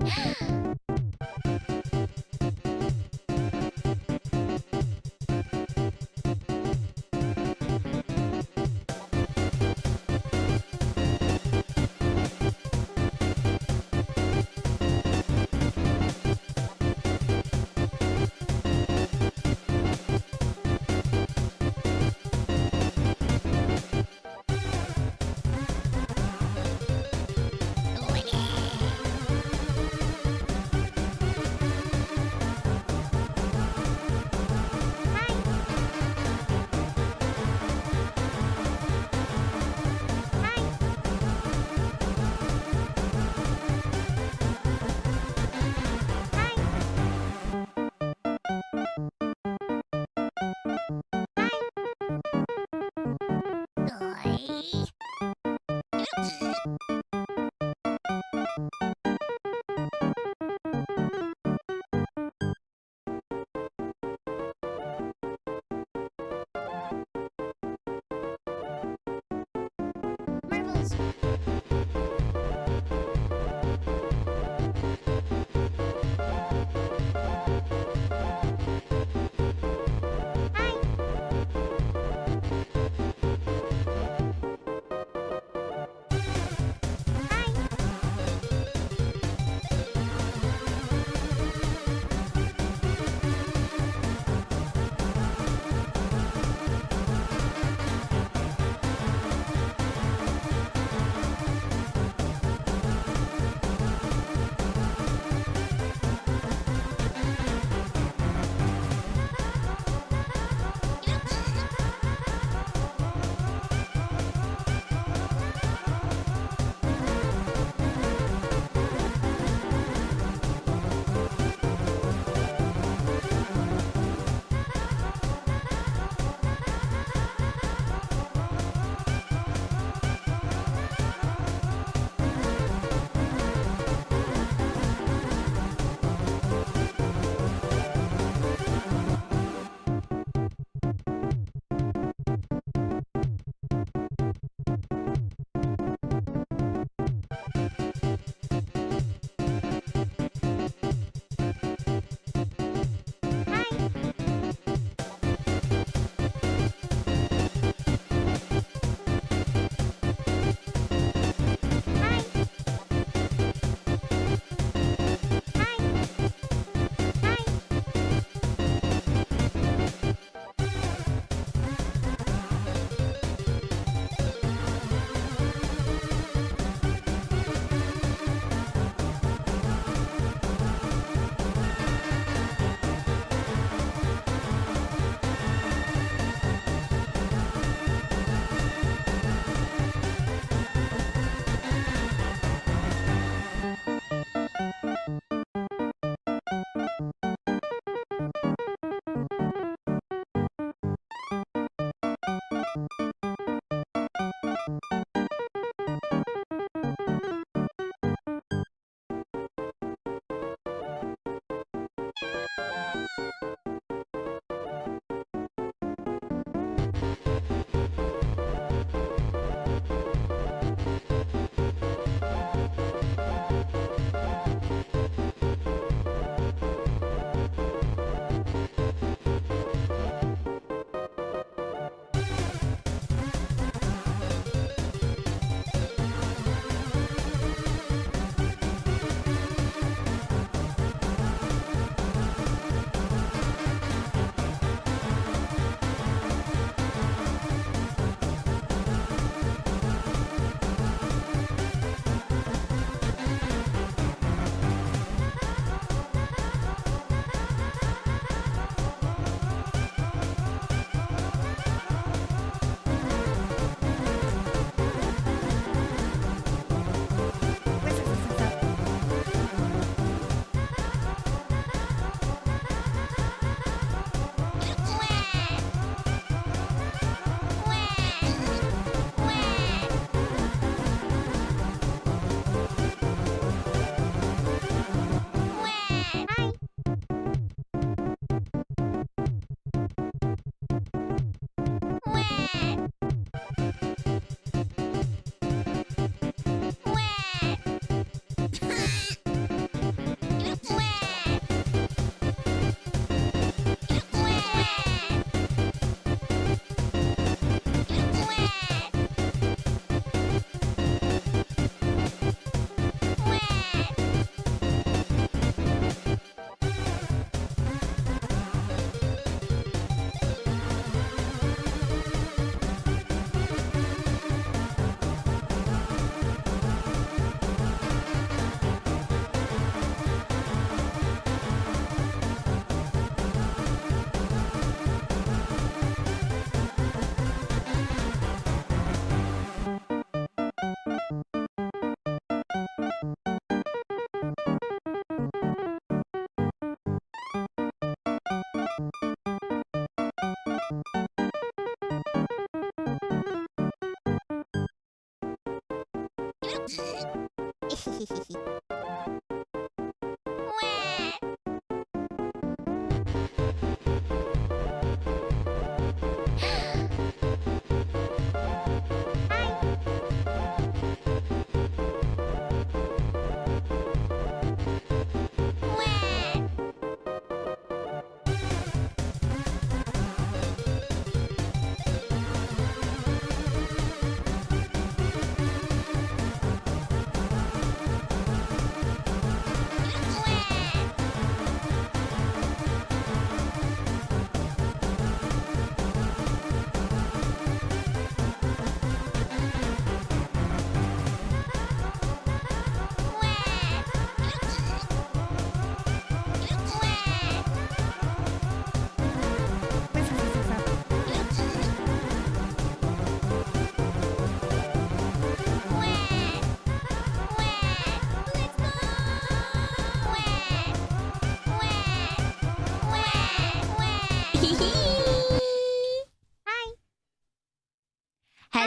Marbles.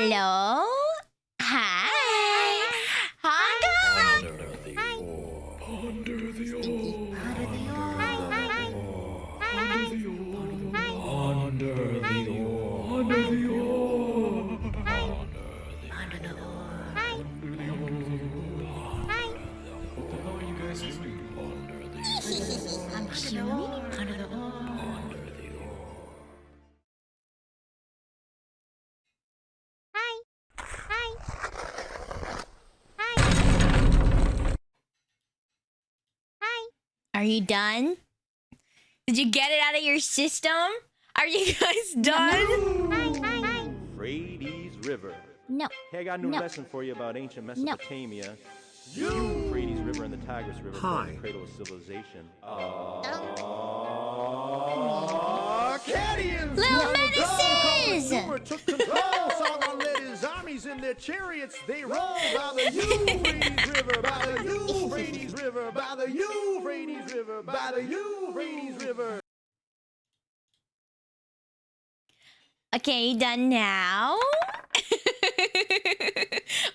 Hello? Hi. Hong Kong. Ponder the ore. I'm human. Are you done? Did you get it out of your system? Are you guys done? Euphrates River. No. Hey, I got a new No. lesson for you about ancient Mesopotamia. You, Euphrates River and the Tigris River, formed the cradle of civilization. Akkadians! Little menaces! Boomer took control. Sauron led his armies in their chariots. They rolled by the Euphrates River, by the Euphrates River, by the Euphrates River, by the Euphrates River. Okay, you done now?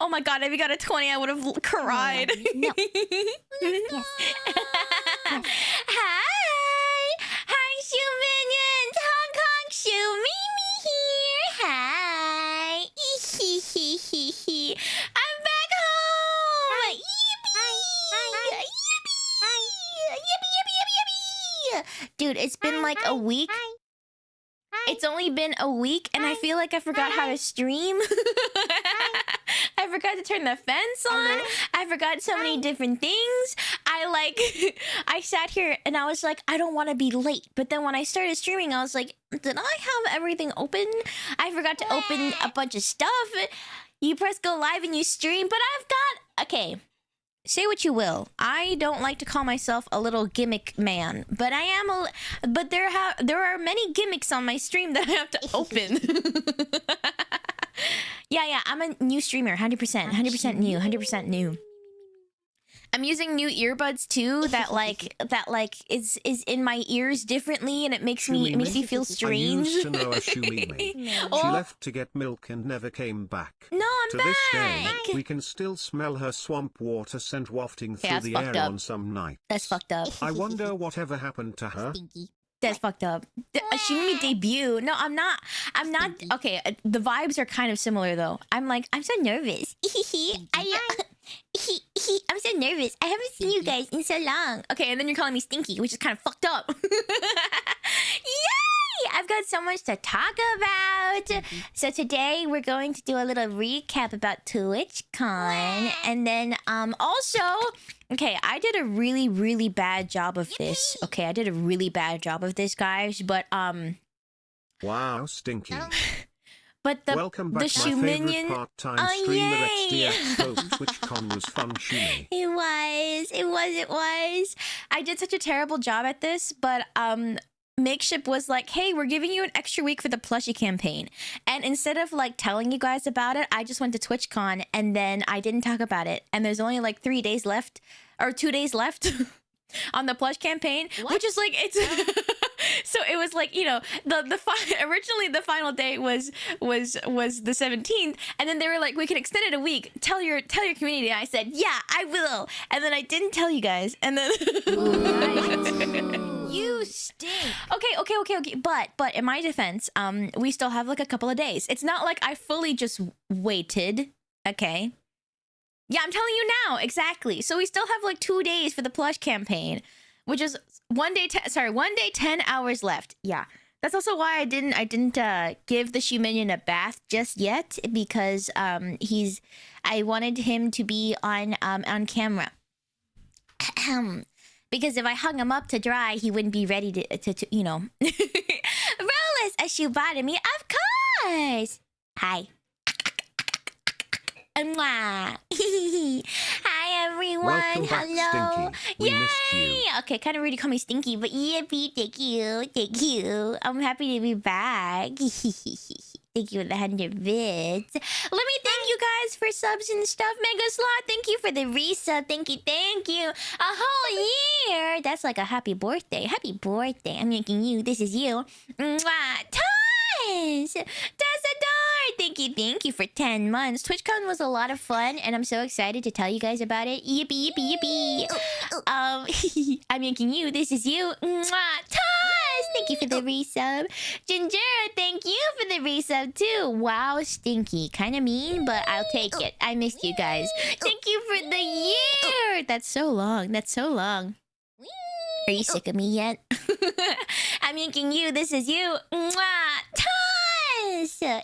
Oh my god, if you got a 20, I would have cried. No. Yes. Hi! Hi, Shoe Minions! Hong Kong Shoe Mimi here! Hi! I'm back home! Yippee! Yippee! Dude, it's been like a week. It's only been a week, and I feel like I forgot how to stream. I forgot to turn the fence on. I forgot so many different things. I sat here and I was like, I don't want to be late. But then when I started streaming, I was like, did I have everything open? I forgot to open a bunch of stuff. You press go live and you stream, but I've got... Okay. Say what you will. I don't like to call myself a little gimmick man, but I am a. But there are many gimmicks on my stream that I have to open. Yeah, I'm a new streamer, 100% new, 100% new. I'm using new earbuds too that is in my ears differently, and it makes me feel strange. I used to know a Shumimi. She left to get milk and never came back. No, I'm to back. this day, we can still smell her swamp water scent wafting through the air on some night. That's fucked up. I wonder whatever happened to her. Stinky. That's fucked up. Shumimi debut. No, I'm not. Okay, the vibes are kind of similar though. I'm so nervous. I'm so nervous. I haven't seen you guys in so long. Okay, and then you're calling me stinky, which is kind of fucked up. Yay! I've got so much to talk about. So today we're going to do a little recap about TwitchCon, and then also, okay, I did a really, really bad job of this. Okay, I did a really bad job of this, guys. But Wow, stinky. But the Welcome back, Shoe my favorite Minion. part-time Oh, streamer yay! XDX. Hope TwitchCon was fun, Shumi. It was. I did such a terrible job at this, but Makeship was like, hey, we're giving you an extra week for the plushie campaign. And instead of like telling you guys about it, I just went to TwitchCon and then I didn't talk about it. And there's only like 3 days left, or 2 days left on the plush campaign, which is like, it's so it was like, you know, originally the final date was the 17th, and then they were like, we can extend it a week. Tell your community. I said, yeah, I will. And then I didn't tell you guys. And then You stink. Okay. But in my defense, we still have like a couple of days. It's not like I fully just waited. Okay. Yeah, I'm telling you now. Exactly. So we still have like 2 days for the plush campaign, which is 1 day 10 hours left. Yeah. That's also why I didn't give the Shoe Minion a bath just yet, because I wanted him to be on camera. Because if I hung him up to dry, he wouldn't be ready to you know. Rollis, a shoe bottom me, of course. Hi. Mwah. Hi everyone. Welcome back, Hello. Stinky. We missed you. Okay, kind of rude to call me Stinky, but yippee, thank you. I'm happy to be back. Thank you for the 100 bits. Let me thank you guys for subs and stuff. Mega Slot, thank you for the resub. Thank you. A whole year. That's like a happy birthday. Happy birthday. I'm making you. This is you. Mwah. Toys! Tassador! Thank you for 10 months. TwitchCon was a lot of fun, and I'm so excited to tell you guys about it. Yippee, yippee, yippee. I'm yanking you. This is you. Mwah. Taz, thank you for the resub. Gingera, thank you for the resub too. Wow, Stinky. Kind of mean, but I'll take it. I missed you guys. Thank you for the year. That's so long. That's so long. Are you sick of me yet? I'm yanking you. This is you. Mwah. Taz.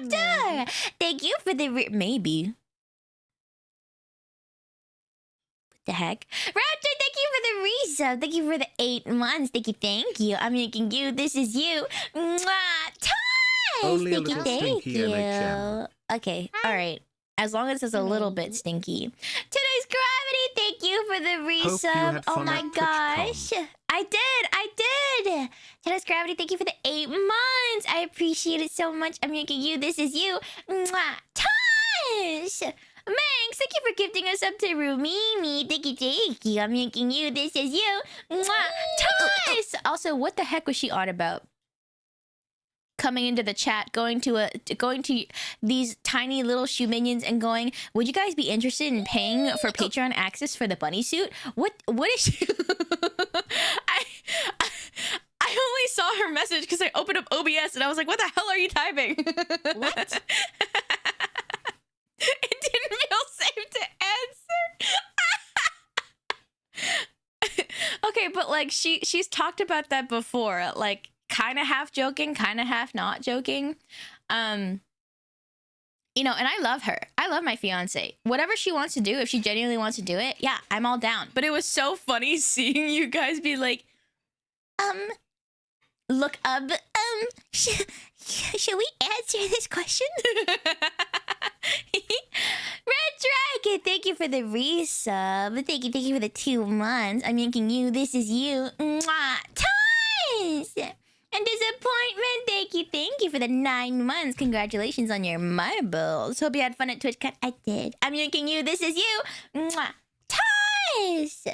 Raptor. Thank you for the maybe. The heck? Raptor, thank you for the resub. Thank you for the 8 months. Thank you. I'm making you. This is you. Mwah. Ties. Only a Thank you, little thank stinky you. NHM. Okay, all right. As long as it's a little bit stinky. Today's Gravity, thank you for the Hope you resub. had Oh fun my at gosh. TwitchCon. I did. Today's Gravity, thank you for the 8 months. I appreciate it so much. I'm making you. This is you. Mwah. Tosh. Manx, thank you for gifting us up to Rumimi. Thank you. I'm yanking you. This is you. Mwah. Toys. Also, what the heck was she on about? Coming into the chat, going to these tiny little shoe minions and going, would you guys be interested in paying for Patreon access for the bunny suit? What is she? I only saw her message because I opened up OBS and I was like, what the hell are you typing? What? It didn't feel safe to answer. Okay, but like she's talked about that before, like kind of half joking, kind of half not joking. You know, and I love her. I love my fiance. Whatever she wants to do, if she genuinely wants to do it, yeah, I'm all down. But it was so funny seeing you guys be like, look up, should we answer this question? Red Dragon, thank you for the resub. Thank you for the 2 months. I'm yanking you. This is you. Mwah. Ties! And Disappointment, thank you for the 9 months. Congratulations on your marbles. Hope you had fun at TwitchCon. I did. I'm yanking you. This is you. Mwah. Ties!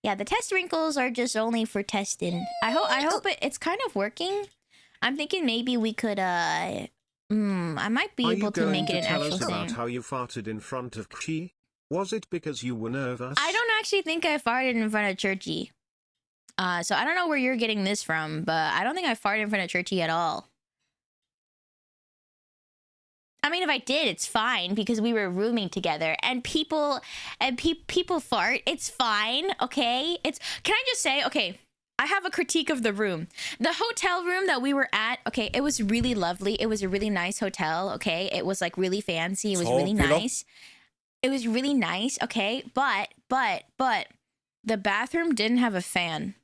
Yeah, the test wrinkles are just only for testing. I hope it's kind of working. I'm thinking maybe we could I might be able to make it an actual thing. Are you going to tell us thing. about how you farted in front of Chi? Was it because you were nervous? I don't actually think I farted in front of Churchy. So I don't know where you're getting this from, but I don't think I farted in front of Churchy at all. I mean, if I did, it's fine because we were rooming together and people fart. It's fine, okay? Can I just say, okay, I have a critique of the room. The hotel room that we were at, okay, it was really lovely. It was a really nice hotel, okay? It was like really fancy. It was really nice. It was really nice, okay? But the bathroom didn't have a fan.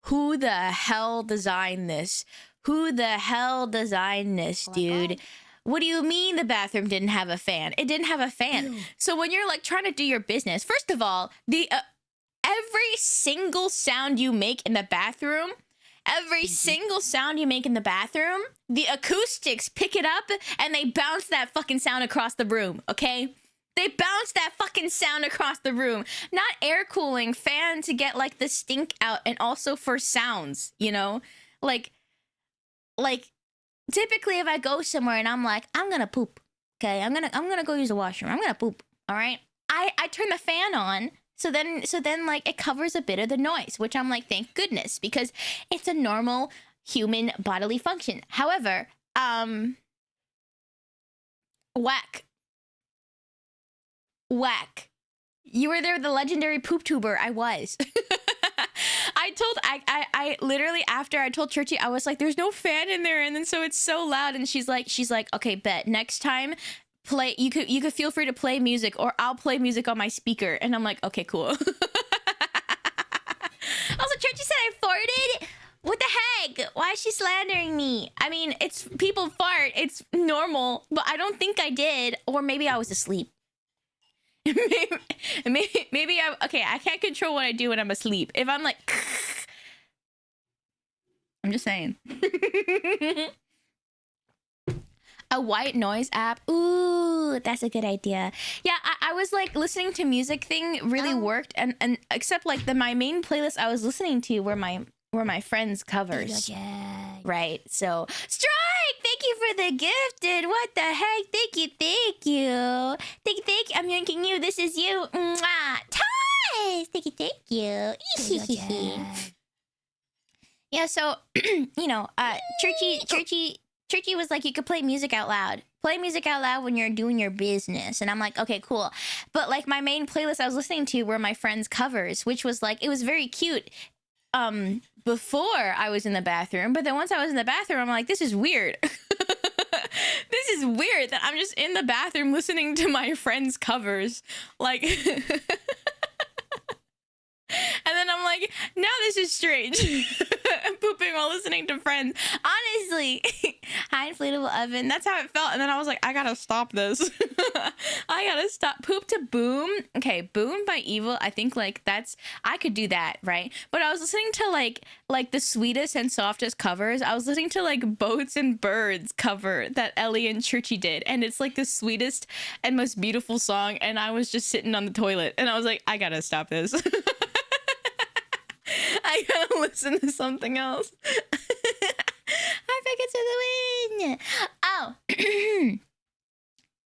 Who the hell designed this? Who the hell designed this, dude? What do you mean the bathroom didn't have a fan? It didn't have a fan. Ew. So when you're like trying to do your business, first of all, the every single sound you make in the bathroom, the acoustics pick it up and they bounce that fucking sound across the room, okay? They bounce that fucking sound across the room. Not air cooling, fan to get like the stink out and also for sounds, you know? Like typically if I go somewhere and I'm like, I'm gonna poop, okay? I'm gonna go use the washroom. I'm gonna poop, all right? I turn the fan on. So then like it covers a bit of the noise, which I'm like, thank goodness, because it's a normal human bodily function. However, whack. You were there with the legendary poop tuber. I was. I literally after I told Churchy, I was like, there's no fan in there, and then so it's so loud, and she's like, okay, bet next time play you could feel free to play music or I'll play music on my speaker. And I'm like, okay, cool. Also, Churchy said I farted. What the heck? Why is she slandering me? I mean, it's people fart. It's normal, but I don't think I did. Or maybe I was asleep. maybe I'm okay. I can't control what I do when I'm asleep. If I'm like, I'm just saying. A white noise app. Ooh, that's a good idea. Yeah, I was like listening to music thing really worked, and except like my main playlist I was listening to were my were my friends' covers. Right. So, Strike, thank you for the gifted. What the heck? Thank you. Thank you. Thank you. I'm yanking you. This is you. Mwah. Toys. Thank you. Yeah, so, you know, Churchy was like, you could play music out loud. Play music out loud when you're doing your business. And I'm like, okay, cool. But like my main playlist I was listening to were my friends' covers, which was like, it was very cute before I was in the bathroom. But then once I was in the bathroom, I'm like, this is weird. This is weird that I'm just in the bathroom listening to my friends' covers. Like... And then I'm like, now this is strange. I'm pooping while listening to Friends. Honestly, hi, inflatable oven. That's how it felt. And then I was like, I gotta stop this. I gotta stop. Poop to Boom. Okay, Boom by Evil. I think like that's, I could do that, right? But I was listening to like the sweetest and softest covers. I was listening to like Boats and Birds cover that Ellie and Churchy did. And it's like the sweetest and most beautiful song. And I was just sitting on the toilet. And I was like, I gotta stop this. I gotta listen to something else. Hi, Beckett to the win. Oh,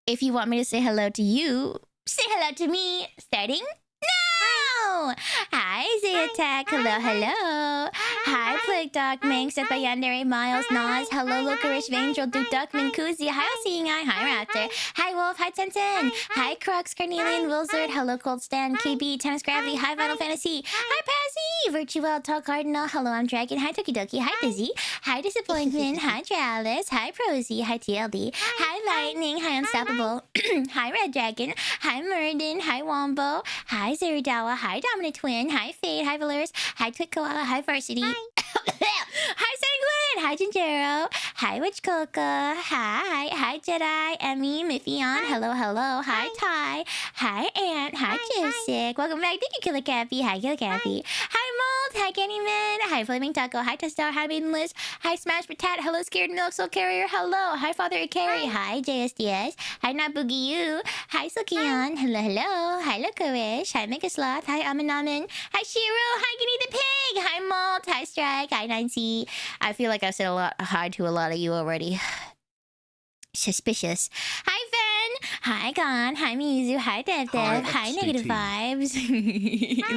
if you want me to say hello to you, say hello to me. Starting now. Hi, Zayatek. Hello, hello. Hi, Plague Dog, Manx, Death by Yandere, Miles, Nas. Hello, Lokarish, Vangel, Duke Duck, Minkuzi. Hi, Seeing Eye. Hi, Raptor. Hi, Wolf. Hi, Tenten. Hi, Crux, Carnelian, Wilzard. Hello, Cold Stand, KB, Tennis Gravity. Hi, Final Fantasy. Hi, Passy. Virtual, Tall Cardinal. Hello, I'm Dragon. Hi, Tokidoki. Hi, Busy. Hi, Disappointment. Hi, Tralis. Hi, Prosy. Hi, TLD. Hi, Lightning. Hi, Unstoppable. Hi, Red Dragon. Hi, Murden. Hi, Wombo. Hi, Zeridawa. Hi, Dominant Twin. Hi, Fade. Hi, Valorous. Hi, Twit Koala. Hi, Varsity. Hi, Sanguine. Hi, Jinjero. Hi, Witch Coca. Hi. Hi, Jedi. Emmy. Miphion. Hello, hello. Hi, Ty. Hi, Ant. Hi, Josic. Welcome back. Thank you, Killer Cappy. Hi, Killer Cappy. Hi, Mold. Hi, Candyman. Hi, Flaming Taco. Hi, Testar. Hi, Maiden Liz. Hi, Smash Patat. Hello, Scared Milk Soul Carrier. Hello. Hi, Father Ikari. Hi, JSDS. Hi, Not Boogie You. Hi, Silkion. Hello, hello. Hi, Licorice. Hi, Mega Sloth. Hi, Aminamin. Hi, Shiro. Hi, Guinea the Pig. Hi, Malt. Hi, Strike. Hi, 9C. I feel like I've said a lot hi to a lot of you already. Suspicious. Hi, Fen. Hi, Gon. Hi, Mizu. Hi, Dev Dev. Hi, Negative Vibes.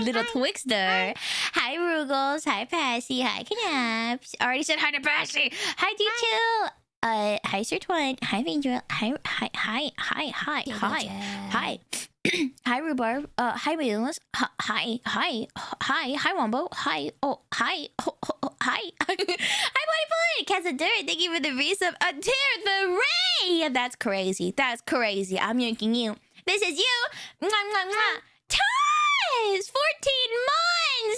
Little Twixter. Hi, Rugles. Hi, Passy. Hi, Knaps. Already said hi to Passy. Hi, D2. Hi, Sir Twine. Hi, Vangel. Hi. Hi, Rhubarb. Hi, Wheels. Hi, Wombo. Hi. Oh, hi. Hi. Hi, Body Point. Casa Dirt. Thank you for the resub. Tear the Ray. That's crazy. That's crazy. I'm yanking you. This is you. Mwah, mwah, mwah. Ties. 14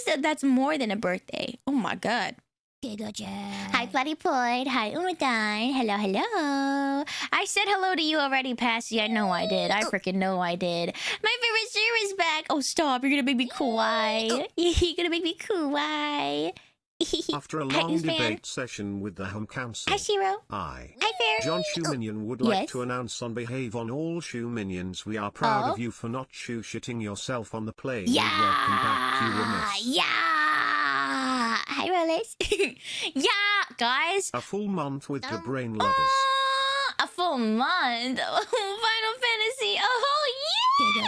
months. That's more than a birthday. Oh my god. Hi, Platypoid. Hi, Umadine. Hello, hello. I said hello to you already, Passy. I know I did. I freaking know I did. My favorite Shiro is back. Oh, stop. You're gonna make me cry. You're gonna make me cry. After a long debate session with the Home Council, Hi, Shiro. I, Hi, Fair. John Shoe Minion, would like to announce on behalf on all Shoe Minions, we are proud of you for not shoe-shitting yourself on the plane. Yeah. Welcome back, you remiss. Yeah. Hi, Rollis. Yeah, guys. A full month with the brain lovers. A full month. Final Fantasy. Oh,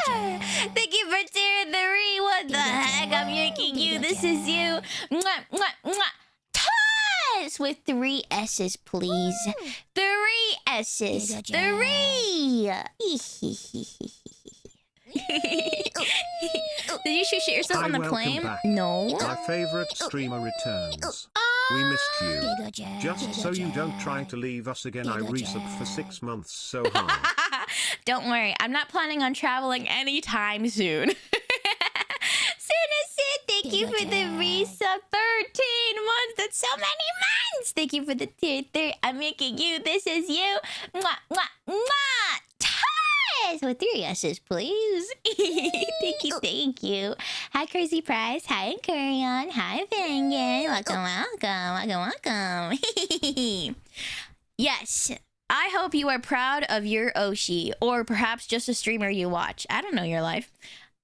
yeah. Thank you for tearing the re. What the heck? I'm yanking you. This is you. Mwah, mwah, mwah. Toss with 3 S's, please. 3 S's. 3. Did you shoot yourself on the plane? Back. No. My favorite streamer returns. We missed you. Just so you don't try to leave us again, I resubbed for 6 months so hard. Don't worry, I'm not planning on traveling anytime soon. Citizen, thank you for the resub. 13 months. That's so many months. Thank you for the tier 3. I'm making you. This is you. Mwah, mwah, mwah. Ties with 3 S's, please. Thank you. Hi, Crazy Price. Hi, Curion. Hi, Vangan. Welcome. Yes. I hope you are proud of your Oshi, or perhaps just a streamer you watch. I don't know your life.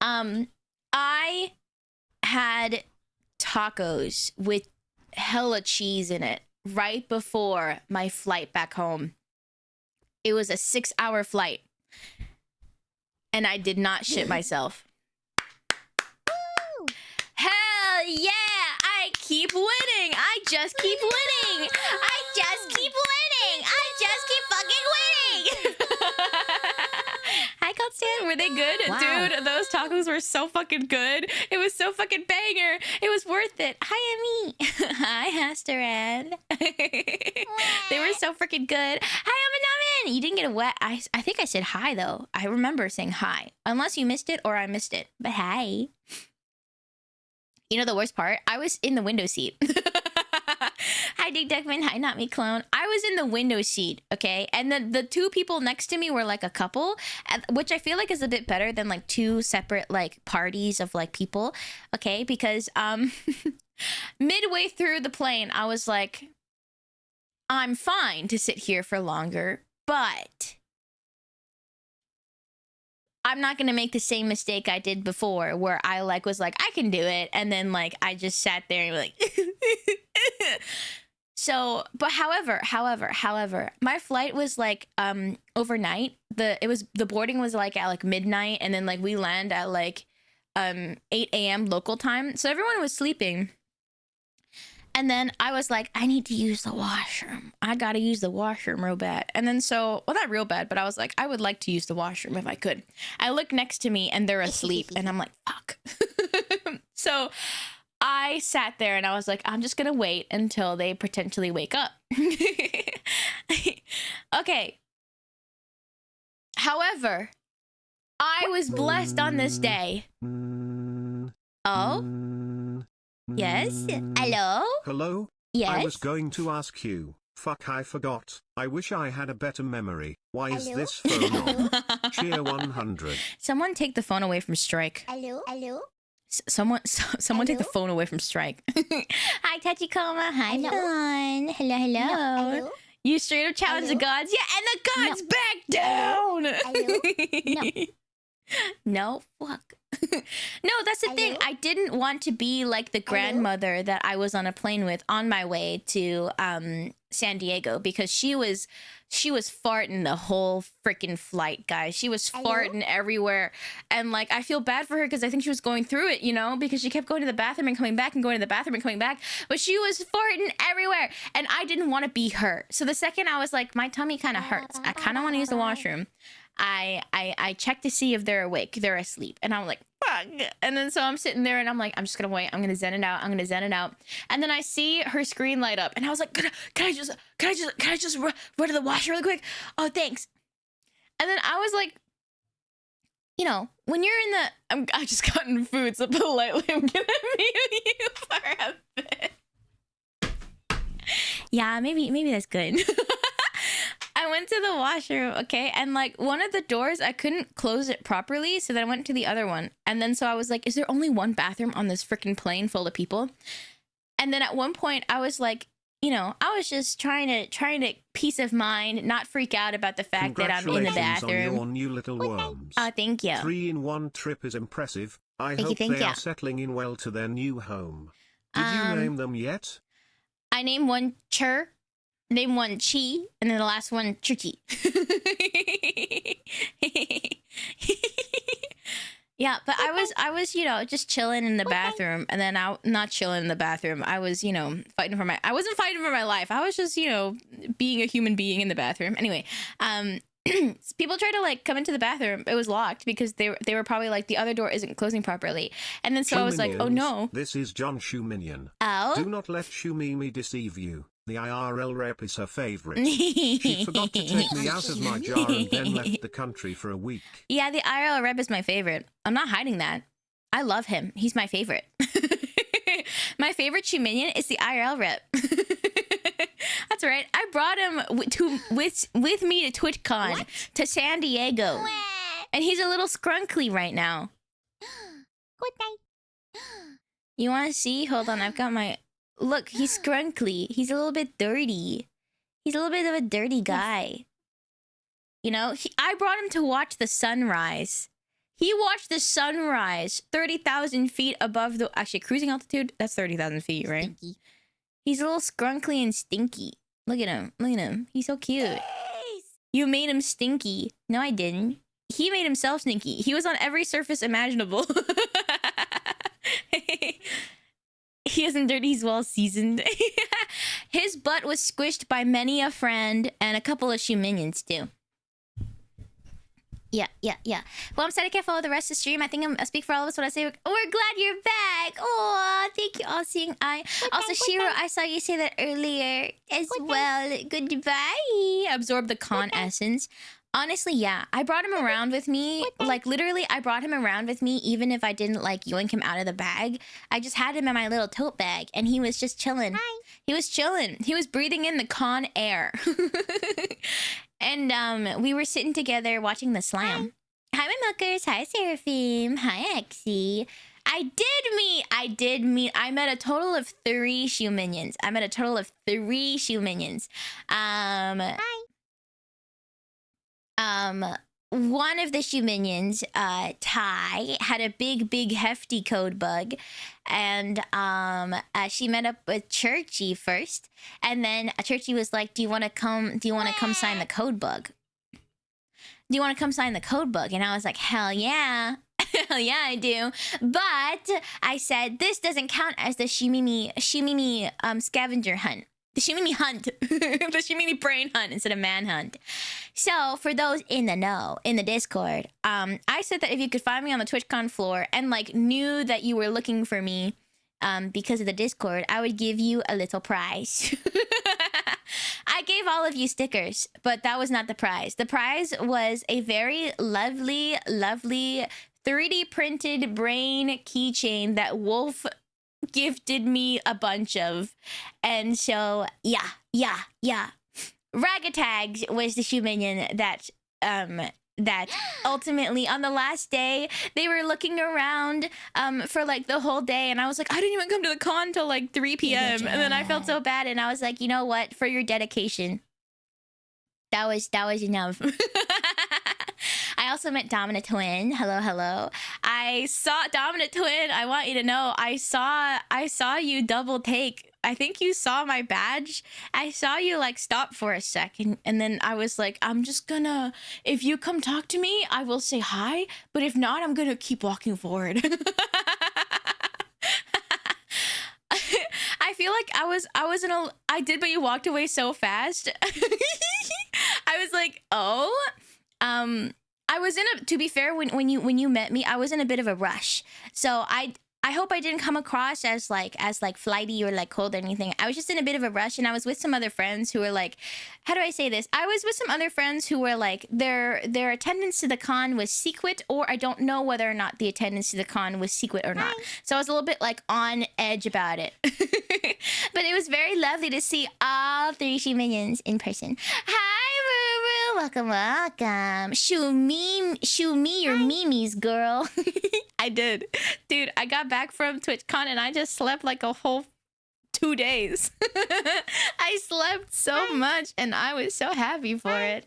I had tacos with hella cheese in it right before my flight back home. It was a 6-hour flight. And I did not shit myself. Hell yeah! I keep winning! I just keep winning! I just keep winning! I just keep fucking winning! Hi, Cold Stan. Were they good? Wow. Dude, those tacos were so fucking good. It was so fucking banger. It was worth it. Hi, Emmy. Hi, Hasteran. They were so freaking good. Hi, Amanamin. You didn't get a wet. I think I said hi, though. I remember saying hi. Unless you missed it or I missed it. But hi. You know the worst part? I was in the window seat. Hi, Dick Duckman. Hi, Not Me Clone. I was in the window seat, okay? And the two people next to me were like a couple, which I feel like is a bit better than like two separate like parties of like people, okay? Because midway through the plane, I was like, I'm fine to sit here for longer, but I'm not gonna make the same mistake I did before, where I like was like, I can do it, and then like I just sat there and like so, but however, my flight was like overnight. The boarding was like at like midnight, and then like we land at like 8 a.m. local time. So everyone was sleeping. And then I was like, I need to use the washroom. I gotta use the washroom real bad. And then so, well, not real bad, but I was like, I would like to use the washroom if I could. I look next to me and they're asleep and I'm like, fuck. So I sat there and I was like, I'm just gonna wait until they potentially wake up. Okay. However, I was blessed on this day. Oh? Yes? Hello? Hello? Yes? I was going to ask you. Fuck, I forgot. I wish I had a better memory. Why is Hello? this phone on? Cheer 100. Someone take the phone away from Strike. Hello? Hello? Someone take the Hello? phone away from Strike. Hi, Tachikoma. Hi, Hello? Dawn. Hello, hello. Hello? You straight up challenge the Hello? gods? Yeah, and the gods back down. Hello? No, fuck. No, that's the thing. Hello? I didn't want to be like the grandmother that I was on a plane with on my way to San Diego, because she was farting the whole freaking flight, guys. She was Hello? farting everywhere, and like I feel bad for her because I think she was going through it, you know, because she kept going to the bathroom and coming back and going to the bathroom and coming back, but she was farting everywhere, and I didn't want to be her. So the second I was like, my tummy kind of hurts, I kind of want to use the washroom, I check to see if they're awake. They're asleep. And I'm like, fuck. And then so I'm sitting there and I'm like, I'm just gonna wait. I'm gonna zen it out. And then I see her screen light up and I was like, can I just run to the washroom really quick? Oh, thanks. And then I was like, you know, when you're in the, I just gotten food, so politely I'm gonna mute you for a bit. Yeah, maybe that's good. I went to the washroom, okay? And like one of the doors, I couldn't close it properly. So then I went to the other one. And then so I was like, is there only one bathroom on this freaking plane full of people? And then at one point I was like, you know, I was just trying to peace of mind, not freak out about the fact that I'm in the Congratulations on bathroom. your new little worms. Oh, thank you. 3-in-1 trip is impressive. I Thank you, hope thank they you. are settling in well to their new home. Did you name them yet? I named one Chur, named one Chi, and then the last one Tricky. Yeah, but I was, you know, just chilling in the bathroom, and then not chilling in the bathroom. I was, you know, I wasn't fighting for my life. I was just, you know, being a human being in the bathroom. Anyway, people tried to like come into the bathroom. It was locked because they were probably like, the other door isn't closing properly. And then so I was like, oh no. This is John Shuminion. Oh? Do not let Shumimi deceive you. The IRL rep is her favorite. She forgot to take me out of my jar and then left the country for a week. Yeah, the IRL rep is my favorite. I'm not hiding that. I love him. He's my favorite. My favorite Shuminion is the IRL rep. That's right. I brought him with me to TwitchCon to San Diego. And he's a little scrunkly right now. Good night. You want to see? Hold on. I've got my... Look, he's scrunkly. He's a little bit dirty. He's a little bit of a dirty guy. You know, I brought him to watch the sunrise. He watched the sunrise 30,000 feet above the... Actually, cruising altitude, that's 30,000 feet, right? Stinky. He's a little scrunkly and stinky. Look at him. Look at him. He's so cute. You made him stinky. No, I didn't. He made himself stinky. He was on every surface imaginable. He isn't dirty. He's well seasoned. His butt was squished by many a friend and a couple of shoe minions too. Yeah. Well, I'm sad I can't follow the rest of the stream. I think I speak for all of us when I say we're glad you're back. Oh, thank you, all seeing eye. Also, Shiro, I saw you say that earlier as well. Goodbye. Absorb the con essence. Honestly, yeah. I brought him around with me. Like, literally, I brought him around with me even if I didn't, like, yoink him out of the bag. I just had him in my little tote bag, and he was just chilling. Hi. He was chilling. He was breathing in the con air. And we were sitting together watching the slam. Hi, my milkers. Hi, Seraphim. Hi, Exy. I met a total of 3 shoe minions. One of the shoe minions, Ty, had a big hefty code bug, and she met up with Churchy first, and then Churchy was like, "Do you want to come sign the code bug? Do you want to come sign the code bug?" And I was like, "Hell yeah." Hell yeah, I do. But I said, this doesn't count as the Shimimi scavenger hunt. The Shimimi hunt. The Shimimi brain hunt instead of manhunt. So, for those in the know, in the Discord, I said that if you could find me on the TwitchCon floor and, like, knew that you were looking for me because of the Discord, I would give you a little prize. I gave all of you stickers, but that was not the prize. The prize was a very lovely 3D printed brain keychain that Wolf gifted me a bunch of. And so, yeah. Ragatags was the shoe minion that ultimately on the last day they were looking around for like the whole day, and I was like, I didn't even come to the con till like 3 p.m. and then I felt so bad, and I was like, you know what, for your dedication, that was enough. I also met Dominant Twin. Hello. I saw Dominant Twin. I want you to know, I saw you double take. I think you saw my badge. I saw you like stop for a second, and then I was like, I'm just gonna, if you come talk to me, I will say hi, but if not, I'm gonna keep walking forward. I feel like I did, but you walked away so fast. I was like, oh, I was to be fair, when you met me, I was in a bit of a rush. So I hope I didn't come across as like flighty or like cold or anything. I was just in a bit of a rush, and I was with some other friends who were like, how do I say this? I was with some other friends who were like, their attendance to the con was secret, or I don't know whether or not the attendance to the con was secret or not. So I was a little bit like on edge about it. But it was very lovely to see all 3 she minions in person. Hi, Ruru. Welcome. Shoo me your memes, girl. I did. Dude, I got back from TwitchCon and I just slept like a whole 2 days. I slept so much and I was so happy for it.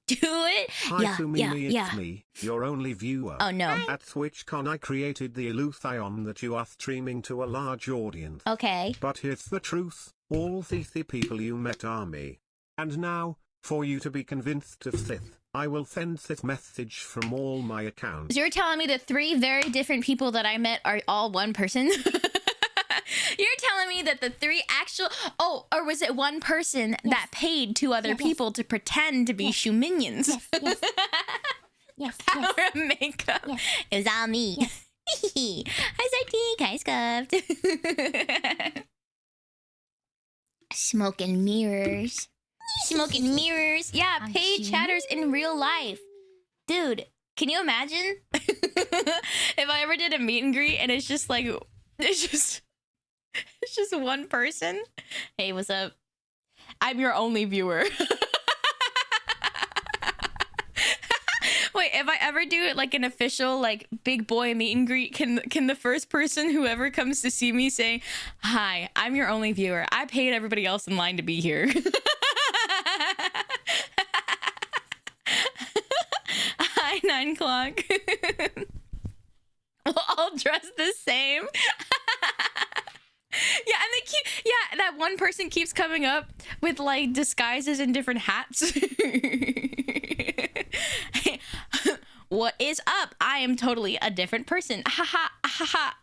Do it. Hi, Fumimi, it's me, your only viewer. Oh no. At TwitchCon I created the illusion that you are streaming to a large audience. Okay. But here's the truth, all the people you met are me. And now, for you to be convinced of this, I will send this message from all my accounts. So you're telling me the 3 very different people that I met are all one person? You're telling me that the 3 actual... Oh, or was it one person that paid 2 other people to pretend to be shoe minions? Yes. Power of makeup. Yes. It was all me. Yes. Hi, Sartik. Hi, Scuffed. Smoking mirrors. Smoking mirrors. Yeah, paid chatters in real life. Dude, can you imagine? If I ever did a meet and greet and it's just like... It's just one person. Hey, what's up? I'm your only viewer. Wait, if I ever do it like an official like big boy meet and greet, can the first person whoever comes to see me say, "Hi, I'm your only viewer. I paid everybody else in line to be here." Hi, 9 o'clock. Well, all dressed the same. Yeah, and they keep, yeah, that one person keeps coming up with like disguises and different hats. What is up? I am totally a different person. Ha ha ha ha.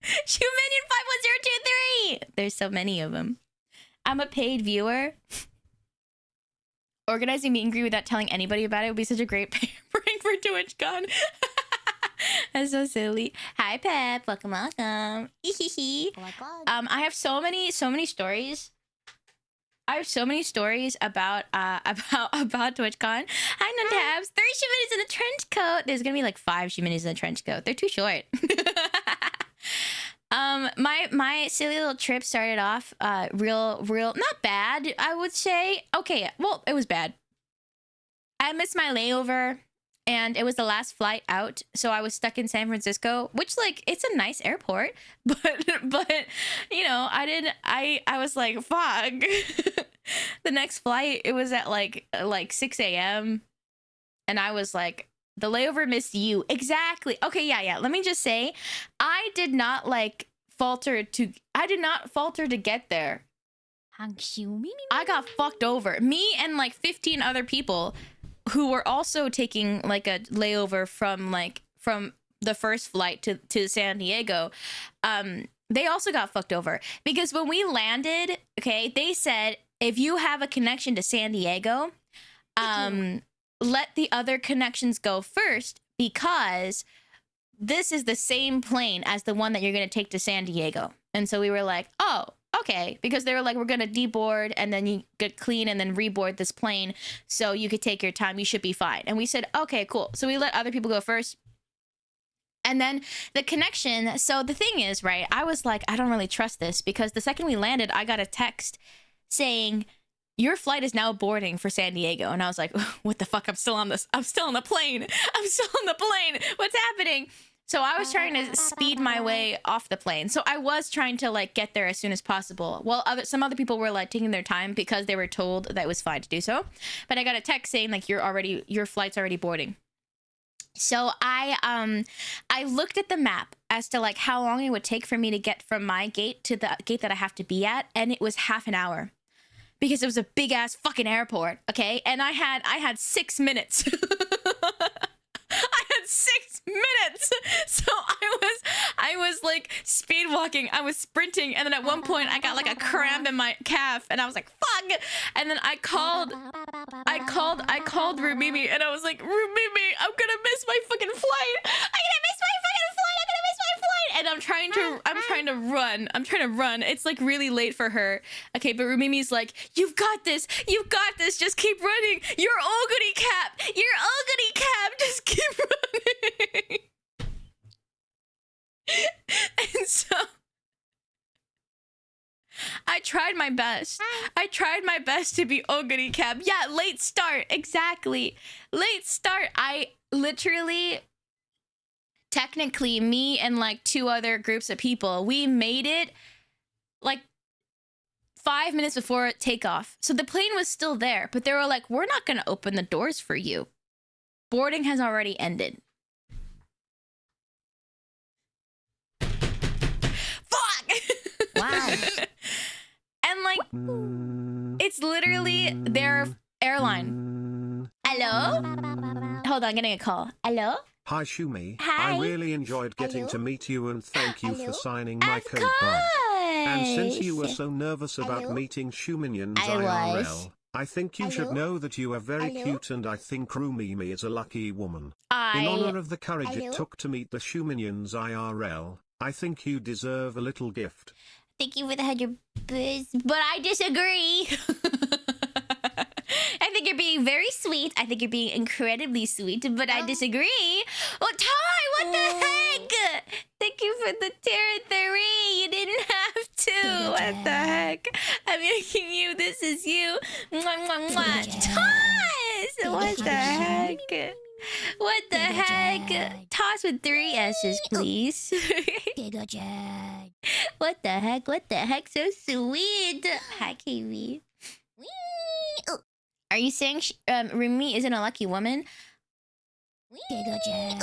Shuminion51023. There's so many of them. I'm a paid viewer. Organizing meet and greet without telling anybody about it would be such a great prank for TwitchCon. That's so silly. Hi Pep, welcome. Oh my god. I have so many stories. I have so many stories about TwitchCon. Hi Nuntabs. 3 Shiminis in a trench coat. There's gonna be like 5 Shiminis in a trench coat. They're too short. My silly little trip started off real not bad, I would say. Okay, well, it was bad. I missed my layover and it was the last flight out, so I was stuck in San Francisco, which like it's a nice airport, but you know, I was like, fuck. The next flight, it was at like 6 a.m. and I was like, the layover missed you. Exactly. Okay, yeah. Let me just say, I did not falter to get there. I got fucked over. Me and like 15 other people who were also taking like a layover from the first flight to San Diego. They also got fucked over because when we landed, okay, they said if you have a connection to San Diego, let the other connections go first because this is the same plane as the one that you're going to take to San Diego. And so we were like, oh, okay. Because they were like, we're going to deboard and then you get clean and then reboard this plane. So you could take your time. You should be fine. And we said, okay, cool. So we let other people go first. And then the connection. So the thing is, right, I was like, I don't really trust this because the second we landed, I got a text saying, your flight is now boarding for San Diego. And I was like, what the fuck? I'm still on the plane. What's happening? So I was trying to speed my way off the plane. So I was trying to like get there as soon as possible. Well, some other people were like taking their time because they were told that it was fine to do so. But I got a text saying like your flight's already boarding. So I looked at the map as to like how long it would take for me to get from my gate to the gate that I have to be at, and it was half an hour. Because it was a big ass fucking airport, okay? And I had 6 minutes. I had 6 minutes. So I was like speed walking. I was sprinting, and then at one point I got like a cramp in my calf, and I was like, fuck. And then I called Rumimi, and I was like, Rumimi, I'm gonna miss my fucking flight. And I'm trying to run. It's like really late for her. Okay, but Rumimi's like, you've got this, just keep running. You're all goody cap, just keep running. And so I tried my best. To be all goody cap. Yeah, late start, exactly. Late start. I literally, technically, me and like 2 other groups of people, we made it like 5 minutes before takeoff. So the plane was still there, but they were like, we're not going to open the doors for you. Boarding has already ended. Fuck! Wow. And like, it's literally their airline. Hello? Hold on, I'm getting a call. Hello? Hi Shumi. Hi. I really enjoyed getting to meet you and thank you for signing my Of code bud. And since you were course. so nervous about Hello? meeting Shuminions I was. IRL, I think you should Hello? know that you are very Hello? cute and I think Rumimi is a lucky woman. In honor of the courage Hello? it took to meet the Shuminions IRL, I think you deserve a little gift. Thank you for the 100 bits, but I disagree. I think you're being very sweet. I think you're being incredibly sweet, but I disagree. Oh, Ty, what the heck? Thank you for the tier 3. You didn't have to. What the heck? I'm making you. This is you. Mwah, mwah, mwah. Toss! What the heck? What the heck? Toss with 3 S's, please. Giga Chad. What the heck? What the heck? So sweet. Hi, KB. Are you saying Rumi isn't a lucky woman? Giga Chad.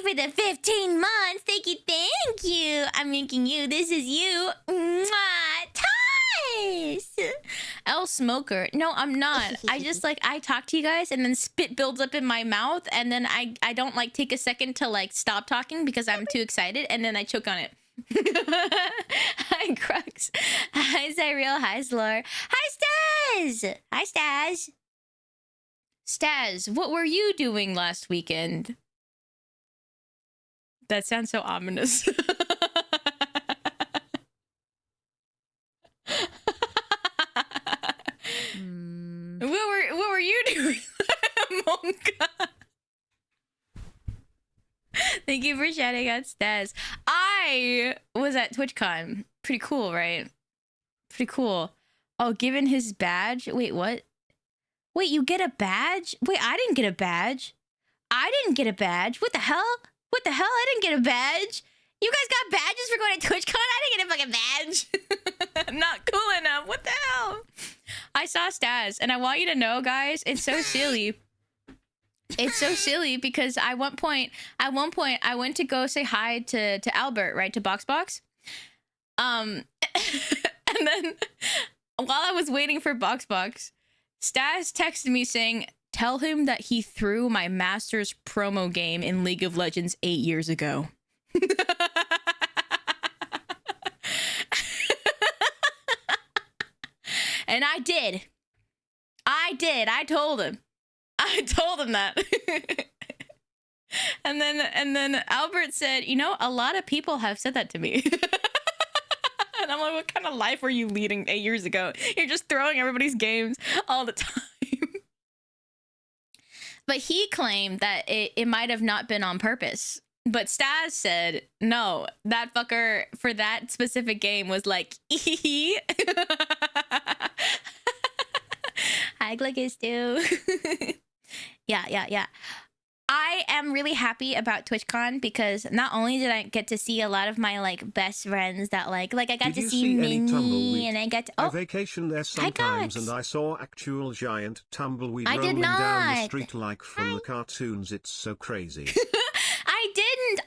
you for the 15 months. Thank you, thank you. I'm making you. This is you. Mwah. Tice. L Smoker. No, I'm not. I just like, I talk to you guys and then spit builds up in my mouth and then I don't like take a second to like stop talking because I'm too excited and then I choke on it. Hi, Crux. Hi, Zyreal. Hi, Slor. Hi, Staz. Hi, Staz. Staz, what were you doing last weekend? That sounds so ominous. What were you doing, Monka? Thank you for shouting out Staz. I was at TwitchCon. Pretty cool, right? Pretty cool. Oh, given his badge. Wait, what? Wait, you get a badge? Wait, I didn't get a badge. I didn't get a badge. What the hell? What the hell? I didn't get a badge. You guys got badges for going to TwitchCon? I didn't get a fucking badge. Not cool enough. What the hell? I saw Staz, and I want you to know, guys, it's so silly. It's so silly because at one point, I went to go say hi to Albert, right, to BoxBox. And then while I was waiting for BoxBox, Staz texted me saying, "Tell him that he threw my Masters promo game in League of Legends 8 years ago." And I did. I told him. I told him that. and then Albert said, "You know, a lot of people have said that to me." And I'm like, what kind of life were you leading 8 years ago? You're just throwing everybody's games all the time. But he claimed that it might have not been on purpose. But Staz said, no, that fucker for that specific game was like, ee. Hi, Glickistu. Yeah. I am really happy about TwitchCon because not only did I get to see a lot of my like best friends that like I got to see Minnie and I got to I vacation there sometimes and I saw actual giant tumbleweed rolling down the street like from the cartoons. It's so crazy.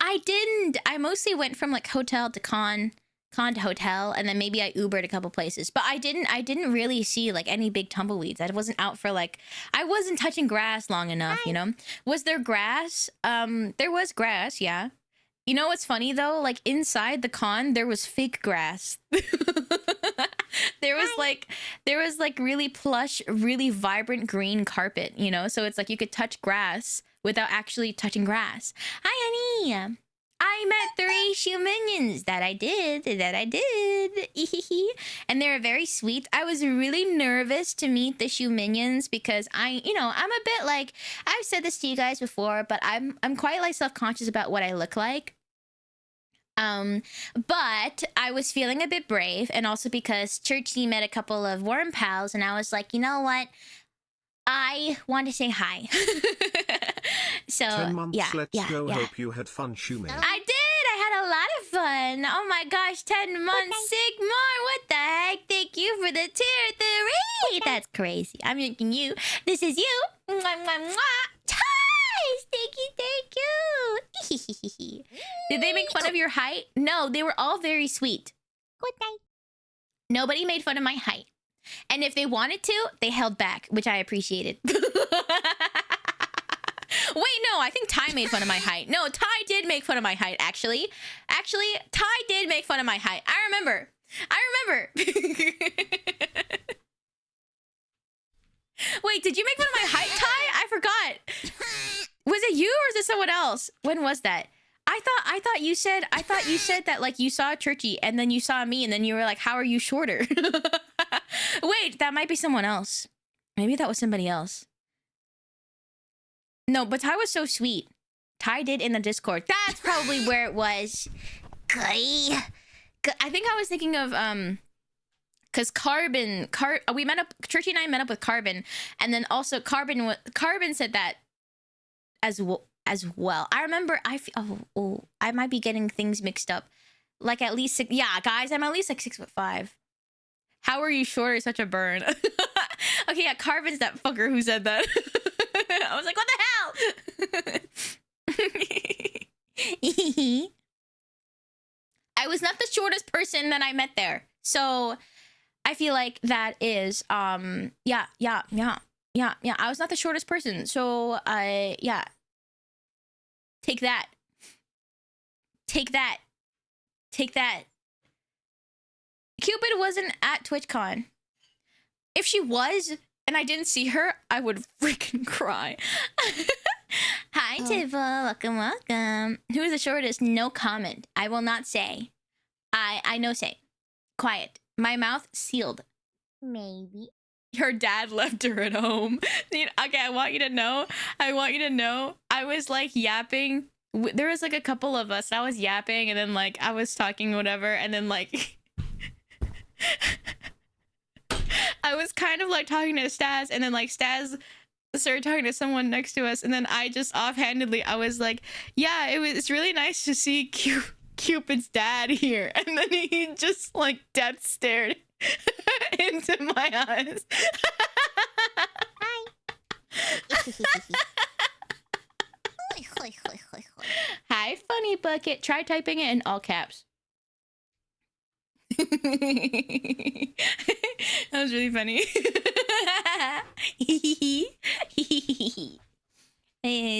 I didn't. I mostly went from like hotel to con to hotel, and then maybe I Ubered a couple places. But I didn't really see like any big tumbleweeds. I wasn't out for like, I wasn't touching grass long enough, you know? Was there grass? There was grass, yeah. You know what's funny though? Like inside the con, there was fake grass. There was like really plush, really vibrant green carpet, you know? So it's like you could touch grass without actually touching grass. Hi, honey. I met 3 shoe minions. That I did. And they're very sweet. I was really nervous to meet the shoe minions because I'm a bit like, I've said this to you guys before, but I'm quite like self-conscious about what I look like. But I was feeling a bit brave, and also because Churchy met a couple of worm pals, and I was like, you know what? I want to say hi. So 10 months, let's go. Yeah. Hope you had fun, Shume. I did. I had a lot of fun. Oh my gosh, 10 months, Sigmar. What the heck? Thank you for the tier 3. That's crazy. I'm making you. This is you. Mwah, mwah, mwah. Ties. Thank you. Did they make fun of your height? No, they were all very sweet. Good night. Nobody made fun of my height. And if they wanted to, they held back, which I appreciated. Wait, no, I think Ty made fun of my height. No, Ty did make fun of my height, actually. Actually, Ty did make fun of my height. I remember. Wait, did you make fun of my height, Ty? I forgot. Was it you or is it someone else? When was that? I thought you said that like you saw Churchy and then you saw me and then you were like, how are you shorter? Wait, that might be someone else. Maybe that was somebody else. No, but Ty was so sweet. Ty did in the Discord. That's probably where it was. I think I was thinking of because we met up. Churchy and I met up with Carbon, and then also Carbon said that as well. I remember. I might be getting things mixed up. Like at least yeah, guys, I'm at least like 6'5". How are you short? Such a burn. Okay, yeah, Carbon's that fucker who said that. I was like, what the hell? I was not the shortest person that I met there. So I feel like that is yeah. I was not the shortest person. So yeah. Take that. Take that. Take that. Cupid wasn't at TwitchCon. If she was and I didn't see her, I would freaking cry. Hi, Tiffle. Welcome. Who is the shortest? No comment. I will not say. I no say. Quiet. My mouth sealed. Maybe. Her dad left her at home. Okay, I want you to know. I was like yapping. There was like a couple of us. I was yapping and then like I was talking whatever and then like I was kind of like talking to Staz and then like Staz started talking to someone next to us and then I just offhandedly I was like, yeah, it's really nice to see Cupid's dad here. And then he just like death stared into my eyes. Hi, funny bucket. Try typing it in all caps. That was really funny.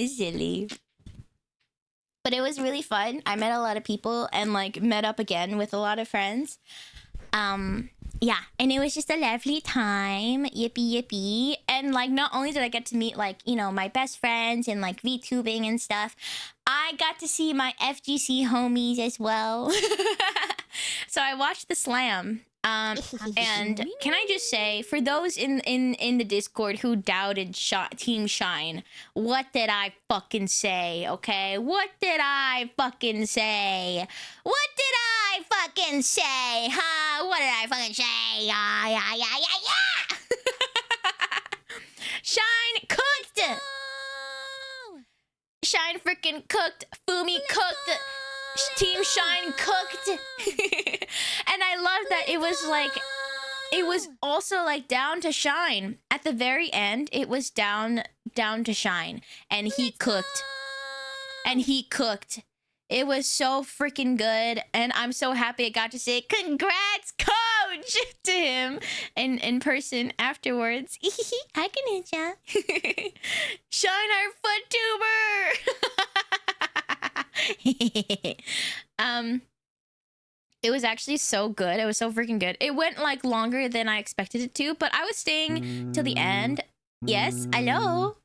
Silly. But it was really fun. I met a lot of people and like met up again with a lot of friends. Yeah, and it was just a lovely time. Yippee yippee. And like not only did I get to meet like, you know, my best friends and like VTubing and stuff, I got to see my FGC homies as well. So I watched the slam. And can I just say, for those in the Discord who doubted Team Shine, what did I fucking say, okay? What did I fucking say? What did I fucking say, huh? What did I fucking say? Yeah. Shine cooked! Shine freaking cooked! Fumi cooked! Team Shine cooked. And I love that it was like, it was also like down to Shine. At the very end, it was down to Shine. And he cooked. And he cooked. It was so freaking good. And I'm so happy I got to say, congrats, coach, to him in person afterwards. Hi, Kanisha. Shine our foot tuber. It was actually so good. It was so freaking good. It went like longer than I expected it to, but I was staying till the end. Yes, hello.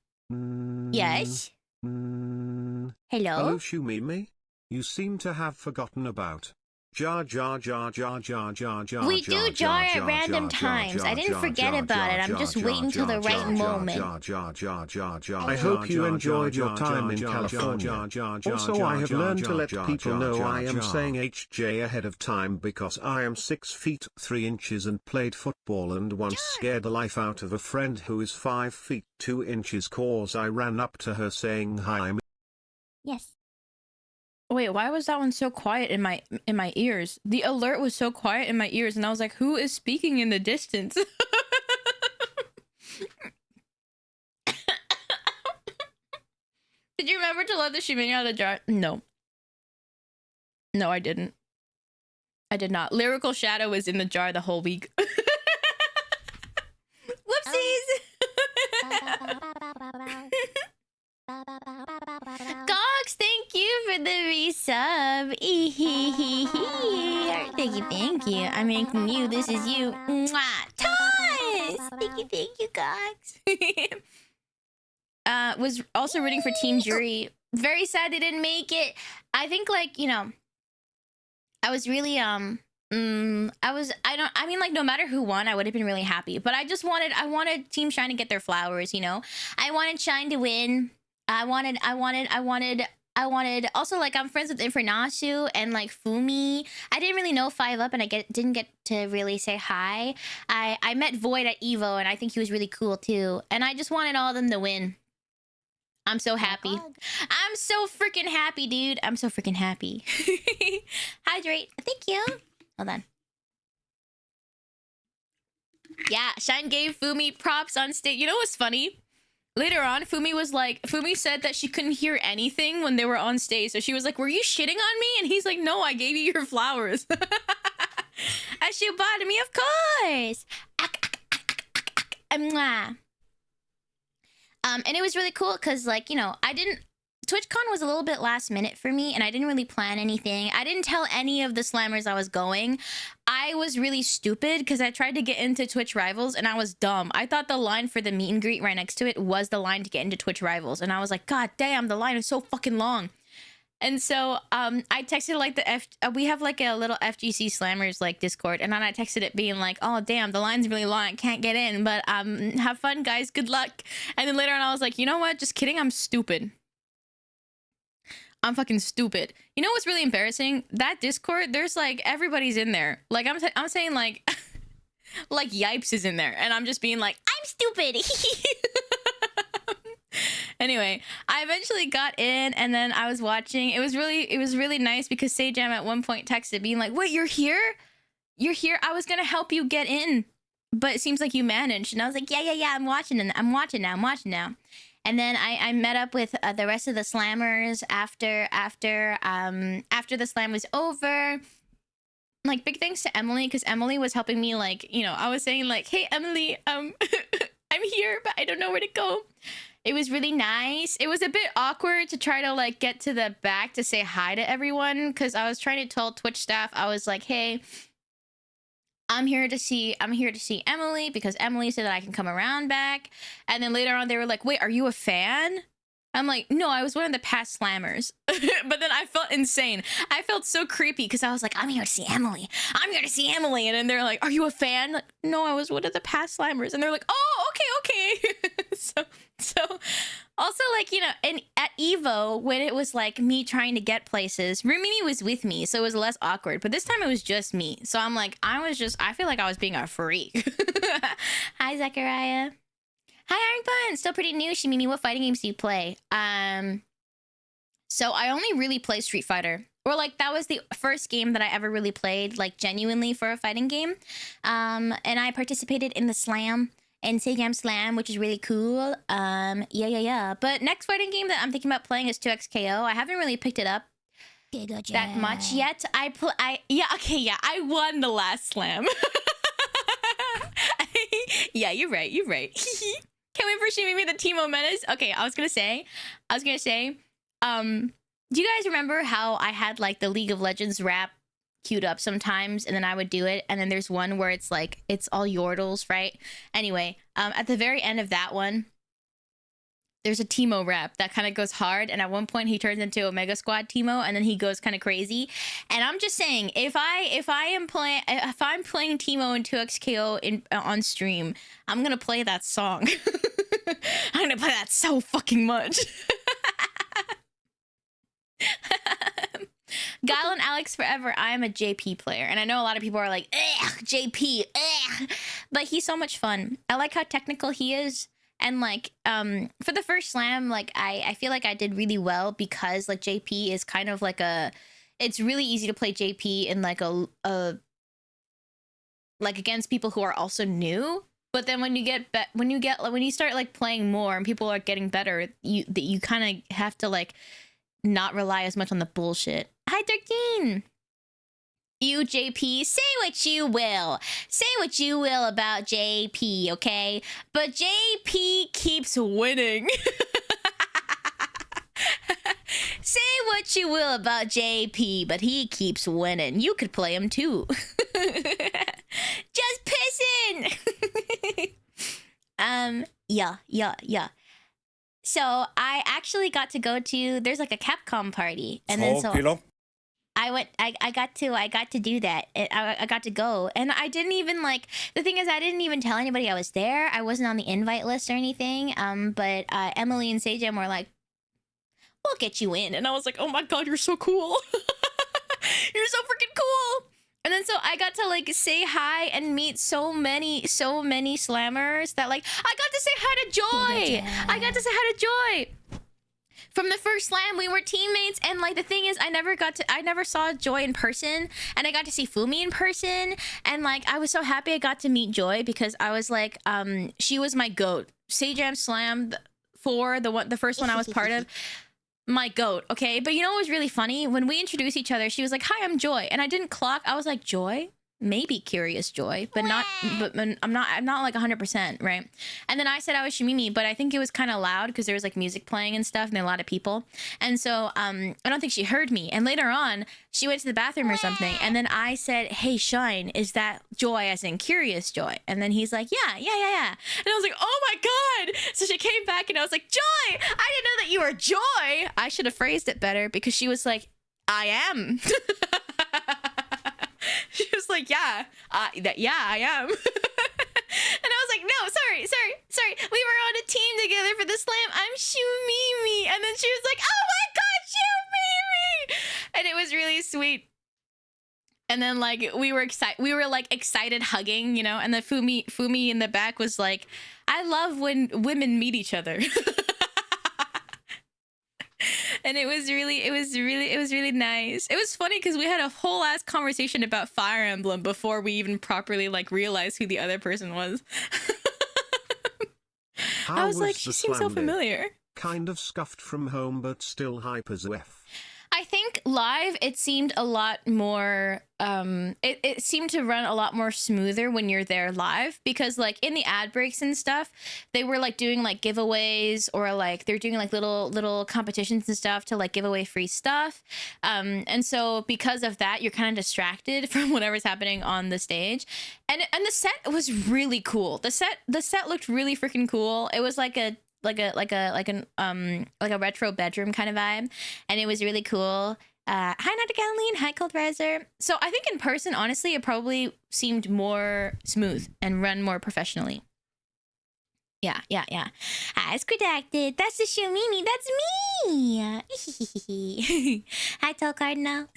Yes. Hello. Hello, Shumimi. You seem to have forgotten about jar jar jar jar jar jar jar. We do jar at random times. I didn't forget about it. I'm just waiting till the right moment. I hope you enjoyed your time in California. Also, I have learned to let people know I am saying HJ ahead of time because I am 6 feet 3 inches and played football and once scared the life out of a friend who is 5 feet 2 inches cause I ran up to her saying hi. Yes. Wait, why was that one so quiet in my ears? The alert was so quiet in my ears, and I was like, "Who is speaking in the distance?" Did you remember to let the shimmy out of the jar? No. No, I didn't. I did not. Lyrical Shadow was in the jar the whole week. Whoopsies! Gox, thank you for the resub. Thank you. I'm making you. This is you. Mwah. Toss! Thank you, Gox. Was also rooting for Team Jury. Very sad they didn't make it. I think like, you know, I was really no matter who won, I would have been really happy. But I wanted Team Shine to get their flowers, you know. I wanted Shine to win. I wanted also, like, I'm friends with Infernasu and like Fumi. I didn't really know 5 Up and I didn't get to really say hi. I met Void at Evo and I think he was really cool too. And I just wanted all of them to win. I'm so happy. I'm so freaking happy, dude. I'm so freaking happy. Hydrate. Thank you. Hold on. Yeah, Shine gave Fumi props on stage. You know what's funny? later on, Fumi said that she couldn't hear anything when they were on stage. So she was like, "Were you shitting on me?" And he's like, "No, I gave you your flowers." As you bought me, of course. Mwah. And it was really cool because, like, you know, TwitchCon was a little bit last minute for me, and I didn't really plan anything. I didn't tell any of the slammers I was going. I was really stupid because I tried to get into Twitch Rivals, and I was dumb. I thought the line for the meet and greet right next to it was the line to get into Twitch Rivals, and I was like, God damn, the line is so fucking long. And so I texted like we have like a little FGC Slammers like Discord, and then I texted it being like, oh damn, the line's really long, I can't get in, but have fun guys, good luck. And then later on I was like, you know what, just kidding, I'm stupid. I'm fucking stupid. You know what's really embarrassing? That Discord, there's like everybody's in there. Like I'm saying like like YIPPEE is in there, and I'm just being like, I'm stupid. Anyway, I eventually got in, and then I was watching. It was really nice because Sajam at one point texted being like, "Wait, you're here? You're here? I was gonna help you get in, but it seems like you managed." And I was like, "Yeah. I'm watching, and I'm watching now." And then I met up with the rest of the slammers after the slam was over. Like, big thanks to Emily, because Emily was helping me. Like, you know, I was saying like, "Hey Emily, I'm here, but I don't know where to go." It was really nice. It was a bit awkward to try to like get to the back to say hi to everyone, because I was trying to tell Twitch staff, I was like, "Hey, I'm here to see Emily," because Emily said that I can come around back. And then later on they were like, "Wait, are you a fan?" I'm like, "No, I was one of the past slammers." But then I felt insane. I felt so creepy because I was like, "I'm here to see Emily. I'm here to see Emily." And then they're like, "Are you a fan?" Like, "No, I was one of the past slammers." And they're like, "Oh, okay." So also, like, you know, and at Evo, when it was like me trying to get places, Rumini was with me, so it was less awkward. But this time it was just me. So I'm like, I feel like I was being a freak. Hi, Zachariah. Hi, Iron Bun. Still pretty new. Shimimi, what fighting games do you play? So I only really play Street Fighter. Or like that was the first game that I ever really played, like genuinely for a fighting game. And I participated in the Slam and Sajam Slam, which is really cool. Yeah. But next fighting game that I'm thinking about playing is 2XKO. I haven't really picked it up that much yet. I won the last Slam. Yeah, you're right. Can't wait for Shimimi the Teemo Menace. Okay, I was gonna say, do you guys remember how I had like the League of Legends rap queued up sometimes, and then I would do it, and then there's one where it's like, it's all yordles, right? Anyway, at the very end of that one, there's a Teemo rap that kind of goes hard, and at one point he turns into Omega Squad Teemo, and then he goes kind of crazy. And I'm just saying, if I'm playing Teemo in 2XKO on stream, I'm gonna play that song. I'm gonna play that so fucking much. Guile and Alex forever. I am a JP player, and I know a lot of people are like, ugh, JP, ugh. But he's so much fun. I like how technical he is. And like for the first slam, like I feel like I did really well because like JP is kind of like it's really easy to play JP in like like against people who are also new. But then when you start like playing more and people are getting better, you kind of have to like not rely as much on the bullshit. Hi 13. You, JP, say what you will. Say what you will about JP, okay? But JP keeps winning. Say what you will about JP, but he keeps winning. You could play him too. Just pissing. Yeah. So I actually got to go to, there's like a Capcom party, and then I got to do that. I got to go, and I didn't even like, the thing is I didn't even tell anybody I was there. I wasn't on the invite list or anything. But Emily and Sajam were like, "We'll get you in," and I was like, "Oh my god, you're so cool." You're so freaking cool. And then so I got to like say hi and meet so many slammers that like I got to say hi to Joy. I got to say hi to Joy. From the first slam, we were teammates, and like the thing is, I never saw Joy in person, and I got to see Fumi in person, and like I was so happy I got to meet Joy because I was like, she was my goat. Sajam Slam, 4, the first one I was part of. My goat, okay? But you know what was really funny? When we introduced each other, she was like, "Hi, I'm Joy." And I didn't clock. I was like, "Joy?" Maybe Curious Joy, but I'm not like 100%, right? And then I said I was Shamimi, but I think it was kind of loud because there was like music playing and stuff and there were a lot of people. And so I don't think she heard me. And later on, she went to the bathroom or something. And then I said, "Hey, Shine, is that Joy as in Curious Joy?" And then he's like, yeah. And I was like, "Oh my God." So she came back and I was like, "Joy, I didn't know that you were Joy." I should have phrased it better because she was like, "I am." She was like, "Yeah, I am." And I was like, "No, sorry. We were on a team together for the slam. I'm Shumimi." And then she was like, "Oh my God, Shumimi!" And it was really sweet. And then like we were like excited hugging, you know. And then Fumi in the back was like, "I love when women meet each other." And it was really nice. It was funny because we had a whole ass conversation about Fire Emblem before we even properly like realized who the other person was. I was like, she seems so familiar. Kind of scuffed from home, but still hype as F. I think live it seemed a lot more it seemed to run a lot more smoother when you're there live, because like in the ad breaks and stuff they were like doing like giveaways, or like they're doing like little competitions and stuff to like give away free stuff, and so because of that you're kind of distracted from whatever's happening on the stage, and the set was really cool. The set looked really freaking cool. It was like a retro bedroom kind of vibe, and it was really cool. Hi Natalie, hi Cold Riser. So I think in person, honestly, it probably seemed more smooth and run more professionally. Yeah. As predicted, that's the Shumimi. That's me. Hi Tall Cardinal.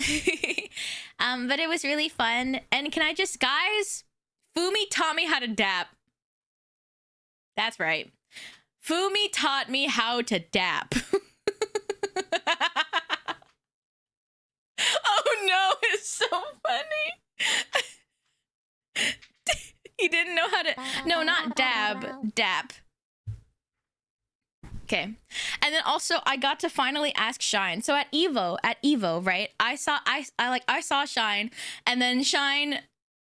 But it was really fun. And can I just, guys, Fumi taught me how to dap. That's right. Fumi taught me how to dap. Oh no, it's so funny. He didn't know how to... No, not dab. Dap. Okay. And then also I got to finally ask Shine. So at Evo, right? I saw Shine, and then Shine's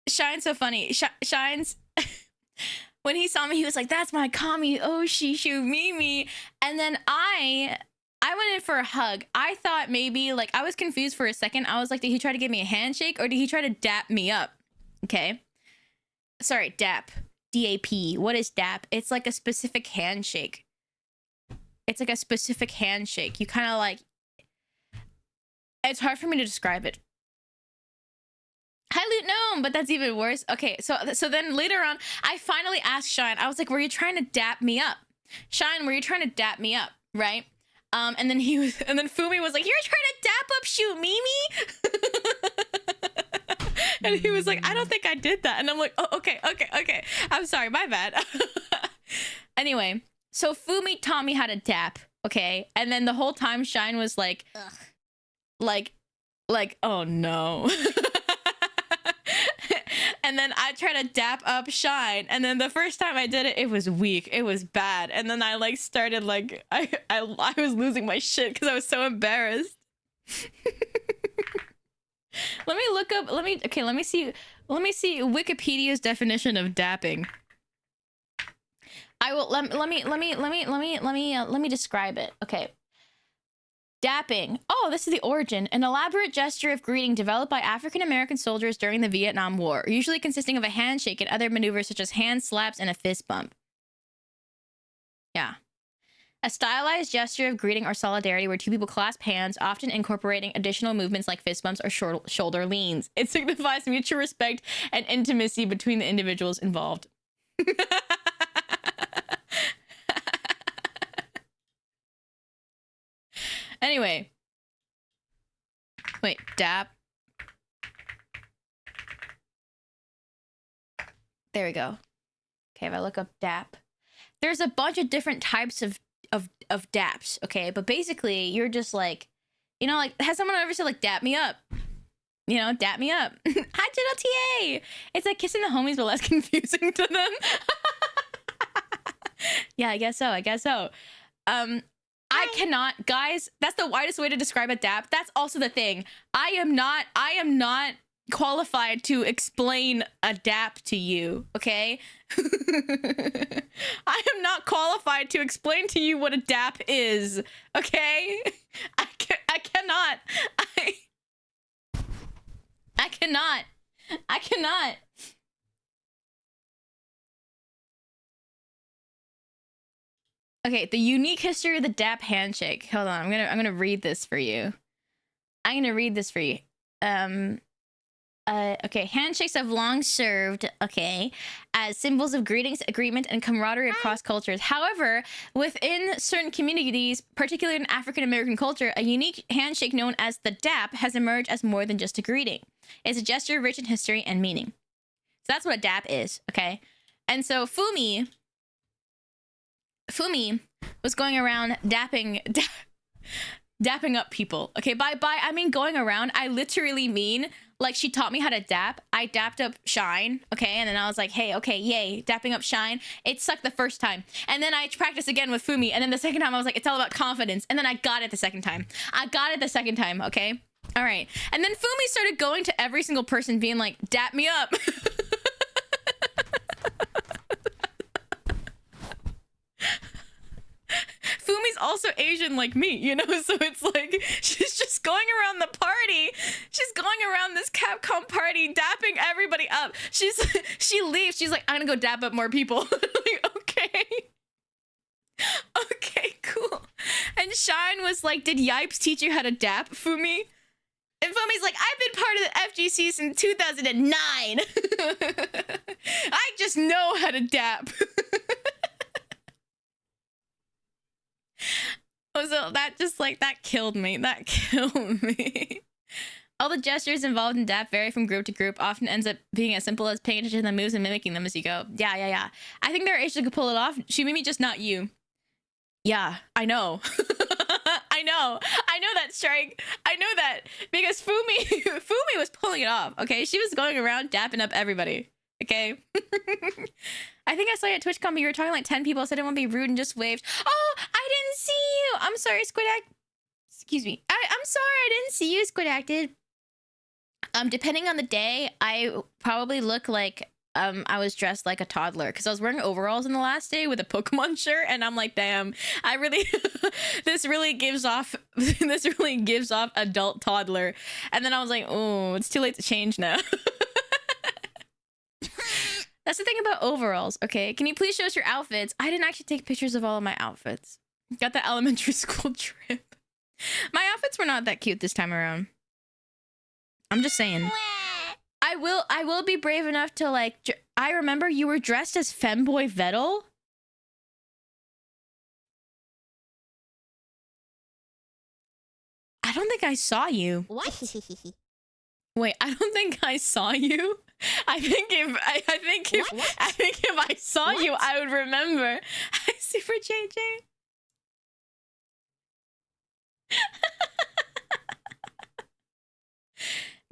so funny. Shine's... When he saw me, he was like, "That's my Kami Oshi Shumimi." And then I went in for a hug. I thought maybe, like, I was confused for a second. I was like, did he try to give me a handshake or did he try to dap me up? Okay. Sorry, dap. D-A-P. What is dap? It's like a specific handshake. It's like a specific handshake. You kind of like... It's hard for me to describe it. Hi, Loot Gnome, but that's even worse. Okay, so then later on, I finally asked Shine. I was like, "Were you trying to dap me up? Shine, were you trying to dap me up?" Right? And then Fumi was like, "You're trying to dap up Shumimi?" And he was like, "I don't think I did that." And I'm like, "Oh, okay. I'm sorry, my bad." Anyway, so Fumi taught me how to dap, okay? And then the whole time Shine was like, ugh. Like, "Oh no." And then I tried to dap up Shine, and then the first time I did it, it was weak. It was bad. And then I like started like I was losing my shit because I was so embarrassed. Let me look up. Let me see Wikipedia's definition of dapping. I will let me describe it. Okay. Dapping. Oh, this is the origin. An elaborate gesture of greeting developed by African-American soldiers during the Vietnam War, usually consisting of a handshake and other maneuvers such as hand slaps and a fist bump. Yeah. A stylized gesture of greeting or solidarity where two people clasp hands, often incorporating additional movements like fist bumps or shoulder leans. It signifies mutual respect and intimacy between the individuals involved. Anyway. Wait, dap. There we go. Okay, if I look up dap. There's a bunch of different types of daps, okay? But basically, you're just like, you know, like, has someone ever said, like, dap me up? You know, dap me up. Hi, Jiddle TA! It's like kissing the homies, but less confusing to them. Yeah, I guess so. I cannot, guys, that's the widest way to describe a dap. That's also the thing. I am not qualified to explain a dap to you, okay? I am not qualified to explain to you what a dap is, okay? I cannot. I cannot. Okay, the unique history of the dap handshake. Hold on, I'm gonna read this for you. Okay, handshakes have long served, okay, as symbols of greetings, agreement, and camaraderie across cultures. However, within certain communities, particularly in African American culture, a unique handshake known as the dap has emerged as more than just a greeting. It's a gesture rich in history and meaning. So that's what a dap is, okay? And so Fumi was going around dapping up people. Okay, by I mean going around, I literally mean like she taught me how to dap. I dapped up Shine, okay, and then I was like, hey, okay, yay, dapping up Shine. It sucked the first time, and then I practiced again with Fumi, and then the second time I was like, it's all about confidence, and then I got it the second time. Okay, all right, and then Fumi started going to every single person, being like, dap me up. Fumi's also Asian like me, you know, so it's like she's just going around the party. She's going around this Capcom party, dapping everybody up. She leaves. She's like, I'm gonna go dap up more people. Like, okay, cool. And Shine was like, did Yipes teach you how to dap, Fumi? And Fumi's like, I've been part of the FGC since 2009. I just know how to dap. Oh, so that just like, that killed me. All the gestures involved in dap vary from group to group, often ends up being as simple as paying attention to the moves and mimicking them as you go. Yeah. I think there are Asians who could pull it off. Shumimi, just not you. Yeah, I know. I know that, Strike. I know that because Fumi was pulling it off, okay? She was going around dapping up everybody, okay? I think I saw you at TwitchCon, but you were talking like 10 people, so I didn't want to be rude and just waved. Oh, I didn't see you. I'm sorry, excuse me. I'm sorry, I didn't see you, Squidacted. Depending on the day, I probably look like I was dressed like a toddler because I was wearing overalls in the last day with a Pokemon shirt, and I'm like, damn, I really this really gives off adult toddler. And then I was like, oh, it's too late to change now. That's the thing about overalls, okay? Can you please show us your outfits? I didn't actually take pictures of all of my outfits. Got the elementary school trip. My outfits were not that cute this time around. I'm just saying. I will be brave enough to like. I remember you were dressed as Femboy Vettel. I don't think I saw you. What? Wait, I don't think I saw you. I think if I saw you, I would remember. Hi, Super JJ.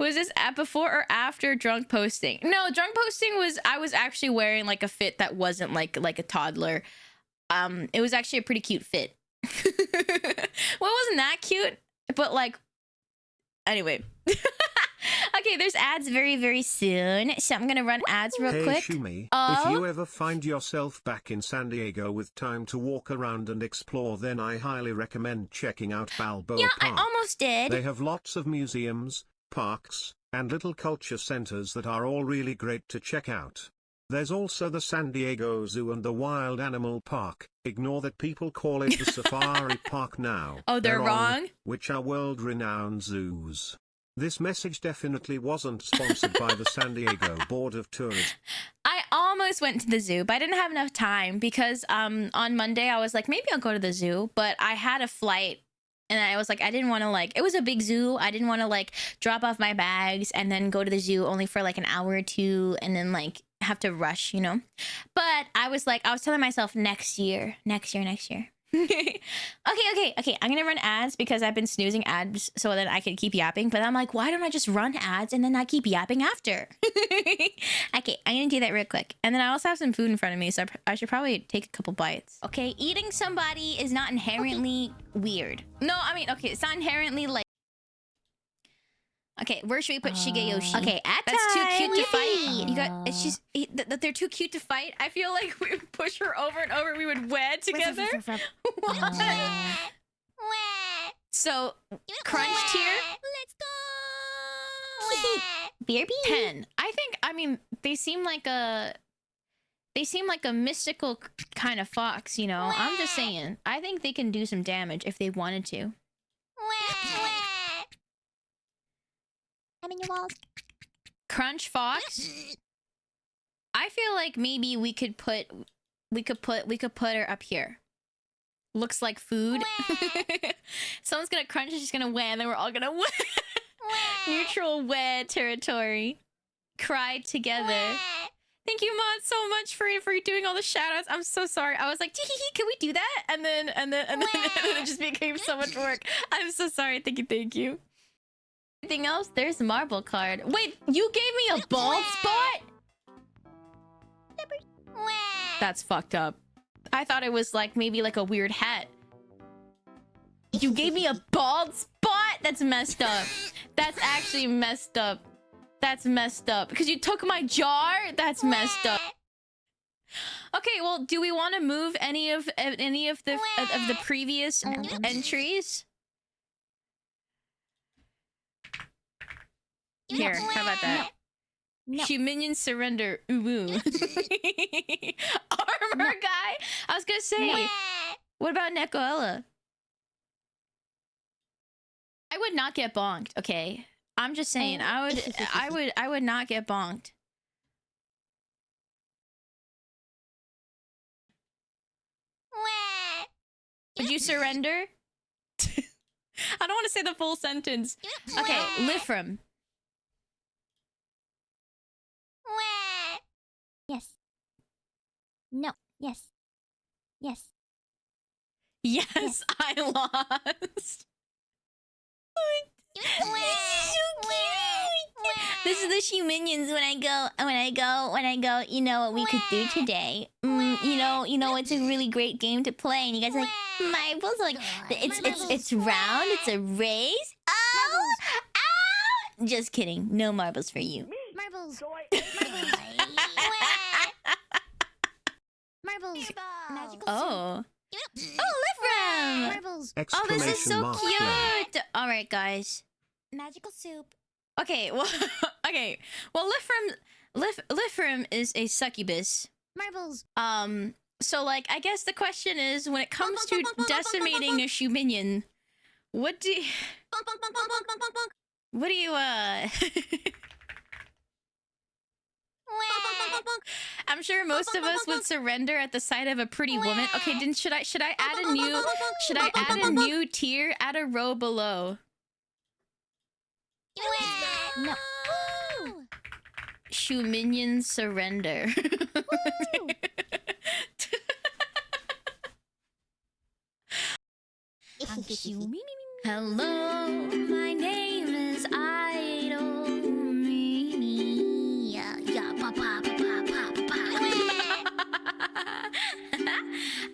Was this at before or after drunk posting? No, drunk posting was, I was actually wearing like a fit that wasn't like a toddler. It was actually a pretty cute fit. Well, it wasn't that cute, but like, anyway. Okay, there's ads very, very soon, so I'm gonna run ads real quick. Hey, Shumi, if you ever find yourself back in San Diego with time to walk around and explore, then I highly recommend checking out Balboa Park. I almost did. They have lots of museums, parks, and little culture centers that are all really great to check out. There's also the San Diego Zoo and the Wild Animal Park. Ignore that people call it the Safari Park now. Oh, they're wrong? Which are world-renowned zoos. This message definitely wasn't sponsored by the San Diego Board of Tourism. I almost went to the zoo, but I didn't have enough time because on Monday I was like, maybe I'll go to the zoo, but I had a flight and I was like, I didn't want to like, it was a big zoo. I didn't want to like drop off my bags and then go to the zoo only for like an hour or two and then like have to rush, you know? But I was like, I was telling myself next year. Okay. I'm gonna run ads because I've been snoozing ads so that I can keep yapping. But I'm like, why don't I just run ads and then I keep yapping after? Okay, I'm gonna do that real quick. And then I also have some food in front of me, so I should probably take a couple bites. Okay, eating somebody is not inherently weird. No, I mean, okay, it's not inherently like. Okay, where should we put Shigeyoshi? Okay, at that's too cute to fight. You got. It's just that they're too cute to fight. I feel like we would push her over and over. We would wed together. What? So crunched here. Let's go. BRB 10. I think. I mean, they seem like a mystical kind of fox. You know. I'm just saying. I think they can do some damage if they wanted to. I'm in your walls. Crunch fox. I feel like maybe we could put her up here. Looks like food. Someone's gonna crunch and she's gonna wah, and then we're all gonna wah. Neutral wah territory. Cry together. Thank you, Mod, so much for doing all the shoutouts. I'm so sorry. I was like, can we do that? And then it just became so much work. I'm so sorry. Thank you. Anything else? There's a marble card. Wait, you gave me a bald spot? That's fucked up. I thought it was like maybe like a weird hat. You gave me a bald spot? That's messed up. That's actually messed up. That's messed up. Because you took my jar? That's messed up. Okay, well, do we want to move any of the previous entries? Here, how about that? No. Minion surrender. Ooh. Armor guy? I was gonna say, what about Nekoella? I would not get bonked, okay? I'm just saying, I would not get bonked. Would you surrender? I don't want to say the full sentence. Okay, Lifram. Yes. No. Yes. Yes. Yes, I lost. This is so cute. This is the She Minions when I go. You know what we could do today? You know, it's a really great game to play, and you guys are like marbles. Like it's round. It's a race. Oh, ow! Just kidding. No marbles for you. Marbles. Marbles. Magical Oh. Oh, Lifram! Marbles. Oh, this is so Exclamation mark play. cute. All right, guys. Magical soup. Okay, well, Lifram is a succubus. Marbles. So like, I guess the question is, when it comes to decimating a Shuminion, what do you I'm sure most of us would surrender at the sight of a pretty woman. Okay, then should I add a new tier? Add a row below. No. Shuminion surrender. Hello, my name is Idol.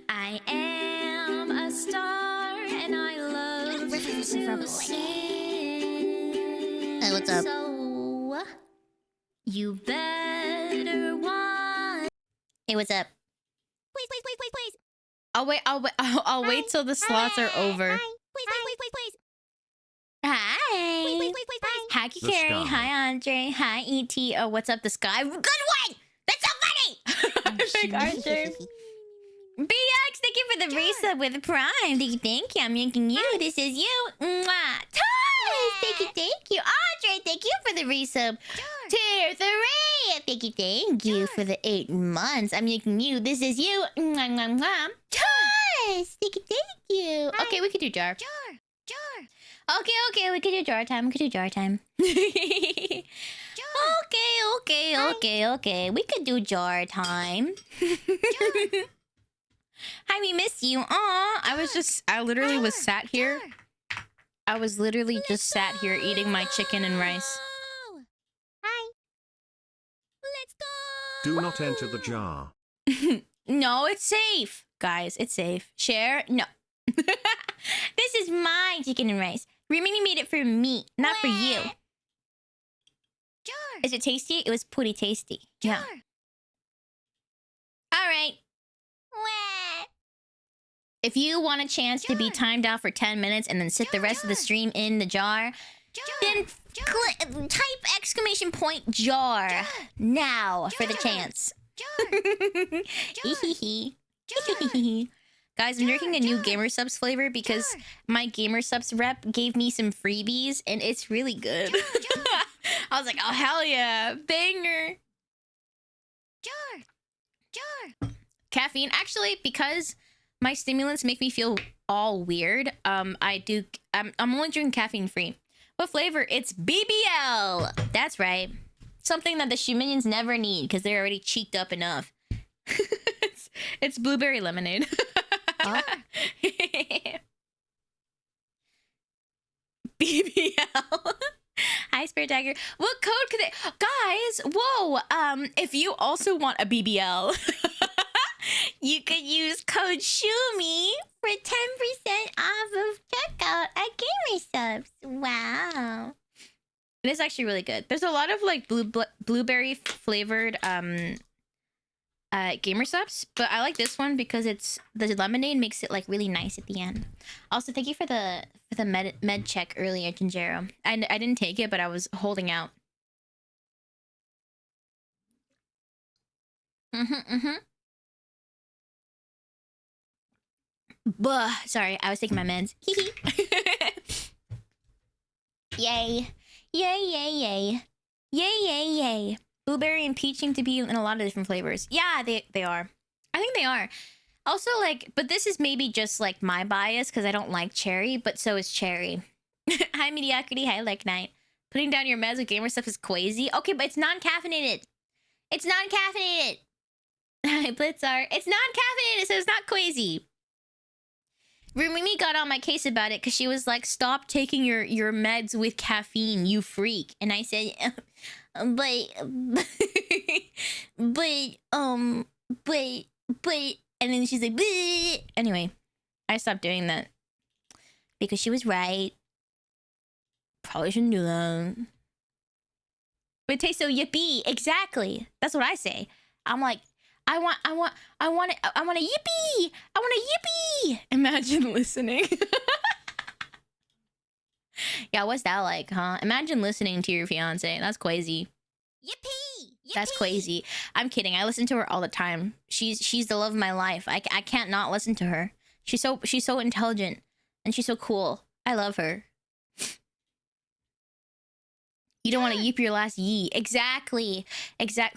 I am a star and I love to sing. Hey, what's up? So, you better want. Hey, what's up? Please. I'll wait till the slots are over. Please. Hi. Please. Hi, The Kikari. Sky. Hi, Andre. Hi, E.T. Oh, what's up, the sky? Good one! That's so funny! Big Archer. BX, thank you for the resub with Prime. Thank you. I'm yanking you. This is you. Mwah. Toys, thank you. Andre, thank you for the resub. Tier 3. Thank you for the 8 months. I'm yanking you. This is you. Mwah, mwah, mwah. Toys, thank you. Okay, we could do jar. Okay, we could do jar time. Okay. We could do jar time. Hi, we miss you. Aw, I literally was sat here. I was literally just sat here eating my chicken and rice. Hi. Let's go. Do not enter the jar. No, it's safe. Guys, it's safe. Share? No. This is my chicken and rice. Rimini made it for me, not for you. Jar. Is it tasty? It was pretty tasty. Yeah. Jar. All right. If you want a chance to be timed out for 10 minutes and then sit the rest of the stream in the jar, then type exclamation point jar now for the chance. Guys, I'm drinking a new Gamer Subs flavor because my Gamer Subs rep gave me some freebies and it's really good. I was like, oh, hell yeah. Banger. Caffeine. Actually, because my stimulants make me feel all weird, I'm only drinking caffeine free. What flavor? It's BBL. That's right. Something that the Shuminions never need because they're already cheeked up enough. it's blueberry lemonade. BBL. Hi, Spirit Dagger. What code could they... Guys, whoa. If you also want a BBL, you could use code SHUMI for 10% off of checkout at Gamersubs. Wow. It is actually really good. There's a lot of like blueberry flavored Gamersubs, but I like this one because the lemonade makes it like really nice at the end. Also, thank you for the med check earlier, Jinjero. I didn't take it, but I was holding out. Buh. Sorry, I was taking my meds. Yay. Yay, yay, yay. Yay, yay, yay. Blueberry and peach seem to be in a lot of different flavors. Yeah, they are. I think they are. Also, like, but this is maybe just like my bias because I don't like cherry, but so is cherry. Hi, Mediocrity. Hi, Like Night. Putting down your meds with gamer stuff is crazy. Okay, but it's non-caffeinated. It's non-caffeinated. Hi, Blitzar. It's non-caffeinated, so it's not crazy. Rumimi got on my case about it because she was like, stop taking your meds with caffeine, you freak. And I said, but, and then she's like, bleh. Anyway, I stopped doing that because she was right. Probably shouldn't do that. But it tastes so yippee. Exactly. That's what I say. I'm like, I want a yippee! I want a yippee! Imagine listening. Yeah, what's that like, huh? Imagine listening to your fiance. That's crazy. Yippee! That's crazy. I'm kidding. I listen to her all the time. She's the love of my life. I can't not listen to her. She's so intelligent and she's so cool. I love her. You don't want to yeep your last yee. Exactly.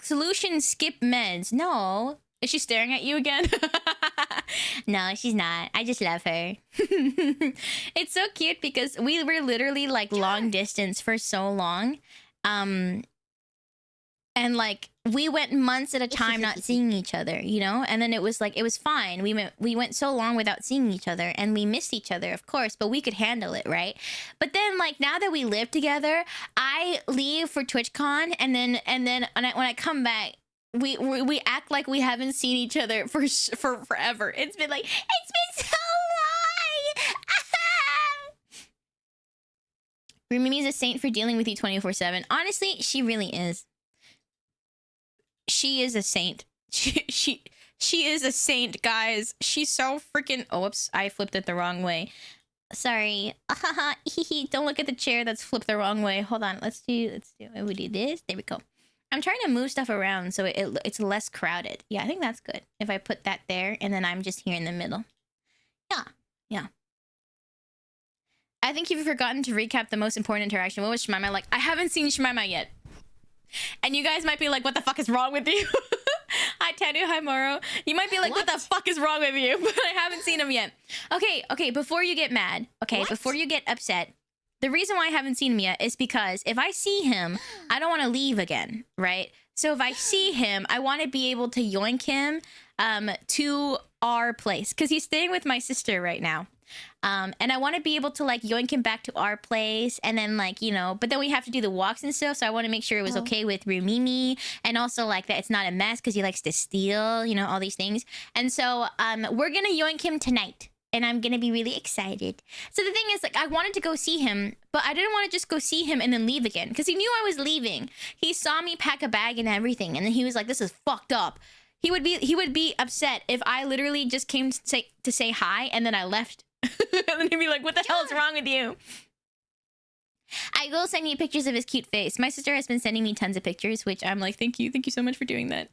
Solution, skip meds. No. Is she staring at you again? No, she's not. I just love her. It's so cute because we were literally like long distance for so long. And like we went months at a time not seeing each other, you know? And then it was like, it was fine. We went so long without seeing each other and we missed each other, of course, but we could handle it, right? But then like now that we live together, I leave for TwitchCon and then when I come back, we act like we haven't seen each other for forever. It's been so long. Rumimi's a saint for dealing with you 24/7. Honestly, she really is. She is a saint. She is a saint, guys. She's so freaking... Oh, whoops. I flipped it the wrong way. Sorry. Don't look at the chair that's flipped the wrong way. Hold on. Let's do... We do this. There we go. I'm trying to move stuff around so it's less crowded. Yeah, I think that's good. If I put that there and then I'm just here in the middle. Yeah. I think you've forgotten to recap the most important interaction. What was Shemima like? I haven't seen Shemima yet. And you guys might be like, what the fuck is wrong with you? Hi, Tanu. Hi, Moro. You might be like, what the fuck is wrong with you? But I haven't seen him yet. Okay, before you get mad, before you get upset, the reason why I haven't seen him yet is because if I see him, I don't want to leave again, right? So if I see him, I want to be able to yoink him to our place because he's staying with my sister right now. And I want to be able to like yoink him back to our place and then like, you know, but then we have to do the walks and stuff. So I want to make sure it was okay with Rumimi and also like that it's not a mess because he likes to steal, you know, all these things. And so we're going to yoink him tonight. And I'm going to be really excited. So the thing is, like, I wanted to go see him, but I didn't want to just go see him and then leave again. Because he knew I was leaving. He saw me pack a bag and everything. And then he was like, this is fucked up. He would be upset if I literally just came to say hi and then I left. And then he'd be like, what the hell is wrong with you? I will send you pictures of his cute face. My sister has been sending me tons of pictures, which I'm like, thank you so much for doing that.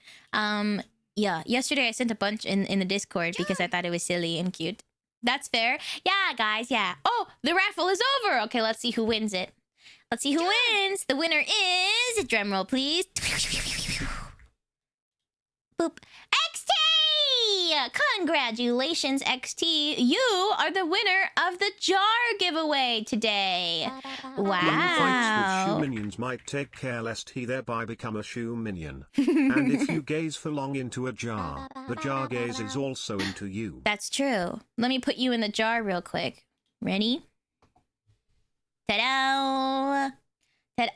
Yeah, yesterday I sent a bunch in the Discord because I thought it was silly and cute. That's fair. Yeah, guys, yeah. Oh, the raffle is over. Okay, let's see who wins it. Let's see who wins. The winner is... Drumroll, please. Boop. XT! Congratulations, XT. You are the winner of the jar giveaway today. Fights with shoe Wow. minions might take care lest he thereby become a shoe minion. And if you gaze for long into a jar, the jar gazes also into you. That's true. Let me put you in the jar real quick. Ready? Ta-da!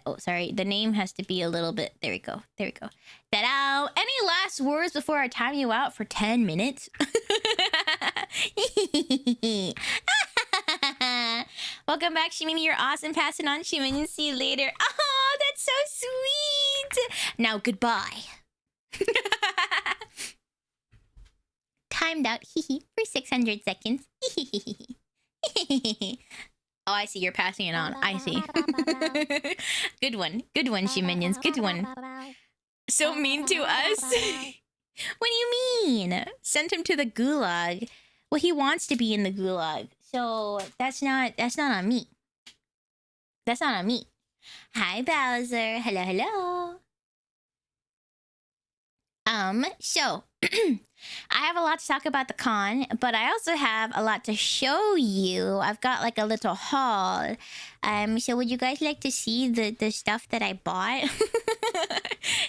Oh, sorry. The name has to be a little bit... There we go. There we go. Ta-da! Any last words before I time you out for 10 minutes? Welcome back, Shimimi. You're awesome. Pass it on, Shimimi. See you later. Oh, that's so sweet. Now, goodbye. Timed out. For 600 seconds. Oh, I see. You're passing it on. I see. Good one. Good one, she minions. Good one. So mean to us? What do you mean? Send him to the gulag. Well, he wants to be in the gulag. So that's not on me. That's not on me. Hi, Bowser. Hello, hello. So I have a lot to talk about the con, but I also have a lot to show you. I've got like a little haul. So would you guys like to see the stuff that I bought?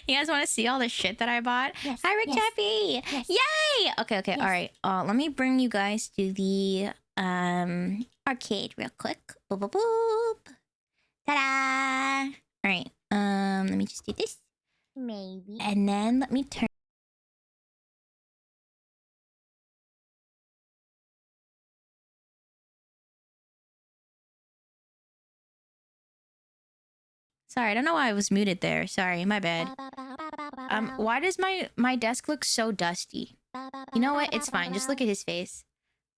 You guys want to see all the shit that I bought? Yes, Hi, Rick yes, Chappie! yes. Yay! Okay, Yes. all right. Let me bring you guys to the arcade real quick. Boop boop boop. Ta-da! All right. Let me just do this. Maybe. And then let me turn. Sorry, I don't know why I was muted there. Sorry, my bad. Why does my desk look so dusty? You know what? It's fine. Just look at his face.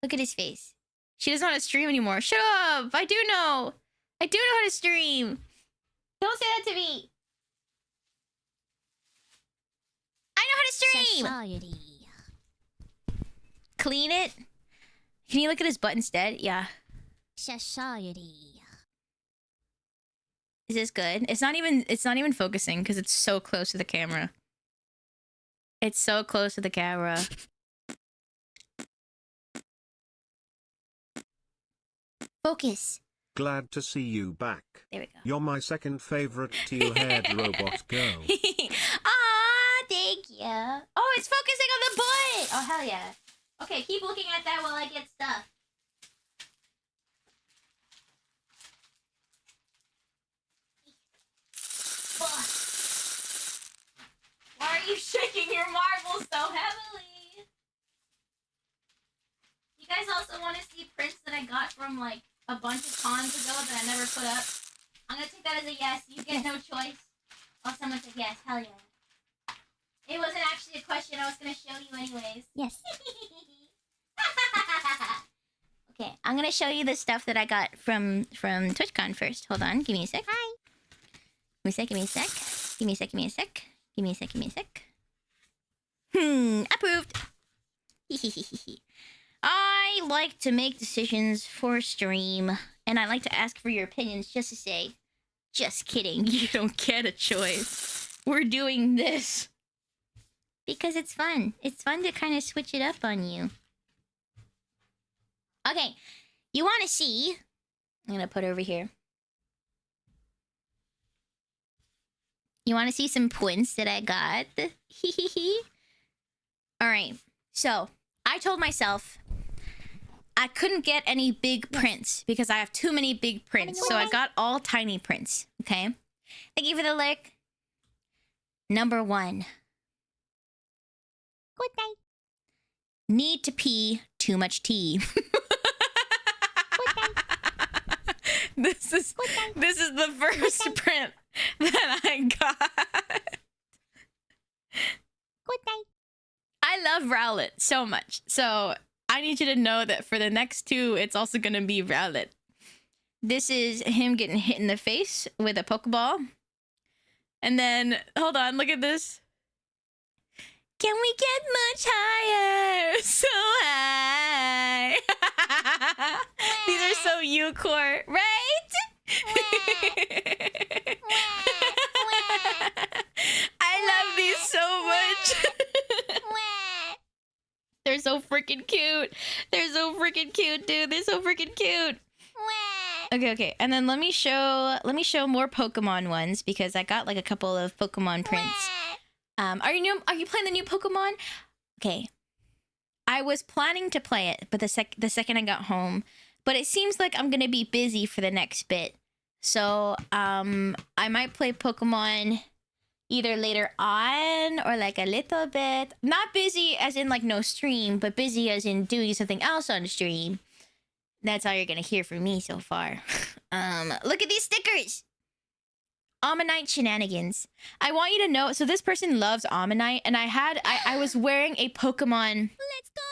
Look at his face. She doesn't know how to stream anymore. Shut up! I do know. I do know how to stream. Don't say that to me. I know how to stream. Society. Clean it. Can you look at his butt instead? Yeah. Society. Is this good? It's not even focusing because it's so close to the camera. It's so close to the camera. Focus. Glad to see you back. There we go. You're my second favorite teal-haired robot girl. Aw, thank you. Oh, it's focusing on the butt. Oh, hell yeah. Okay, keep looking at that while I get stuff. Ugh. Why are you shaking your marbles so heavily? You guys also want to see prints that I got from like a bunch of cons ago that I never put up? I'm gonna take that as a yes. You get no choice. Oh, someone said yes. Hell yeah. It wasn't actually a question. I was gonna show you anyways. Yes. Okay, I'm gonna show you the stuff that I got from TwitchCon first. Hold on, give me a sec. Hi. Give me a sec, give me a sec. Give me a sec, give me a sec. Give me a sec, give me a sec. Approved. I like to make decisions for stream, and I like to ask for your opinions just to say, just kidding, you don't get a choice. We're doing this. Because it's fun. It's fun to kind of switch it up on you. Okay, you want to see... I'm going to put it over here. You want to see some points that I got? All right. So I told myself I couldn't get any big prints because I have too many big prints. So I got all tiny prints. Okay. Thank you for the lick. Number 1. Good night. Need to pee, too much tea. This is the first print that I got. Good night. I love Rowlet so much. So I need you to know that for the next 2, it's also going to be Rowlet. This is him getting hit in the face with a Pokeball. And then, hold on, look at this. Can we get much higher? So high. These are so U-Core, right? I love these so much. They're so freaking cute. They're so freaking cute, dude. They're so freaking cute. Okay. And then let me show more Pokemon ones because I got like a couple of Pokemon prints. Are you playing the new Pokemon? Okay. I was planning to play it, but the second I got home, but it seems like I'm gonna be busy for the next bit. So I might play Pokemon either later on or like a little bit. Not busy as in like no stream, but busy as in doing something else on stream. That's all you're gonna hear from me so far. Look at these stickers. Ammonite shenanigans. I want you to know, so this person loves Ammonite, and I was wearing a Pokemon. Let's go.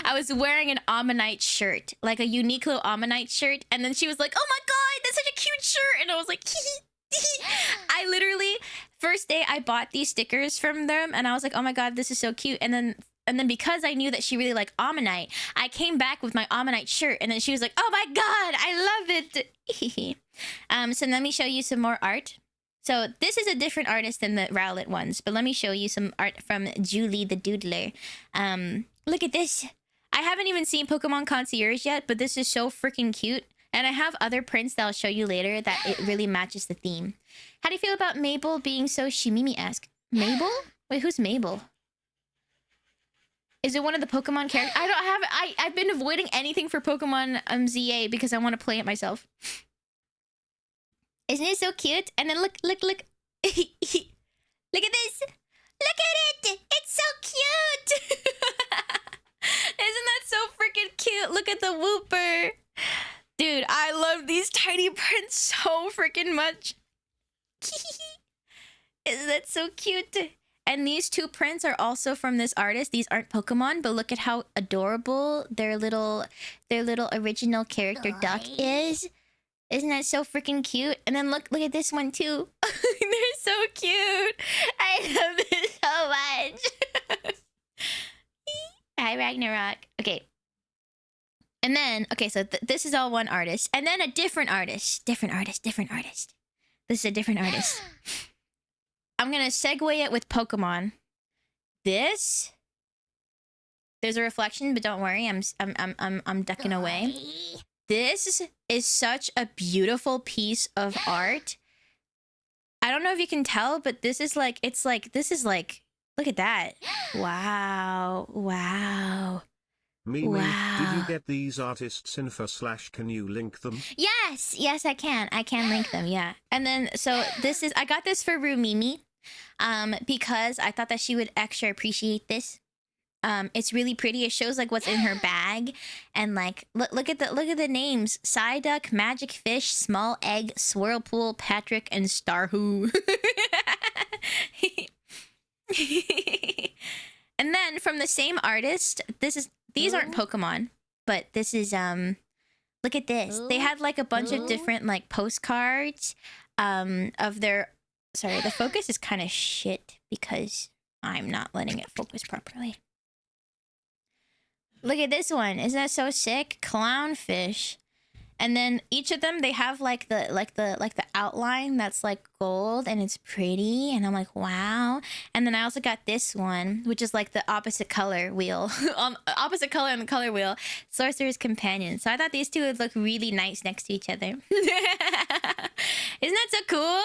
I was wearing an Ammonite shirt, like a Uniqlo Ammonite shirt, and then she was like, "Oh my god, that's such a cute shirt," and I was like, I literally first day I bought these stickers from them, and I was like, "Oh my god, this is so cute," and then because I knew that she really liked Ammonite, I came back with my Ammonite shirt, and then she was like, "Oh my god, I love it." So let me show you some more art. So this is a different artist than the Rowlet ones, but let me show you some art from Julie the Doodler. Look at this. I haven't even seen Pokemon Concierge yet, but this is so freaking cute. And I have other prints that I'll show you later that it really matches the theme. How do you feel about Mabel being so Shimimi-esque? Mabel? Wait, who's Mabel? Is it one of the Pokemon characters? I've been avoiding anything for Pokemon ZA because I want to play it myself. Isn't it so cute? And then look. Look at this. Look at it. It's so cute. Isn't that so freaking cute? Look at the Wooper. Dude, I love these tiny prints so freaking much. Isn't that so cute? And these 2 prints are also from this artist. These aren't Pokemon, but look at how adorable their little original character duck is. Isn't that so freaking cute? And then look at this one too. They're so cute. I love this so much. Hi, Ragnarok. Okay. And then, okay, so this is all one artist. And then a different artist. Different artist. This is a different artist. I'm going to segue it with Pokemon. There's a reflection, but don't worry. I'm ducking away. This is such a beautiful piece of art. I don't know if you can tell, but this is like, look at that. Wow. Mimi, Wow. did you get these artists info / can you link them? Yes, I can. I can link them, yeah. And then, so I got this for Rumimi, because I thought that she would extra appreciate this. It's really pretty. It shows like what's in her bag, and like look at the names: Psyduck, Magic Fish, Small Egg, Swirlpool, Patrick, and Starhoo. And then from the same artist, these aren't Pokemon, but this is look at this. They had like a bunch of different like postcards of their. Sorry, the focus is kind of shit because I'm not letting it focus properly. Look at this one. Isn't that so sick? Clownfish. And then each of them, they have like the outline that's like gold and it's pretty. And I'm like, wow. And then I also got this one, which is like the opposite color wheel. Opposite color on the color wheel. Sorcerer's Companion. So I thought these 2 would look really nice next to each other. Isn't that so cool?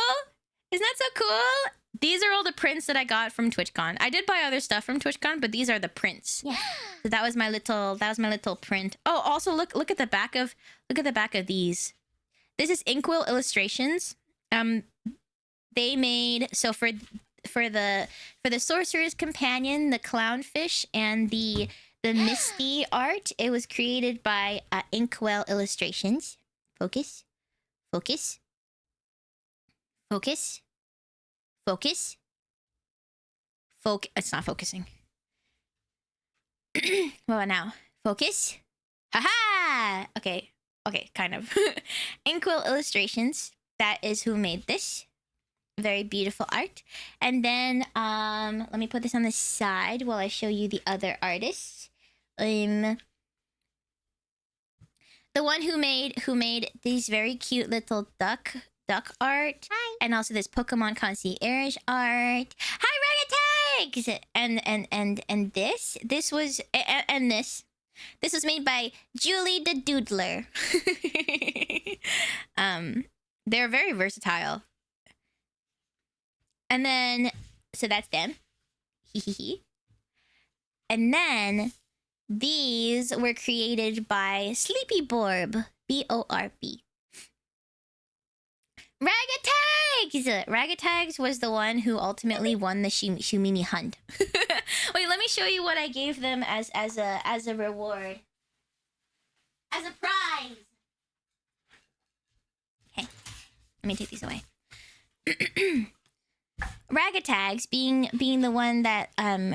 Isn't that so cool? These are all the prints that I got from TwitchCon. I did buy other stuff from TwitchCon, but these are the prints. Yeah. So that was my little print. Oh, also look at the back of these. This is Inkwell Illustrations. They made for the Sorcerer's Companion, the clownfish, and the Misty art. It was created by Inkwell Illustrations. Focus. Focus. Focus. Focus. It's not focusing. What about now? Focus. Haha! Okay, kind of. Inkwell Illustrations. That is who made this. Very beautiful art. And then let me put this on the side while I show you the other artists. The one who made these very cute little duck art. Hi. And also this Pokemon concierge art. Hi, Ragatags! And this was this was made by Julie the Doodler. They're very versatile. And then so that's them. And then these were created by Sleepy Borb, B-O-R-B. Ragatags! Ragatags was the one who ultimately won the Shumimi Hunt. Wait, let me show you what I gave them as a reward. As a prize! Okay, let me take these away. Ragatags being the one that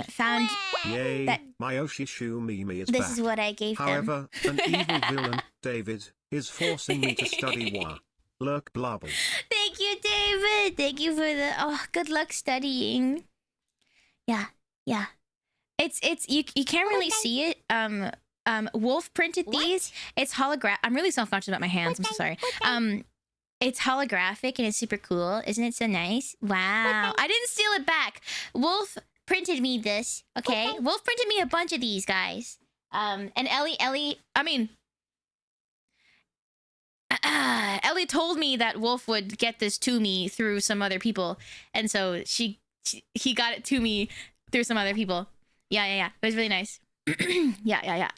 found Yay, that my Oshishu Mimi is this back. is what I gave them. However, an evil villain, David, is forcing me to study Wa. Lurk blubbles. Thank you, David. Thank you for the good luck studying. Yeah. It's you can't really see it. Wolf printed these. It's holographic. I'm really self-conscious about my hands. I'm so sorry. It's holographic and it's super cool. Isn't it so nice? Wow. I didn't steal it back. Wolf printed me this. Okay. Wolf printed me a bunch of these guys. And Ellie Ellie told me that Wolf would get this to me through some other people, and so he got it to me through some other people. Yeah. It was really nice. Yeah.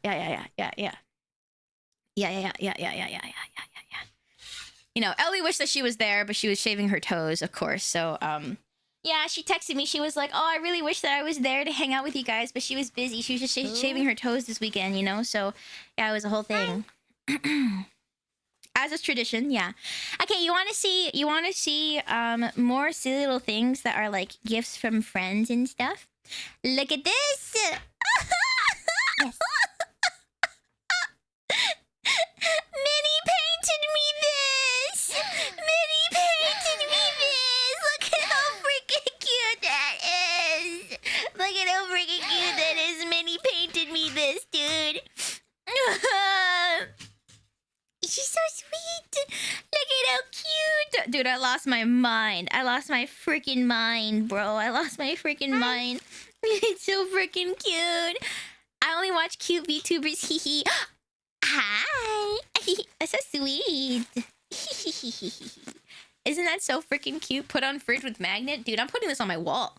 You know, Ellie wished that she was there, but she was shaving her toes, of course. So, yeah, she texted me. She was like, "Oh, I really wish that I was there to hang out with you guys," but she was busy. She was just shaving her toes this weekend, you know. So, yeah, it was a whole thing. As is tradition, yeah. Okay, you want to see more silly little things that are like gifts from friends and stuff? Look at this. Yes. Minnie painted me this. Minnie painted me this. Look at how freaking cute that is. Look at how freaking cute that is. Minnie painted me this, dude. She's so sweet. Look at how cute. Dude, I lost my mind. I lost my freaking mind, bro. I lost my freaking mind. It's so freaking cute. I only watch cute VTubers. Hee. Hi. That's so sweet. Isn't that so freaking cute? Put on fridge with magnet. Dude, I'm putting this on my wall.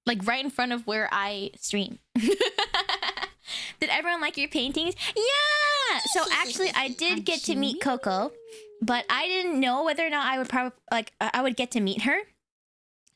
Like right in front of where I stream. Did everyone like your paintings? Yeah! So actually, I did get to meet Coco, but I didn't know whether or not I would I would get to meet her.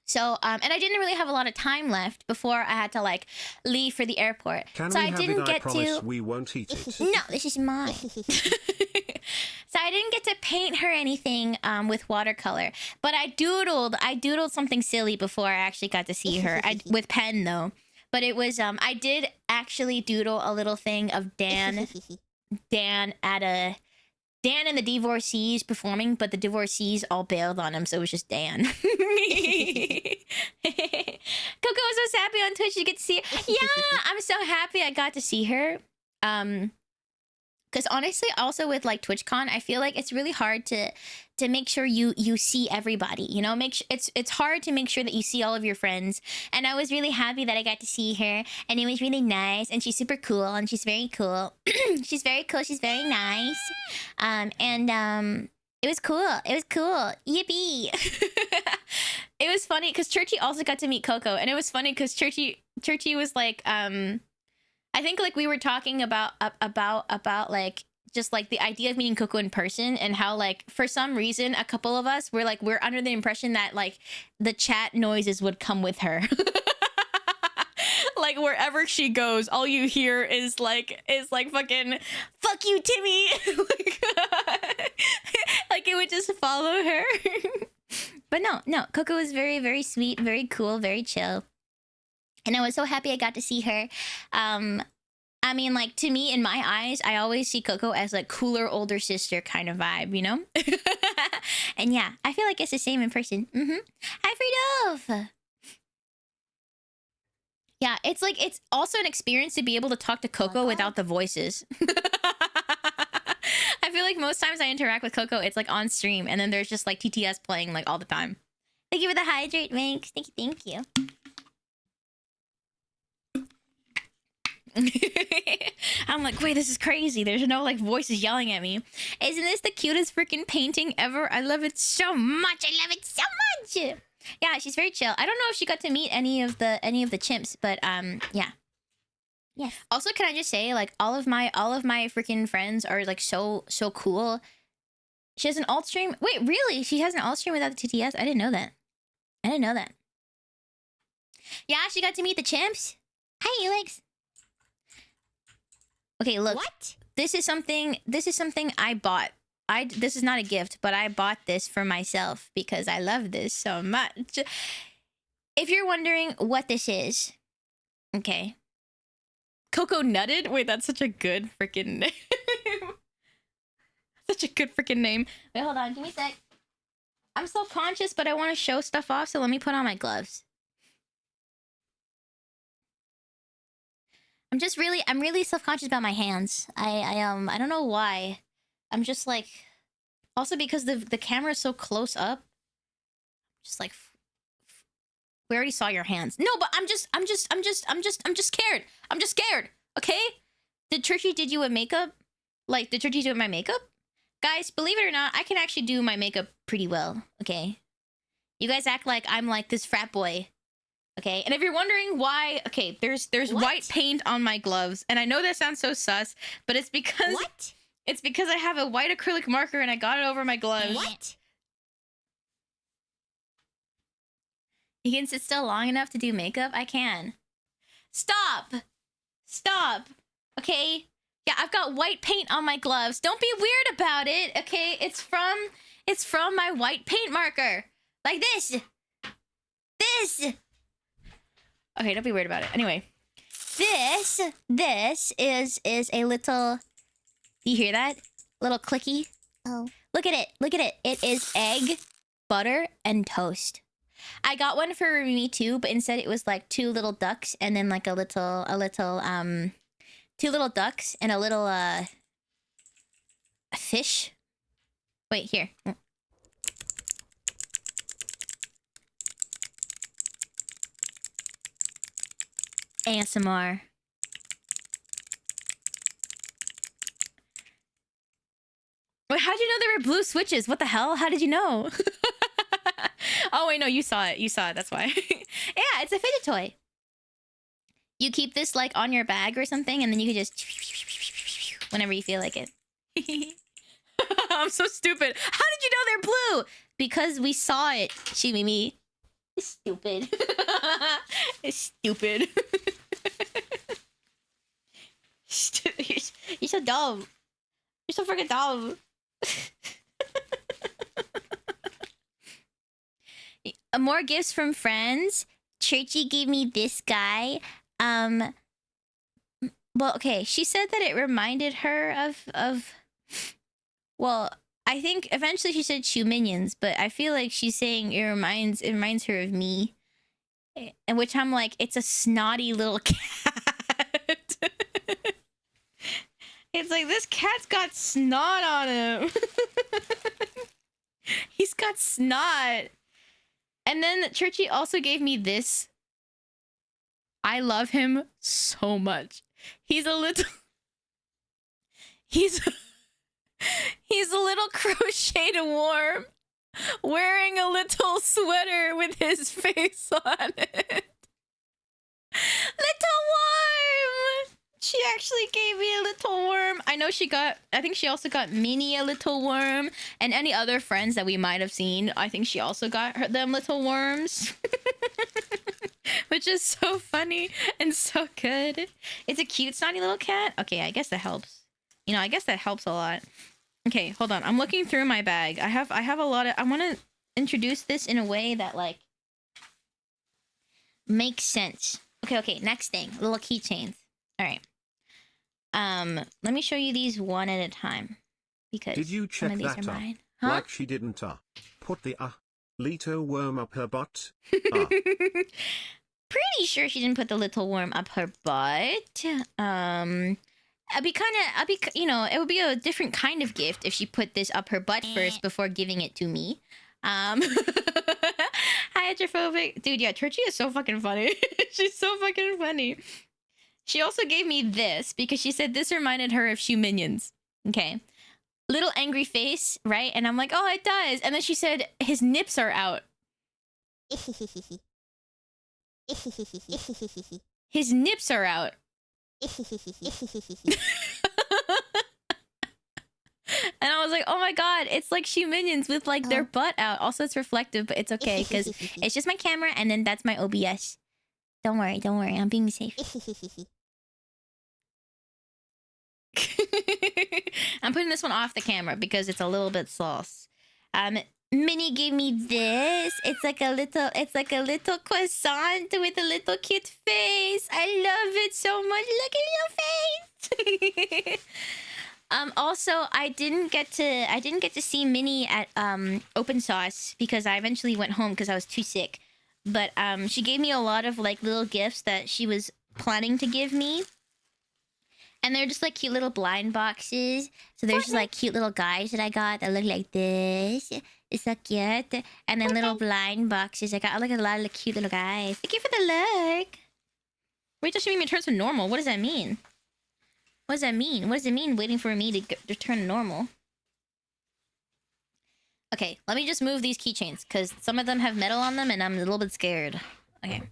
So, and I didn't really have a lot of time left before I had to like leave for the airport. Can so we I have didn't it? get I promise to. we won't eat it. No, this is mine. So I didn't get to paint her anything with watercolor, but I doodled something silly before I actually got to see her. With pen though. But it was I did actually doodle a little thing of Dan and the divorcees performing, but the divorcees all bailed on him, so it was just Dan. Coco was so happy on Twitch you get to see her. Yeah, I'm so happy I got to see her. Because honestly, also with like TwitchCon, I feel like it's really hard to make sure you see everybody. You know, it's hard to make sure that you see all of your friends. And I was really happy that I got to see her, and it was really nice. And she's super cool, and she's very cool. She's very cool. She's very nice. It was cool. It was cool. Yippee! it was funny because Churchy also got to meet Coco, and it was funny because Churchy was like, I think like we were talking about like just like the idea of meeting Coco in person, and how like for some reason a couple of us were like we're under the impression that like the chat noises would come with her. Like wherever she goes, all you hear is like fucking fuck you, Timmy. Like it would just follow her. But no, Coco was very, very sweet, very cool, very chill. And I was so happy I got to see her. I mean, like, to me, in my eyes, I always see Coco as, like, cooler older sister kind of vibe, you know? And yeah, I feel like it's the same in person. Hi, Freedolf! Yeah, it's, like, it's also an experience to be able to talk to Coco without the voices. I feel like most times I interact with Coco, it's, like, on stream, and then there's just, like, TTS playing, like, all the time. Thank you for the hydrate, Minx. Thank you. I'm like, wait, this is crazy. There's no like voices yelling at me. Isn't this the cutest freaking painting ever? I love it so much. I love it so much. Yeah, she's very chill. I don't know if she got to meet any of the chimps, but yeah. Yes. Also, can I just say, like, all of my freaking friends are like so cool. She has an alt stream. Wait, really? She has an alt stream without the TTS? I didn't know that. Yeah, she got to meet the chimps. Hi, Elix. Okay, look. What? This is something I bought. This is not a gift, but I bought this for myself because I love this so much. If you're wondering what this is, okay. Coco Nutted? Wait, that's such a good freaking name. Such a good freaking name. Wait, hold on. Give me a sec. I'm self-conscious, but I want to show stuff off, so let me put on my gloves. I'm really self-conscious about my hands. I don't know why. I'm just like, also because the camera is so close up. Just like, we already saw your hands. No, but I'm just scared. I'm just scared. Okay? Did Churchy did you a makeup? Like, did Churchy do my makeup? Guys, believe it or not, I can actually do my makeup pretty well. Okay? You guys act like I'm like this frat boy. Okay, and if you're wondering why, okay, there's white paint on my gloves, and I know that sounds so sus, but it's because it's because I have a white acrylic marker and I got it over my gloves. What? You can sit still long enough to do makeup? I can. Stop! Okay? Yeah, I've got white paint on my gloves. Don't be weird about it, okay? It's from my white paint marker. Like this. Okay, don't be weird about it. Anyway, this is a little. Do you hear that? Little clicky. Oh. Look at it. It is egg, butter, and toast. I got one for me too, but instead it was like two little ducks and then like a little two little ducks and a little fish. Wait, here. ASMR. Wait, how'd you know there were blue switches? What the hell? How did you know? Oh, wait, no, you saw it. That's why. Yeah, it's a fidget toy. You keep this, like, on your bag or something, and then you can just... whenever you feel like it. I'm so stupid. How did you know they're blue? Because we saw it, Shimimi. It's stupid. It's stupid. You're so dumb. You're so freaking dumb. More gifts from friends. Churchy gave me this guy. Well, okay. She said that it reminded her of. Well, I think eventually she said Shoe Minions, but I feel like she's saying it reminds her of me. And which I'm like, it's a snotty little cat. It's like, this cat's got snot on him. He's got snot. And then Churchy also gave me this. I love him so much. He's a little crocheted worm. wearing a little sweater with his face on it. Little worm! She actually gave me a little worm. I know I think she also got Minnie a little worm. And any other friends that we might have seen, I think she also got them little worms. Which is so funny and so good. It's a cute, snotty little cat. Okay, I guess that helps. You know, I guess that helps a lot. Okay, hold on. I'm looking through my bag. I have a lot of... I want to introduce this in a way that, like, makes sense. Okay, next thing. Little keychains. Alright. Let me show you these one at a time. Because did you check some of these that are mine. Huh? Like she didn't put the little worm up her butt? Pretty sure she didn't put the little worm up her butt. You know, it would be a different kind of gift if she put this up her butt first before giving it to me. Hi, Hydrophobic. Dude, yeah, Turchi is so fucking funny. She's so fucking funny. She also gave me this because she said this reminded her of Shoe Minions. Okay. Little angry face, right? And I'm like, oh, it does. And then she said, his nips are out. His nips are out. And I was like, oh my god, it's like Shoe Minions with like their butt out. Also, it's reflective, but it's okay because it's just my camera and then that's my OBS. Don't worry, I'm being safe. I'm putting this one off the camera because it's a little bit sauce. Minnie gave me this. It's like a little croissant with a little cute face. I love it so much. Look at your face. Also, I didn't get to see Minnie at Open Sauce because I eventually went home because I was too sick. But she gave me a lot of like little gifts that she was planning to give me. And they're just like cute little blind boxes. So there's just like cute little guys that I got that look like this. It's so cute. And then little blind boxes. I got like a lot of cute little guys. Thank you for the look. Wait till she returns to normal. What does that mean? What does that mean? What does it mean waiting for me to return to normal? Okay, let me just move these keychains because some of them have metal on them and I'm a little bit scared. Okay.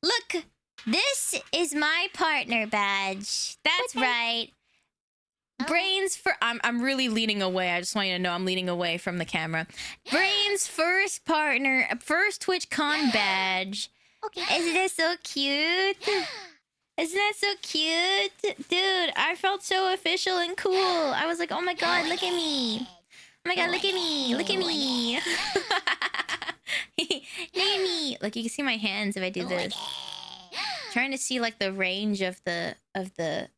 Look! This is my partner badge. That's right. Brain's for... I'm really leaning away. I just want you to know I'm leaning away from the camera. Brain's first partner... First TwitchCon badge. Okay. Isn't that so cute? Isn't that so cute? Dude, I felt so official and cool. I was like, oh my god, look at me. Oh my god, look at me. Look at me. Look at me. Look, you can see my hands if I do this. Trying to see like the range of the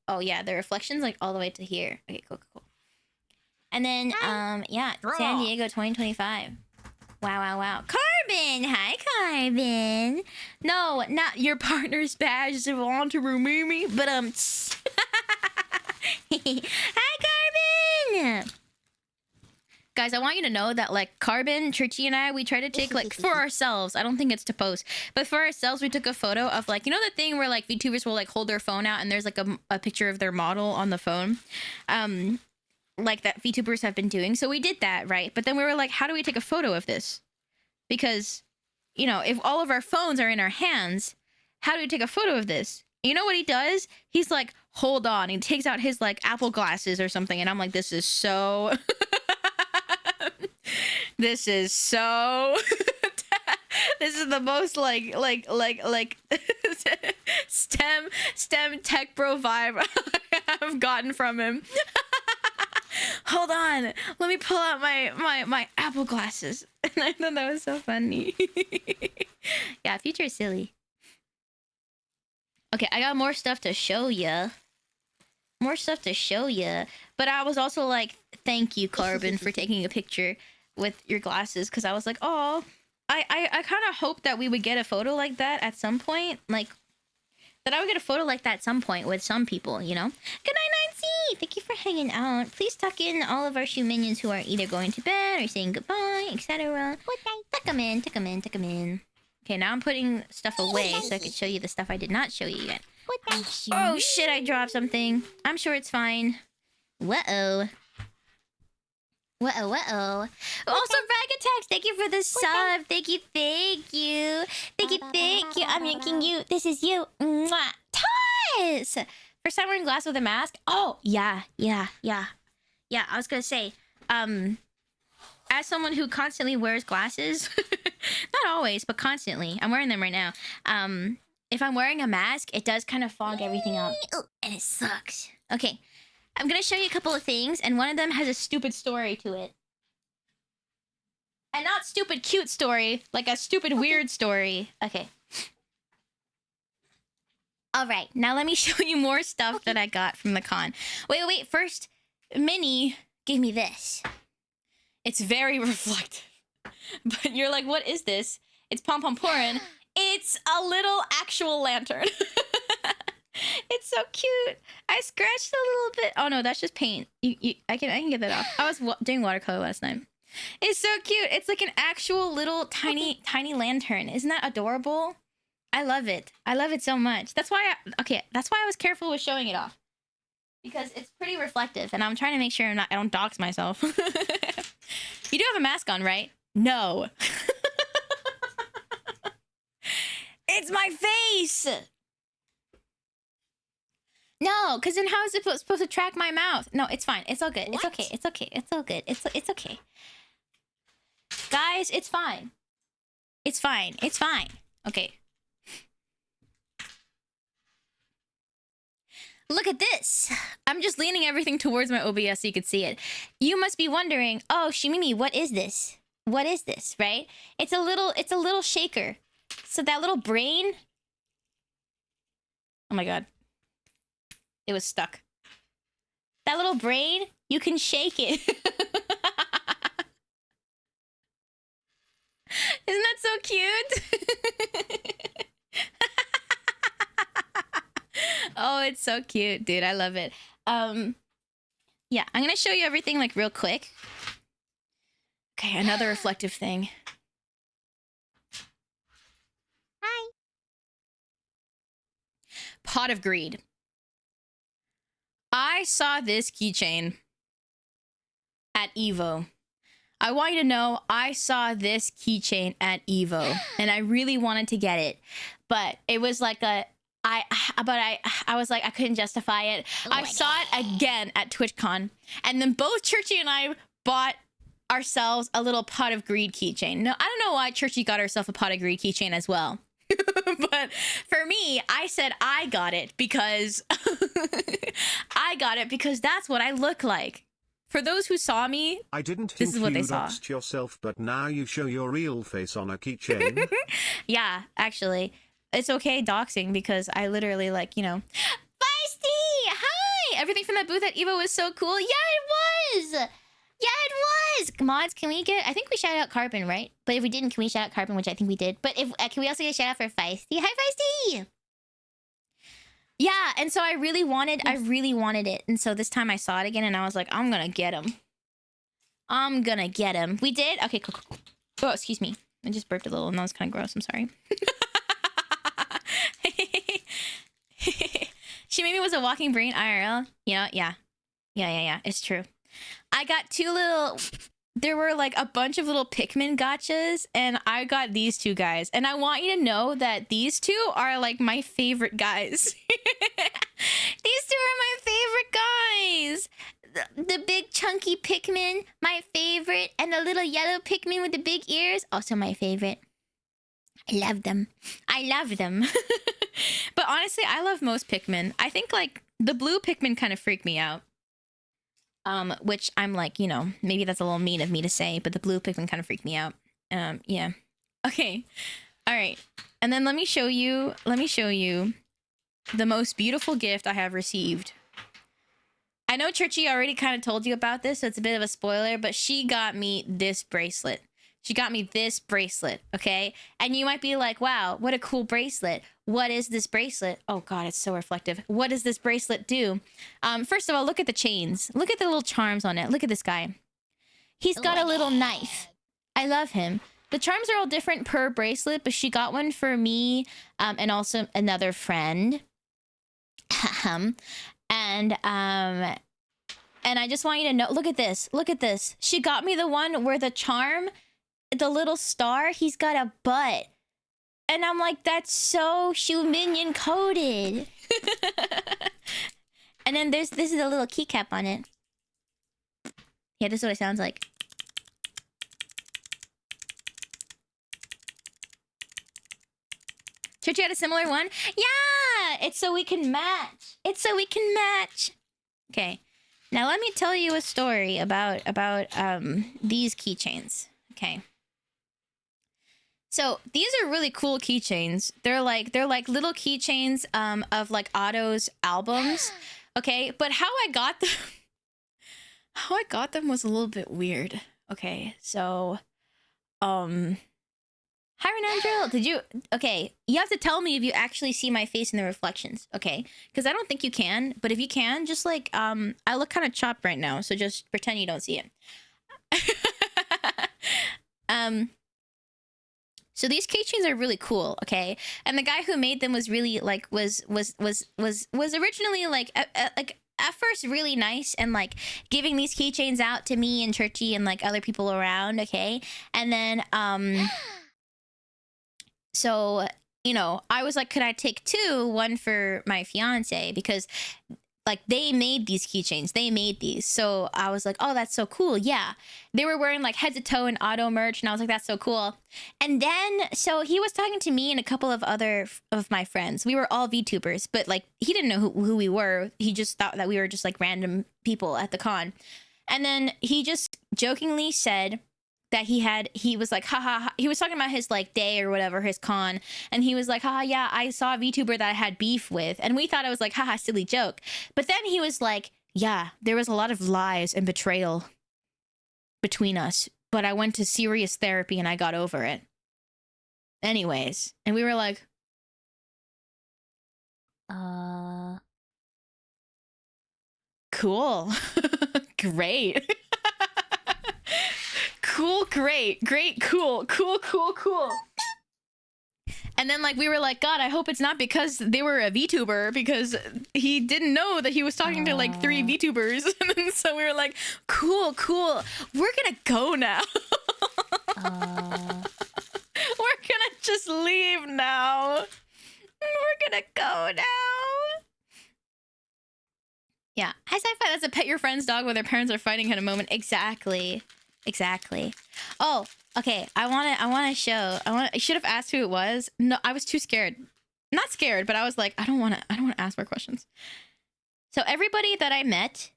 oh yeah, the reflections like all the way to here. Okay, cool. And then yeah, San Diego 2025. Wow. Carbon! Hi, Carbon! No, not your partner's badge is on to remove me, but Hi, Carbon! Guys, I want you to know that, like, Carbon, Churchy, and I, we try to take, like, for ourselves. I don't think it's to post. But for ourselves, we took a photo of, like, you know the thing where, like, VTubers will, like, hold their phone out and there's, like, a picture of their model on the phone? Like, that VTubers have been doing. So we did that, right? But then we were like, how do we take a photo of this? Because, you know, if all of our phones are in our hands, how do we take a photo of this? You know what he does? He's like, hold on. He takes out his, like, Apple glasses or something. And I'm like, this is so... This is so... This is the most like STEM tech bro vibe I've gotten from him. Hold on, let me pull out my Apple glasses. And I thought that was so funny. Yeah, future is silly. Okay, I got more stuff to show ya. But I was also like, thank you, Carbon, for taking a picture with your glasses, because I was like, oh, I kind of hoped that we would get a photo like that at some point, like that I would get a photo like that at some point with some people, you know. Good night, Nancy. Thank you for hanging out. Please tuck in all of our shoe minions who are either going to bed or saying goodbye, etc. Tuck them in. Okay, now I'm putting stuff away so I could show you the stuff I did not show you yet. Oh shit, I dropped something. I'm sure it's fine. Whoa. Whoa, whoa. Also, Rag Attacks, thank you for the sub. Thank you, thank you. Thank you, thank you. I'm yanking you. This is you. Mwah. Toss! First time wearing glasses with a mask? Oh, yeah. Yeah, I was gonna say, as someone who constantly wears glasses, not always, but constantly, I'm wearing them right now. If I'm wearing a mask, it does kind of fog everything up. And it sucks. Okay, I'm gonna show you a couple of things, and one of them has a stupid story to it. And not stupid cute story, like a stupid weird story. Okay. Alright, now let me show you more stuff that I got from the con. Wait, first, Minnie gave me this. It's very reflective. But you're like, what is this? It's Pom Pom Porin. It's a little actual lantern. It's so cute. I scratched a little bit. Oh no, that's just paint. I can get that off. I was doing watercolor last night. It's so cute. It's like an actual little tiny lantern. Isn't that adorable? I love it. I love it so much. That's why that's why I was careful with showing it off. Because it's pretty reflective, and I'm trying to make sure I don't dox myself. You do have a mask on, right? No. It's my face! No, because then how is it supposed to track my mouth? No, it's fine. It's all good. It's okay. It's okay. It's all good. It's okay. Guys, it's fine. It's fine. It's fine. Okay. Look at this. I'm just leaning everything towards my OBS so you could see it. You must be wondering, oh, Shimimi, what is this? What is this, right? It's a little shaker. So that little brain... Oh my god. It was stuck. That little brain, you can shake it. Isn't that so cute? Oh, it's so cute, dude. I love it. Yeah, I'm gonna show you everything like real quick. Okay, another reflective thing. Hi. Pot of Greed. I saw this keychain at Evo. I want you to know I saw this keychain at Evo, and I really wanted to get it, but it was like I was like, I couldn't justify it. I saw it again at TwitchCon, and then both Churchy and I bought ourselves a little Pot of Greed keychain. No, I don't know why Churchy got herself a Pot of Greed keychain as well. But for me, I said I got it because that's what I look like. For those who saw me, I didn't this think is what they you saw. doxed yourself, but now you show your real face on a keychain. Yeah, actually. It's okay doxing because I literally, like, you know... Feisty! Hi! Everything from that booth at Evo was so cool. Yeah, it was! Yeah, it was! Mods, can we get... I think we shouted out Carbon, right? But if we didn't, can we shout out Carbon, which I think we did. But if can we also get a shout out for Feisty? Hi, Feisty! Yeah, and so I really wanted it. And so this time I saw it again and I was like, I'm gonna get him. I'm gonna get him. We did? Okay, cool. Oh, excuse me. I just burped a little and that was kind of gross. I'm sorry. She maybe was a walking brain IRL. Yeah. It's true. I got two little... There were like a bunch of little Pikmin gachas, and I got these two guys. And I want you to know that these two are like my favorite guys. These two are my favorite guys. The big chunky Pikmin, my favorite. And the little yellow Pikmin with the big ears, also my favorite. I love them. But honestly, I love most Pikmin. I think like the blue Pikmin kind of freak me out. Which I'm like, you know, maybe that's a little mean of me to say, but the blue Pikmin kind of freaked me out. Yeah. Okay. All right. And then let me show you the most beautiful gift I have received. I know Churchy already kind of told you about this, so it's a bit of a spoiler, but she got me this bracelet. Okay? And you might be like, wow, what a cool bracelet. What is this bracelet? Oh god, it's so reflective. What does this bracelet do? First of all, look at the chains. Look at the little charms on it. Look at this guy. He's got a little knife. I love him. The charms are all different per bracelet, but she got one for me, and also another friend. And And I just want you to know, look at this. Look at this. She got me the one where the charm, the little star, he's got a butt. And I'm like, that's so shoe minion coded. And then this is a little keycap on it. Yeah, this is what it sounds like. Churchy had a similar one? Yeah! It's so we can match. It's so we can match. Okay. Now let me tell you a story about these keychains. Okay. So these are really cool keychains. They're like little keychains of like Otto's albums. Okay, but how I got them was a little bit weird. Okay, so hi Renandril, did you okay, you have to tell me if you actually see my face in the reflections, okay? Because I don't think you can, but if you can, just like I look kind of chopped right now, so just pretend you don't see it. So these keychains are really cool, okay? And the guy who made them was really like was originally like at first really nice and like giving these keychains out to me and Churchy and like other people around, okay? And then so you know, I was like, could I take two, one for my fiance, because like they made these keychains, they made these. So I was like, oh, that's so cool. Yeah, they were wearing like head to toe and Otto merch, and I was like, that's so cool. And then so he was talking to me and a couple of other of my friends. We were all VTubers, but like he didn't know who we were. He just thought that we were just like random people at the con. And then he just jokingly said that he was like, haha, he was talking about his like day or whatever, his con, and he was like, haha, yeah, I saw a VTuber that I had beef with, and we thought it was like, haha, silly joke. But then he was like, yeah, there was a lot of lies and betrayal between us, but I went to serious therapy and I got over it. Anyways, and we were like, cool. Great. Cool, great, cool. And then like we were like, God, I hope it's not because they were a VTuber, because he didn't know that he was talking to like 3 VTubers. And then so we were like, cool, we're gonna go now. We're gonna just leave now. We're gonna go now. Yeah, high sci-fi, that's a pet your friend's dog where their parents are fighting at a moment. Exactly. Oh, okay. I should have asked who it was. No, I was too scared. Not scared, but I was like, I don't want to ask more questions. So everybody that I met,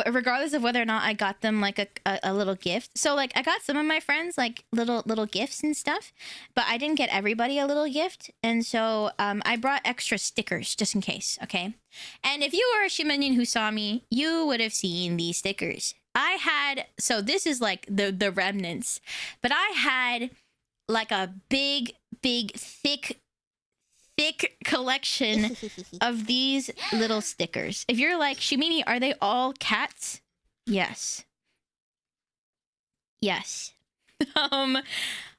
regardless of whether or not I got them like a little gift. So like I got some of my friends like little gifts and stuff, but I didn't get everybody a little gift. And so I brought extra stickers just in case, okay? And if you were a Shimanian who saw me, you would have seen these stickers. I had, so this is like the remnants, but I had like a big, thick collection of these little stickers. If you're like, Shimini, are they all cats? Yes. I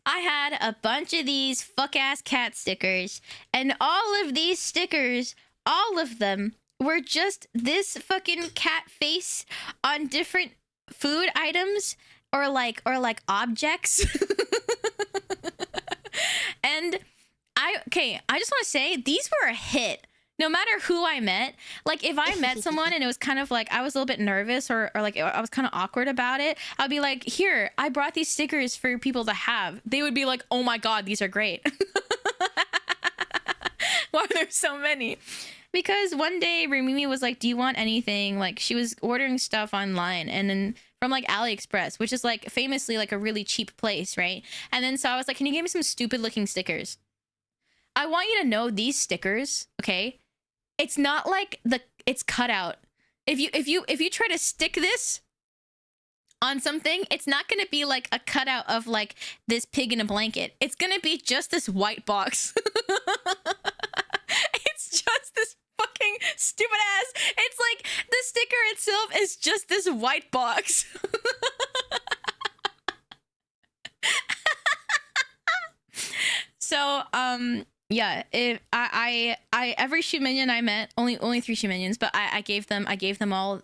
had a bunch of these fuck-ass cat stickers, and all of these stickers, all of them were just this fucking cat face on different food items or like objects. And I just want to say these were a hit. No matter who I met, like if I met someone and it was kind of like I was a little bit nervous or like I was kind of awkward about it, I'd be like, here, I brought these stickers for people to have. They would be like, oh my God, these are great. Why are there so many? Because one day Rimimi was like, do you want anything? Like she was ordering stuff online and then from like AliExpress, which is like famously like a really cheap place, right? And then so I was like, can you give me some stupid looking stickers? I want you to know these stickers, okay? It's not like it's cut out. If you try to stick this on something, it's not gonna be like a cutout of like this pig in a blanket. It's gonna be just this white box. It's just this fucking stupid ass. It's like the sticker itself is just this white box. So Yeah, if I every shoe minion I met, only 3 shoe minions, but I gave them all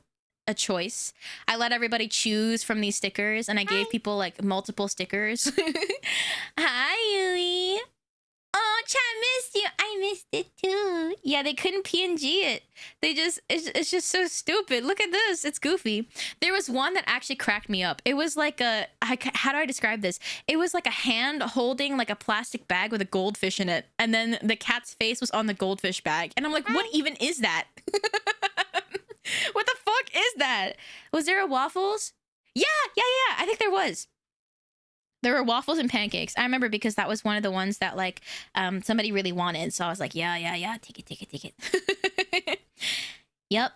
a choice. I let everybody choose from these stickers, and I gave people like multiple stickers. Hi, Yui. Oh, chat missed you. I missed it too. Yeah, they couldn't PNG it. They just it's just so stupid. Look at this. It's goofy. There was one that actually cracked me up. It was like how do I describe this? It was like a hand holding like a plastic bag with a goldfish in it, and then the cat's face was on the goldfish bag. And I'm like, what even is that? What the fuck is that? Was there a waffles? Yeah. I think there was. There were waffles and pancakes. I remember because that was one of the ones that like somebody really wanted. So I was like, yeah, take it. Yep.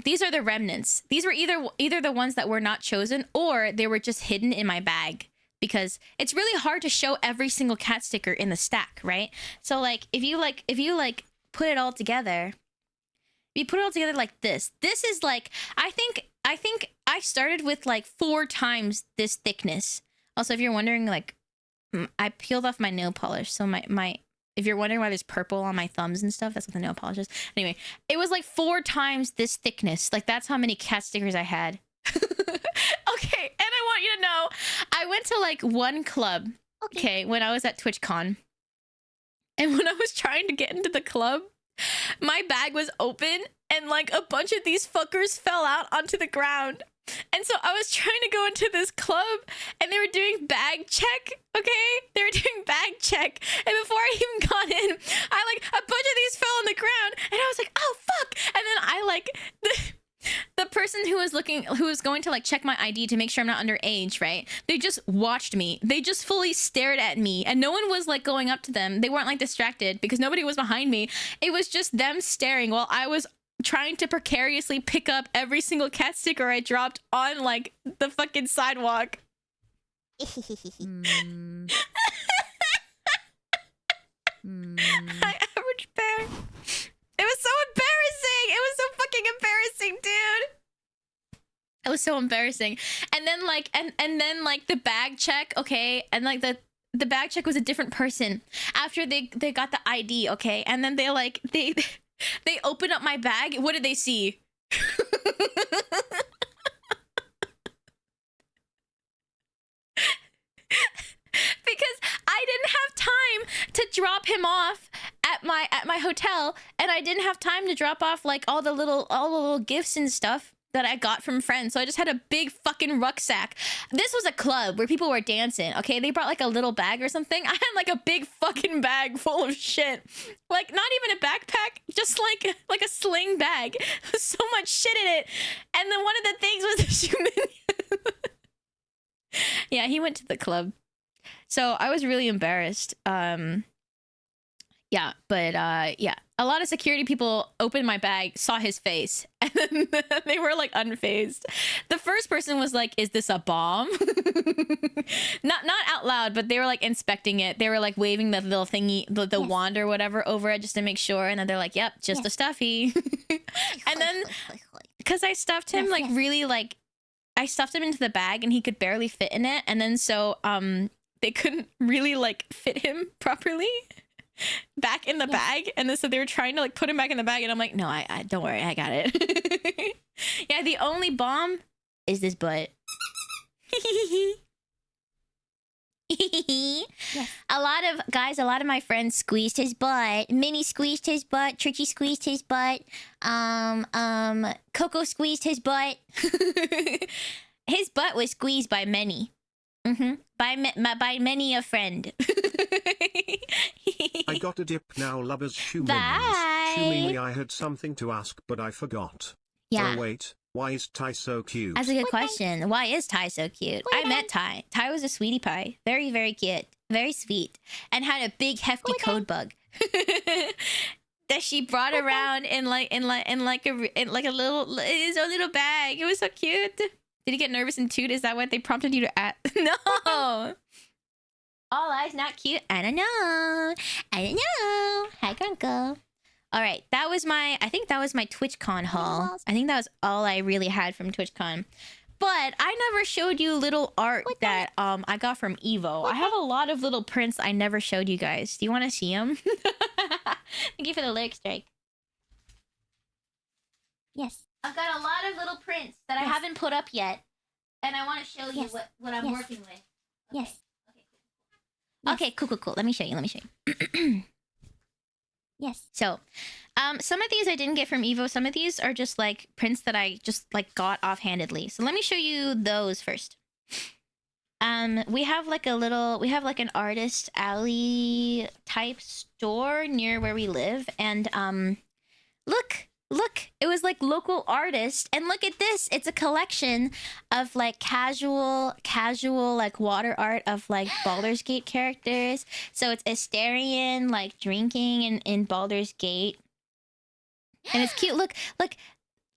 These are the remnants. These were either the ones that were not chosen, or they were just hidden in my bag, because it's really hard to show every single cat sticker in the stack, right? So like if you put it all together, if you put it all together like this is like, I think I started with like 4 times this thickness. Also, if you're wondering, like, I peeled off my nail polish. So if you're wondering why there's purple on my thumbs and stuff, that's what the nail polish is. Anyway, it was like 4 times this thickness. Like, that's how many cat stickers I had. Okay, and I want you to know, I went to like one club, okay, when I was at TwitchCon. And when I was trying to get into the club, my bag was open, and like a bunch of these fuckers fell out onto the ground. And so I was trying to go into this club, and they were doing bag check, okay? They were doing bag check. And before I even got in, a bunch of these fell on the ground, and I was like, oh, fuck! And then the person who was going to like check my ID to make sure I'm not underage, right? They just watched me. They just fully stared at me, and no one was like going up to them. They weren't like distracted because nobody was behind me. It was just them staring while I was trying to precariously pick up every single cat sticker I dropped on like the fucking sidewalk. I average bear. It was so embarrassing. It was so fucking embarrassing, dude. It was so embarrassing. And then like and then like the bag check, okay, and like the bag check was a different person after they got the ID, okay, and then they opened up my bag. What did they see? Because I didn't have time to drop him off at my hotel, and I didn't have time to drop off like all the little gifts and stuff that I got from friends. So I just had a big fucking rucksack. This was a club where people were dancing, okay? They brought like a little bag or something. I had like a big fucking bag full of shit. Like not even a backpack, just like a sling bag. So much shit in it. And then one of the things was the shoe minion. Yeah, he went to the club. So I was really embarrassed. Yeah, but yeah. A lot of security people opened my bag, saw his face, and then they were like unfazed. The first person was like, "Is this a bomb?" Not out loud, but they were like inspecting it. They were like waving the little thingy, the wand or whatever over it just to make sure. And then they're like, "Yep, just a stuffy." And then because I stuffed him really like, I stuffed him into the bag and he could barely fit in it. And then so they couldn't really like fit him properly back in the bag, and then so they were trying to like put him back in the bag, and I'm like, no, I don't worry, I got it. Yeah, the only bomb is this butt. Yes. A lot of my friends squeezed his butt. Minnie squeezed his butt. Tricky squeezed his butt. Coco squeezed his butt. His butt was squeezed by many. By many a friend. I got a dip now, lovers. Shoe Bye. minions. I had something to ask, but I forgot. Yeah. Oh wait, why is Ty so cute? That's a good question. Why is Ty so cute? I met Ty. Ty was a sweetie pie. Very, very cute. Very sweet. And had a big hefty code bug. That she brought around in like a little his own little bag. It was so cute. Did he get nervous and toot? Is that what they prompted you to ask? No. All eyes not cute. I don't know. Hi, Grunkle. All right, I think that was my TwitchCon haul. I think that was all I really had from TwitchCon. But I never showed you little art that I got from Evo. I have a lot of little prints I never showed you guys. Do you want to see them? Thank you for the lyric strike. Yes. I've got a lot of little prints that I haven't put up yet, and I want to show you what I'm working with. Okay. Yes. Okay, cool. Let me show you. Yes. So, some of these I didn't get from Evo. Some of these are just like prints that I just like got offhandedly. So let me show you those first. We have like an artist alley type store near where we live, and look, it was like local artist, and look at this. It's a collection of like casual like water art of like Baldur's Gate characters. So it's Astarion like drinking in Baldur's Gate, and it's cute. Look.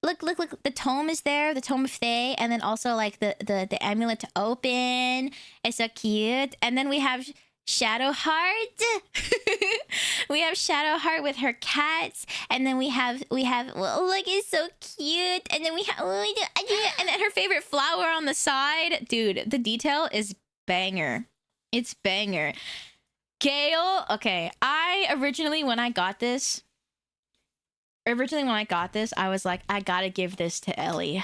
The tome is there, the tome of Fae, and then also like the amulet to open. It's so cute. And then we have Shadowheart. We have Shadowheart with her cats, and then we have well, look, it's so cute. And then we have and then her favorite flower on the side. Dude, the detail is banger. It's banger. Gale. Okay, originally when I got this, I was like, I gotta give this to Ellie.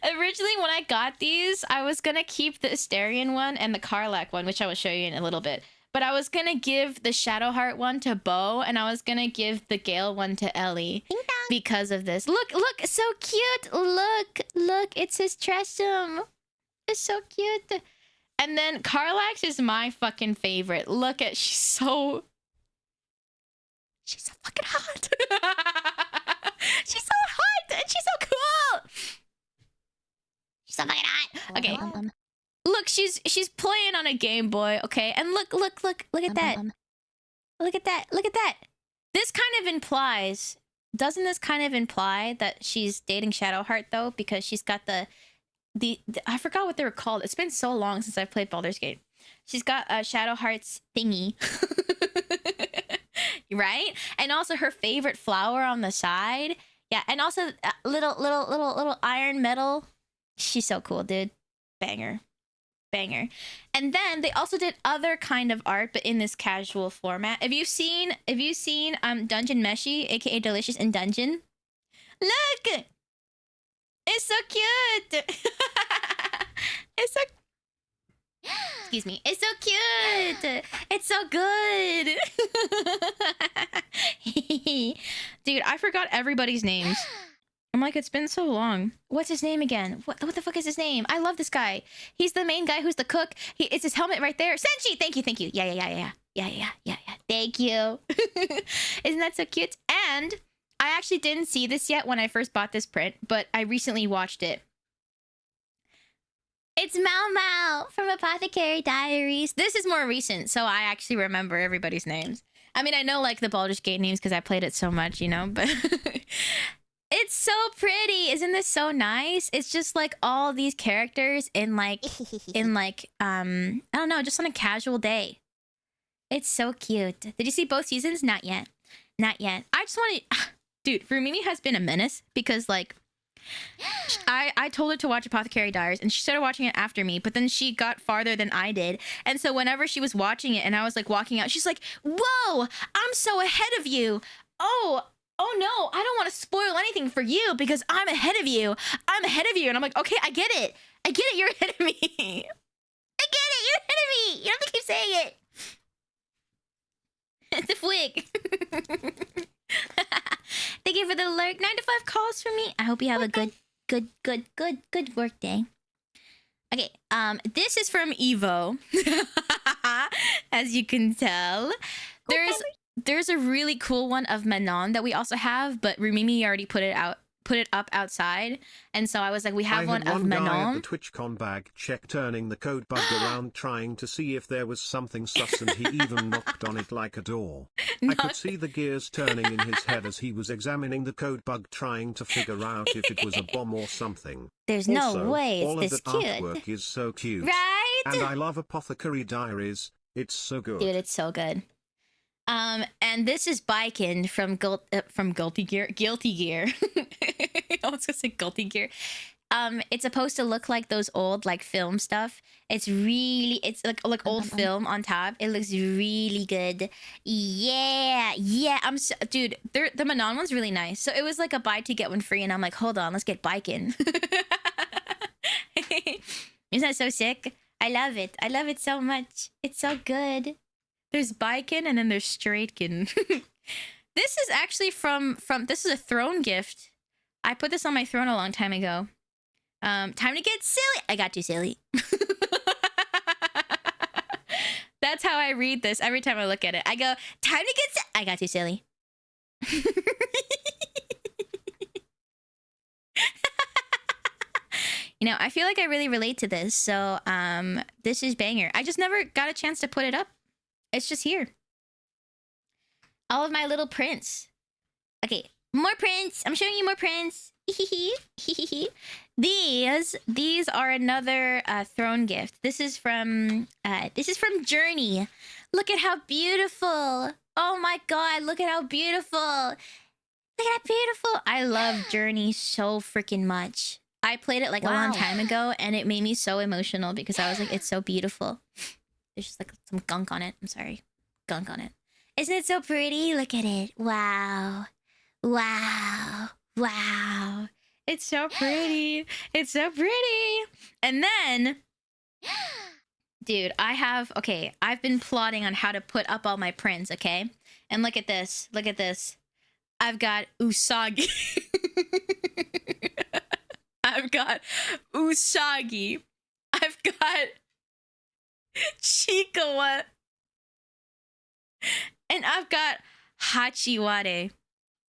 Originally, when I got these, I was gonna keep the Astarion one and the Karlach one, which I will show you in a little bit. But I was gonna give the Shadowheart one to Bo, and I was gonna give the Gale one to Ellie because of this. Look, so cute. Look, it's his Tressum. It's so cute. And then Karlach is my fucking favorite. Look at, she's so fucking hot. She's so hot, and she's so cool. She's so fucking hot. Okay. Look, she's playing on a Game Boy, okay? And look at that. Look at that. This kind of implies, doesn't this kind of imply that she's dating Shadowheart though? Because she's got the I forgot what they were called. It's been so long since I've played Baldur's Gate. She's got Shadowheart's thingy. Right? And also her favorite flower on the side. Yeah, and also little iron metal. She's so cool, dude. Banger. And then they also did other kind of art, but in this casual format. Have you seen Dungeon Meshi, aka Delicious in Dungeon? Look! It's so cute! It's so excuse me. It's so cute. It's so good. Dude, I forgot everybody's names. I'm like, it's been so long. What's his name again? What the fuck is his name? I love this guy. He's the main guy who's the cook. It's his helmet right there. Senshi! Thank you. Yeah. Thank you. Isn't that so cute? And I actually didn't see this yet when I first bought this print, but I recently watched it. It's Mau from Apothecary Diaries. This is more recent, so I actually remember everybody's names. I mean, I know like the Baldur's Gate names because I played it so much, you know, but it's so pretty. Isn't this so nice? It's just like all these characters in like I don't know, just on a casual day. It's so cute. Did you see both seasons? Not yet. I just want to dude, Rumimi has been a menace because like I told her to watch Apothecary Diaries and she started watching it after me, but then she got farther than I did. And so whenever she was watching it and I was like walking out, she's like, whoa, I'm so ahead of you. Oh no, I don't want to spoil anything for you because I'm ahead of you. And I'm like, okay, I get it. You're ahead of me. You're ahead of me. You don't have to keep saying it. It's a flick. Thank you for the alert. 9 to 5 calls from me. I hope you have a good work day. Okay, this is from Evo. As you can tell. There's a really cool one of Manon that we also have, but Rumimi already put it up outside, and so I was like, we have one of Manon. Guy at the TwitchCon bag check turning the code bug around trying to see if there was something sus, and he even knocked on it like a door. I could see the gears turning in his head as he was examining the code bug trying to figure out if it was a bomb or something. There's Also, no way all it's of this the cute. artwork is so cute. Right? And I love Apothecary Diaries. It's so good. Dude, it's so good. And this is Biken from Guilty Gear. I was gonna say Guilty Gear. It's supposed to look like those old like film stuff. It's like old film on top. It looks really good. Yeah, dude. The Manon one's really nice. So it was like a buy to get one free, and I'm like, hold on, let's get biking. Isn't that so sick? I love it. I love it so much. It's so good. There's bikin and then there's straightkin. This is actually from this is a throne gift. I put this on my throne a long time ago. Time to get silly. I got you silly. That's how I read this every time I look at it. I go, time to get I got you silly. You know, I feel like I really relate to this. So, this is banger. I just never got a chance to put it up. It's just here. All of my little prints. Okay, more prints. I'm showing you more prints. These are another throne gift. This is from Journey. Look at how beautiful. Oh my god, look at how beautiful. Look at how beautiful. I love Journey so freaking much. I played it like a long time ago and it made me so emotional because I was like, it's so beautiful. There's just like some gunk on it. I'm sorry. Gunk on it. Isn't it so pretty? Look at it. Wow. Wow. Wow. It's so pretty. It's so pretty. And then, dude, I've been plotting on how to put up all my prints, okay? And look at this. Look at this. I've got Usagi. I've got Usagi. I've got Chikawa. And I've got Hachiware.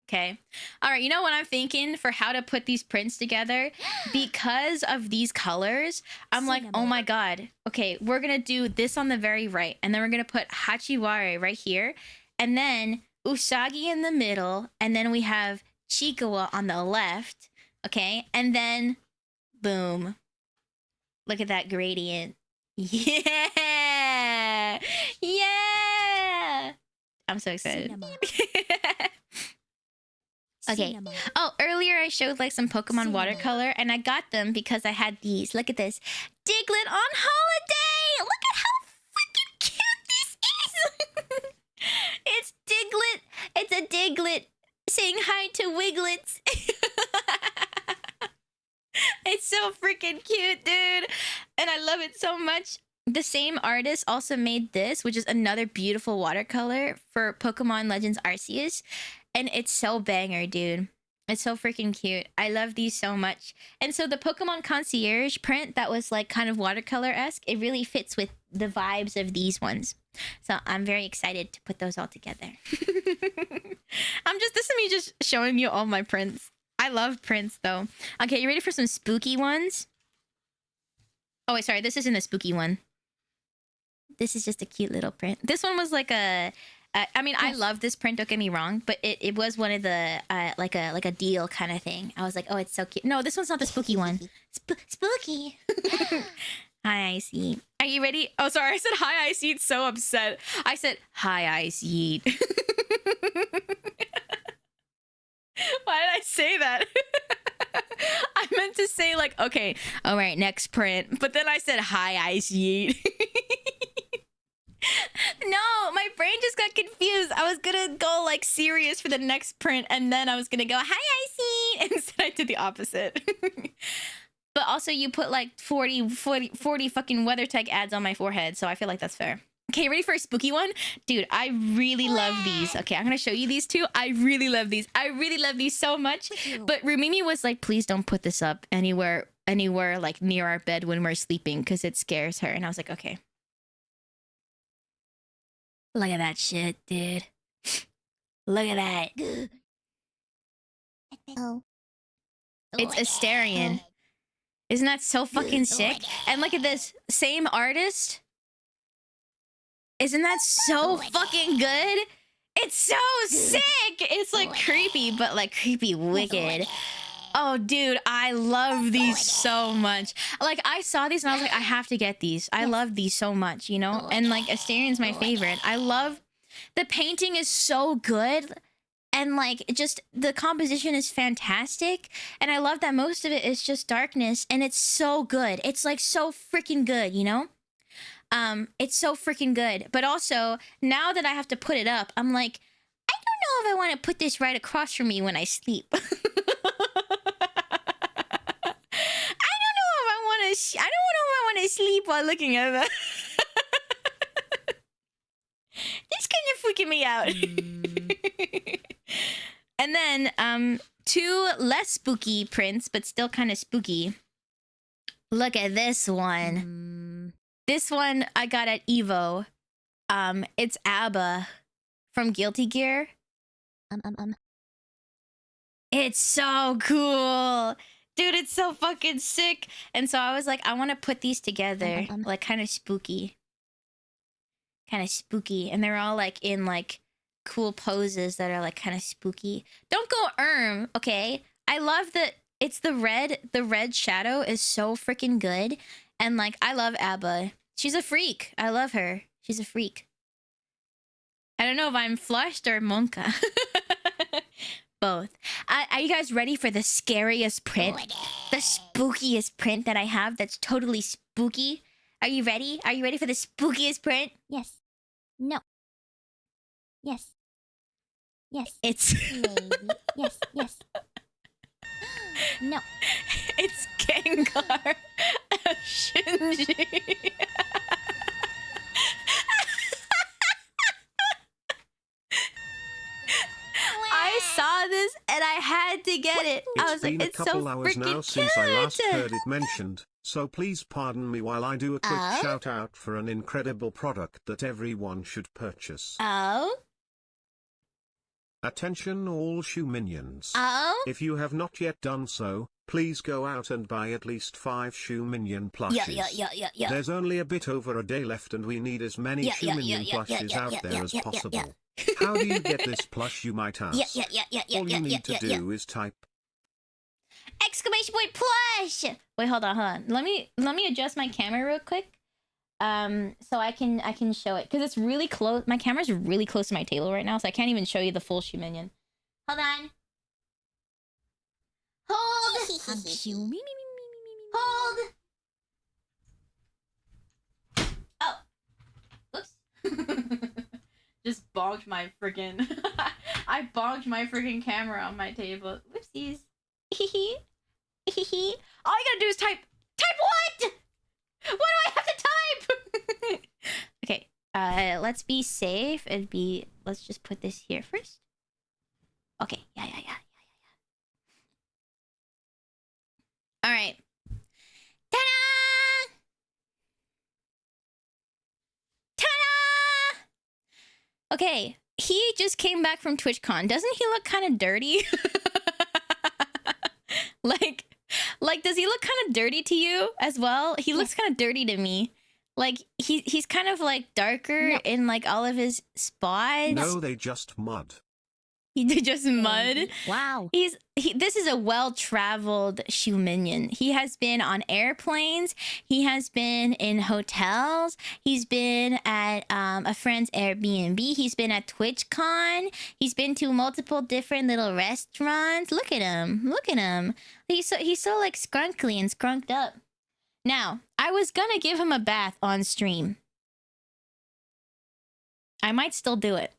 Okay. All right. You know what I'm thinking for how to put these prints together? Because of these colors, I'm like, oh my god. Okay, we're going to do this on the very right. And then we're going to put Hachiware right here. And then Usagi in the middle. And then we have Chikawa on the left. Okay. And then, boom. Look at that gradient. Yeah. Yeah. I'm so excited. Okay. Oh, earlier I showed like some Pokemon watercolor and I got them because I had these. Look at this. Diglett on holiday! Look at how freaking cute this is! It's Diglett. It's a Diglett saying hi to Wigglets. It's so freaking cute, dude. And I love it so much. The same artist also made this, which is another beautiful watercolor for Pokemon Legends Arceus. And it's so banger, dude. It's so freaking cute. I love these so much. And so the Pokemon Concierge print that was like kind of watercolor-esque, it really fits with the vibes of these ones. So I'm very excited to put those all together. This is me just showing you all my prints. I love prints though. Okay, you ready for some spooky ones? Oh wait, sorry, this isn't a spooky one. This is just a cute little print. This one was like a... I mean, I love this print, don't get me wrong, but it was one of the, like a deal kind of thing. I was like, oh, it's so cute. No, this one's not the spooky one. Spooky. Hi, Ice Yeet. Are you ready? Oh, sorry, I said hi, Ice Yeet, so upset. I said, hi, Ice Yeet. Why did I say that? I meant to say like, okay, all right, next print. But then I said, hi, Ice Yeet. No, my brain just got confused. I was gonna go like serious for the next print and then I was gonna go, hi, Icy. Instead I did the opposite. But also you put like 40 fucking WeatherTech ads on my forehead. So I feel like that's fair. Okay, ready for a spooky one? Dude, I really love these. Okay, I'm gonna show you these two. I really love these. I really love these so much. But Rumimi was like, please don't put this up anywhere like near our bed when we're sleeping because it scares her. And I was like, okay. Look at that shit, dude. Look at that. Oh. It's Asterion. Isn't that so fucking sick? And look at this. Same artist. Isn't that so fucking good? It's so sick. It's like creepy, but like creepy wicked. Oh, dude, I love these so much. Like, I saw these and I was like, I have to get these. I love these so much, you know? And like, Astarion's my favorite. I love... The painting is so good. and like just the composition is fantastic, and I love that most of it is just darkness, and it's so good. It's like so freaking good, you know? It's so freaking good. But also, now that I have to put it up, I'm like, I don't know if I want to put this right across from me when I sleep. I don't know if I want to. I don't know if I want to sleep while looking at that. This kind of freaking me out. And then, two less spooky prints, but still kind of spooky. Look at this one. This one I got at Evo. It's ABBA from Guilty Gear. It's so cool. Dude, it's so fucking sick. And so I was like, I want to put these together. Like, kind of spooky. Kind of spooky. And they're all, like, in, like, cool poses that are, like, kind of spooky. Don't go okay? I love that it's the red. The red shadow is so freaking good. And, like, I love ABBA. She's a freak. I love her. She's a freak. I don't know if I'm flushed or Monka. Both. Are you guys ready for the scariest print? The spookiest print that I have that's totally spooky? Are you ready? Are you ready for the spookiest print? Yes. No. Yes. Yes. It's... Maybe. Yes. Yes. No. It's Gengar. Shinji. I saw this and I had to get it. I was like, it's so freaking cute. It's been a couple hours now since I last heard it mentioned, so please pardon me while I do a quick shout out for an incredible product that everyone should purchase. Oh? Attention all shoe minions. Oh? If you have not yet done so, please go out and buy at least 5 shoe minion plushes. Yeah. There's only a bit over a day left and we need as many shoe minion plushes out there as possible. How do you get this plush, you might ask? All you need to do is type exclamation point plush. Wait, hold on. Let me adjust my camera real quick. So I can show it because it's really close. My camera's really close to my table right now, so I can't even show you the full shoe minion. Hold on. Hold. Hold. Oh. Oops. Just bonked my freaking. I bonked my freaking camera on my table. Whoopsies. All you gotta do is type. Type what? What do I have to type? Okay. Let's be safe and be. Let's just put this here first. Okay. Yeah. All right. Ta-da! Ta-da! Okay, he just came back from TwitchCon. Doesn't he look kind of dirty? like, does he look kind of dirty to you as well? He looks kind of dirty to me. Like, he's kind of, like, darker in, like, all of his spots. No, they just mud. He did just mud. Wow. This is a well-traveled shoe minion. He has been on airplanes. He has been in hotels. He's been at a friend's Airbnb. He's been at TwitchCon. He's been to multiple different little restaurants. Look at him. Look at him. He's so like scrunkly and skrunked up. Now, I was gonna give him a bath on stream. I might still do it.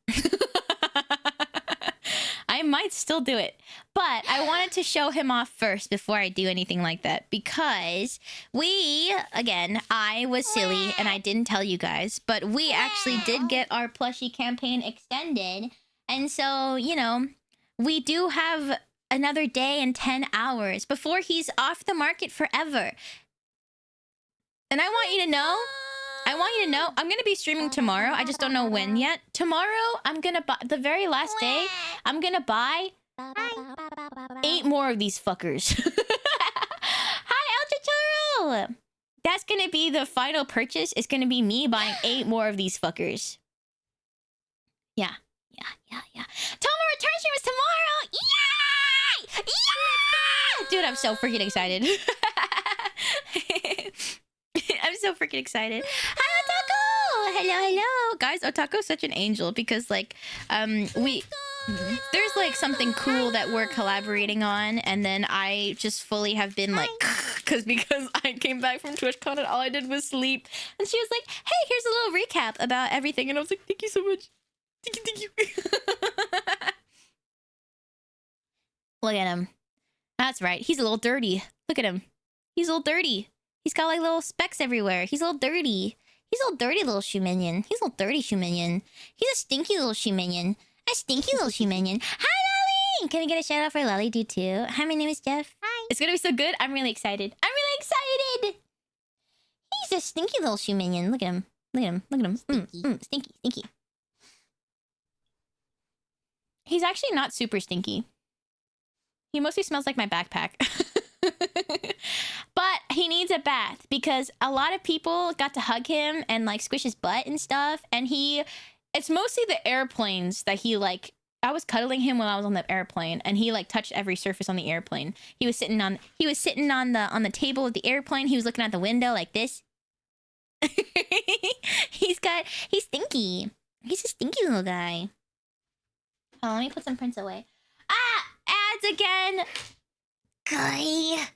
I might still do it. But I wanted to show him off first before I do anything like that. Because I was silly and I didn't tell you guys. But we actually did get our plushie campaign extended. And so, you know, we do have another day and 10 hours before he's off the market forever. And I want you to know... I'm going to be streaming tomorrow. I just don't know when yet. Tomorrow, I'm going to buy... The very last day, I'm going to buy 8 more of these fuckers. Hi, Ultra Charo! That's going to be the final purchase. It's going to be me buying 8 more of these fuckers. Yeah. Tomo return stream is tomorrow! Yay! Yeah! Dude, I'm so freaking excited. I'm so freaking excited. Hi, Otaku! Hello. Guys, Otaku's such an angel because, like, There's like something cool that we're collaborating on, and then I just fully have been like, because I came back from TwitchCon and all I did was sleep. And she was like, "Hey, here's a little recap about everything," and I was like, "Thank you so much, thank you." Look at him. That's right. He's a little dirty. Look at him. He's a little dirty. He's got like little specks everywhere. He's a little dirty. He's a little dirty little shoe minion. He's a little dirty shoe minion. He's a stinky little shoe minion. A stinky little shoe minion. Hi, Lolly! Can we get a shout out for Lolly, dude, too? Hi, my name is Jeff. Hi. It's gonna be so good. I'm really excited. I'm really excited! He's a stinky little shoe minion. Look at him. Look at him. Look at him. Stinky. Stinky. He's actually not super stinky. He mostly smells like my backpack. But he needs a bath because a lot of people got to hug him and like squish his butt and stuff. And it's mostly the airplanes that he like. I was cuddling him when I was on the airplane, and he like touched every surface on the airplane. He was sitting on the table of the airplane. He was looking out the window like this. He's stinky. He's a stinky little guy. Oh, let me put some prints away. Ads again. Guy.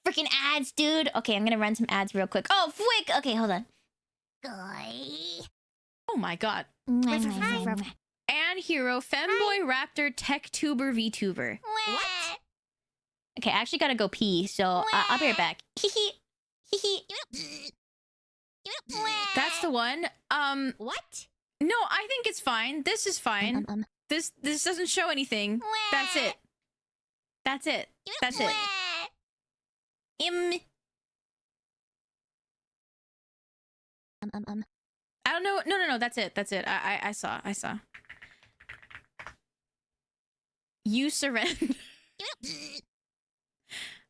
Freaking ads, dude. Okay, I'm gonna run some ads real quick. Oh, quick. Okay, hold on. Guy. Oh my god. And hero, femboy, raptor, tech tuber, VTuber. What? Okay, I actually gotta go pee, so I'll be right back. That's the one. What? No, I think it's fine. This is fine. This doesn't show anything. That's it. That's it. That's it. I don't know. No. That's it. That's it. I saw. You surrender.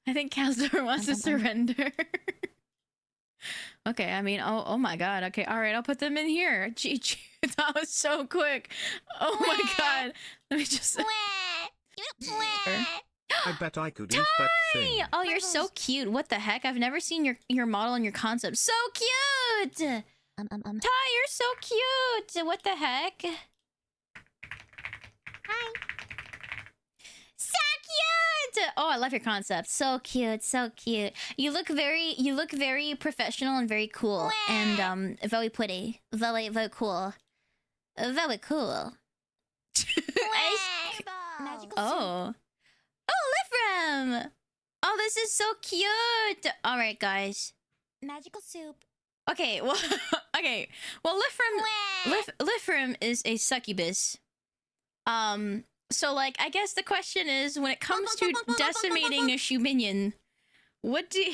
I think Calzor wants to surrender. Okay, I mean, oh my god. Okay, all right, I'll put them in here. Gee, that was so quick. Oh my god. Let me just. I bet I could eat that thing. Oh, you're so cute. What the heck? I've never seen your model and your concept. So cute. Ty, you're so cute. What the heck? Hi. So cute. Oh, I love your concept. So cute. So cute. You look very professional and very cool and very pretty. Very cool. Very cool. Oh. Oh, Lifram! Oh, this is so cute! Alright, guys. Magical soup. Okay, well, Well, Lifram is a succubus. So, like, I guess the question is, when it comes to decimating a shoe minion, what do you...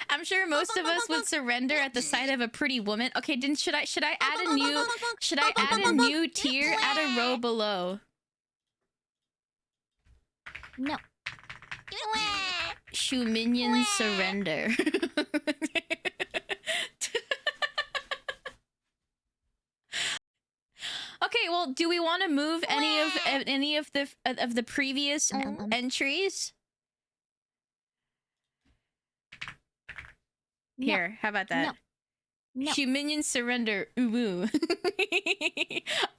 I'm sure most of us would surrender at the sight of a pretty woman. Okay, should I add a new tier? Add a row below. No. Shoe minion surrender. Okay, well, do we want to move any of the previous entries? Here, how about that? No. Shoe minion surrender. Ooh.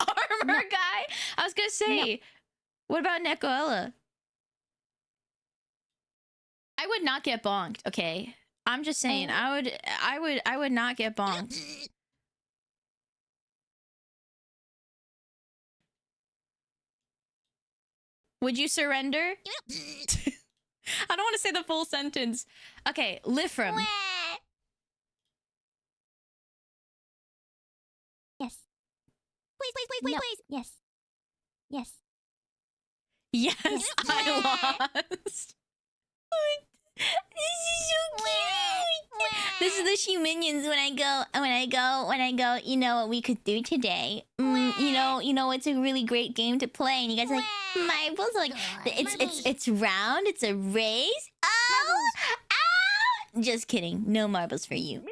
Armor guy. I was gonna say, what about Nekoella? I would not get bonked. Okay, I'm just saying. I would not get bonked. Would you surrender? I don't want to say the full sentence. Okay, Lifram. Yes. Please. Yes. Yes, I lost. This is so cute. This is the shoe minions when I go. You know what we could do today? You know, it's a really great game to play, and you guys are like marbles. Like it's round. It's a race. Oh, ow! Just kidding. No marbles for you.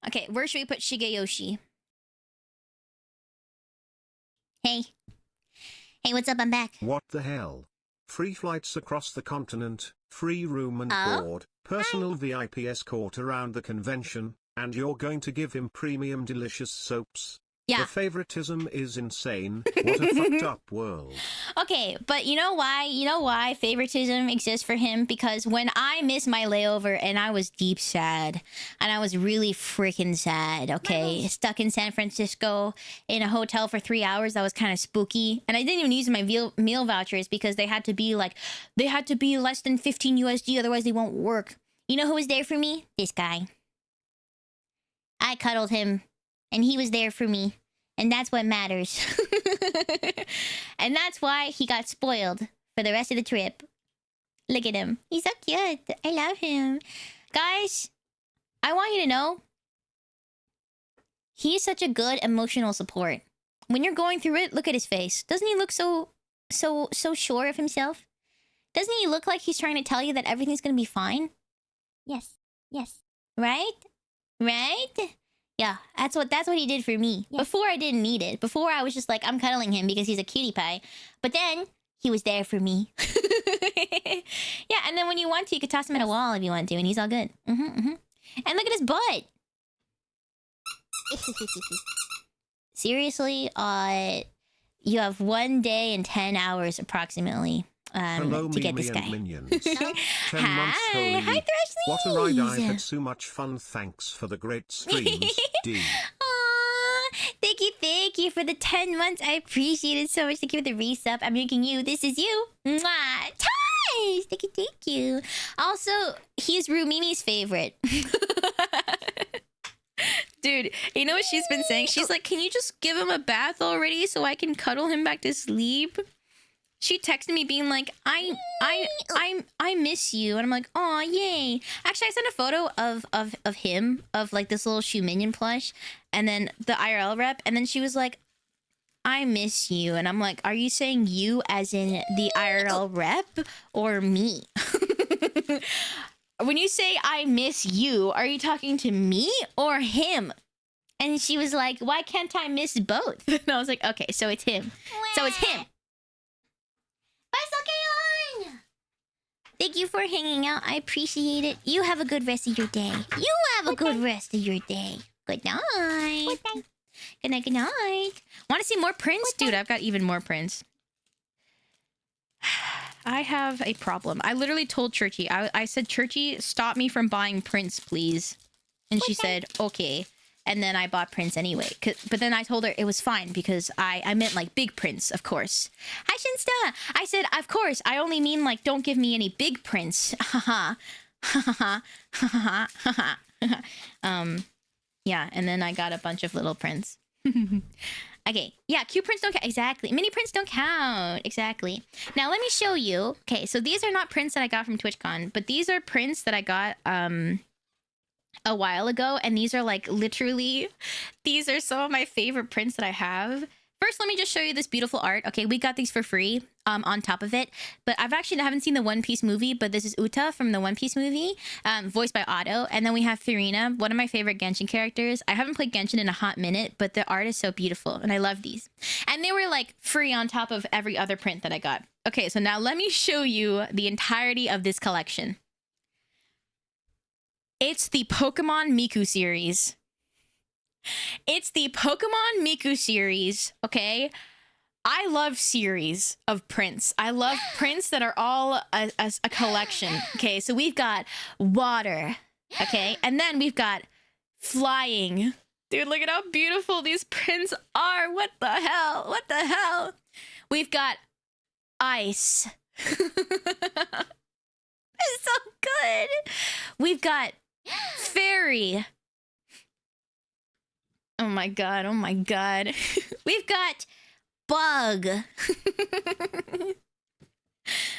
Okay, where should we put Shigeyoshi? Hey, what's up? I'm back. What the hell? free flights across the continent, free room and Oh? board, personal VIP escort around the convention, and you're going to give him premium delicious soaps. Yeah. The favoritism is insane. What a fucked up world. Okay, but you know why? You know why favoritism exists for him? Because when I missed my layover and I was deep sad, and I was really freaking sad, okay? Stuck in San Francisco in a hotel for 3 hours, that was kind of spooky. And I didn't even use my meal vouchers because they had to be less than 15 USD, otherwise they won't work. You know who was there for me? This guy. I cuddled him, and he was there for me. And that's what matters. And that's why he got spoiled for the rest of the trip. Look at him. He's so cute. I love him. Guys, I want you to know, he's such a good emotional support. When you're going through it, look at his face. Doesn't he look so sure of himself? Doesn't he look like he's trying to tell you that everything's gonna be fine? Yes. Yes. Right? Right? Yeah, that's what he did for me. Yeah. Before I didn't need it. Before I was just like, I'm cuddling him because he's a cutie pie. But then he was there for me. Yeah, and then when you want to, you could toss him at a wall if you want to, and he's all good. And look at his butt. Seriously, you have 1 day and 10 hours approximately Hello, to get Mimi this guy. and minions. 10 months Hi, holy. hi, What a ride, I've Threshleys. had so much fun. Thanks for the great streams. D. Aw, thank you for the 10 months. I appreciate it so much. Thank you for the resub. I'm making you. This is you. Mwah. Ties. Thank you. Also, he's Rumimi's favorite. Dude, you know what she's been saying? She's like, can you just give him a bath already so I can cuddle him back to sleep? She texted me being like, I miss you. And I'm like, aw, yay. Actually, I sent a photo of him, of like this little shoe minion plush, and then the IRL rep, and then she was like, I miss you. And I'm like, are you saying you as in the IRL rep or me? When you say I miss you, are you talking to me or him? And she was like, why can't I miss both? And I was like, okay, so it's him. So it's him. Thank you for hanging out. I appreciate it. You have a good rest of your day. You have a good rest of your day. Good night. Good night, good night. Want to see more prints? Dude, I've got even more prints. I have a problem. I literally told Churchy. I said, Churchy, stop me from buying prints, please. And she said, okay. And then I bought prints anyway. But then I told her it was fine because I meant like big prints, of course. Hi, Shinsta. I said, of course. I only mean like, don't give me any big prints. Haha. Yeah. And then I got a bunch of little prints. Okay. Yeah. Cute prints don't count. Exactly. Mini prints don't count. Exactly. Now let me show you. Okay. So these are not prints that I got from TwitchCon, but these are prints that I got, a while ago, and these are like literally, these are some of my favorite prints that I have. First, let me just show you this beautiful art. Okay, we got these for free on top of it, but I haven't seen the One Piece movie, but this is Uta from the One Piece movie, voiced by Otto. And then we have Furina, one of my favorite Genshin characters. I haven't played Genshin in a hot minute, but the art is so beautiful and I love these. And they were like free on top of every other print that I got. Okay, so now let me show you the entirety of this collection. It's the Pokemon Miku series. It's the Pokemon Miku series, okay? I love series of prints. I love prints that are all a collection. Okay, so we've got water, okay? And then we've got flying. Dude, look at how beautiful these prints are. What the hell? What the hell? We've got ice. It's so good. We've got fairy. Oh my god, oh my god. We've got bug.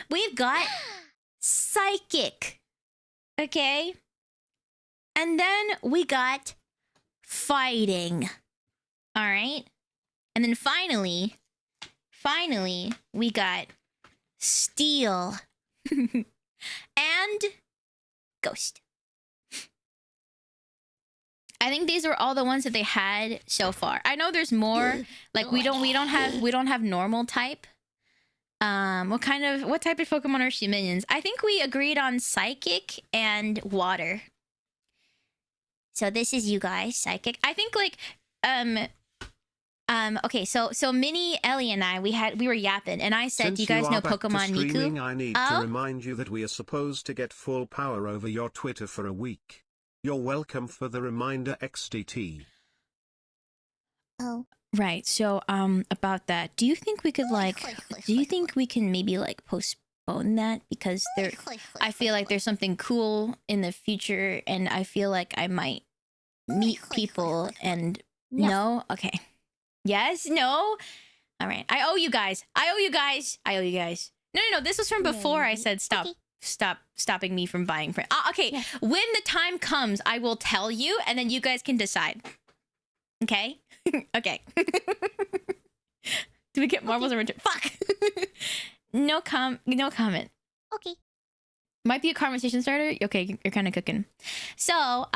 We've got psychic. Okay? And then we got fighting. All right? And then finally, we got steel. And ghost. I think these are all the ones that they had so far. I know there's more. Like we don't have normal type. What type of Pokemon are she minions? I think we agreed on Psychic and Water. So this is you guys, Psychic. I think like okay, so Minnie, Ellie, and I we were yapping, and I said, Since "Do you guys you know are back to Pokemon streaming, Miku?" I need to remind you that we are supposed to get full power over your Twitter for a week. You're welcome for the reminder, XTT. Oh. Right. So about that, do you think we could like? Do you think we can maybe like postpone that because I feel like there's something cool in the future, and I feel like I might meet people and no. Okay. Yes. No. All right. I owe you guys. No. This was from before I said stopping me from buying print. Okay. Yes. When the time comes, I will tell you, and then you guys can decide. Okay. Okay. Do we get marbles in return? Fuck. No comment. Okay. Might be a conversation starter. Okay, you're kind of cooking. So,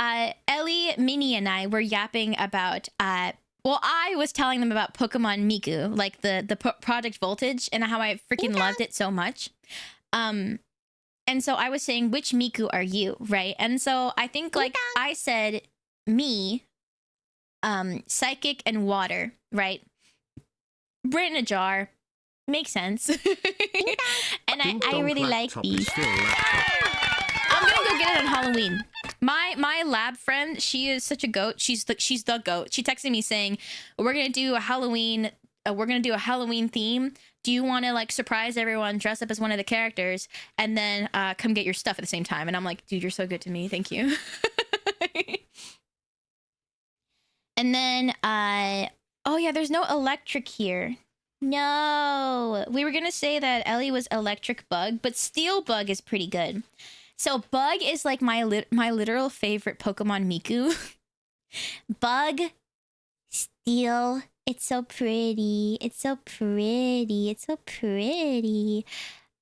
Ellie, Minnie, and I were yapping about. Well, I was telling them about Pokemon Miku, like the Project Voltage, and how I freaking loved it so much. And so I was saying, which Miku are you, right? And so I think like I said, me, Psychic and Water, right? Brit in a jar, makes sense. And I really like these. I'm gonna go get it on Halloween. My lab friend, she is such a goat. She's the goat. She texted me saying, "We're gonna do a Halloween. We're gonna do a Halloween theme. Do you want to like surprise everyone, dress up as one of the characters, and then come get your stuff at the same time?" And I'm like, "Dude, you're so good to me. Thank you." And then oh yeah, there's no electric here. No, we were gonna say that Ellie was electric bug, but steel bug is pretty good. So bug is like my literal favorite Pokemon Miku. Bug, steel, it's so pretty. It's so pretty. It's so pretty.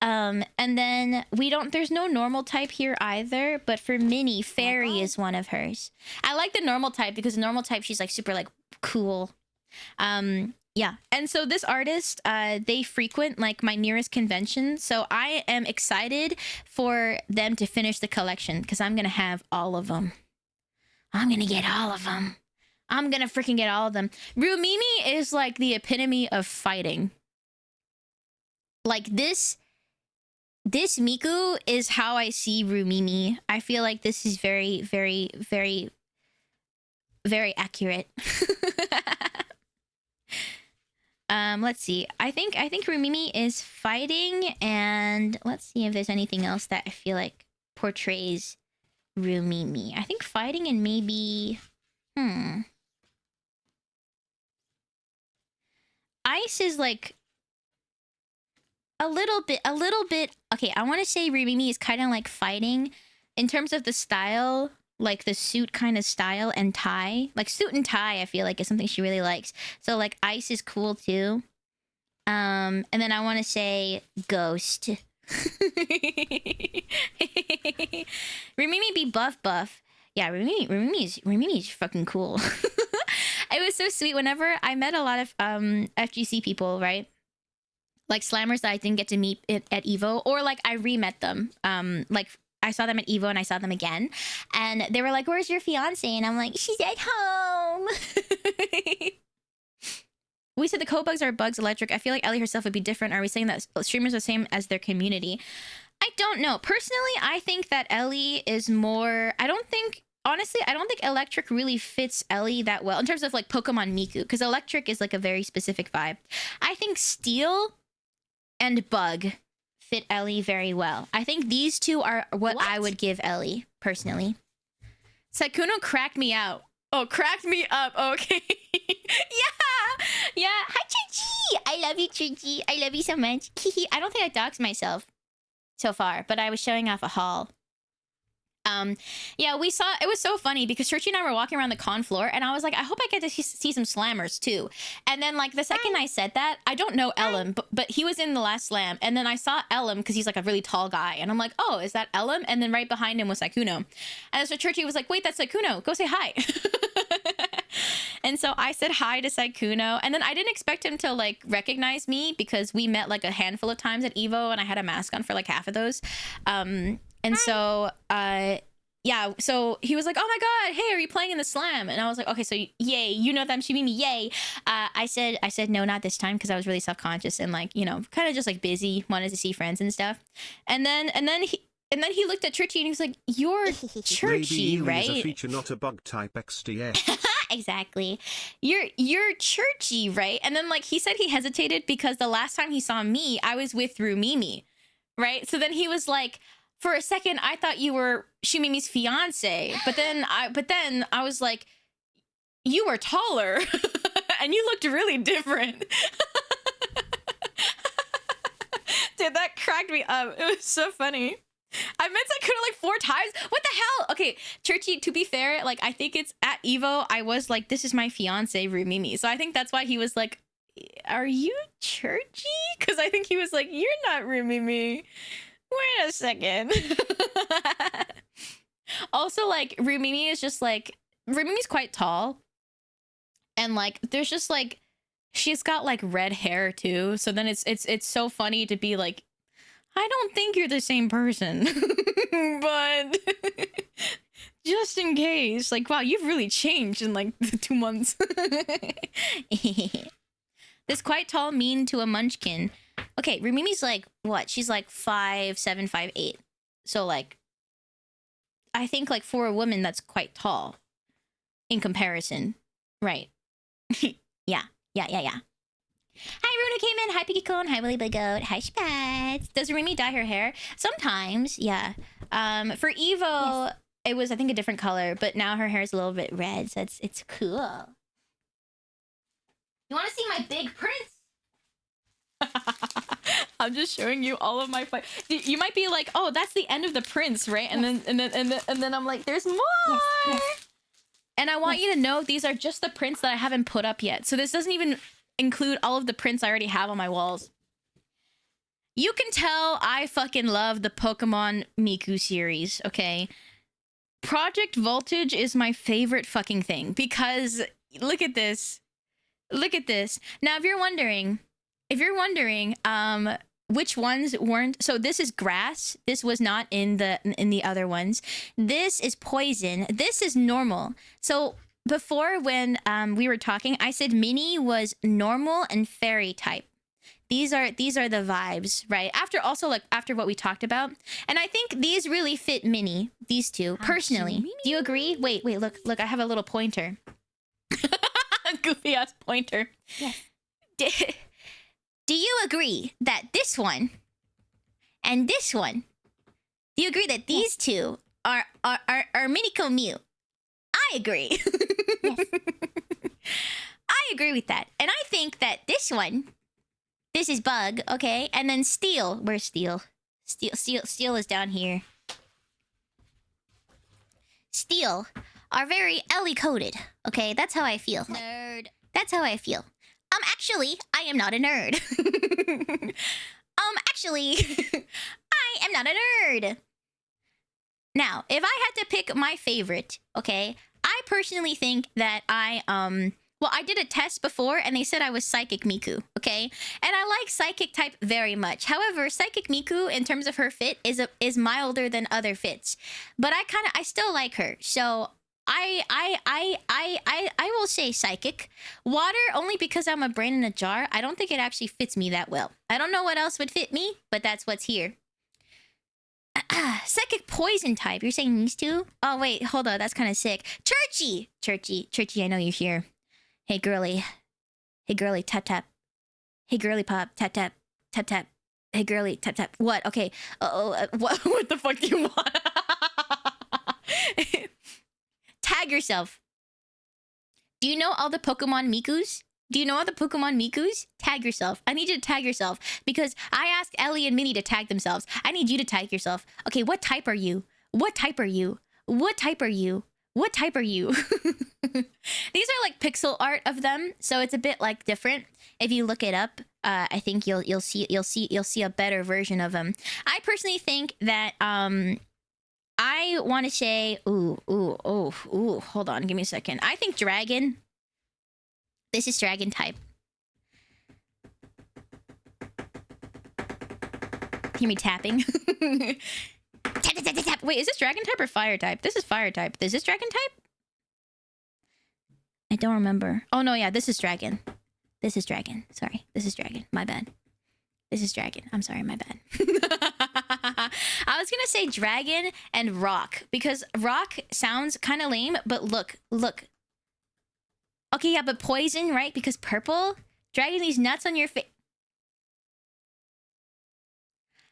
And then there's no normal type here either, but for Minnie, fairy is one of hers. I like the normal type because the normal type, she's like super like cool. Yeah. And so this artist, they frequent like my nearest convention. So I am excited for them to finish the collection because I'm going to have all of them. I'm going to get all of them. I'm going to freaking get all of them. Rumimi is like the epitome of fighting. Like this Miku is how I see Rumimi. I feel like this is very, very, very, very accurate. Let's see. I think Rumimi is fighting, and let's see if there's anything else that I feel like portrays Rumimi. I think fighting and maybe ice is like a little bit. Okay, I want to say Rumimi is kind of like fighting in terms of the style, like the suit kind of style and tie. Like suit and tie, I feel like is something she really likes. So like ice is cool too. And then I want to say ghost. Rumimi be buff. Yeah, Rumimi is fucking cool. It was so sweet whenever I met a lot of FGC people, right? Like slammers that I didn't get to meet at Evo, or like I re-met them. Like I saw them at Evo and I saw them again, and they were like, "Where's your fiance?" And I'm like, "She's at home." We said the co-bugs are bugs electric. I feel like Ellie herself would be different. Are we saying that streamers are the same as their community? I don't know. Personally, I think that Ellie is more... Honestly, I don't think electric really fits Ellie that well in terms of like Pokemon Miku, because electric is like a very specific vibe. I think steel and bug fit Ellie very well. I think these two are what I would give Ellie, personally. Sakuno cracked me out. Oh, cracked me up. Okay. Yeah. Hi, Chuchi. I love you, Chuchi. I love you so much. I don't think I doxed myself so far, but I was showing off a haul. Yeah, we saw, it was so funny because Churchy and I were walking around the con floor and I was like, I hope I get to see some slammers too. And then like the second I said that, I don't know Ellum, but he was in the last slam. And then I saw Ellum because he's like a really tall guy. And I'm like, oh, is that Ellum? And then right behind him was Sakuno. And so Churchy was like, wait, that's Sakuno. Go say hi. And so I said hi to Saikuno, and then I didn't expect him to like recognize me because we met like a handful of times at Evo, and I had a mask on for like half of those. And so yeah, so he was like, "Oh my god, hey, are you playing in the slam?" And I was like, "Okay, so yay, you know them, Shimimi, yay." I said no, not this time, because I was really self-conscious and like, you know, kind of just like busy, wanted to see friends and stuff. And then he looked at Churchy and he was like, "You're Churchy, Maybe right?" is a feature, not a bug type XDF. Exactly. You're Churchy, right? And then like he said he hesitated because the last time he saw me, I was with Rumimi, right? So then he was like, for a second, I thought you were Shumimi's fiance, but then I was like, you were taller, and you looked really different. Dude, that cracked me up. It was so funny. I met Sakuna like 4 times. What the hell? Okay, Churchy, to be fair, like I think it's at Evo, I was like, this is my fiance, Rumimi. So I think that's why he was like, are you Churchy? Because I think he was like, you're not Rumimi. Wait a second. Also, like, Rumimi is just like, Rumimi's quite tall. And like, there's just like, she's got like red hair too. So then it's so funny to be like, I don't think you're the same person. But just in case, like, wow, you've really changed in like 2 months. This quite tall mean to a munchkin. Okay, Rumimi's like, what? She's like 5'7", 5'8". So like, I think like for a woman, that's quite tall in comparison. Right. Yeah. Hi, everyone who came in. Hi, Piggy Cone. Hi, Willy Big Goat. Hi, Spats. Does Rumi dye her hair? Sometimes, yeah. For Evo, yes. It was, I think, a different color, but now her hair is a little bit red, so it's cool. You want to see my big prints? I'm just showing you all of my you might be like, oh, that's the end of the prints, right? And then I'm like, there's more. Yes. And I want you to know these are just the prints that I haven't put up yet. So this doesn't even include all of the prints I already have on my walls. You can tell I fucking love the Pokemon Miku series, okay? Project Voltage is my favorite fucking thing because look at this. Look at this. Now, if you're wondering, which ones weren't, so this is grass. This was not in the other ones. This is poison. This is normal. So before when we were talking, I said Mini was normal and fairy type. These are the vibes, right? After what we talked about, and I think these really fit Mini. These two personally. Do you agree? Wait. Look. I have a little pointer. Goofy ass pointer. Yes. Do you agree that this one and this one? Do you agree that these two are Miniko Mew? I agree. Yes. I agree with that, and I think that this one. This is Bug, okay? And then Steel. Where's Steel? Steel is down here. Steel are very Ellie-coded, okay? That's how I feel. Nerd. That's how I feel. Actually, I am not a nerd. Actually, I am not a nerd. Now, if I had to pick my favorite, okay? I personally think that well, I did a test before, and they said I was Psychic Miku, okay? And I like Psychic type very much. However, Psychic Miku, in terms of her fit, is milder than other fits. But I still like her. So I will say Psychic. Water, only because I'm a brain in a jar. I don't think it actually fits me that well. I don't know what else would fit me, but that's what's here. Psychic Poison type. You're saying these two? Oh, wait, hold on. That's kind of sick. Churchy, I know you're here. Hey girly, tap tap. Hey girly pop, tap tap, tap tap. Hey girly, tap tap. What? Okay. What the fuck do you want? Tag yourself. Do you know all the Pokemon Mikus? Tag yourself. I need you to tag yourself because I asked Ellie and Minnie to tag themselves. I need you to tag yourself. Okay, what type are you? These are like pixel art of them, so it's a bit like different. If you look it up, I think you'll see a better version of them. I personally think that I want to say hold on, give me a second. I think Dragon. This is dragon type. Hear me tapping? Tap, tap, tap, tap, tap. Wait, is this dragon type or fire type? This is fire type. Is this dragon type? I don't remember. Oh no, yeah, this is dragon. This is dragon. Sorry, this is dragon. My bad. This is dragon. I'm sorry, my bad. I was gonna say dragon and rock because rock sounds kind of lame, but look. Okay, yeah, but poison, right? Because purple? Dragging these nuts on your face.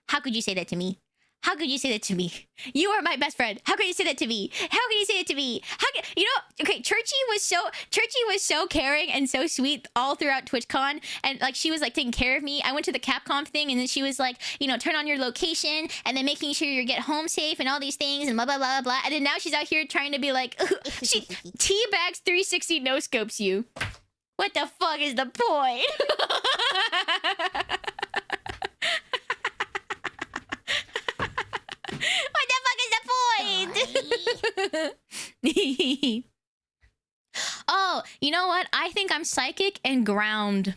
How could you say that to me? How could you say that to me? You are my best friend. How could you say that to me? How could you say that to me? How could, you know, okay, Churchy was so caring and so sweet all throughout TwitchCon. And like she was like taking care of me. I went to the Capcom thing and then she was like, you know, turn on your location and then making sure you get home safe and all these things and blah blah blah blah. And then now she's out here trying to be like she teabags 360 no scopes you. What the fuck is the point? What the fuck is the point? Oh, you know what? I think I'm psychic and ground.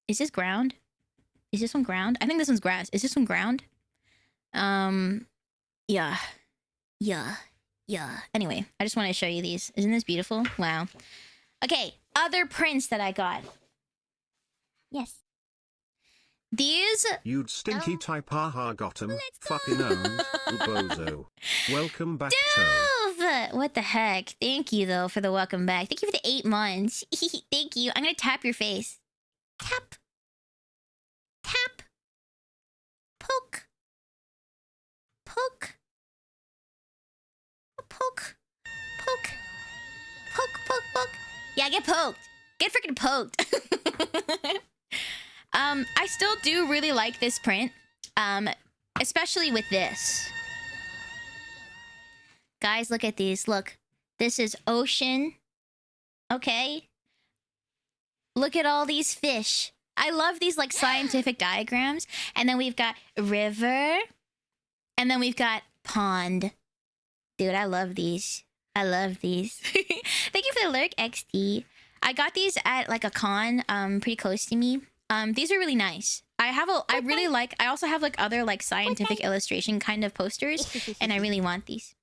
Is this ground? Is this one ground? I think this one's grass. Is this one ground? Yeah. Anyway, I just want to show you these. Isn't this beautiful? Wow. Okay, other prints that I got. Yes. These... You'd stinky type haha got 'em. Fucking owned. Ubozo. Welcome back, Toe. Dove! What the heck? Thank you, though, for the welcome back. Thank you for the 8 months. Thank you. I'm gonna tap your face. Tap. Tap. Poke. Poke. Poke. Poke. Poke, poke, poke. Yeah, get poked. Get freaking poked. I still do really like this print. Especially with this. Guys, look at these. Look. This is ocean. Okay. Look at all these fish. I love these like scientific diagrams. And then we've got river. And then we've got pond. Dude, I love these. I love these. Thank you for the lurk, XD. I got these at like a con pretty close to me. These are really nice. I also have like other like scientific illustration kind of posters and I really want these.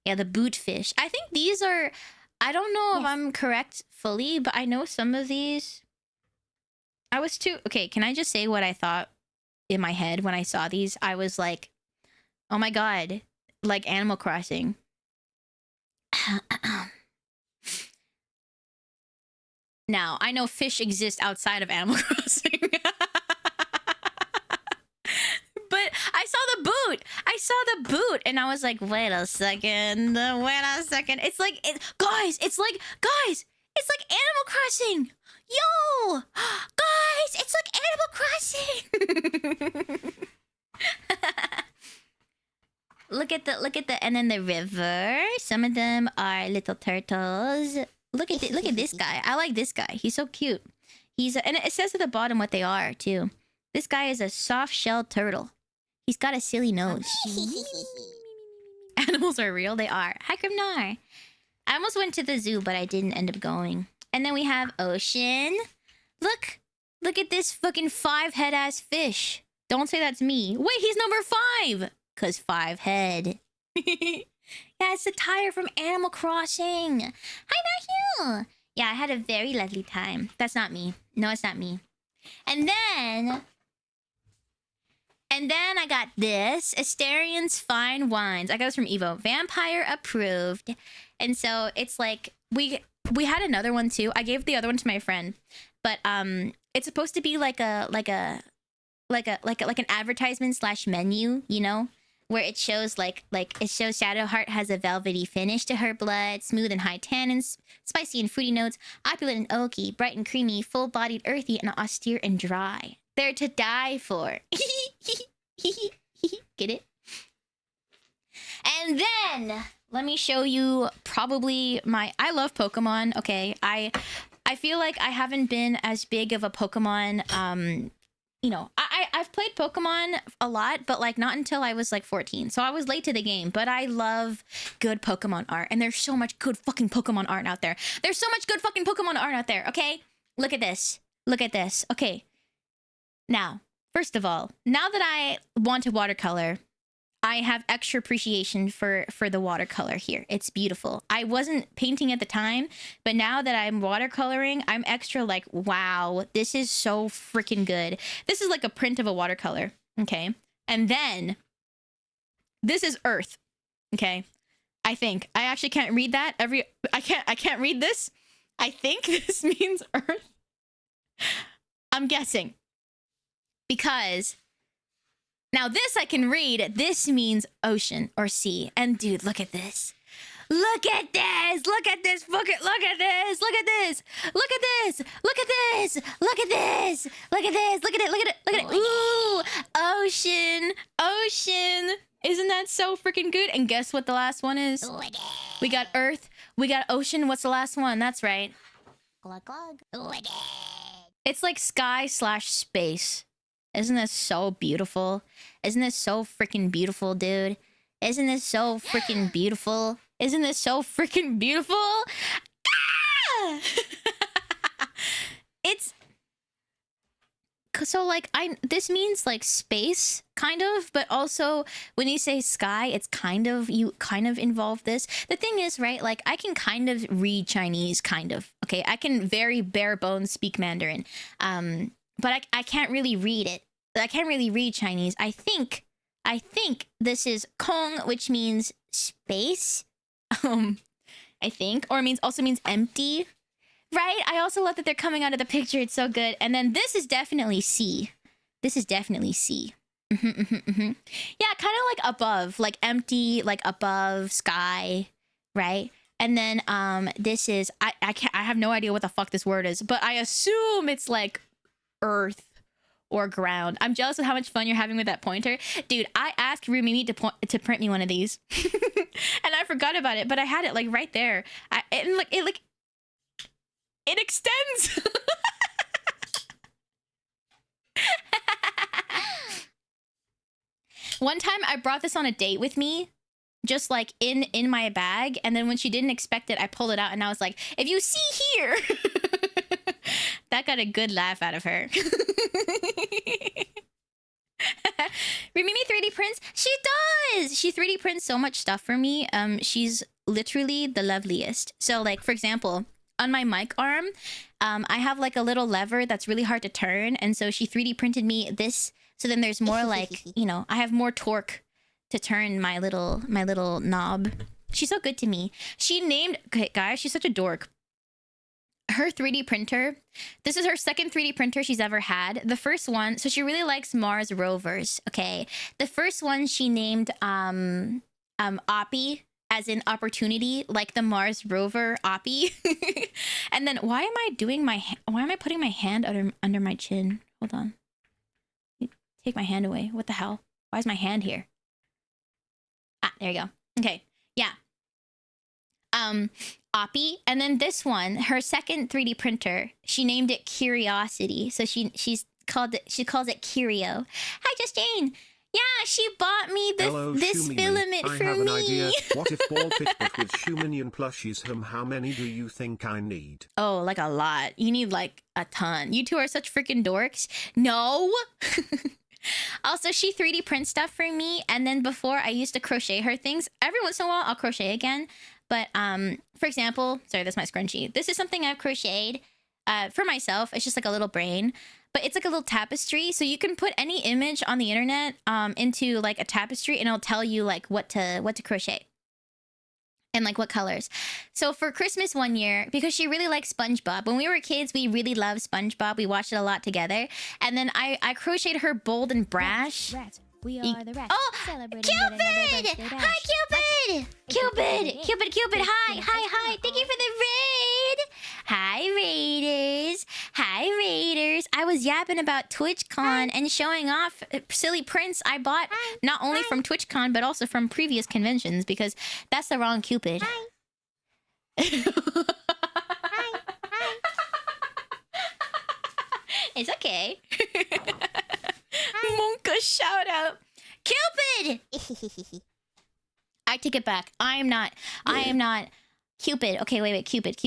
Yeah, the boot fish. I think these are, I don't know if I'm correct fully, but I know some of these. Okay, can I just say what I thought in my head when I saw these? I was like, oh my God, like Animal Crossing. Now, I know fish exist outside of Animal Crossing. But I saw the boot. And I was like, wait a second. It's like, guys, it's like Animal Crossing. Yo, guys, it's like Animal Crossing. Look at the, and then the river. Some of them are little turtles. Look at this guy. I like this guy. He's so cute. And it says at the bottom what they are too. This guy is a soft-shelled turtle. He's got a silly nose. Animals are real. They are. Hi, Grimnar. I almost went to the zoo, but I didn't end up going. And then we have ocean. Look at this fucking 5-head-ass fish. Don't say that's me. Wait, he's number 5. 'Cause 5 head. Yeah, it's the tire from Animal Crossing. Hi, Matthew. Yeah, I had a very lovely time. That's not me. No, it's not me. And then I got this. Asterian's Fine Wines. I got this from Evo. Vampire approved. And so it's like we had another one too. I gave the other one to my friend. But it's supposed to be like an advertisement / menu, you know? Where it shows it shows Shadowheart has a velvety finish to her blood, smooth and high tannins, spicy and fruity notes, opulent and oaky, bright and creamy, full-bodied, earthy, and austere and dry. They're to die for. Get it? And then let me show you probably I love Pokemon. Okay, I feel like I haven't been as big of a Pokemon you know, I've played Pokemon a lot, but like not until I was like 14. So I was late to the game, but I love good Pokemon art. And there's so much good fucking Pokemon art out there. There's so much good fucking Pokemon art out there, okay? Look at this. Look at this. Okay. Now, first of all, now that I want to watercolor, I have extra appreciation for the watercolor here. It's beautiful. I wasn't painting at the time, but now that I'm watercoloring, I'm extra like, wow, this is so freaking good. This is like a print of a watercolor, okay? And then this is Earth, okay? I think I actually can't read that. I can't read this. I think this means Earth. I'm guessing because. Now this I can read. This means ocean or sea. And dude, look at this. Look at this. Look at this. Look at this. Look at this. Look at this. Look at this. Look at this. Look at this. Look at it. Look at it. Look at it. Ooh, ocean. Ocean. Isn't that so freaking good? And guess what the last one is? We got Earth. We got ocean. What's the last one? That's right. Glug glug. It's like sky/space. Isn't this so beautiful? Isn't this so freaking beautiful, dude? Isn't this so freaking beautiful? Isn't this so freaking beautiful? Ah! It's so like this means like space kind of, but also when you say sky, it's kind of you kind of involve this. The thing is, right, like I can kind of read Chinese kind of. Okay, I can very bare bones speak Mandarin. But I can't really read it. I can't really read Chinese. I think this is Kong, which means space. I think, or also means empty, right? I also love that they're coming out of the picture. It's so good. And then this is definitely sea. This is definitely sea. Yeah, kind of like above, like empty, like above sky, right? And then this is I have no idea what the fuck this word is, but I assume it's like earth or ground. I'm jealous of how much fun you're having with that pointer. Dude, I asked Rumimi to print me one of these. And I forgot about it, but I had it like right there. It extends. One time I brought this on a date with me, just like in my bag, and then when she didn't expect it, I pulled it out and I was like, if you see here. That got a good laugh out of her. Rimimi 3D prints? She does! She 3D prints so much stuff for me. She's literally the loveliest. So like, for example, on my mic arm, I have like a little lever that's really hard to turn. And so she 3D printed me this. So then there's more like, you know, I have more torque to turn my little knob. She's so good to me. She named, okay, guys, she's such a dork. Her 3D printer, this is her second 3D printer she's ever had. The first one, so she really likes Mars rovers, okay? The first one she named Oppie, as in opportunity, like the Mars rover Oppie. And then why am I putting my hand under my chin? Hold on. Take my hand away. What the hell? Why is my hand here? Ah, there you go. Okay. Yeah. Oppie, and then this one, her second 3D printer, she named it Curiosity. So she calls it Curio. Hi, Justine. Yeah, she bought me this filament for me. I have an idea. What if ball pit but with Shuminian plushies? How many do you think I need? Oh, like a lot. You need like a ton. You two are such freaking dorks. No. Also, she 3D prints stuff for me, and then before I used to crochet her things. Every once in a while, I'll crochet again. But for example, sorry, that's my scrunchie. This is something I've crocheted for myself. It's just like a little brain, but it's like a little tapestry. So you can put any image on the internet into like a tapestry, and it'll tell you like what to crochet and like what colors. So for Christmas one year, because she really likes SpongeBob. When we were kids, we really loved SpongeBob. We watched it a lot together. And then I crocheted her Bold and Brash. Rats. We are the rats. Oh, Celebrating Cupid! Hi, Cupid! Cupid! Hi! Thank you for the raid! Hi, Raiders! Hi, Raiders! I was yapping about TwitchCon and showing off silly prints I bought not only from TwitchCon, but also from previous conventions, because that's the wrong Cupid. It's okay. Shout out. Cupid! I take it back. I am not. Cupid. Okay, wait. Cupid.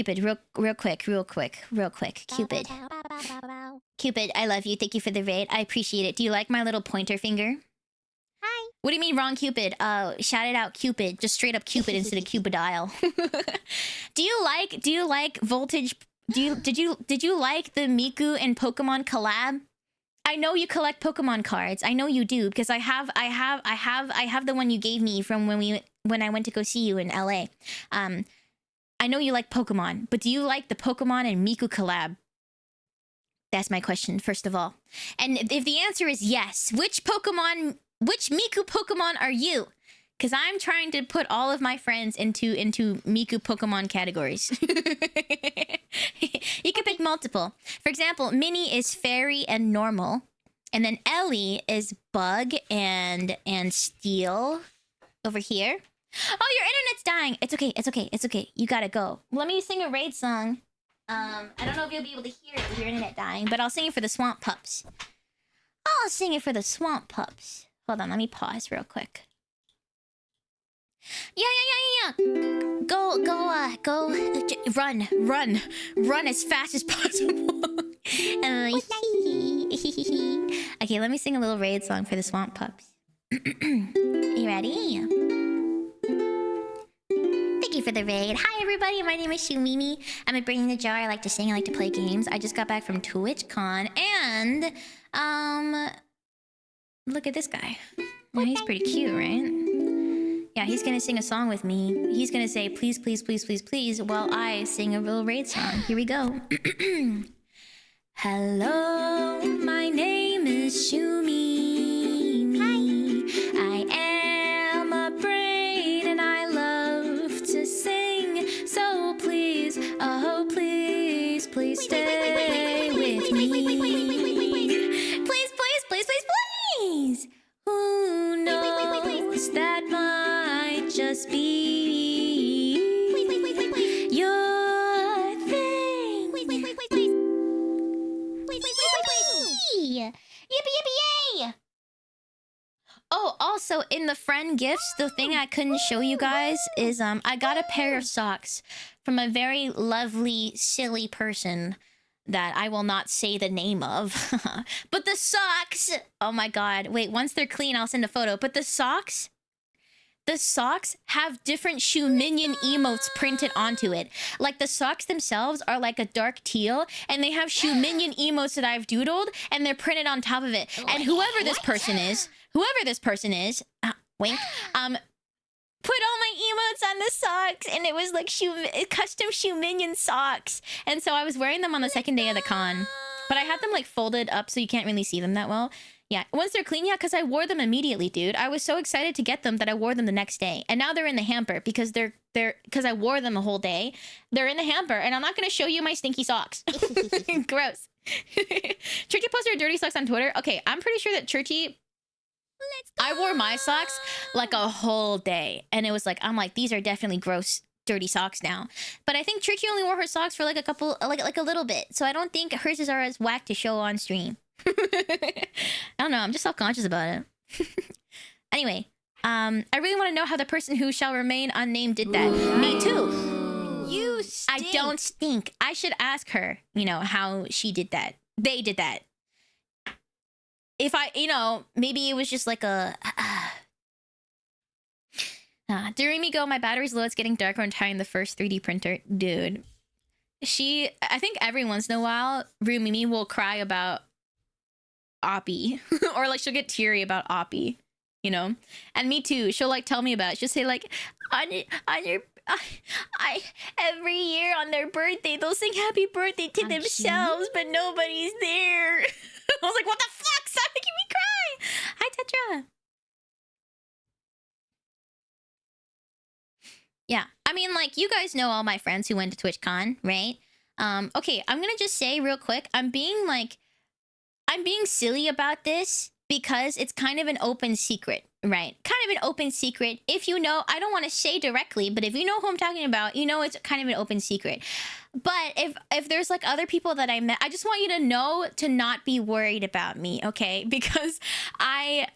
Real quick. Cupid. Cupid, I love you. Thank you for the raid. I appreciate it. Do you like my little pointer finger? Hi. What do you mean wrong Cupid? Shout it out Cupid. Just straight up Cupid instead of Cupidile. Do you like voltage? Did you like the Miku and Pokemon collab? I know you collect Pokemon cards. I know you do because I have the one you gave me from when I went to go see you in LA. I know you like Pokemon, but do you like the Pokemon and Miku collab? That's my question, first of all. And if the answer is yes, which Miku Pokemon are you? Because I'm trying to put all of my friends into Miku Pokemon categories. You can pick multiple. For example, Minnie is fairy and normal. And then Ellie is bug and steel over here. Oh, your internet's dying. It's okay. You gotta go. Let me sing a raid song. I don't know if you'll be able to hear it with your internet dying, but I'll sing it for the Swamp Pups. Hold on, let me pause real quick. Yeah. Go, run as fast as possible. Okay, let me sing a little raid song for the Swamp Pups. You ready? Thank you for the raid. Hi everybody, my name is Shumimi. I'm a Brain in the Jar. I like to sing, I like to play games. I just got back from TwitchCon and look at this guy. Yeah, he's pretty cute, right? Yeah, he's gonna sing a song with me. He's gonna say please, please, please, please, please while I sing a little raid song. Here we go. Hello, my name is Shumimi. I am a brain and I love to sing. So please, oh please, please stay with me. Please, please, please, please, please. Who knows that might just be your thing. Yippee, yay! Oh, also in the friend gifts, the thing I couldn't show you guys is I got a pair of socks from a very lovely, silly person that I will not say the name of. But the socks, oh my god. Wait, once they're clean, I'll send a photo. But the socks have different shoe minion emotes printed onto it. Like the socks themselves are like a dark teal, and they have shoe minion emotes that I've doodled, and they're printed on top of it. And whoever this person is, wink, put all my emotes on the socks, and it was like custom shoe minion socks. And so I was wearing them on the second day of the con, but I had them like folded up so you can't really see them that well. Yeah, once they're clean, yeah, because I wore them immediately, dude. I was so excited to get them that I wore them the next day. And now they're in the hamper because because I wore them a whole day. They're in the hamper, and I'm not going to show you my stinky socks. Gross. Churchy posted her dirty socks on Twitter. Okay, I'm pretty sure that Churchy... I wore my socks like a whole day. And it was like, I'm like, these are definitely gross, dirty socks now. But I think Churchy only wore her socks for like a couple, like a little bit. So I don't think hers are as whack to show on stream. I don't know, I'm just self-conscious about it. Anyway, I really want to know how the person who shall remain unnamed did that. Me too. You stink. I don't stink. I should ask her, how she did that. They did that. If I, maybe it was just like a... During me go, my battery's low, it's getting darker when tying the first 3D printer. Dude. I think every once in a while, Rumimi will cry about Oppie. Or like she'll get teary about Oppie, And me too. She'll like tell me about it. She'll say like, every year on their birthday, they'll sing happy birthday to themselves, but nobody's there. I was like, what the fuck? Stop making me cry. Hi, Tetra. Yeah. I mean, like, you guys know all my friends who went to TwitchCon, right? Okay, I'm gonna just say real quick, I'm being silly about this because it's kind of an open secret, Right. Kind of an open secret. If you know, I don't want to say directly, but if you know who I'm talking about, you know it's kind of an open secret. But if there's like other people that I met, I just want you to know to not be worried about me, okay? Because I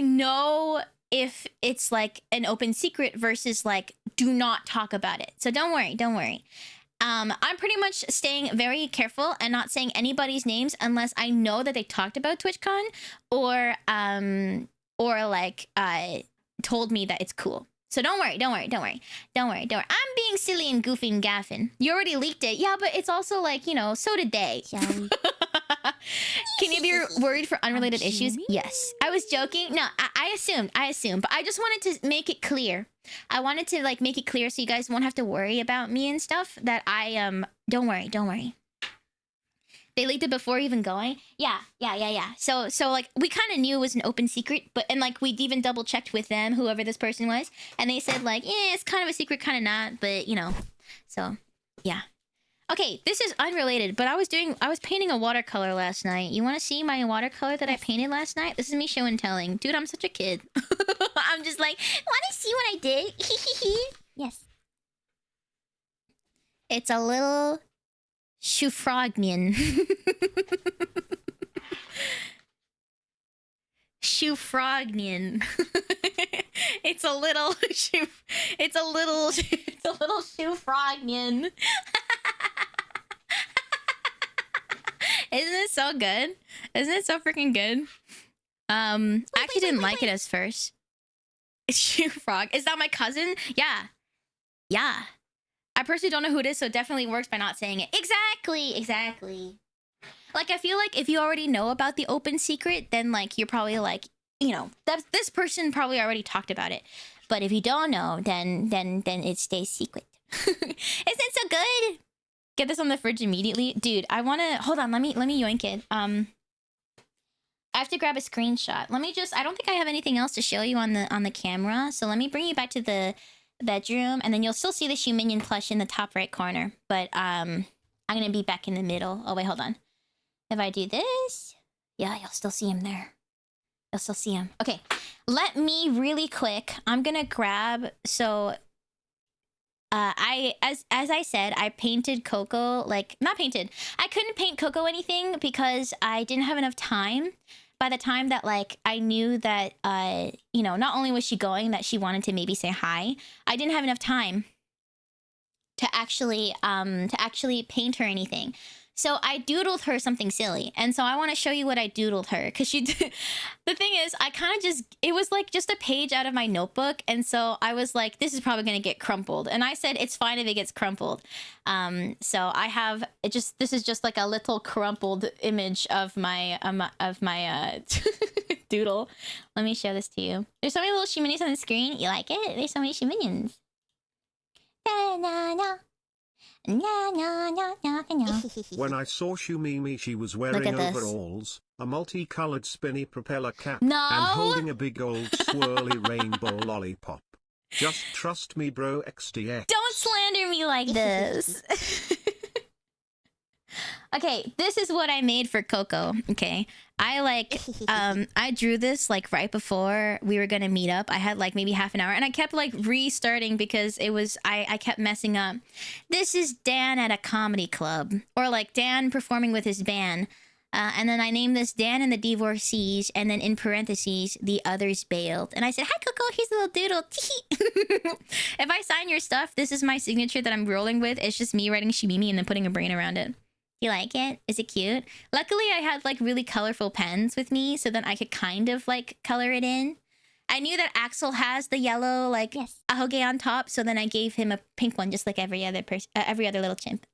know if it's like an open secret versus like do not talk about it. So don't worry, don't worry. I'm pretty much staying very careful and not saying anybody's names unless I know that they talked about TwitchCon or like told me that it's cool. So don't worry, don't worry, don't worry, don't worry, don't worry. I'm being silly and goofy and gaffing. You already leaked it. Yeah, but it's also like, you know, so did they. Shall we? Can you be worried for unrelated issues? Yes. I was joking. No, I assumed. But I just wanted to make it clear. I wanted to like make it clear so you guys won't have to worry about me and stuff that I don't worry, don't worry. They leaked it before even going. Yeah. So like we kind of knew it was an open secret, but and like we even double checked with them, whoever this person was, and they said like, yeah, it's kind of a secret, kind of not, but you know. So, yeah. Okay, this is unrelated, but I was painting a watercolor last night. You want to see my watercolor that I painted last night? This is me show and telling. Dude, I'm such a kid. I'm just like, want to see what I did? Yes. It's a little Shoefrognian. Shoefrognian. It's a little Shoefrognian. Isn't it so good? Isn't it so freaking good? I actually didn't like it as first. It's Shoe Frog. Is that my cousin? Yeah. I personally don't know who it is, so it definitely works by not saying it. Exactly. Like, I feel like if you already know about the open secret, then, like, you're probably like, you know, this person probably already talked about it. But if you don't know, then it stays secret. Isn't it so good? Get this on the fridge immediately. Dude, I want to... Hold on, let me yoink it. I have to grab a screenshot. Let me just... I don't think I have anything else to show you on the camera. So let me bring you back to the bedroom. And then you'll still see the Shoe Minion plush in the top right corner. But I'm going to be back in the middle. Oh, wait, hold on. If I do this... Yeah, you'll still see him there. You'll still see him. Okay, let me really quick... I'm going to grab... So... as I said, I painted Coco, like, not painted. I couldn't paint Coco anything because I didn't have enough time. By the time that, like, I knew that, you know, not only was she going, that she wanted to maybe say hi, I didn't have enough time to actually paint her anything. So I doodled her something silly. And so I want to show you what I doodled her. Because she did... The thing is, I kind of just... It was like just a page out of my notebook. And so I was like, this is probably going to get crumpled. And I said, it's fine if it gets crumpled. So I have... This is just like a little crumpled image of my... doodle. Let me show this to you. There's so many little Shoe Minions on the screen. You like it? There's so many Shoe Minions. Da-na-na. When I saw Shumimi, she was wearing overalls, a multicolored spinny propeller cap, and holding a big old swirly rainbow lollipop. Just trust me, bro, XDX. Don't slander me like this. Okay, this is what I made for Coco, okay? I drew this, like, right before we were gonna meet up. I had, like, maybe half an hour, and I kept, like, restarting because it was... I kept messing up. This is Dan at a comedy club. Or, like, Dan performing with his band. And then I named this Dan and the Divorcees, and then in parentheses, the others bailed. And I said, hi, Coco, here's a little doodle. If I sign your stuff, this is my signature that I'm rolling with. It's just me writing Shimimi and then putting a brain around it. You like it? Is it cute? Luckily, I had, like, really colorful pens with me, so then I could kind of, like, color it in. I knew that Axel has the yellow, like, ahoge on top, so then I gave him a pink one, just like every other little chimp.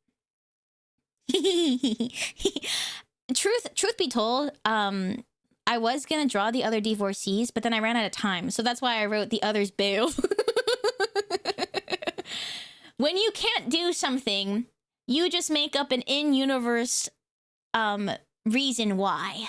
Truth be told, I was gonna draw the other Divorcees, but then I ran out of time, so that's why I wrote the others bail. When you can't do something... You just make up an in-universe reason why.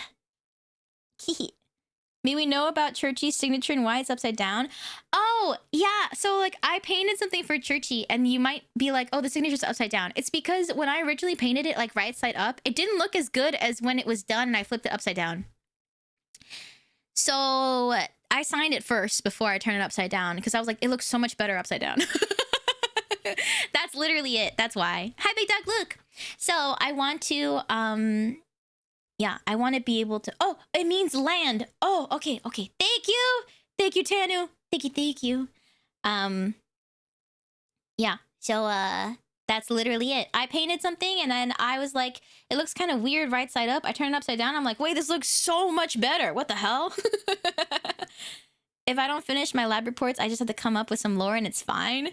May we know about Churchy's signature and why it's upside down? Oh, yeah. So, like, I painted something for Churchy, and you might be like, oh, the signature's upside down. It's because when I originally painted it, like, right side up, it didn't look as good as when it was done and I flipped it upside down. So I signed it first before I turned it upside down because I was like, it looks so much better upside down. That's literally it. That's why. Hi, Big Dog, look. So I want to, yeah, I want to be able to, oh, it means land. Oh, okay, okay. Thank you. Thank you, Tanu. Thank you. Yeah, so, that's literally it. I painted something and then I was like, it looks kind of weird right side up. I turned it upside down. I'm like, wait, this looks so much better. What the hell? If I don't finish my lab reports, I just have to come up with some lore and it's fine.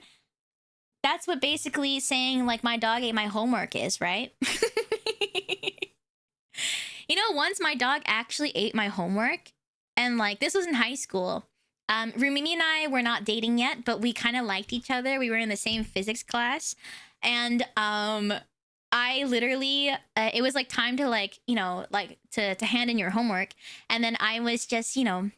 That's what basically saying like my dog ate my homework is, right? You know, once my dog actually ate my homework and like this was in high school. Rumimi and I were not dating yet, but we kind of liked each other. We were in the same physics class. And I literally, it was like time to like, you know, like to hand in your homework. And then I was just, you know,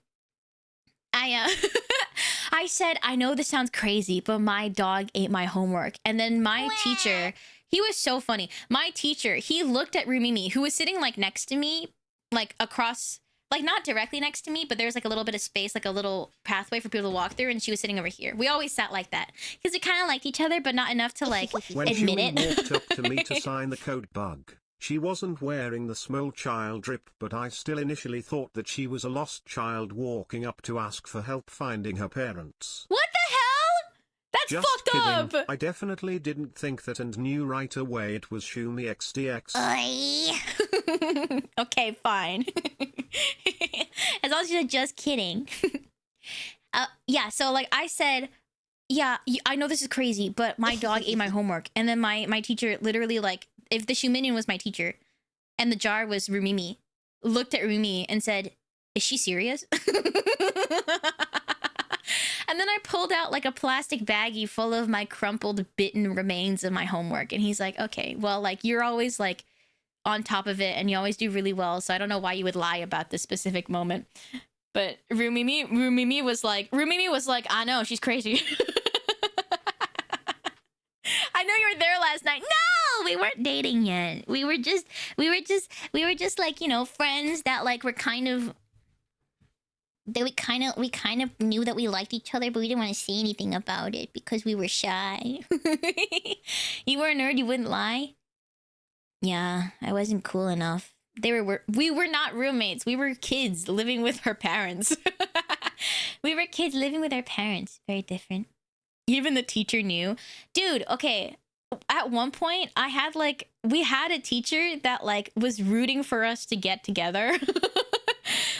I said, I know this sounds crazy, but my dog ate my homework. And then my teacher, he was so funny. My teacher, he looked at Rumimi, who was sitting like next to me, like across, like not directly next to me, but there's like a little bit of space, like a little pathway for people to walk through. And she was sitting over here. We always sat like that because we kind of liked each other, but not enough to like When admit Chewie it. walked up to me to sign the code bug, she wasn't wearing the small child drip, but I still initially thought that she was a lost child walking up to ask for help finding her parents. What the hell? That's Just fucked kidding. up. I definitely didn't think that and knew right away it was Shumi XDX. Oi. Okay, fine. As long as you said just kidding. Yeah, so like I said, yeah, I know this is crazy, but my dog ate my homework. And then my teacher literally like, if the shoe minion was my teacher and the jar was Rumimi, looked at Rumi and said, is she serious? And then I pulled out like a plastic baggie full of my crumpled, bitten remains of my homework. And he's like, okay, well, like you're always like on top of it and you always do really well. So I don't know why you would lie about this specific moment. But Rumimi was like, I know, she's crazy. I know you were there last night. No, we weren't dating yet. We were just like, you know, friends that like were kind of, we kind of knew that we liked each other, but we didn't want to say anything about it because we were shy. You were a nerd, you wouldn't lie. Yeah, I wasn't cool enough. We were not roommates. We were kids living with our parents. We were kids living with our parents. Very different. Even the teacher knew. Dude, okay. At one point, we had a teacher that like was rooting for us to get together.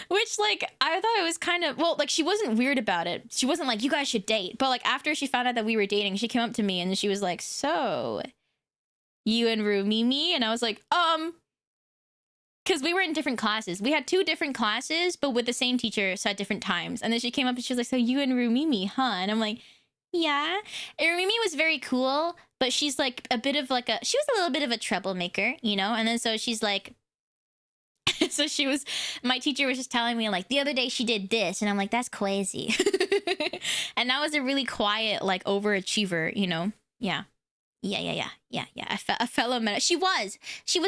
Which like, I thought it was kind of, well, like she wasn't weird about it. She wasn't like, you guys should date. But like after she found out that we were dating, she came up to me and she was like, so you and Rumimi? And I was like, because we were in different classes. We had 2 different classes, but with the same teacher, so at different times. And then she came up and she was like, so you and Rumimi, huh? And I'm like, yeah. And Rumimi was very cool, but she's like a bit of like she was a little bit of a troublemaker, you know? And then so she's like, so my teacher was just telling me like, the other day she did this. And I'm like, that's crazy. And I was a really quiet, like overachiever, you know? Yeah. Yeah. A fellow menace. She was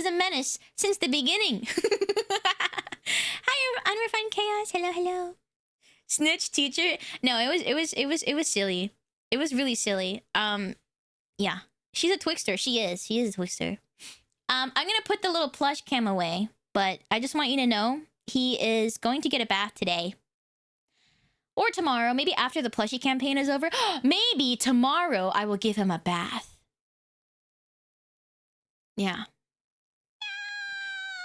a menace since the beginning. Hi, Unrefined Chaos. Hello. Snitch teacher. No, it was silly. It was really silly. Yeah. She's a twixter. She is a twixter. I'm gonna put the little plush cam away, but I just want you to know he is going to get a bath today. Or tomorrow, maybe after the plushie campaign is over. Maybe tomorrow I will give him a bath. Yeah.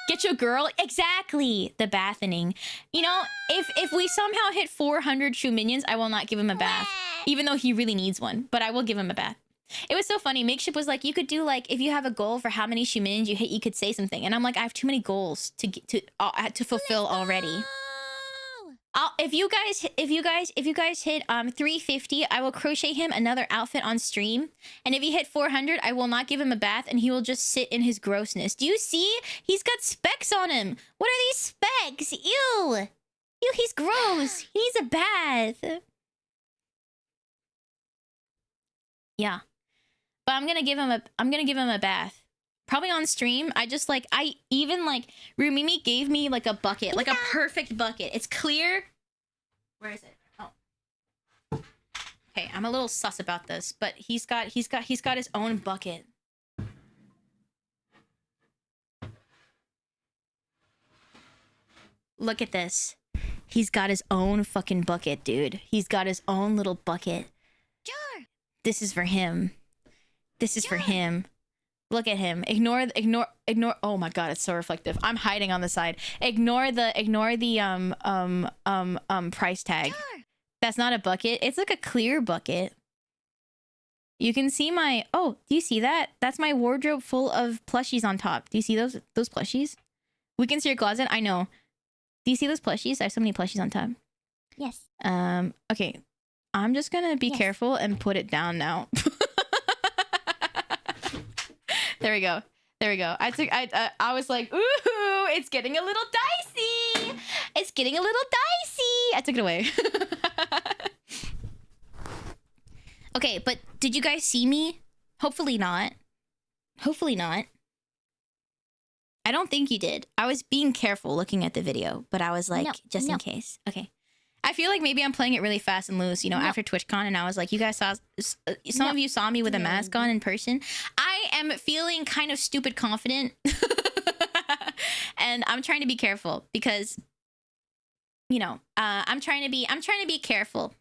Get your girl. Exactly. The bathening. You know, if we somehow hit 400 true minions, I will not give him a bath. Even though he really needs one. But I will give him a bath. It was so funny. Makeshift was like, you could do like, if you have a goal for how many true minions you hit, you could say something. And I'm like, I have too many goals to fulfill already. If you guys hit 350, I will crochet him another outfit on stream. And if he hit 400, I will not give him a bath and he will just sit in his grossness. Do you see? He's got specks on him. What are these specks? Ew. Ew, he's gross. He needs a bath. Yeah. But I'm gonna give him a bath. probably on stream. I just like, Rumimi gave me like a bucket, like a perfect bucket. It's clear. Where is it? Oh. Okay, I'm a little sus about this, but he's got his own bucket. Look at this. He's got his own fucking bucket, dude. He's got his own little bucket. Sure. This is for him. This is for him. Look at him. Ignore. Oh my god, it's so reflective. I'm hiding on the side. Ignore the price tag. Sure. That's not a bucket. It's like a clear bucket. You can see my, oh, do you see that? That's my wardrobe full of plushies on top. Do you see those plushies? We can see your closet. I know. Do you see those plushies? I have so many plushies on top. Yes. Okay. I'm just gonna be careful and put it down now. There we go. There we go. I was like, ooh, it's getting a little dicey. It's getting a little dicey. I took it away. Okay, but did you guys see me? Hopefully not. Hopefully not. I don't think you did. I was being careful looking at the video, but I was like, just in case. Okay. I feel like maybe I'm playing it really fast and loose, you know, after TwitchCon, and I was like, you guys saw, some of you saw me with a mask on in person. I am feeling kind of stupid confident. And I'm trying to be careful because, you know, I'm trying to be careful.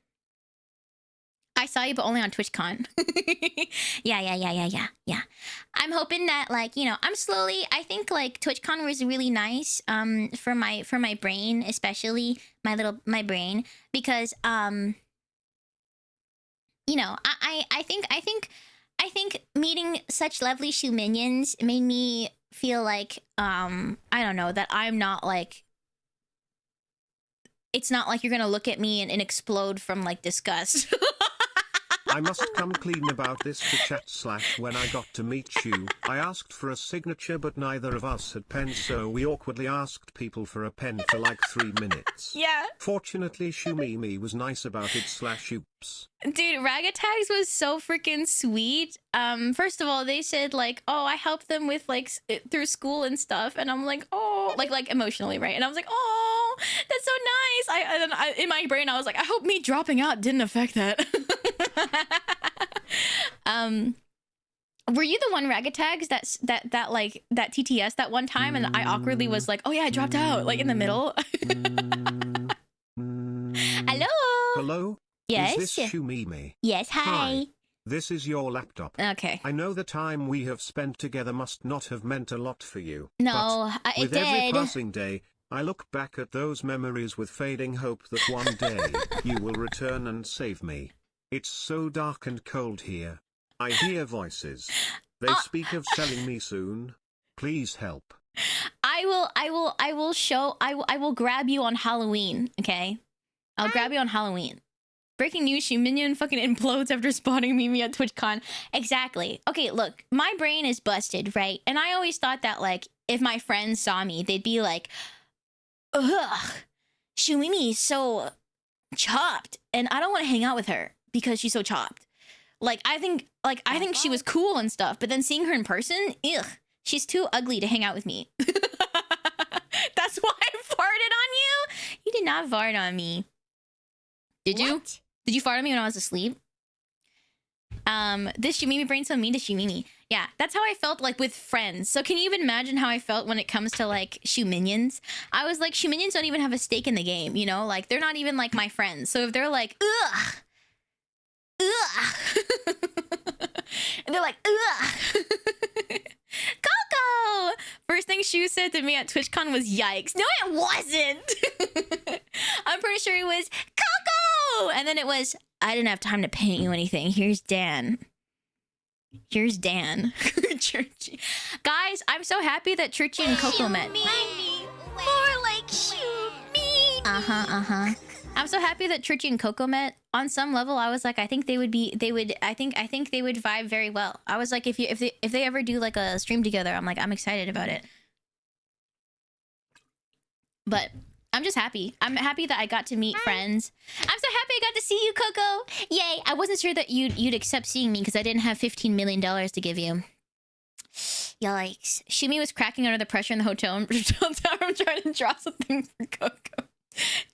I saw you, but only on TwitchCon. Yeah. I'm hoping that, like, you know, I think like TwitchCon was really nice for my brain, especially my brain, because you know, I think meeting such lovely shoe minions made me feel like I don't know, that I'm not like, it's not like you're gonna look at me and explode from like disgust. I must come clean about this to chat / when I got to meet you, I asked for a signature but neither of us had pens, so we awkwardly asked people for a pen for like 3 minutes. Yeah. Fortunately Shumimi was nice about it / oops. Dude, Ragatags was so freaking sweet. First of all, they said like, oh, I helped them with like through school and stuff, and I'm like, oh, like emotionally, right? And I was like, oh, that's so nice. I in my brain I was like, I hope me dropping out didn't affect that. Were you the one, Ragatags, that TTS that one time, and I awkwardly was like, oh yeah, I dropped out like in the middle. Hello. Hello? Yes. Is this Shumimi? Yes. Hi. This is your laptop. Okay. I know the time we have spent together must not have meant a lot for you. No, but it with every did. passing day, I look back at those memories with fading hope that one day you will return and save me. It's so dark and cold here. I hear voices. They speak of selling me soon. Please help. I will grab you on Halloween, okay? I'll grab you on Halloween. Breaking news, Minion fucking implodes after spotting Mimi at TwitchCon. Exactly. Okay, look, my brain is busted, right? And I always thought that, like, if my friends saw me, they'd be like, ugh, Shumimi is so chopped, and I don't want to hang out with her because she's so chopped. Like, I think she was cool and stuff, but then seeing her in person, ugh, she's too ugly to hang out with me. That's why I farted on you? You did not fart on me. Did you? Did you fart on me when I was asleep? This Shumimi brain so mean to Shumimi. Yeah, that's how I felt like with friends. So can you even imagine how I felt when it comes to like shoe minions? I was like, shoe minions don't even have a stake in the game, you know? Like, they're not even like my friends. So if they're like, ugh, and they're like, ugh, Coco! First thing Shu said to me at TwitchCon was yikes. No, it wasn't. I'm pretty sure it was Coco! And then it was, I didn't have time to paint you anything. Here's Dan. Here's Dan. Churchy. Guys, I'm so happy that Churchy and Coco met. More like shoot me. I'm so happy that Churchy and Coco met. On some level, I was like, I think they would vibe very well. I was like, if they ever do like a stream together, I'm like, I'm excited about it. But I'm just happy. I'm happy that I got to meet friends. I'm so happy I got to see you, Coco. Yay! I wasn't sure that you'd accept seeing me because I didn't have $15 million to give you. Yikes. Shumi was cracking under the pressure in the hotel room trying to draw something for Coco.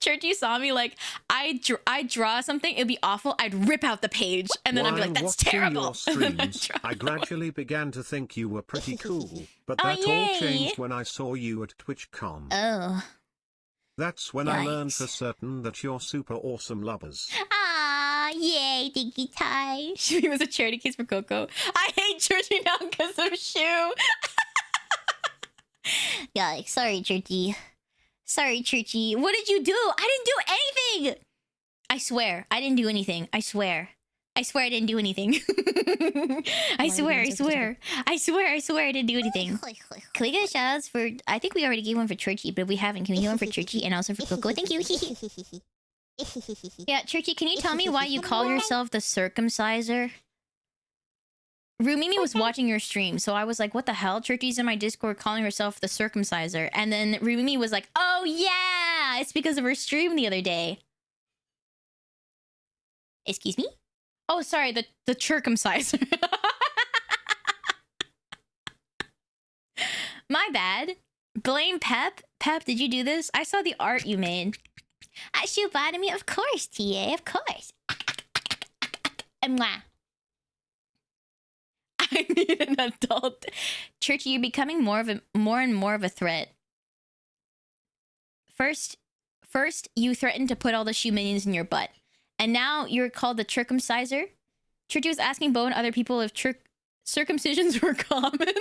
Church, you saw me like, I draw something, it'd be awful, I'd rip out the page, and then I'd be like, that's While terrible. watching your streams, I gradually began to think you were pretty cool, but Oh, that all yay. changed when I saw you at TwitchCon. Oh. That's when I learned Yikes. for certain that you're super awesome lovers. Aw, yay, thank you, Ty. Shumi was a charity case for Coco. I hate Churchy now because of Shu. Yikes, sorry, Churchy. Sorry, Churchy. What did you do? I didn't do anything. I swear. I didn't do anything. I swear. I swear I didn't do anything. I swear I didn't do anything. Can we get shoutouts for... I think we already gave one for Churchy, but if we haven't, can we get one for Churchy and also for Coco? Thank you. Yeah, Churchy, can you tell me why you call yourself the circumciser? Rumimi was watching your stream, so I was like, what the hell? Churchy's in my Discord calling herself the circumciser. And then Rumimi was like, oh yeah, it's because of her stream the other day. Excuse me? Oh, sorry, the circumciser. My bad. Blame Pep. Pep, did you do this? I saw the art you made. Shubatomy, of course, TA, of course. Mwah. I need an adult. Churchy, you're becoming more and more of a threat. First, you threatened to put all the shoe minions in your butt. And now you're called the circumciser? Churchy was asking Bo and other people if circumcisions were common.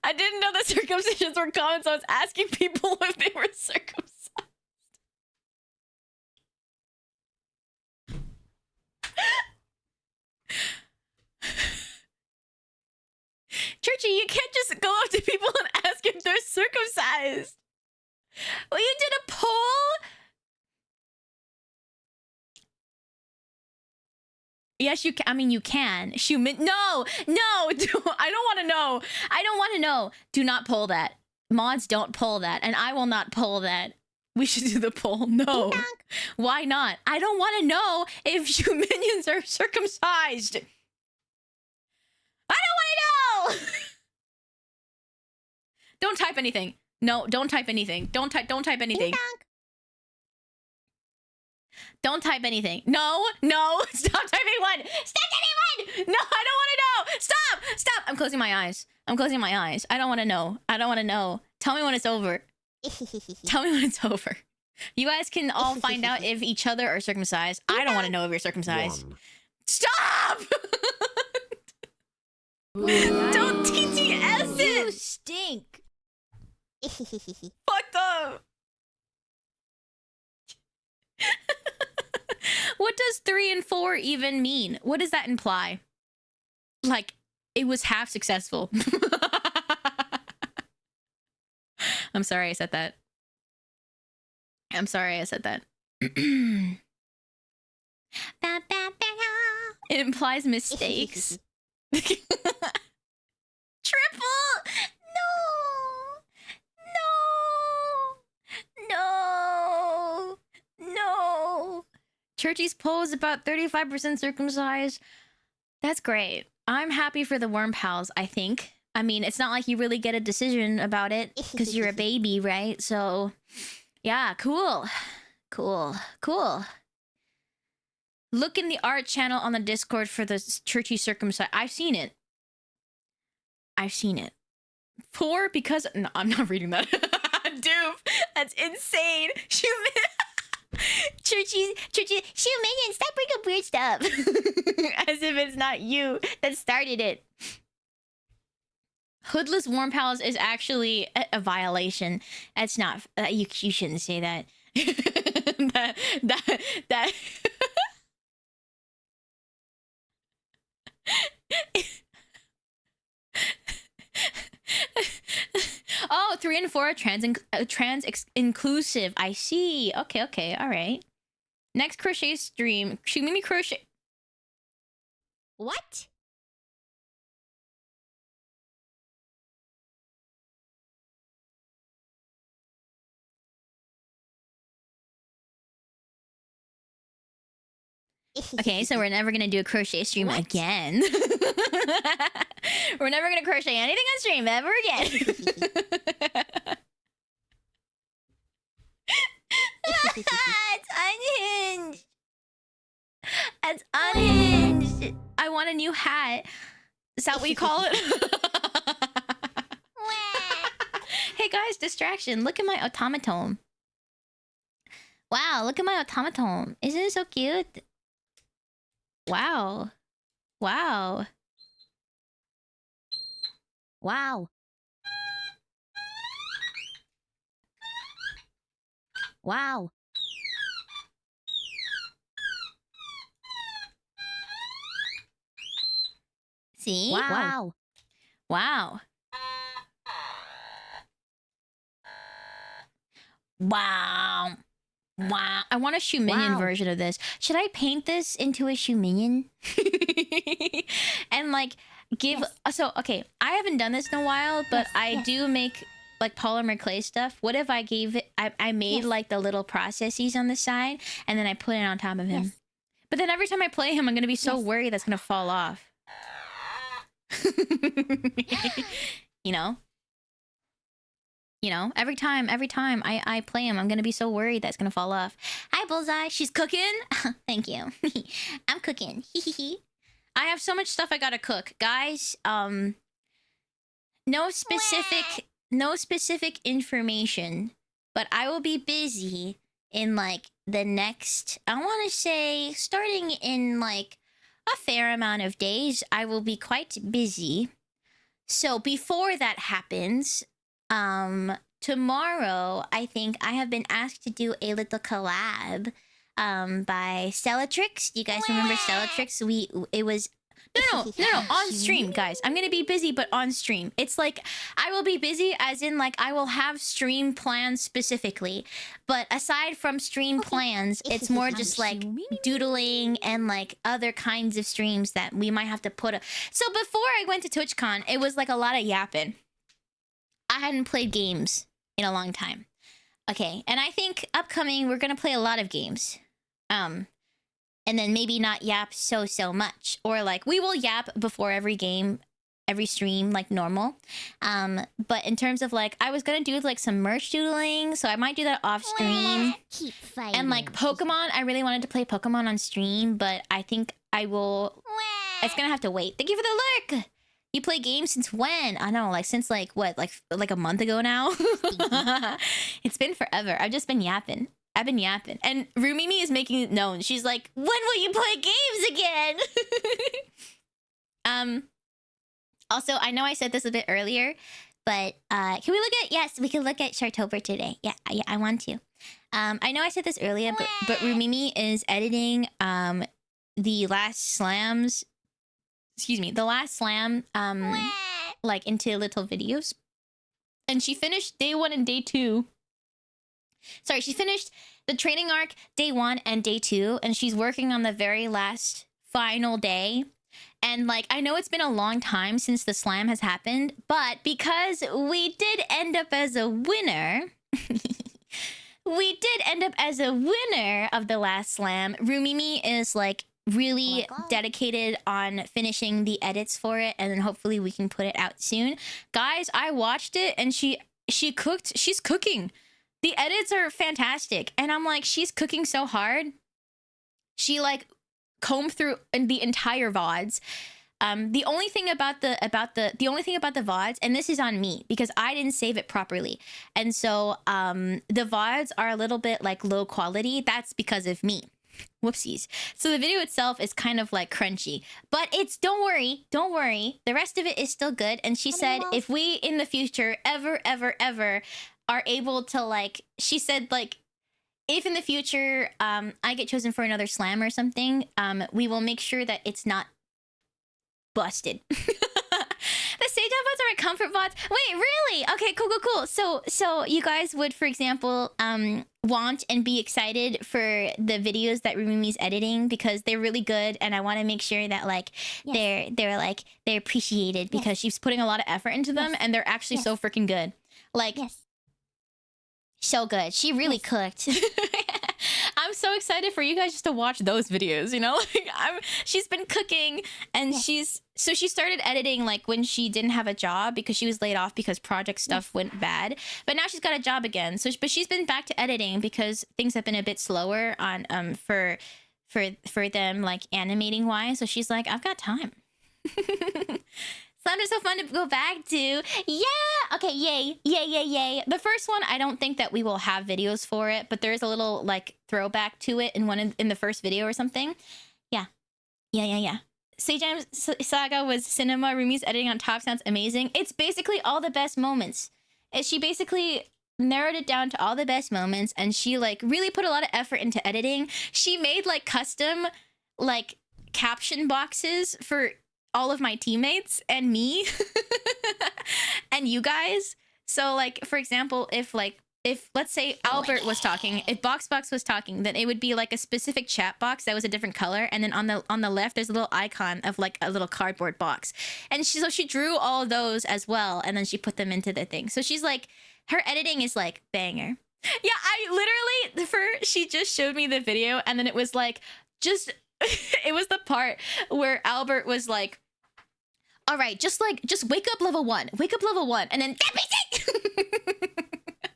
I didn't know that circumcisions were common, so I was asking people if they were circumcised. Churchy, you can't just go up to people and ask if they're circumcised. Well, you did a poll? Yes, you can. I mean, you can. No, I don't want to know. I don't want to know. Do not poll that. Mods don't poll that, and I will not poll that. We should do the poll. No. Why not? I don't want to know if you minions are circumcised. I don't want to know. Don't type anything. No, don't type anything. Don't type anything. Don't type anything. No. Stop typing one. Stop typing one. No, I don't want to know. Stop. I'm closing my eyes. I don't want to know. Tell me when it's over. You guys can all find out if each other are circumcised. I don't want to know if you're circumcised. 1. Stop! Don't TTS it! You stink. Fucked up. What does 3 and 4 even mean? What does that imply? Like, it was half successful. I'm sorry I said that. It implies mistakes. Triple! No! Churchy's poll is about 35% circumcised. That's great. I'm happy for the worm pals, I think. I mean, it's not like you really get a decision about it because you're a baby, right? So, yeah, cool. Look in the art channel on the Discord for the Churchy circumcised. I've seen it. 4 because... No, I'm not reading that. Dude, that's insane. Churchy, Shoe minion, stop bringing up weird stuff. as if it's not you that started it. Hoodless Warm Pals is actually a violation. That's not... you shouldn't say that. that... Oh, 3 and 4 are inclusive. I see. Okay. All right. Next crochet stream. Shumimi crochet. What? Okay, so we're never gonna do a crochet stream again. We're never gonna crochet anything on stream ever again. It's unhinged. It's unhinged. I want a new hat. Is that what you call it? Hey guys, distraction. Look at my automaton. Wow, look at my automaton. Isn't it so cute? Wow. Wow. Wow. Wow. See? Wow. Wow. Wow. Wow. I want a shoe minion version of this. Should I paint this into a shoe minion? And like give so okay, I haven't done this in a while, but I do make like polymer clay stuff. What if I gave it I made like the little processes on the side and then I put it on top of him. But then every time I play him, I'm gonna be so worried that's gonna fall off. You know? You know, every time I play him, I'm gonna be so worried that's gonna fall off. Hi, Bullseye. She's cooking. Thank you. I'm cooking. I have so much stuff I gotta cook, guys. No specific information, but I will be busy in like the next. I want to say starting in like a fair amount of days. I will be quite busy. So before that happens. Tomorrow, I think I have been asked to do a little collab, by Stellatrix. Do you guys remember Stellatrix? It was no, on stream, guys. I'm gonna be busy, but on stream. It's like, I will be busy as in like, I will have stream plans specifically. But aside from stream plans, it's more just like doodling and like other kinds of streams that we might have to put So before I went to TwitchCon, it was like a lot of yapping. I hadn't played games in a long time. Okay, and I think upcoming we're gonna play a lot of games. And then maybe not yap so much. Or like we will yap before every game, every stream, like normal. But in terms of like, I was gonna do like some merch doodling, so I might do that off stream. Keep fighting. And like Pokemon, I really wanted to play Pokemon on stream, but I think I will. It's gonna have to wait. Thank you for the lurk. You play games since when? I know, like since like what, like a month ago now. It's been forever. I've just been yapping. I've been yapping, and Rumimi is making it known. She's like, "When will you play games again?" Also, I know I said this a bit earlier, but can we look at? Yes, we can look at Shartober today. Yeah, I want to. I know I said this earlier, but Rumimi is editing the last slams. Excuse me, the last slam like into little videos, and she finished day 1 and day 2. Sorry, she finished the training arc day 1 and day 2, and she's working on the very last final day. And like, I know it's been a long time since the slam has happened, but because we did end up as a winner, of the last slam, Rumimi is like really dedicated on finishing the edits for it, and then hopefully we can put it out soon. Guys, I watched it and she's cooking. The edits are fantastic, and I'm like, she's cooking so hard. She like combed through the entire VODs. The only thing about the VODs, and this is on me because I didn't save it properly, and so the VODs are a little bit like low quality. That's because of me. Whoopsies. So the video itself is kind of like crunchy, but it's don't worry. The rest of it is still good. And she said if we in the future ever are able to like, she said like, if in the future I get chosen for another slam or something, we will make sure that it's not busted. The stage VODs are my comfort VODs. Wait, really? Okay, cool. So you guys would, for example, want and be excited for the videos that Rumimi's editing because they're really good, and I want to make sure that like they're appreciated because she's putting a lot of effort into them, and they're actually so freaking good. Like so good. She really cooked. I'm I'm so excited for you guys just to watch those videos, you know? Like she's been cooking and she started editing like when she didn't have a job because she was laid off because project stuff went bad. But now she's got a job again. But she's been back to editing because things have been a bit slower on for them like animating wise. So she's like, I've got time. Slime are so fun to go back to. Yeah. Okay. Yay. Yay. Yay. Yay. The first one, I don't think that we will have videos for it, but there's a little like throwback to it in the first video or something. Yeah. Yeah. Yeah. Yeah. Sejam Saga was cinema. Rumi's editing on top sounds amazing. It's basically all the best moments. She basically narrowed it down to all the best moments, and she like really put a lot of effort into editing. She made like custom like caption boxes for all of my teammates and me and you guys. So like, for example, if let's say Albert was talking, if Boxbox was talking, then it would be like a specific chat box that was a different color, and then on the left there's a little icon of like a little cardboard box, and she drew all of those as well, and then she put them into the thing. So she's like, her editing is like banger. Yeah, I literally she just showed me the video, and then it was like just it was the part where Albert was like, all right, just wake up level 1, and then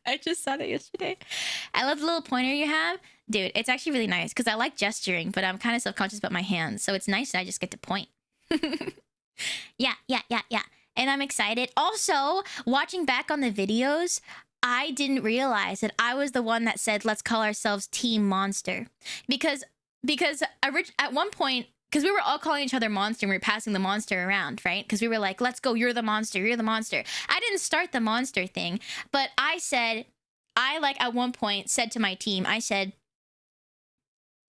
I just saw that yesterday. I love the little pointer you have. Dude, it's actually really nice because I like gesturing, but I'm kind of self-conscious about my hands. So it's nice that I just get to point. Yeah. And I'm excited. Also, watching back on the videos, I didn't realize that I was the one that said, let's call ourselves Team Monster. Because at one point, because we were all calling each other monster and we were passing the monster around, right? Because we were like, let's go, you're the monster, you're the monster. I didn't start the monster thing, but I like at one point said to my team, I said,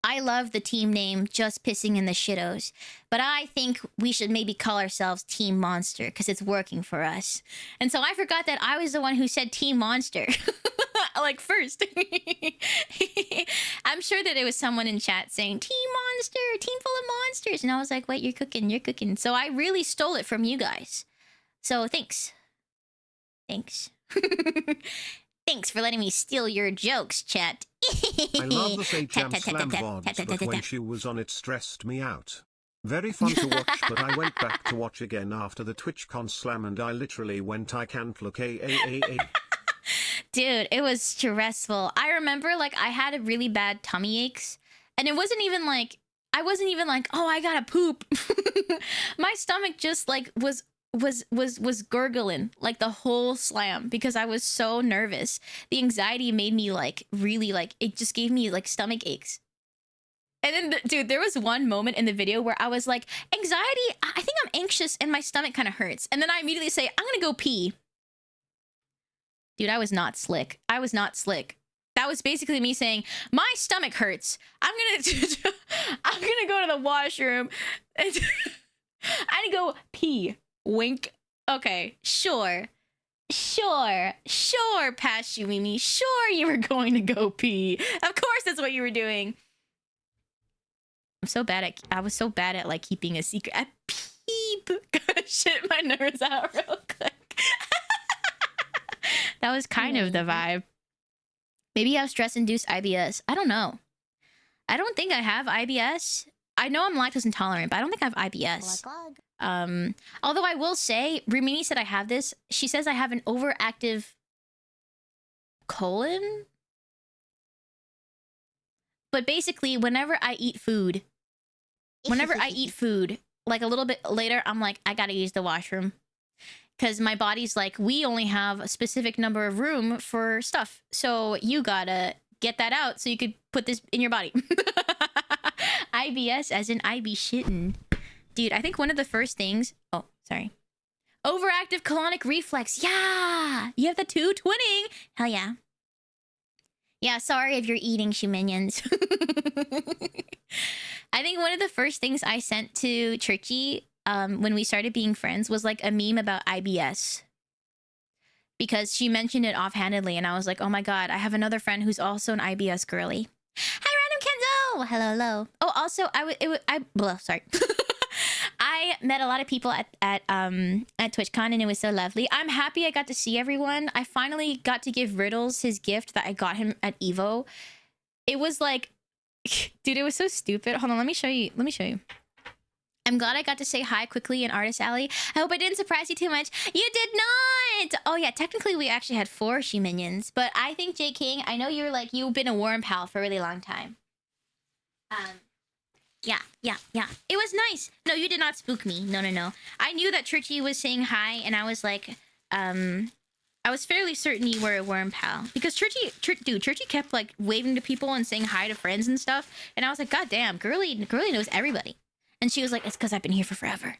I love the team name Just Pissing in the Shittos, but I think we should maybe call ourselves Team Monster because it's working for us. And so I forgot that I was the one who said Team Monster. Like first. I'm sure that it was someone in chat saying Team Monster, team full of monsters, and I was like, wait, you're cooking. So I really stole it from you guys. So thanks. Thanks for letting me steal your jokes, chat. I love the Sejam Slam VODs, but when she was on it stressed me out. Very fun to watch, but I went back to watch again after the TwitchCon slam and I literally went, I can't look a. Dude, it was stressful. I remember like I had a really bad tummy aches, and it wasn't even like oh, I gotta poop. My stomach just like was gurgling like the whole slam because I was so nervous. The anxiety made me like really like, it just gave me like stomach aches. And then dude, there was one moment in the video where I was like, anxiety, I think I'm anxious and my stomach kind of hurts, and then I immediately say, I'm gonna go pee. Dude, I was not slick. That was basically me saying, my stomach hurts. I'm gonna go to the washroom. I need to go pee. Wink. Okay, sure, past you, Mimi. Sure, you were going to go pee. Of course, that's what you were doing. I was so bad at like keeping a secret. I peep. Gotta shit my nerves out real quick. That was kind of the vibe. Maybe you have stress-induced IBS. I don't know. I don't think I have IBS. I know I'm lactose intolerant, but I don't think I have IBS. Although I will say, Rumini said I have this. She says I have an overactive colon. But basically, whenever I eat food, like a little bit later, I'm like, I gotta use the washroom. Because my body's like, we only have a specific number of room for stuff. So you gotta get that out so you could put this in your body. IBS as in I be shitting. Dude, I think one of the first things... Oh, sorry. Overactive colonic reflex. Yeah! You have the two twinning. Hell yeah. Yeah, sorry if you're eating, minions. I think one of the first things I sent to Churchy when we started being friends was like a meme about IBS. Because she mentioned it offhandedly and I was like, oh my god, I have another friend who's also an IBS girly. Hi, Random Kenzo! Hello. Oh, also, sorry. I met a lot of people at TwitchCon and it was so lovely. I'm happy I got to see everyone. I finally got to give Riddles his gift that I got him at Evo. It was like Dude, it was so stupid. Hold on, let me show you. Let me show you. I'm glad I got to say hi quickly in Artist Alley. I hope I didn't surprise you too much. You did not! Oh yeah, technically we actually had 4 she minions, but I think J King, I know you're like, you've been a warm pal for a really long time. Yeah. It was nice. No, you did not spook me. No. I knew that Churchy was saying hi, and I was like, I was fairly certain you were a worm pal. Because Churchy kept like waving to people and saying hi to friends and stuff. And I was like, God damn, girly knows everybody. And she was like, it's because I've been here for forever.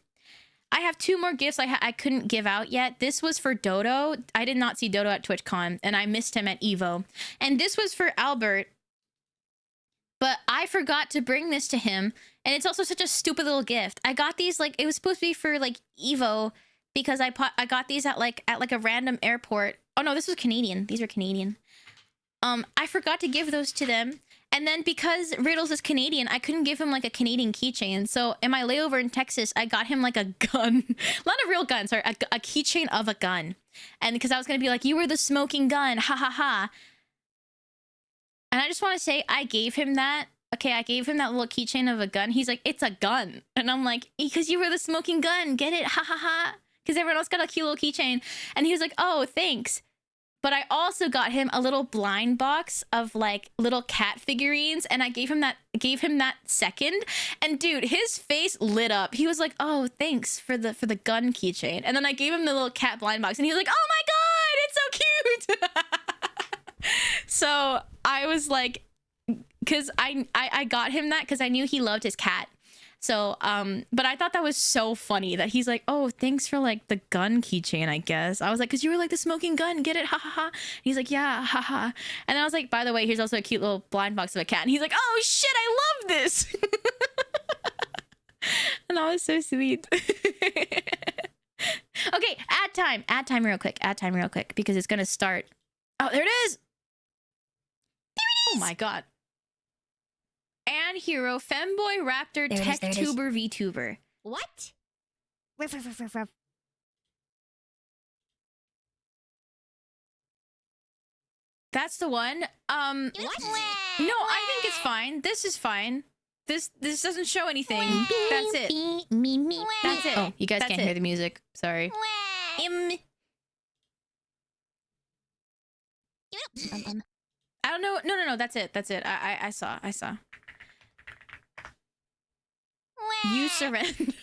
I have 2 more gifts I couldn't give out yet. This was for Dodo. I did not see Dodo at TwitchCon, and I missed him at Evo. And this was for Albert. But I forgot to bring this to him. And it's also such a stupid little gift. I got these, like, it was supposed to be for, like, Evo. Because I got these at a random airport. Oh, no, this was Canadian. These are Canadian. I forgot to give those to them. And then because Riddles is Canadian, I couldn't give him, like, a Canadian keychain. So in my layover in Texas, I got him, like, a gun. Not a real gun, sorry. A keychain of a gun. And because I was going to be like, you were the smoking gun. Ha, ha, ha. And I just want to say, I gave him that. Okay, I gave him that little keychain of a gun. He's like, it's a gun. And I'm like, because you were the smoking gun. Get it? Ha, ha, ha. Because everyone else got a cute little keychain. And he was like, oh, thanks. But I also got him a little blind box of like little cat figurines, and I gave him that second. And dude, his face lit up. He was like, "Oh, thanks for the gun keychain." And then I gave him the little cat blind box, and he was like, "Oh my god, it's so cute!" So I was like, because I got him that because I knew he loved his cat. So, but I thought that was so funny that he's like, oh, thanks for like the gun keychain, I guess. I was like, because you were like the smoking gun, get it? Ha ha ha. He's like, yeah, ha ha. And I was like, by the way, here's also a cute little blind box of a cat. And he's like, oh shit, I love this. And that was so sweet. Okay, add time real quick because it's gonna start. Oh, there it is. Oh my god. And Hero, Femboy, Raptor, Tech Tuber, VTuber. What? That's the one. What? No, I think it's fine. This is fine. This doesn't show anything. That's it. That's it. Oh, you guys can't hear the music. Sorry. I don't know. No. That's it. I saw. You surrender.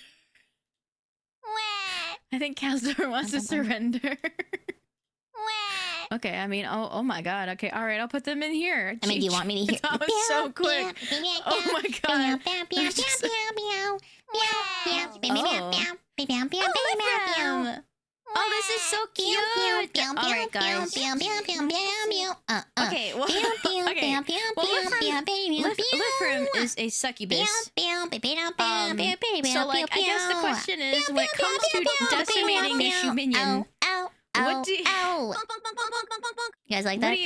I think Kazdor wants to surrender. Okay, I mean, oh my god. Okay, all right, I'll put them in here. I mean, do you want me to hear? That was so quick. Oh my god. Oh, this is so cute. All right, guys. Okay, well, Lifrim is a succubus. So, like, I guess the question is, when it comes to decimating a shoe minion, what do you... You guys like that?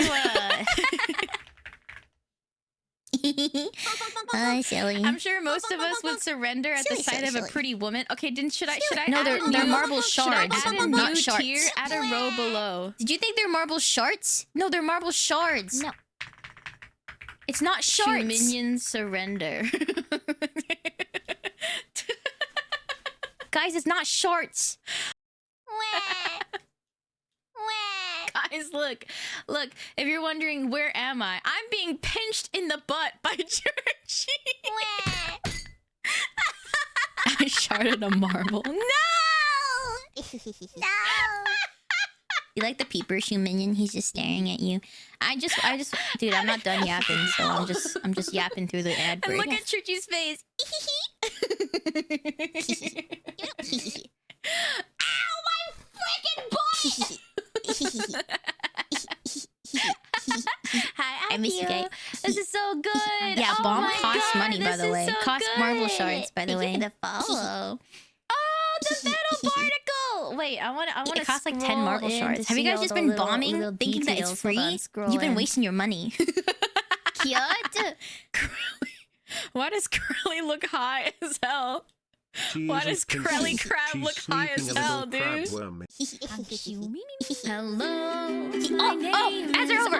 Silly. I'm sure most of us would surrender at the sight of a pretty woman. Okay, should I No, they're marble shards, add a not new shards. tier? Add a row below. Did you think they're marble shards? No, they're marble shards. No. It's not shards. Shoe minions surrender. Guys, it's not shorts. Guys, look. If you're wondering, where am I? I'm being pinched in the butt by Georgie. I sharded a marble. No! No! You like the peeper shoe minion? He's just staring at you. I just, dude, I'm not done yapping, so I'm just yapping through the ad break. And look at Churchy's face. Ow, my freaking butt! Hi, I miss you guys. This is so good. Yeah, oh bomb my costs God, money, by the way. so Costs good. marble shards, by the way. The follow. Oh, the metal particle. Wait, I want to. It costs like 10 marble shards. Have you guys just been bombing, thinking that it's free? You've been wasting your money. Cute. Why does Curly look high as hell? Why does Curly Crab look high as hell, dude? Hello. Oh, ads are over.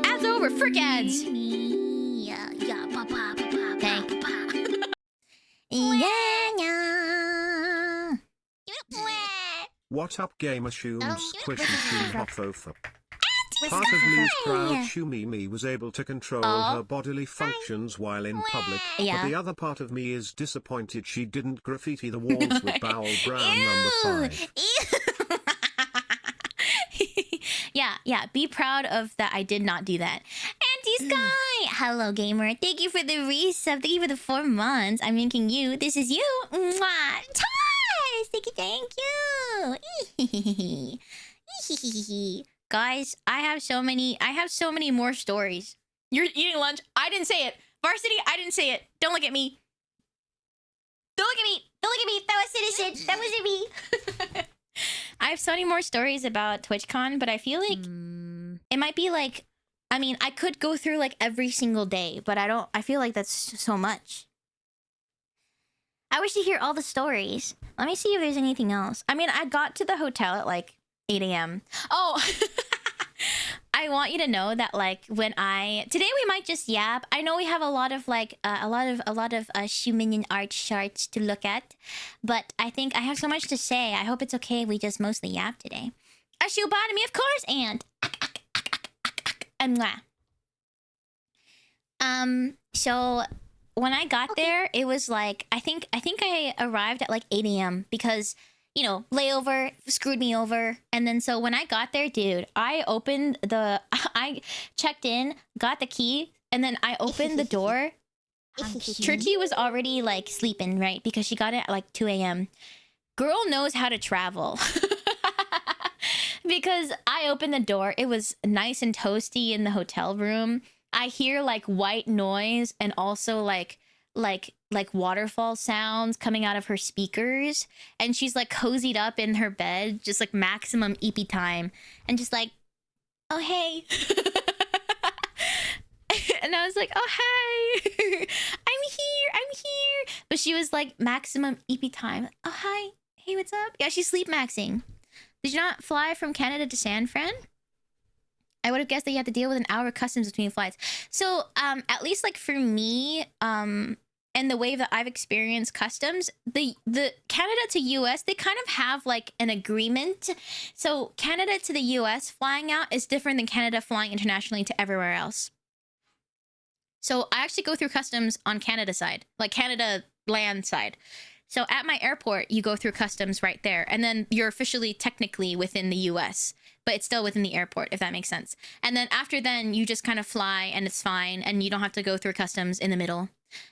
Ads are over. Frick ads. Yeah. What up, gamer shoes? Squish and shoon hop over. Part of me's proud Shumimi was able to control her bodily functions while in public, Yeah. but the other part of me is disappointed she didn't graffiti the walls with Bowel Brown number 5. Yeah. Be proud of that. I did not do that. Auntie Sky, hello gamer. Thank you for the resub. Thank you for the 4 months. I'm thanking you. This is you. Mwah. Toys. Thank you. Guys, I have so many more stories. You're eating lunch. I didn't say it. Varsity, I didn't say it. Don't look at me. Don't look at me. Don't look at me. That was citizen. That wasn't me. I have so many more stories about TwitchCon, but I feel like it might be like, I mean, I could go through like every single day, but I feel like that's so much. I wish to hear all the stories. Let me see if there's anything else. I mean, I got to the hotel at like 8 a.m. Oh, I want you to know that like today we might just yap. I know we have a lot of like a lot of Shuminian art charts to look at, but I think I have so much to say. I hope it's okay if we just mostly yap today. A shoebotomy, of course, and mwah. So when I got there, it was like I think I arrived at like 8 a.m. because, you know, layover screwed me over. And then so when I got there, dude, I checked in, got the key, and then I opened the door. Churchy was already like sleeping, right? Because she got it at like 2 a.m. Girl knows how to travel. Because I opened the door, it was nice and toasty in the hotel room. I hear like white noise and also like waterfall sounds coming out of her speakers, and she's like cozied up in her bed, just like maximum YIPPEE time, and just like, oh hey. And I was like, oh hi. I'm here. But she was like maximum YIPPEE time. Oh hi, hey, what's up? Yeah, she's sleep maxing. Did you not fly from Canada to San Fran? I would have guessed that you had to deal with an hour of customs between flights. So, at least like for me, and the way that I've experienced customs, the Canada to US, they kind of have like an agreement. So Canada to the US flying out is different than Canada flying internationally to everywhere else. So I actually go through customs on Canada side, like Canada land side. So at my airport, you go through customs right there, and then you're officially technically within the US, but it's still within the airport, if that makes sense. And then after then, you just kind of fly and it's fine, and you don't have to go through customs in the middle.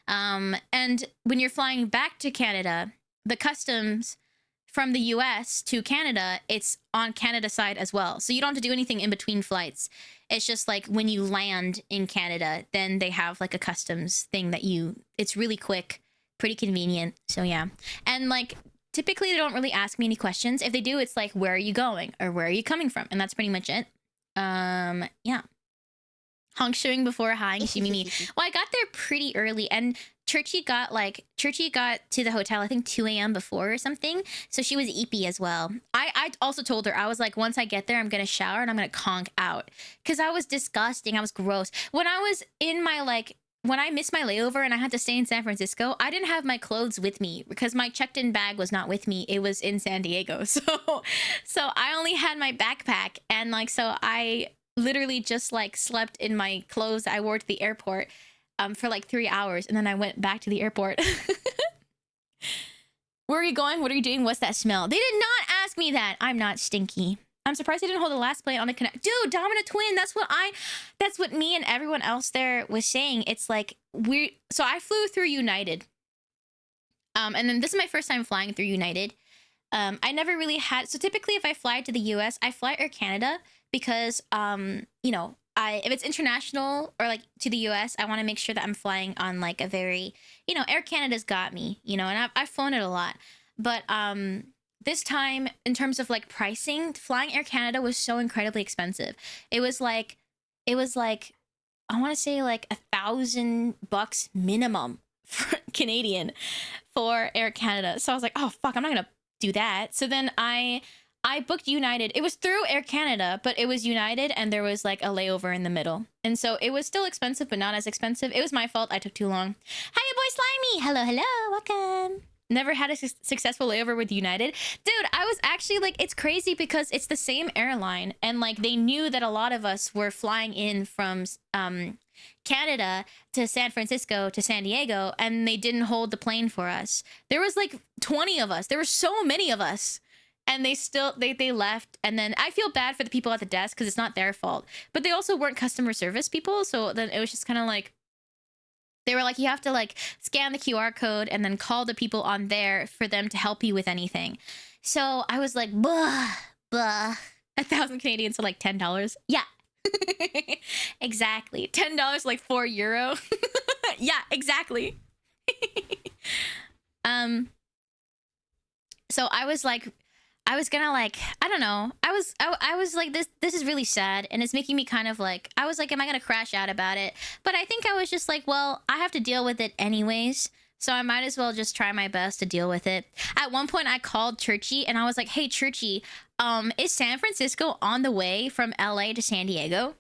And when you're flying back to Canada, the customs from the US to Canada, it's on Canada side as well. So you don't have to do anything in between flights. It's just like when you land in Canada, then they have like a customs thing that it's really quick, pretty convenient. So yeah. And like typically they don't really ask me any questions. If they do, it's like, where are you going or where are you coming from? And that's pretty much it. Yeah. Honk showing before hi Shimimi. Well, I got there pretty early, and Churchy got to the hotel I think 2 a.m. before or something. So she was YIPPEE as well. I also told her, I was like, once I get there, I'm gonna shower and I'm gonna conk out. Cause I was disgusting. I was gross. When I was in my when I missed my layover and I had to stay in San Francisco, I didn't have my clothes with me because my checked-in bag was not with me. It was in San Diego. So I only had my backpack, and so I literally just slept in my clothes I wore to the airport for 3 hours, and then I went back to the airport. Where are you going? What are you doing? What's that smell? They did not ask me that. I'm not stinky. I'm surprised they didn't hold the last plate on the connect. Dude, Dominant Twin, that's what me and everyone else there was saying. It's so I flew through United. And then this is my first time flying through United. I never really had, so typically if I fly to the US, I fly Air Canada because, if it's international or to the US, I want to make sure that I'm flying on a very, Air Canada's got me, and I've flown it a lot. But, this time, in terms of pricing, flying Air Canada was so incredibly expensive. It was I want to say $1,000 minimum for Canadian for Air Canada. So I was like, oh fuck, I'm not gonna do that. So then I I booked United. It was through Air Canada, but it was United and there was like a layover in the middle. And so it was still expensive, but not as expensive. It was my fault. I took too long. Hi, your boy Slimy. Hello, hello. Welcome. Never had a successful layover with United. Dude, I was actually like, it's crazy because it's the same airline. And like, they knew that a lot of us were flying in from Canada to San Francisco to San Diego, and they didn't hold the plane for us. There was like 20 of us. There were so many of us. And they still, they left. And then I feel bad for the people at the desk because it's not their fault. But they also weren't customer service people. So then it was just kind of like, they were like, you have to like scan the QR code and then call the people on there for them to help you with anything. So I was like, blah, blah. 1,000 Canadian, so like $10. Yeah. Exactly. $10, like €4. Yeah, exactly. So I was like, I was gonna like, I don't know. I was like, this is really sad, and it's making me kind of like, I was like, am I gonna crash out about it? But I think I was just like, well, I have to deal with it anyways, so I might as well just try my best to deal with it. At one point, I called Churchy, and I was like, hey, Churchy, is San Francisco on the way from LA to San Diego?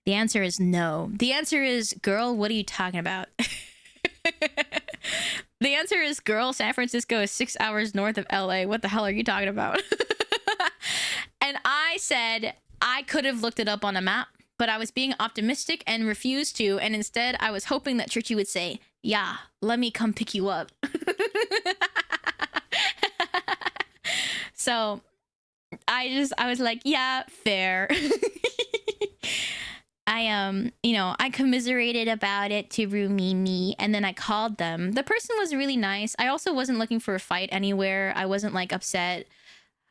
The answer is no. The answer is, girl, what are you talking about? The answer is, girl, San Francisco is 6 hours north of LA. What the hell are you talking about? And I said I could have looked it up on a map, but I was being optimistic and refused to. And instead, I was hoping that Churchy would say, yeah, let me come pick you up. So I was like, yeah, fair. I commiserated about it to Rumini, and then I called them. The person was really nice. I also wasn't looking for a fight anywhere. I wasn't like upset.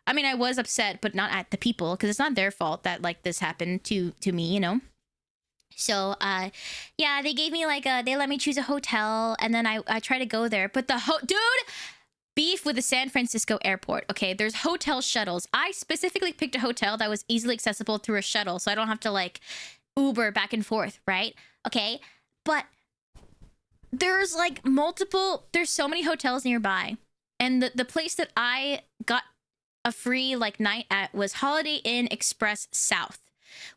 I mean, I was upset, but not at the people, because it's not their fault that like this happened to me, you know? So, yeah, they gave me like they let me choose a hotel, and then I tried to go there, but dude, beef with the San Francisco airport. Okay, there's hotel shuttles. I specifically picked a hotel that was easily accessible through a shuttle, so I don't have to like Uber back and forth, right? Okay, but there's like there's so many hotels nearby, and the place that I got a free like night at was Holiday Inn Express South.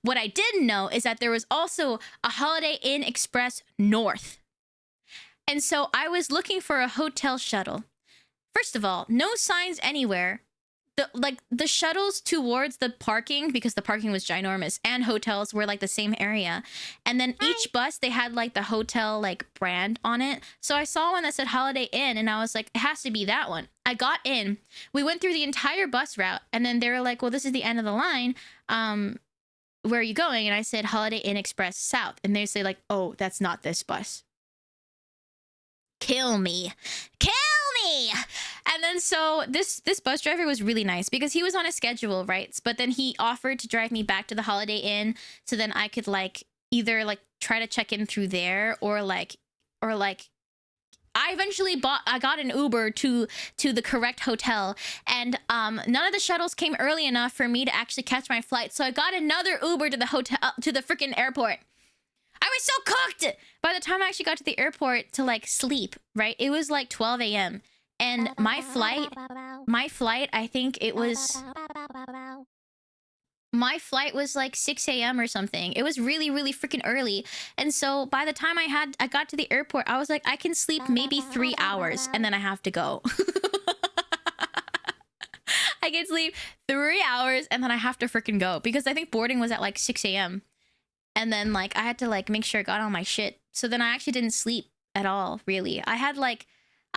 What I didn't know is that there was also a Holiday Inn Express North, and so I was looking for a hotel shuttle. First of all, no signs anywhere. The shuttles towards the parking, because the parking was ginormous, and hotels were like the same area. And then each bus, they had like the hotel like brand on it. So I saw one that said Holiday Inn, and I was like, it has to be that one. I got in. We went through the entire bus route, and then they were like, well, this is the end of the line. Where are you going? And I said Holiday Inn Express South. And they say like, oh, that's not this bus. Kill me. Kill me! And then so this bus driver was really nice because he was on a schedule, right? But then he offered to drive me back to the Holiday Inn, so then I could like either like try to check in through there or like I eventually got an Uber to the correct hotel, and none of the shuttles came early enough for me to actually catch my flight. So I got another Uber to the hotel, to the freaking airport. I was so cooked! By the time I actually got to the airport to like sleep, right? It was like 12 a.m. And my flight, I think it was, my flight was like 6 a.m. or something. It was really, really freaking early. And so by the time I got to the airport, I was like, I can sleep maybe 3 hours and then I have to go. I can sleep 3 hours and then I have to freaking go, because I think boarding was at like 6 a.m. And then like I had to like make sure I got all my shit. So then I actually didn't sleep at all, really. I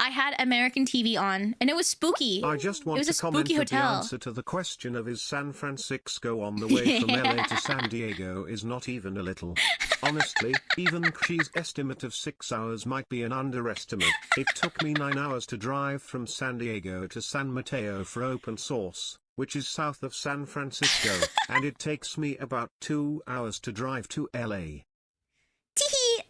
had American TV on, and it was spooky. I just want to comment that the answer to the question of is San Francisco on the way from LA to San Diego is not even a little. Honestly, even Kshi's estimate of 6 hours might be an underestimate. It took me 9 hours to drive from San Diego to San Mateo for open source, which is south of San Francisco, and it takes me about 2 hours to drive to LA. Teehee!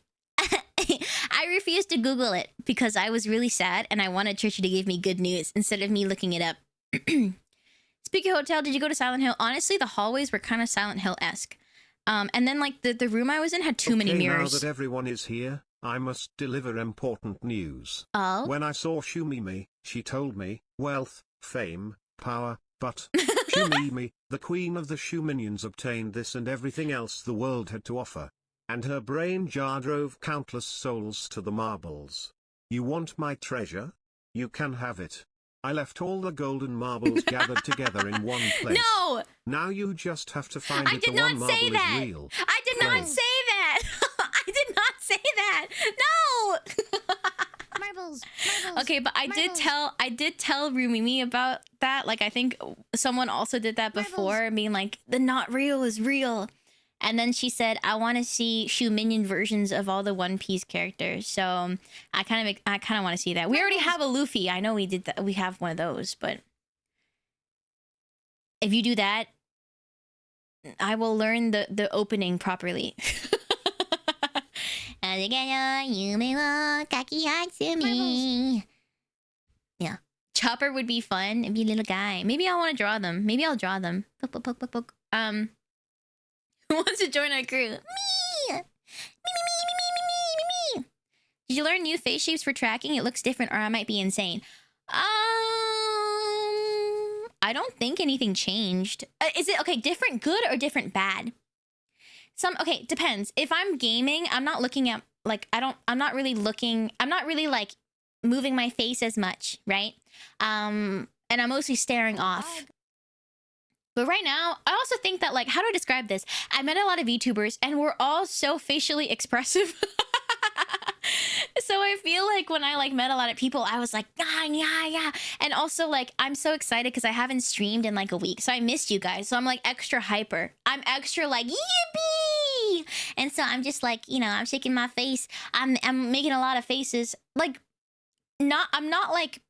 I refused to Google it because I was really sad and I wanted Trisha to give me good news instead of me looking it up. Speaking of hotel, did you go to Silent Hill? Honestly, the hallways were kind of Silent Hill-esque. And then like the room I was in had too many mirrors. Now that everyone is here, I must deliver important news. Oh? When I saw Shumimi, she told me, wealth, fame, power, but Shumimi, the queen of the Shu minions, obtained this and everything else the world had to offer. And her brain jar drove countless souls to the marbles. You want my treasure? You can have it. I left all the golden marbles gathered together in one place. No! Now you just have to find I it. did The one not marble say is that. real. I did not Go. say that. I did not say that. No. Marbles. Okay, but I did tell Rumimi about that. Like, I think someone also did that before, being like, the not real is real. And then she said, I want to see Shu minion versions of all the One Piece characters. So I kind of want to see that. We already have a Luffy. I know we did that. We have one of those, but if you do that, I will learn the opening properly. Yeah. Chopper would be fun. It'd be a little guy. Maybe I want to draw them. Maybe I'll draw them. Poke, poke, poke, poke, poke. Who wants to join our crew? Me! Me, me, me, me, me, me, me, me. Did you learn new face shapes for tracking? It looks different, or I might be insane. I don't think anything changed. Is it okay? Different good or different bad? Okay, depends. If I'm gaming, I'm not looking at like I'm not really like moving my face as much, right? And I'm mostly staring off. But right now, I also think that, like, how do I describe this? I met a lot of YouTubers and we're all so facially expressive. So I feel like when I like met a lot of people, I was like, yeah. And also, like, I'm so excited because I haven't streamed in like a week. So I missed you guys. So I'm like extra hyper. I'm extra like, yippee! And so I'm just like, you know, I'm shaking my face. I'm making a lot of faces. Like, I'm not like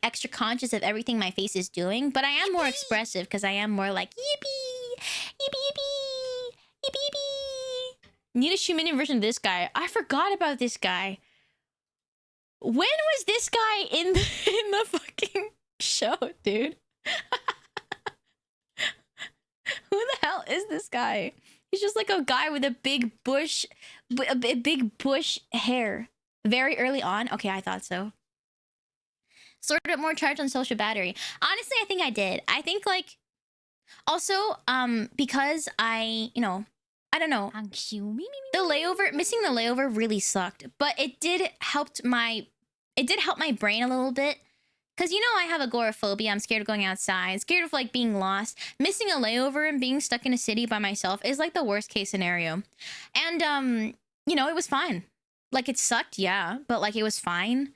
extra conscious of everything my face is doing, but I am more expressive because I am more like, yippee, yippee, yippee, yippee, yippee. Need a Shu minion version of this guy. I forgot about this guy. When was this guy in the fucking show, dude? Who the hell is this guy? He's just like a guy with a big bush hair. Very early on. Okay, I thought so. Sort of more charged on social battery. Honestly, I think I did. I think like also because I don't know. Missing the layover really sucked, but it did help my brain a little bit. Cause I have agoraphobia. I'm scared of going outside, scared of like being lost. Missing a layover and being stuck in a city by myself is like the worst case scenario. And it was fine. Like it sucked, yeah, but like it was fine.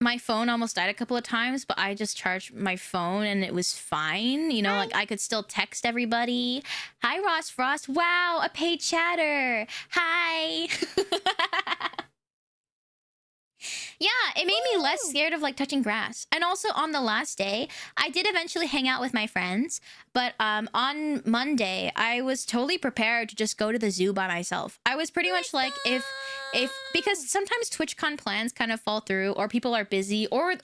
My phone almost died a couple of times, but I just charged my phone and it was fine. Like I could still text everybody. Hi, Ross Frost. Wow, a paid chatter. Hi. Yeah, it made me less scared of like touching grass. And also on the last day, I did eventually hang out with my friends. But on Monday, I was totally prepared to just go to the zoo by myself. I was pretty much like because sometimes TwitchCon plans kind of fall through, or people are busy, or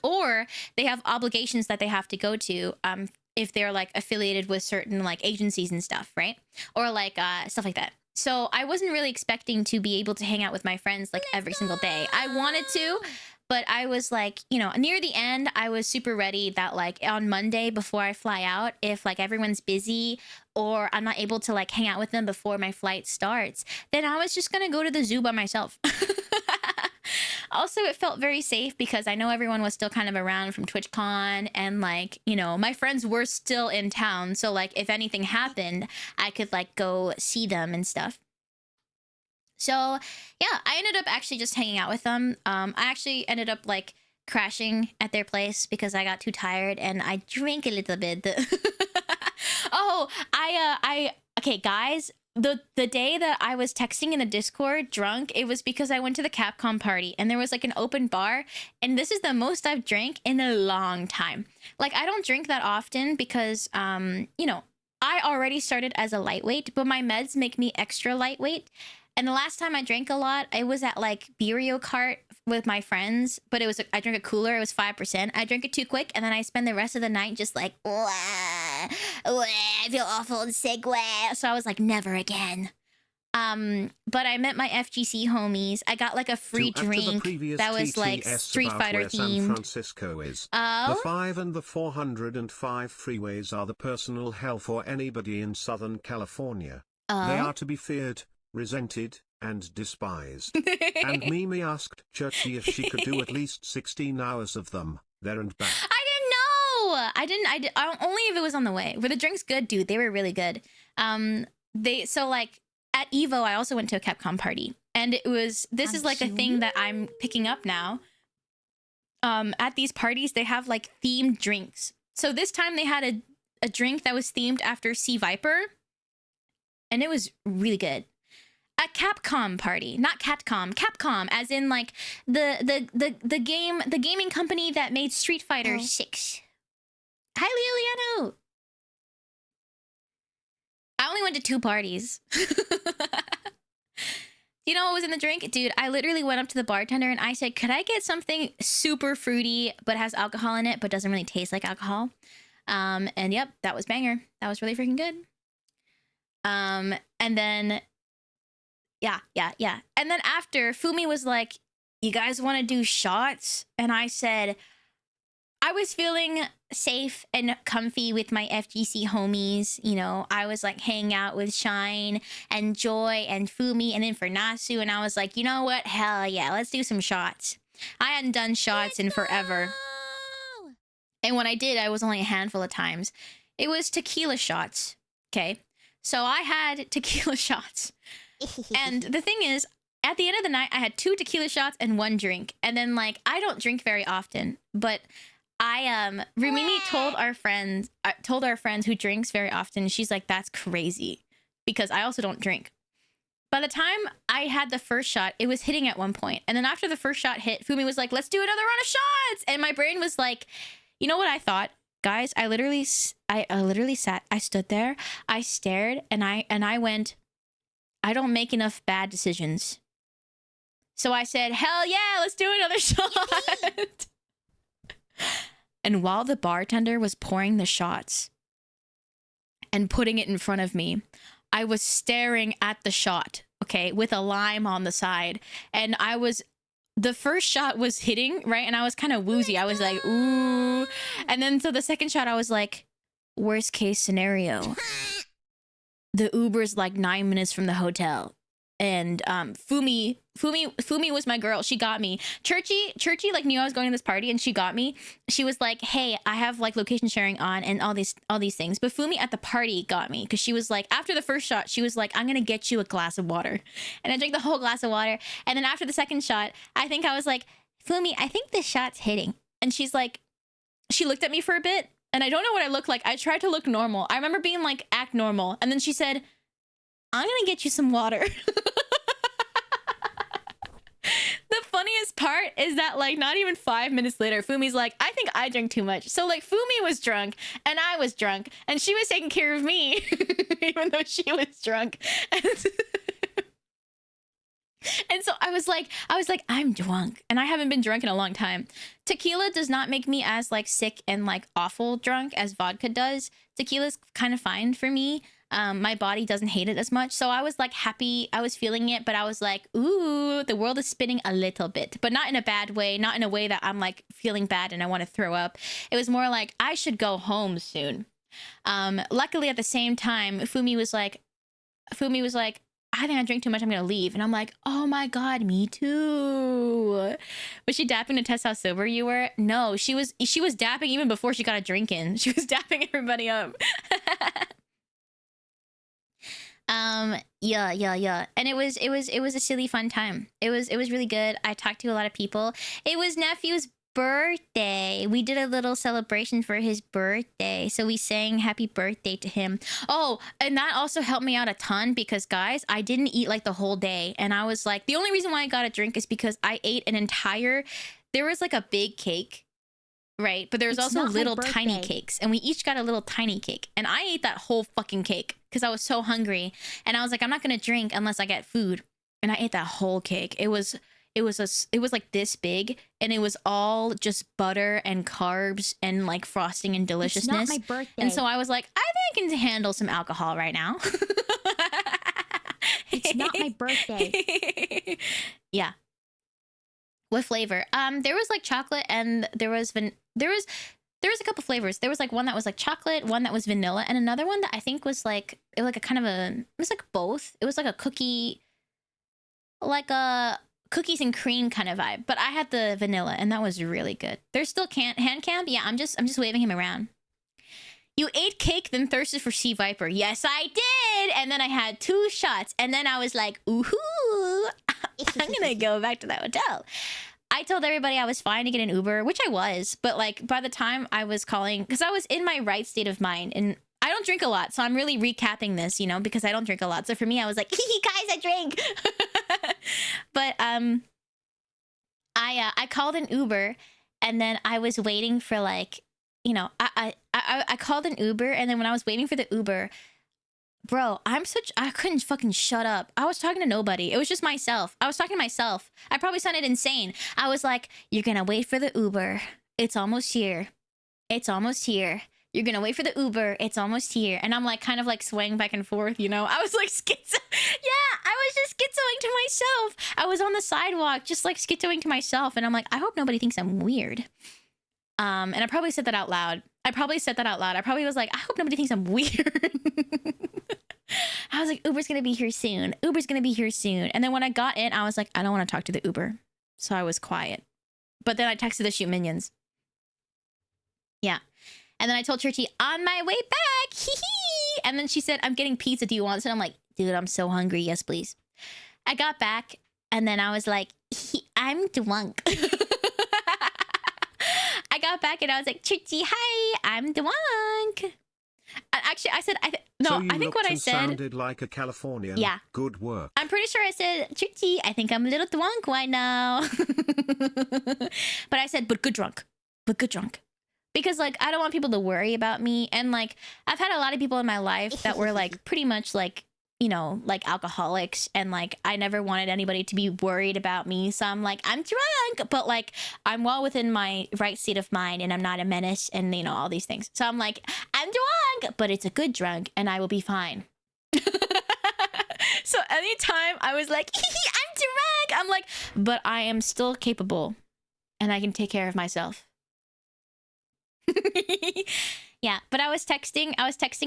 they have obligations that they have to go to if they're like affiliated with certain like agencies and stuff, right? Or like stuff like that. So I wasn't really expecting to be able to hang out with my friends like every single day. I wanted to, but I was like, near the end, I was super ready that like on Monday before I fly out, if like everyone's busy or I'm not able to like hang out with them before my flight starts, then I was just gonna go to the zoo by myself. Also, it felt very safe because I know everyone was still kind of around from TwitchCon, and like, my friends were still in town. So like if anything happened, I could like go see them and stuff. So yeah, I ended up actually just hanging out with them. I actually ended up like crashing at their place because I got too tired and I drank a little bit. Oh, okay, guys. The day that I was texting in the Discord drunk, it was because I went to the Capcom party and there was like an open bar, and this is the most I've drank in a long time. Like I don't drink that often because I already started as a lightweight, but my meds make me extra lightweight. And the last time I drank a lot, I was at like Beerio Kart with my friends, but I drank a cooler. It was 5%. I drank it too quick, and then I spend the rest of the night just like, I feel awful and sick. So I was like, never again. But I met my FGC homies. I got like a free drink that was like Street Fighter themed. San Francisco is. The 5 and the 405 freeways are the personal hell for anybody in Southern California. They are to be feared, resented, and despised. And Mimi asked Churchy if she could do at least 16 hours of them, there and back. I didn't know. Only if it was on the way. Were the drinks good, dude? They were really good. So like at Evo, I also went to a Capcom party, and this is like a thing that I'm picking up now. At these parties, they have like themed drinks. So this time they had a drink that was themed after Sea Viper, and it was really good. A Capcom party, not Catcom. Capcom, as in like the gaming company that made Street Fighter 6. Hi, Liliano. I only went to 2 parties. You know what was in the drink? Dude, I literally went up to the bartender and I said, could I get something super fruity but has alcohol in it but doesn't really taste like alcohol? And yep, that was banger. That was really freaking good. And then, yeah. And then after, Fumi was like, you guys want to do shots? And I said, I was feeling safe and comfy with my FGC homies. You know, I was like hanging out with Shine and Joy and Fumi and then for Nasu. And I was like, you know what? Hell yeah, let's do some shots. I hadn't done shots in forever. And when I did, I was only a handful of times. It was tequila shots. Okay. So I had tequila shots. And the thing is, at the end of the night, I had 2 tequila shots and 1 drink. And then like, I don't drink very often, but Rumimi told our friends who drinks very often, she's like, that's crazy, because I also don't drink. By the time I had the first shot, it was hitting at one point. And then after the first shot hit, Fumi was like, let's do another round of shots. And my brain was like, you know what I thought? Guys, I literally sat, I stood there, I stared, and I went, I don't make enough bad decisions. So I said, hell yeah, let's do another shot. And while the bartender was pouring the shots and putting it in front of me, I was staring at the shot, okay, with a lime on the side. And the first shot was hitting, right? And I was kind of woozy. I was like, ooh. And then so the second shot, I was like, worst case scenario. The Uber's like 9 minutes from the hotel. And Fumi was my girl. She got me. Churchy like knew I was going to this party and she got me. She was like, hey, I have like location sharing on and all these things. But Fumi at the party got me because she was like, after the first shot, she was like, I'm gonna get you a glass of water. And I drank the whole glass of water. And then after the second shot, I think I was like, Fumi, I think this shot's hitting. And she's like, she looked at me for a bit and I don't know what I look like. I tried to look normal. I remember being like, act normal. And then she said, I'm gonna get you some water. The funniest part is that like not even 5 minutes later, Fumi's like, I think I drank too much. So like Fumi was drunk and I was drunk and she was taking care of me even though she was drunk. And so I was like, I'm drunk and I haven't been drunk in a long time. Tequila does not make me as like sick and like awful drunk as vodka does. Tequila's kind of fine for me. My body doesn't hate it as much. So I was like happy. I was feeling it, but I was like, ooh, the world is spinning a little bit, but not in a bad way. Not in a way that I'm like feeling bad and I want to throw up. It was more like I should go home soon. Luckily at the same time, Fumi was like, I think I drank too much. I'm going to leave. And I'm like, oh my God, me too. Was she dapping to test how sober you were? No, she was dapping even before she got a drink in. She was dapping everybody up. Yeah. And it was a silly fun time. It was really good. I talked to a lot of people. It was nephew's birthday. We did a little celebration for his birthday. So we sang happy birthday to him. Oh, and that also helped me out a ton because guys, I didn't eat like the whole day. And I was like, the only reason why I got a drink is because I ate there was like a big cake. Right, but there's also little tiny cakes, and we each got a little tiny cake, and I ate that whole fucking cake because I was so hungry, and I was like, I'm not gonna drink unless I get food, and I ate that whole cake. It was like this big, and it was all just butter and carbs and like frosting and deliciousness. It's not my birthday. And so I was like, I think I can handle some alcohol right now. It's It's not my birthday. Yeah. What flavor? There was like chocolate and there was a couple flavors. There was like one that was like chocolate, one that was vanilla, and another one that I think was like it was like a kind of it was like both. It was like a cookie, like a cookies and cream kind of vibe. But I had the vanilla, and that was really good. There's still hand cam. Yeah, I'm just waving him around. You ate cake, then thirsted for sea viper. Yes, I did. And then I had 2 shots, and then I was like, ooh, I'm gonna go back to that hotel. I told everybody I was fine to get an Uber, which I was, but like by the time I was calling, because I was in my right state of mind, and I don't drink a lot, so I'm really recapping this, you know, because I don't drink a lot. So for me, I was like, guys, I drink. But I called an Uber, and then I was waiting for like, you know, I called an Uber, and then when I was waiting for the Uber, bro, I couldn't fucking shut up. I was talking to nobody. It was just myself. I was talking to myself. I probably sounded insane. I was like, you're gonna wait for the Uber. It's almost here. It's almost here. You're gonna wait for the Uber. It's almost here. And I'm like kind of like swaying back and forth, you know? I was like yeah, I was just schizoing to myself. I was on the sidewalk just like schizoing to myself, and I'm like, I hope nobody thinks I'm weird. And I probably said that out loud. I probably was like, I hope nobody thinks I'm weird. I was like, Uber's gonna be here soon. Uber's gonna be here soon. And then when I got in, I was like, I don't want to talk to the Uber. So I was quiet. But then I texted the shoot minions. Yeah. And then I told Churchy, on my way back. Hee hee. And then she said, I'm getting pizza. Do you want some? I'm like, dude, I'm so hungry. Yes, please. I got back, and then I was like, I'm drunk. I got back and I was like, Churchy, hi, I'm drunk. Actually, I said, I think what I said sounded like a Californian. Yeah. Good work. I'm pretty sure I said, Churchy, I think I'm a little drunk right now. But I said, but good drunk. Because like, I don't want people to worry about me. And like, I've had a lot of people in my life that were like pretty much like, you know, like alcoholics, and like I never wanted anybody to be worried about me. So I'm like, I'm drunk, but like I'm well within my right state of mind, and I'm not a menace, and you know, all these things. So I'm like, I'm drunk, but it's a good drunk, and I will be fine. So anytime I was like, I'm drunk, I'm like, but I am still capable, and I can take care of myself. Yeah, but I was texting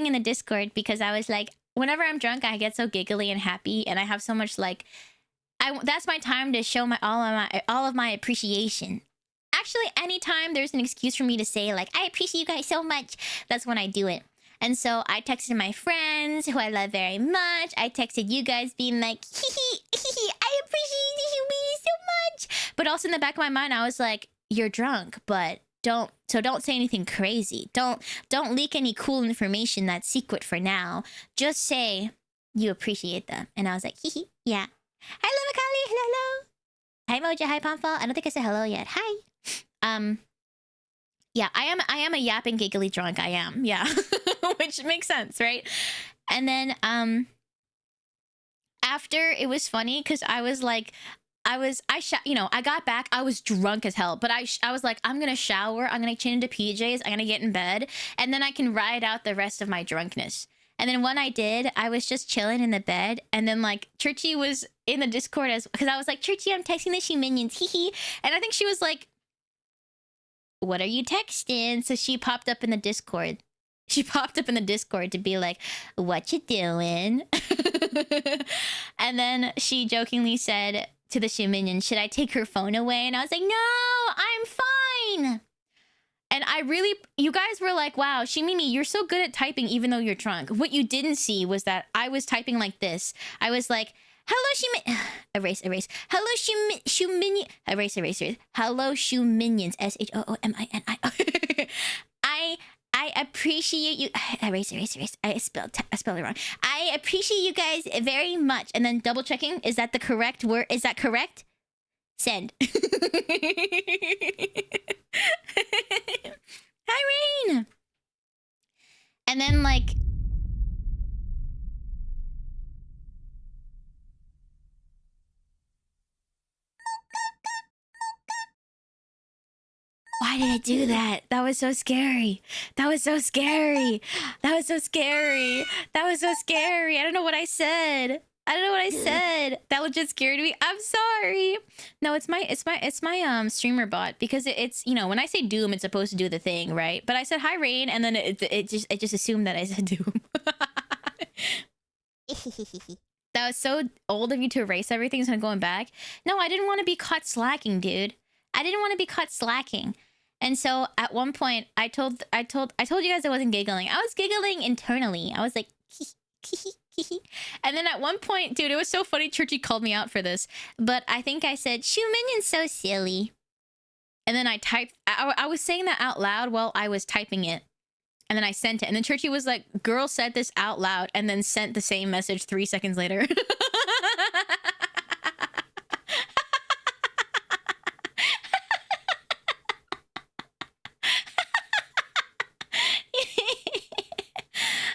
in the Discord because I was like, whenever I'm drunk, I get so giggly and happy, and I have so much like, that's my time to show all of my appreciation. Actually, anytime there's an excuse for me to say like, I appreciate you guys so much, that's when I do it. And so I texted my friends who I love very much. I texted you guys being like, I appreciate you so much. But also in the back of my mind, I was like, you're drunk, but don't say anything crazy. Don't leak any cool information that's secret for now. Just say you appreciate them. And I was like, yeah. Hello, Macaulay. Hello. Hi, Moja. Hi, Pomfal. I don't think I said hello yet. Hi. Yeah, I am a yapping giggly drunk. I am. Yeah. Which makes sense, right? And then after, it was funny because I was like, I got back, I was drunk as hell, but I was like, I'm gonna shower, I'm gonna change into PJs, I'm gonna get in bed, and then I can ride out the rest of my drunkenness. And then when I did, I was just chilling in the bed, and then like Churchy was in the Discord because I was like, Churchy, I'm texting the she minions, hee. And I think she was like, what are you texting? So she popped up in the Discord. To be like, what you doing? And then she jokingly said to the shoe minion, should I take her phone away? And I was like, no, I'm fine. And you guys were like, wow, Shimimi, you're so good at typing even though you're drunk. What you didn't see was that I was typing like this. I was like, hello, erase. Hello, shoe minion. Erase. Hello, shoe minions. SHOOMINI. I appreciate you. Erase. I spelled it wrong. I appreciate you guys very much. And then double checking. Is that the correct word? Is that correct? Send. Hi, Rain. And then like, why did I do that? That was so scary. I don't know what I said. I don't know what I said. That legit scared me. I'm sorry. No, it's my streamer bot because it's you know when I say Doom, it's supposed to do the thing, right? But I said hi Rain, and then it just assumed that I said Doom. That was so old of you to erase everything, so I'm going back. No, I didn't want to be caught slacking, dude. I didn't want to be caught slacking. And so at one point, I told you guys I wasn't giggling. I was giggling internally. I was like, and then at one point, dude, it was so funny. Churchy called me out for this, but I think I said, "Shoe Minion's so silly," and then I typed. I was saying that out loud while I was typing it, and then I sent it. And then Churchy was like, "Girl said this out loud," and then sent the same message 3 seconds later.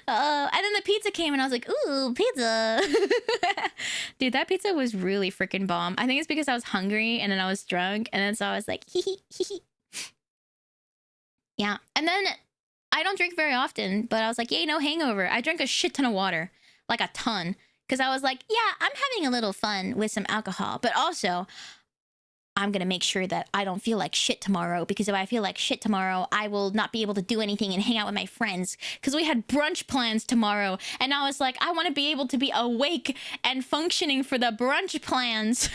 And then the pizza came and I was like, ooh, pizza. Dude, that pizza was really freaking bomb. I think it's because I was hungry and then I was drunk. And then so I was like, hee hee hee hee. Yeah. And then I don't drink very often, but I was like, yay, no hangover. I drank a shit ton of water, like a ton. Because I was like, yeah, I'm having a little fun with some alcohol. But also, I'm going to make sure that I don't feel like shit tomorrow, because if I feel like shit tomorrow, I will not be able to do anything and hang out with my friends, because we had brunch plans tomorrow. And I was like, I want to be able to be awake and functioning for the brunch plans.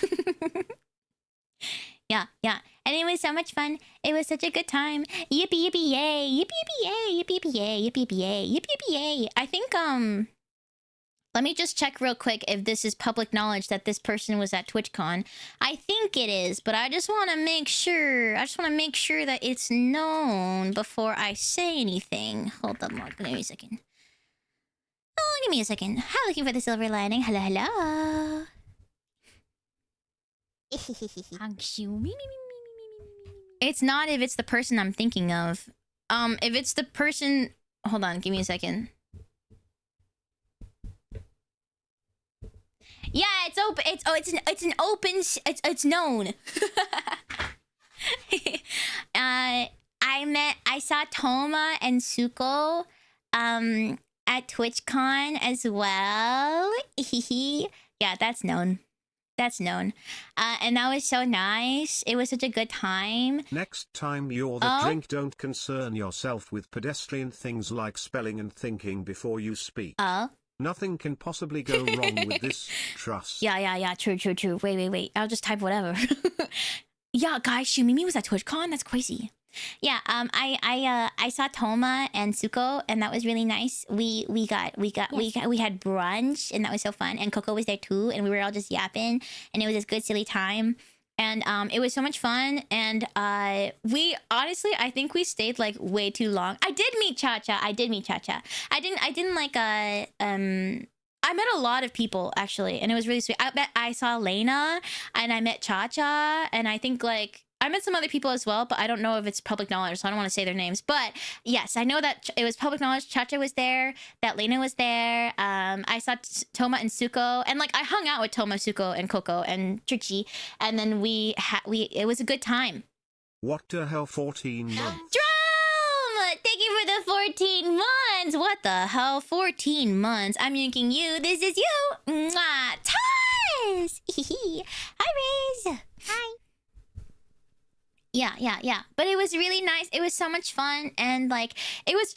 Yeah. And it was so much fun. It was such a good time. Yippee, yippee, yay. Yippee, yippee, yay. Yippee, yippee, yay. Yippee, yippee, yay. Yippee, yippee, yay. I think, let me just check real quick if this is public knowledge that this person was at TwitchCon. I think it is, but I just want to make sure. I just want to make sure that it's known before I say anything. Hold up, Mark. Give me a second. Oh, give me a second. Hi, looking for the silver lining. Hello, hello. It's not if it's the person I'm thinking of. If it's the person... Hold on, give me a second. Yeah, it's open. It's known. I saw Toma and Suko at TwitchCon as well. Yeah, that's known. That's known. And that was so nice. It was such a good time. Next time you're the drink, don't concern yourself with pedestrian things like spelling and thinking before you speak. Nothing can possibly go wrong with this. Trust. Yeah. True. Wait. I'll just type whatever. Yeah, guys, Shumimi was at TwitchCon. That's crazy. Yeah. I saw Toma and Suko, and that was really nice. We had brunch, and that was so fun. And Coco was there too, and we were all just yapping, and it was this good silly time. And it was so much fun. And we honestly, I think we stayed like way too long. I did meet Cha-Cha. I didn't like I met a lot of people actually, and it was really sweet. I saw Lena, and I met Cha-Cha, and I think like I met some other people as well, but I don't know if it's public knowledge, so I don't want to say their names. But yes, I know that it was public knowledge. Cha-Cha was there, that Lena was there. I saw Toma and Suko, and like I hung out with Toma, Suko, and Coco and Chichi, and then it was a good time. What the hell, 14 months? Drum! Thank you for the 14 months. What the hell, 14 months? I'm yanking you. This is you. Mwah. Tars! Hi, Riz. Hi. Yeah. But it was really nice. It was so much fun. And like, it was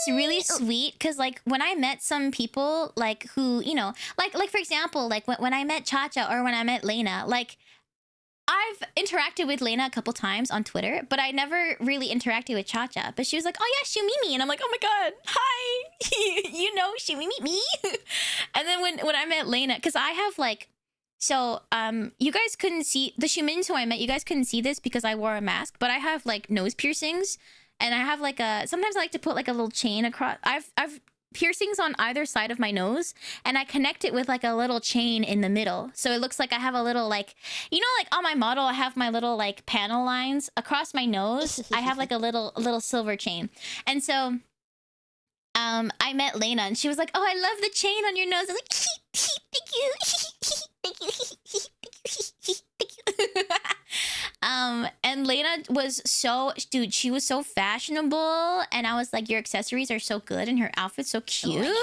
really sweet. Because like when I met some people like who, you know, like for example, like when I met Cha-Cha or when I met Lena, like I've interacted with Lena a couple times on Twitter, but I never really interacted with Cha-Cha. But she was like, oh yeah, Shumimi. And I'm like, oh my God, hi. You know, Shumimi me. And then when I met Lena, because I have like, so, you guys couldn't see the Shumins who I met. You guys couldn't see this because I wore a mask, but I have like nose piercings, and I have like sometimes I like to put like a little chain across. I've piercings on either side of my nose, and I connect it with like a little chain in the middle, so it looks like I have a little like, you know, like on my model I have my little like panel lines across my nose. I have like a little silver chain, and so I met Lena, and she was like, oh, I love the chain on your nose. I was like, thank you. Thank you. And Lena was dude, she was so fashionable, and I was like, your accessories are so good, and her outfit's so cute.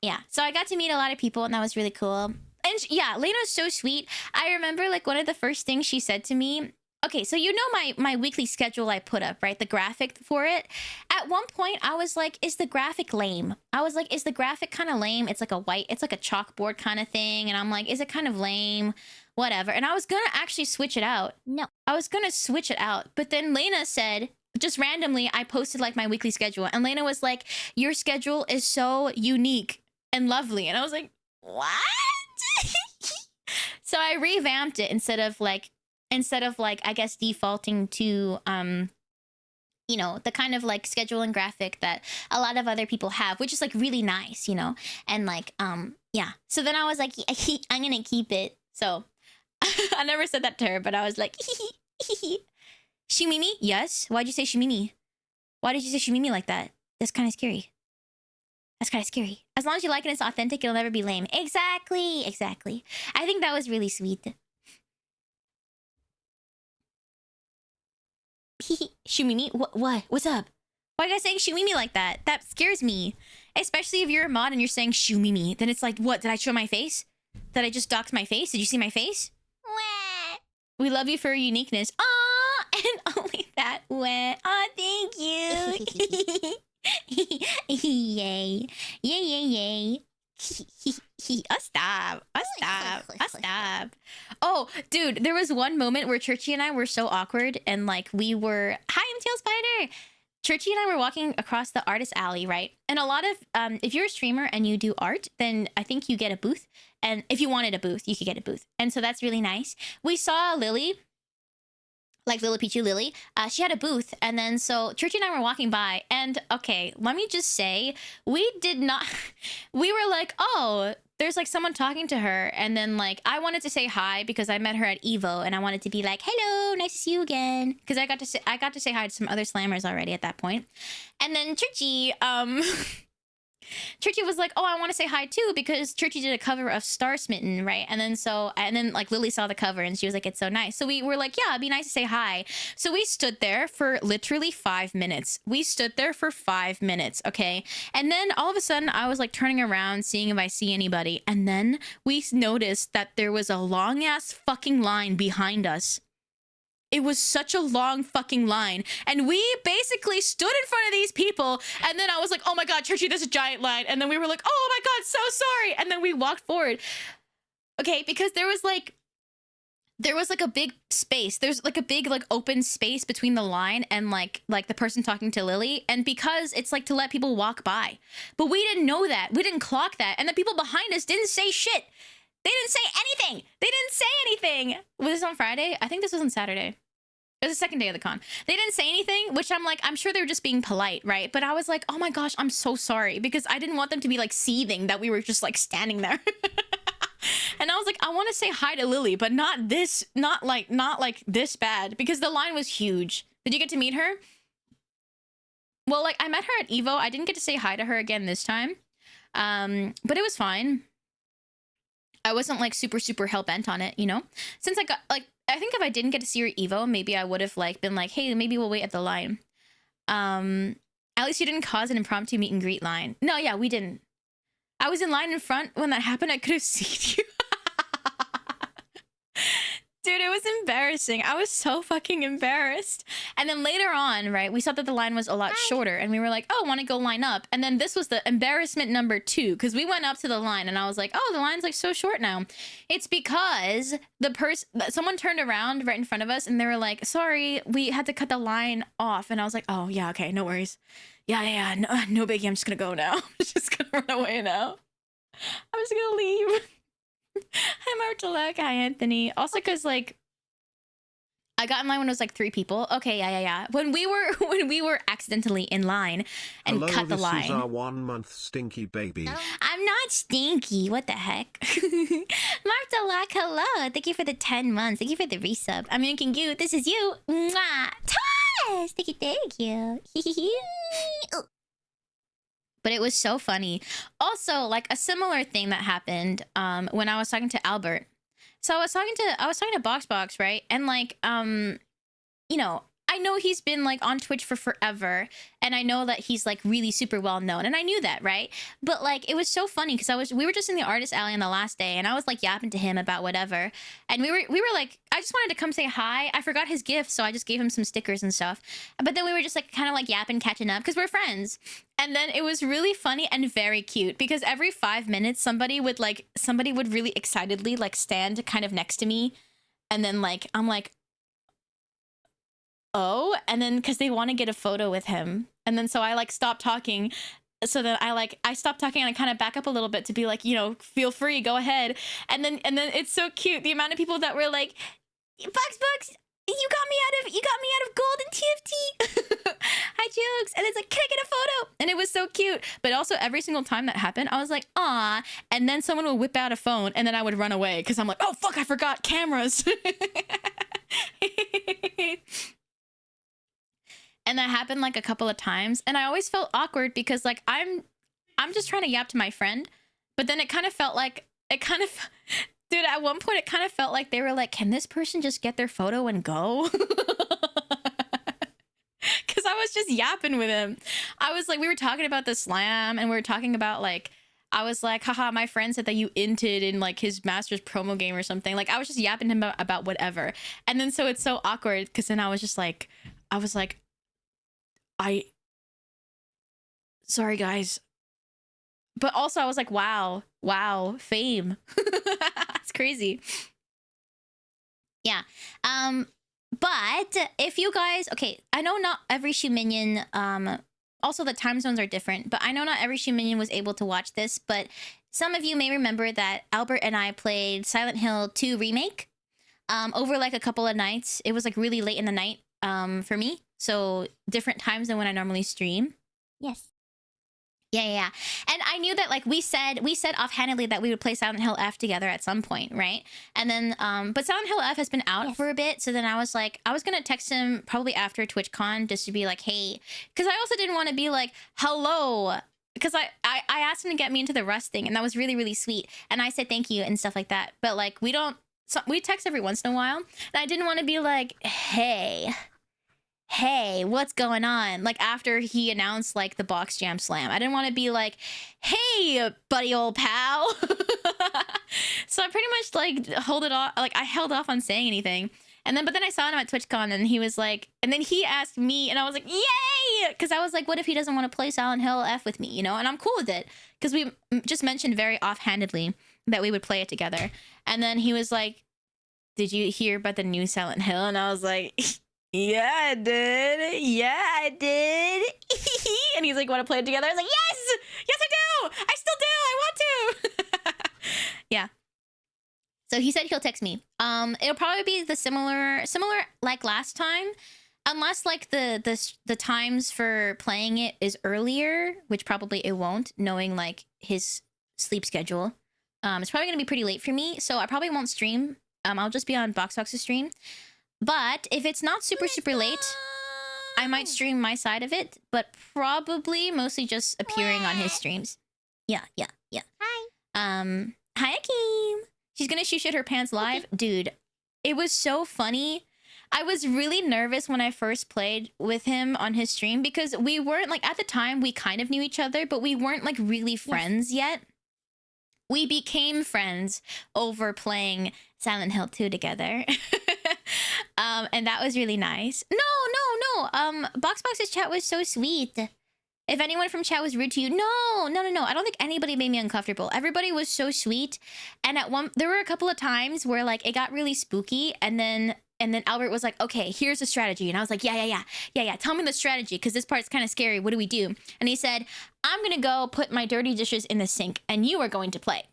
Yeah, so I got to meet a lot of people, and that was really cool. And yeah, Lena's so sweet. I remember like one of the first things she said to me. Okay, so you know my weekly schedule I put up, right? The graphic for it. At one point, I was like, "Is the graphic lame?" I was like, "Is the graphic kind of lame?" It's like it's like a chalkboard kind of thing, and I'm like, "Is it kind of lame?" Whatever. And I was gonna actually switch it out. No. I was gonna switch it out, but then Lena said, just randomly, I posted like my weekly schedule, and Lena was like, "Your schedule is so unique and lovely," and I was like, "What?" So I revamped it instead of like I guess defaulting to you know, the kind of like schedule and graphic that a lot of other people have, which is like really nice, you know. And like yeah, so then I was like, I'm gonna keep it. So I never said that to her, but I was like, Shimimi? Yes. Why'd you say Shimimi? Why did you say Shimimi like that? That's kind of scary. That's kind of scary. As long as you like it and it's authentic, it'll never be lame. Exactly. Exactly. I think that was really sweet. Shumimi? What? What's up? Why are you guys saying Shumimi like that? That scares me. Especially if you're a mod and you're saying Shumimi. Then it's like, what? Did I show my face? Did I just dox my face? Did you see my face? We love you for your uniqueness. Aw! And only that. Aw, thank you. Yay. Yay, yay, yay. Stop. Stop. Oh, dude, there was one moment where Churchy and I were so awkward, and like we were, hi, I'm Tail Spider. Churchy and I were walking across the artist alley, right? And a lot of if you're a streamer and you do art, then I think you get a booth. And if you wanted a booth, you could get a booth. And so that's really nice. We saw Lily, like Lily Pichu Lily. She had a booth, and then so Churchy and I were walking by, and okay, let me just say, we did not. We were like, oh, there's like someone talking to her, and then like I wanted to say hi because I met her at Evo, and I wanted to be like, hello, nice to see you again, because I got to say hi to some other slammers already at that point, and then Churchy Churchy was like, oh, I want to say hi too, because Churchy did a cover of Star Smitten, right? And then like Lily saw the cover and she was like, it's so nice. So we were like, yeah, it'd be nice to say hi. So we stood there for literally 5 minutes. Okay? And then all of a sudden I was like turning around, seeing if I see anybody. And then we noticed that there was a long ass fucking line behind us. It was such a long fucking line. And we basically stood in front of these people. And then I was like, oh my God, Churchy, there's a giant line. And then we were like, oh my God, so sorry. And then we walked forward. Okay, because there was like a big space. There's like a big like open space between the line and like the person talking to Lily. And because it's like to let people walk by. But we didn't know that. We didn't clock that. And the people behind us didn't say shit. They didn't say anything. Was this on Friday? I think this was on Saturday. It was the second day of the con. They didn't say anything, which I'm like, I'm sure they were just being polite, right? But I was like, oh my gosh, I'm so sorry, because I didn't want them to be like seething that we were just like standing there. And I was like, I want to say hi to Lily, but not like this bad, because the line was huge. Did you get to meet her? Well, like I met her at Evo. I didn't get to say hi to her again this time. But it was fine. I wasn't like super hell bent on it, you know? Since I got like, I think if I didn't get to see her at Evo, maybe I would have like been like, hey, maybe we'll wait at the line. At least you didn't cause an impromptu meet and greet line. No, yeah, we didn't. I was in line in front when that happened. I could have seen you. Dude, it was embarrassing. I was so fucking embarrassed. And then later on, right, we saw that the line was a lot shorter, and we were like, oh, want to go line up? And then this was the embarrassment number 2, because we went up to the line, and I was like, oh, the line's like so short now. It's because someone turned around right in front of us, and they were like, sorry, we had to cut the line off. And I was like, oh, yeah, okay, no worries. Yeah, no biggie, I'm just gonna go now. I'm just gonna run away now. I'm just gonna leave. Hi, Martelek. Hi, Anthony. Also, because like I got in line when it was like 3 people. Okay, yeah. When we were accidentally in line and cut the line. This is our 1 month stinky baby. I'm not stinky. What the heck? Martelek, hello. Thank you for the 10 months. Thank you for the resub. I'm making you. This is you. Mwah. Tess. Thank you. But it was so funny. Also, like a similar thing that happened when I was talking to Albert. So I was talking to BoxBox, right? And like you know, I know he's been like on Twitch for forever, and I know that he's like really super well known, and I knew that, right? But like it was so funny because we were just in the artist alley on the last day, and I was like yapping to him about whatever, and we were like, I just wanted to come say hi. I forgot his gift, so I just gave him some stickers and stuff. But then we were just like kind of like yapping, catching up because we're friends. And then it was really funny and very cute because every 5 minutes somebody would really excitedly like stand kind of next to me, and then like I'm like, oh, and then because they want to get a photo with him, and then so I like stopped talking, so then I stopped talking and I kind of back up a little bit to be like, you know, feel free, go ahead. And then it's so cute the amount of people that were like, Bugs, you got me out of gold and TFT. Hi jokes. And it's like, can I get a photo? And it was so cute. But also every single time that happened, I was like, aw. And then someone would whip out a phone and then I would run away because I'm like, oh fuck, I forgot cameras. And that happened like a couple of times, and I always felt awkward because like I'm just trying to yap to my friend, but then it kind of felt like dude, at one point it kind of felt like they were like, can this person just get their photo and go? Because I was just yapping with him. I was like, we were talking about the slam, and we were talking about like, I was like, haha, my friend said that you inted in like his master's promo game or something. Like I was just yapping to him about whatever, and then so it's so awkward because then I was like, sorry guys. But also I was like, wow, fame. It's crazy. Yeah. But if you guys, okay, I know not every Shoe Minion, also the time zones are different, but I know not every Shoe Minion was able to watch this, but some of you may remember that Albert and I played Silent Hill 2 Remake over like a couple of nights. It was like really late in the night for me. So different times than when I normally stream. Yes. Yeah. And I knew that like we said offhandedly that we would play Silent Hill F together at some point, right? And then but Silent Hill F has been out for a bit, so then I was like, I was gonna text him probably after TwitchCon just to be like, hey, because I also didn't want to be like, hello, because I asked him to get me into the Rust thing, and that was really, really sweet, and I said thank you and stuff like that, but like we text every once in a while, and I didn't want to be like, hey, what's going on? Like after he announced like the box jam slam, I didn't want to be like, hey, buddy old pal. So I pretty much like I held off on saying anything. But then I saw him at TwitchCon, and he was like, and then he asked me, and I was like, yay! Because I was like, what if he doesn't want to play Silent Hill F with me, you know? And I'm cool with it because we just mentioned very offhandedly that we would play it together. And then he was like, did you hear about the new Silent Hill? And I was like, yeah, I did. And he's like, want to play it together? I was like, yes, I do. I still do. I want to. Yeah. So he said he'll text me. It'll probably be the similar like last time, unless like the times for playing it is earlier, which probably it won't, knowing like his sleep schedule. It's probably gonna be pretty late for me, so I probably won't stream. I'll just be on BoxBox's stream. But if it's not super late, I might stream my side of it, but probably mostly just appearing on his streams. Yeah. Hi. Hi, Akeem. She's gonna shoot shit her pants live. Okay. Dude, it was so funny. I was really nervous when I first played with him on his stream because we weren't like, at the time we kind of knew each other, but we weren't like really friends yet. We became friends over playing Silent Hill 2 together. And that was really nice. No. BoxBox's chat was so sweet. If anyone from chat was rude to you, no. I don't think anybody made me uncomfortable. Everybody was so sweet. And there were a couple of times where like it got really spooky, and then Albert was like, okay, here's the strategy. And I was like, yeah. Tell me the strategy, because this part's kind of scary. What do we do? And he said, I'm going to go put my dirty dishes in the sink, and you are going to play.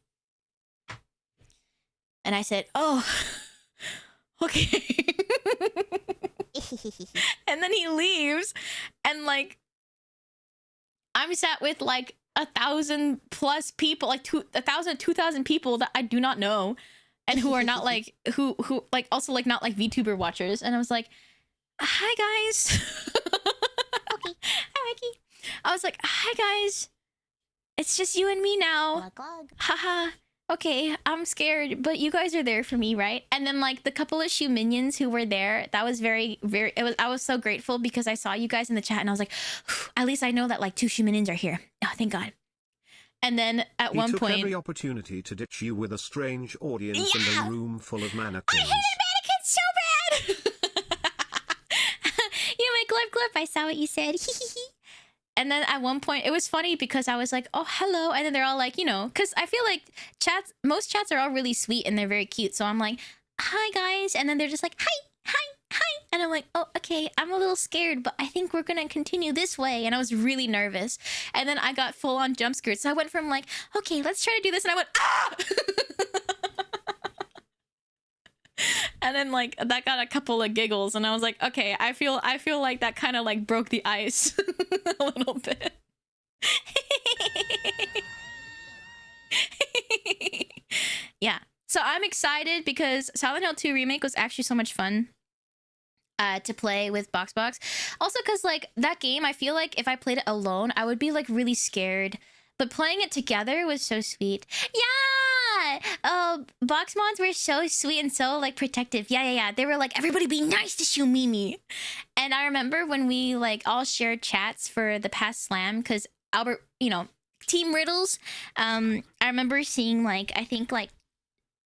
And I said, oh, okay. And then he leaves, and like, I'm sat with like 1,000+ people, like 2,000 people that I do not know, and who are not like who like also like not like VTuber watchers. And I was like, hi guys. Okay. Hi Mikey. I was like, hi guys, it's just you and me now. Haha. okay, I'm scared, but you guys are there for me, right? And then like the couple of Shu minions who were there, that was very, very, I was so grateful because I saw you guys in the chat and I was like, at least I know that like 2 Shu minions are here. Oh, thank God. And then at He one took point, every opportunity to ditch you with a strange audience Yeah! and a room full of I mannequins. hated mannequins so bad. You make glip. I saw what you said. And then at one point, it was funny because I was like, oh, hello. And then they're all like, you know, because I feel like most chats are all really sweet and they're very cute. So I'm like, hi, guys. And then they're just like, hi. And I'm like, oh, okay, I'm a little scared, but I think we're going to continue this way. And I was really nervous. And then I got full on jump scared. So I went from like, okay, let's try to do this. And I went, ah! And then like that got a couple of giggles and I was like, okay, I feel like that kind of like broke the ice a little bit. Yeah. So I'm excited because Silent Hill 2 Remake was actually so much fun to play with BoxBox. Also because like that game, I feel like if I played it alone, I would be like really scared. But playing it together was so sweet. Yeah! Box mods were so sweet and so, like, protective. Yeah. They were like, everybody be nice to Shumimi. And I remember when we, like, all shared chats for the past slam, because Albert, you know, Team Riddles, I remember seeing, like, I think, like,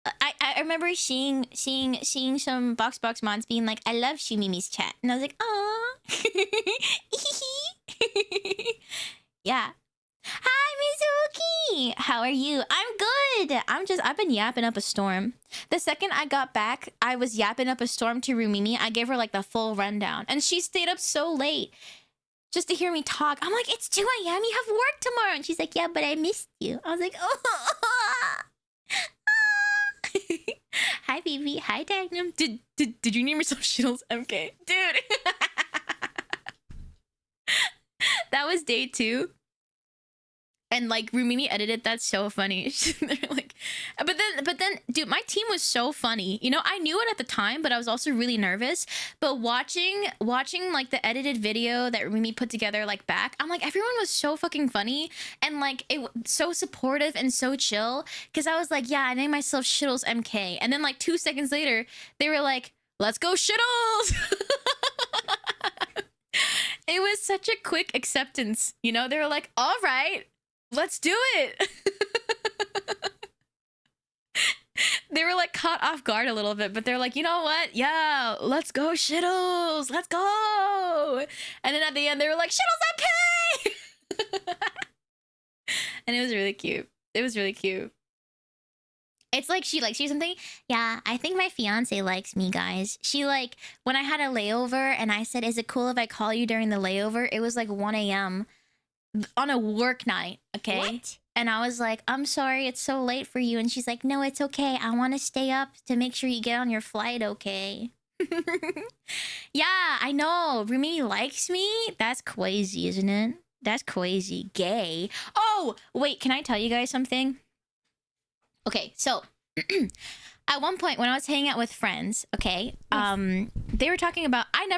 I remember seeing some BoxBox mods being like, I love Shumimi's chat. And I was like, aw. Yeah. Hi, Mizuki! How are you? I'm good! I've been yapping up a storm. The second I got back, I was yapping up a storm to Rumimi. I gave her like the full rundown. And she stayed up so late just to hear me talk. I'm like, it's 2 a.m. You have work tomorrow. And she's like, yeah, but I missed you. I was like, oh. Hi, baby. Hi, Dagnum. Did you name yourself Shittles MK? Dude! That was day 2. And like Rumimi edited that so funny. They're like, but then, dude, my team was so funny. You know, I knew it at the time, but I was also really nervous. But watching like the edited video that Rumimi put together like back, I'm like, everyone was so fucking funny and like so supportive and so chill. Because I was like, yeah, I named myself Shittles MK, and then like 2 seconds later, they were like, let's go Shittles. It was such a quick acceptance. You know, they were like, all right. Let's do it. They were like caught off guard a little bit, but they're like, you know what? Yeah, let's go Shittles. Let's go. And then at the end, they were like, Shittles MK. And it was really cute. It was really cute. It's like she likes you something. Yeah, I think my fiance likes me, guys. She like, when I had a layover and I said, is it cool if I call you during the layover? It was like 1 a.m. on a work night, okay? What? And I was like, I'm sorry, it's so late for you. And she's like, no, it's okay. I want to stay up to make sure you get on your flight, okay? Yeah, I know. Rumi likes me. That's crazy, isn't it? That's crazy. Gay. Oh, wait, can I tell you guys something? Okay, so at one point when I was hanging out with friends, okay, yes. They were talking about, I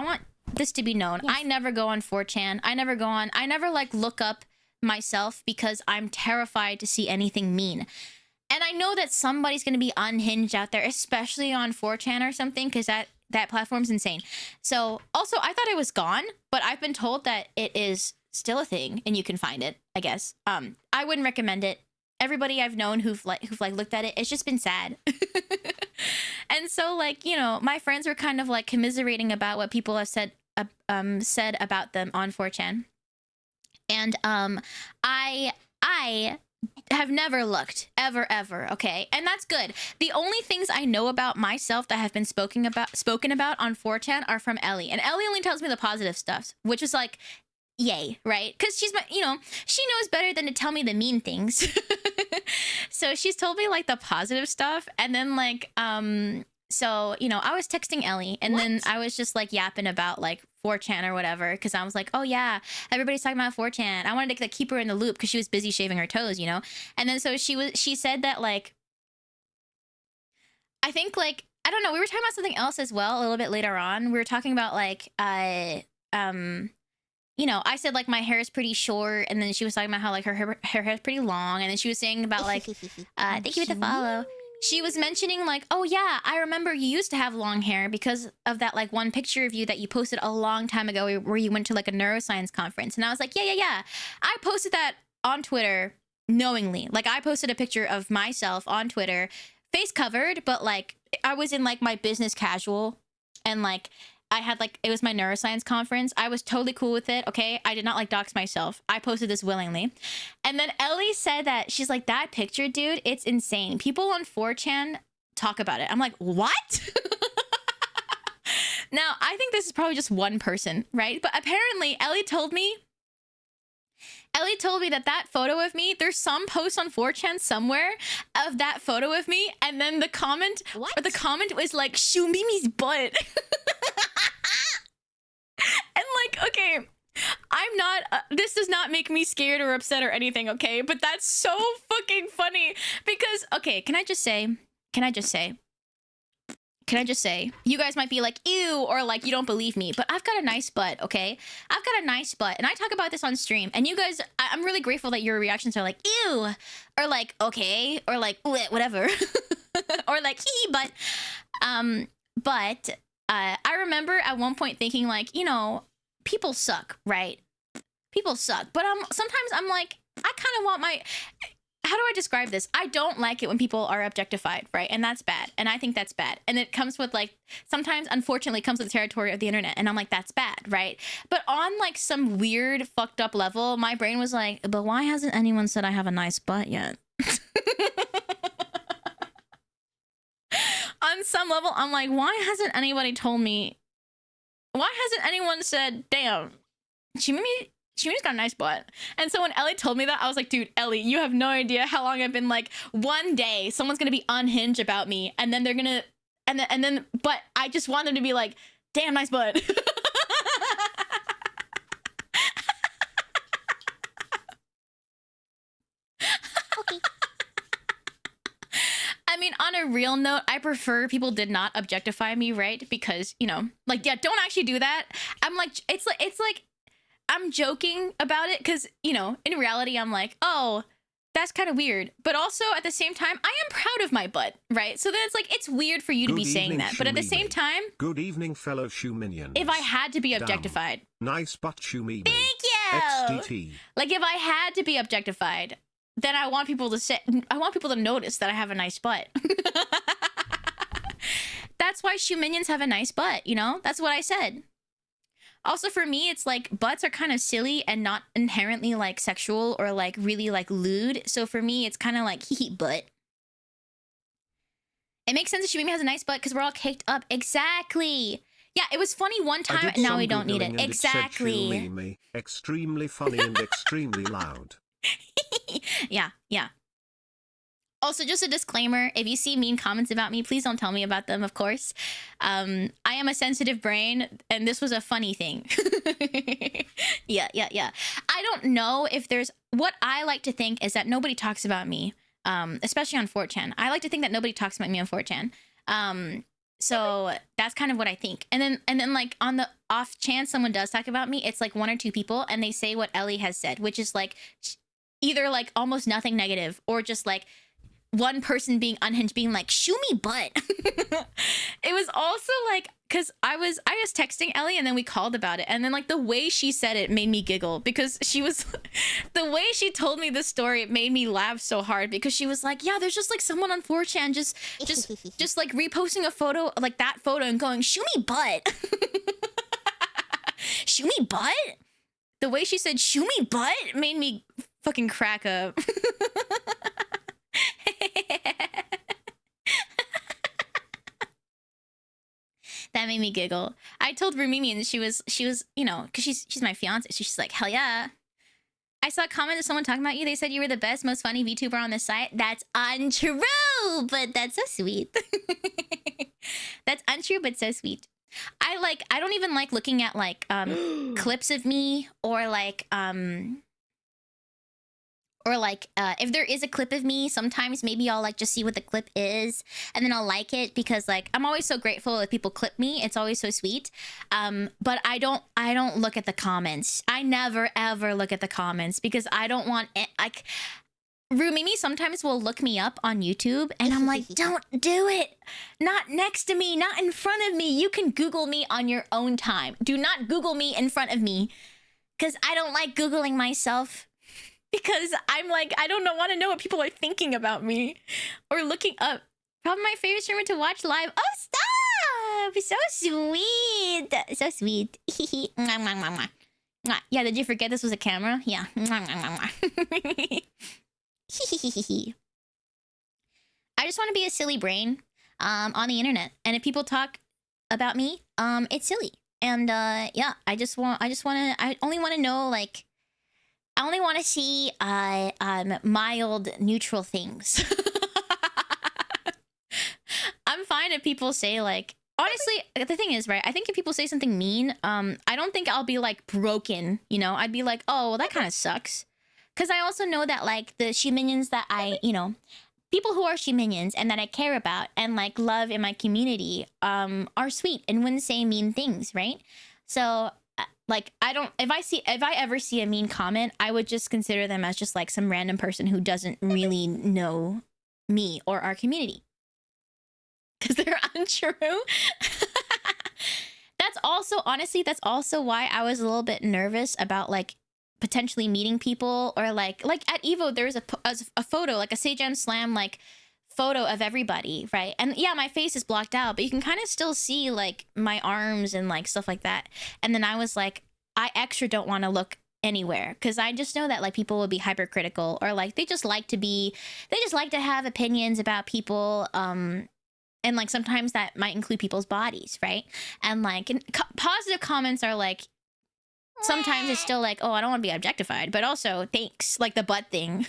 want this to be known. Yes. I never go on 4chan. I never like look up myself because I'm terrified to see anything mean. And I know that somebody's going to be unhinged out there, especially on 4chan or something, because that platform's insane. So also I thought it was gone, but I've been told that it is still a thing and you can find it, I guess. I wouldn't recommend it. Everybody I've known who've looked at it, it's just been sad. And so like, you know, my friends were kind of like commiserating about what people have said about them on 4chan. And I have never looked ever, okay? And that's good. The only things I know about myself that have been spoken about on 4chan are from Ellie. And Ellie only tells me the positive stuff, which is like, yay, right? Because she's my, you know, she knows better than to tell me the mean things. So she's told me like the positive stuff, and then like so, you know, I was texting Ellie, and then I was just like yapping about like 4chan or whatever, because I was like, oh yeah, everybody's talking about 4chan. I wanted to like, keep her in the loop because she was busy shaving her toes, you know. And then so she said that like, I think like, I don't know, we were talking about something else as well a little bit later on. We were talking about like you know, I said like my hair is pretty short, and then she was talking about how like her hair is pretty long, and then she was saying about like, thank you for the follow. She was mentioning like, oh yeah, I remember you used to have long hair because of that like one picture of you that you posted a long time ago where you went to like a neuroscience conference, and I was like, yeah. I posted that on Twitter knowingly. Like I posted a picture of myself on Twitter, face covered, but like I was in like my business casual, and like I had like, it was my neuroscience conference. I was totally cool with it. Okay. I did not like dox myself. I posted this willingly. And then Ellie said that she's like, that picture, dude, it's insane. People on 4chan talk about it. I'm like, what? Now, I think this is probably just one person, right? But apparently Ellie told me that that photo of me, there's some post on 4chan somewhere of that photo of me, and then the comment was like, Shumimi's butt. And like, okay, I'm not, this does not make me scared or upset or anything, okay? But that's so fucking funny because, okay, can I just say, you guys might be like, ew, or like, you don't believe me, but I've got a nice butt, okay? I've got a nice butt, and I talk about this on stream, and you guys, I'm really grateful that your reactions are like, ew, or like, okay, or like, whatever, or like, hee, but I remember at one point thinking like, you know, people suck, right? People suck, but sometimes I'm like, I kind of want my, how do I describe this? I don't like it when people are objectified, right? And that's bad. And I think that's bad. And it comes with like, sometimes unfortunately comes with the territory of the internet. And I'm like, that's bad, right? But on like some weird fucked up level, my brain was like, but why hasn't anyone said I have a nice butt yet? On some level, I'm like, why hasn't anybody told me? Why hasn't anyone said, damn, Shimi's got a nice butt? And so when Ellie told me that, I was like, dude, Ellie, you have no idea how long I've been like, one day someone's gonna be unhinged about me, and then they're gonna, and then, but I just want them to be like, damn, nice butt. I mean, on a real note, I prefer people did not objectify me, right? Because, you know, like, yeah, don't actually do that. I'm like, it's like, I'm joking about it because, you know, in reality, I'm like, oh, that's kind of weird. But also at the same time, I am proud of my butt, right? So then it's like, it's weird for you to be saying that. But at the same time, good evening, fellow Shoe minions. if I had to be objectified. Nice butt, Shumimi. Thank you! XDT. Like, if I had to be objectified, then I want people to notice that I have a nice butt. That's why Shoe minions have a nice butt, you know? That's what I said. Also, for me, it's like butts are kind of silly and not inherently like sexual or like really like lewd. So for me, it's kind of like hee butt. It makes sense that Shimimi has a nice butt because we're all caked up. Exactly. Yeah, it was funny one time, and now we don't need it. Exactly. It extremely funny and extremely loud. Yeah. Also, just a disclaimer, if you see mean comments about me, please don't tell me about them, of course. I am a sensitive brain, and this was a funny thing. Yeah. I don't know if there's... What I like to think is that nobody talks about me, especially on 4chan. I like to think that nobody talks about me on 4chan. So that's kind of what I think. And then like on the off chance someone does talk about me, it's like one or two people, and they say what Ellie has said, which is like either like almost nothing negative or just like one person being unhinged being like, shoo me butt. It was also like, because I was texting Ellie and then we called about it, and then like the way she said it made me giggle because she was the way she told me the story, it made me laugh so hard because she was like, yeah, there's just like someone on 4chan just like reposting a photo, like that photo, and going, shoo me butt. Shoo me butt. The way she said shoo me butt made me fucking crack up. That made me giggle. I told Rumimi, and she was, you know, because she's my fiance, so she's like, hell yeah. I saw a comment of someone talking about you. They said you were the best, most funny VTuber on the site. That's untrue, but that's so sweet. That's untrue, but so sweet. I don't even like looking at like clips of me or like Or like if there is a clip of me, sometimes maybe I'll like just see what the clip is and then I'll like it because like I'm always so grateful that people clip me. It's always so sweet. But I don't look at the comments. I never ever look at the comments because I don't want it, like Rumimi sometimes will look me up on YouTube and I'm like, don't do it. Not next to me, not in front of me. You can Google me on your own time. Do not Google me in front of me because I don't like Googling myself. Because I'm like, I don't want to know what people are thinking about me or looking up. Probably my favorite streamer to watch live. Oh, stop! So sweet. So sweet. Mwah, mwah, mwah, mwah. Mwah. Yeah, did you forget this was a camera? Yeah. Mwah, mwah, mwah, mwah. I just want to be a silly brain on the internet. And if people talk about me, it's silly. And yeah, I only want to know like I only want to see mild, neutral things. I'm fine if people say like, honestly, the thing is, right? I think if people say something mean, I don't think I'll be like broken. You know, I'd be like, oh, well, that kind of sucks. Because I also know that like the she minions that people who are she minions and that I care about and like love in my community, are sweet and wouldn't say mean things, right? So. Like if I ever see a mean comment, I would just consider them as just like some random person who doesn't really know me or our community. Because they're untrue. That's also why I was a little bit nervous about like potentially meeting people or like at Evo, there was a photo, like a Seijan Slam like photo of everybody, right? And yeah, my face is blocked out, but you can kind of still see like my arms and like stuff like that. And then I was like, I extra don't want to look anywhere because I just know that like people will be hypercritical or like they just like to have opinions about people, and like sometimes that might include people's bodies, right? And like positive comments are like sometimes it's still like, oh, I don't want to be objectified, but also thanks, like the butt thing.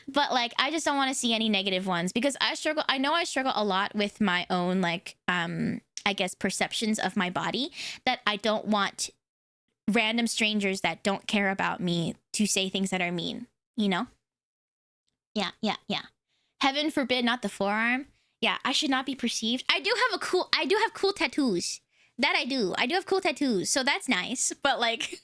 But like I just don't want to see any negative ones because I struggle a lot with my own like I guess perceptions of my body that I don't want random strangers that don't care about me to say things that are mean, you know? Yeah. Heaven forbid not the forearm. Yeah, I should not be perceived. I do have cool tattoos. That I do. I do have cool tattoos, so that's nice. But like,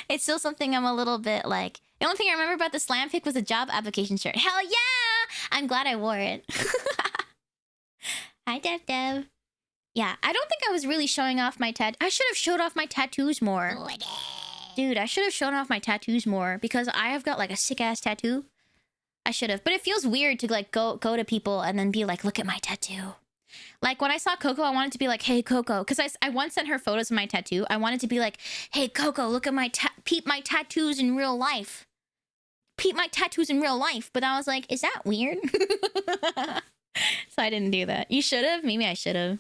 it's still something I'm a little bit like. The only thing I remember about the slam pic was a job application shirt. Hell yeah! I'm glad I wore it. Hi, Dev. Yeah, I don't think I was really showing off my I should have showed off my tattoos more. Dude, I should have shown off my tattoos more because I have got like a sick ass tattoo. I should have, but it feels weird to like go to people and then be like, look at my tattoo. Like when I saw Coco, I wanted to be like, hey Coco, because I once sent her photos of my tattoo. I wanted to be like, hey Coco, look at my peep my tattoos in real life. Peep my tattoos in real life. But I was like, is that weird? So I didn't do that. You should have. Maybe I should have.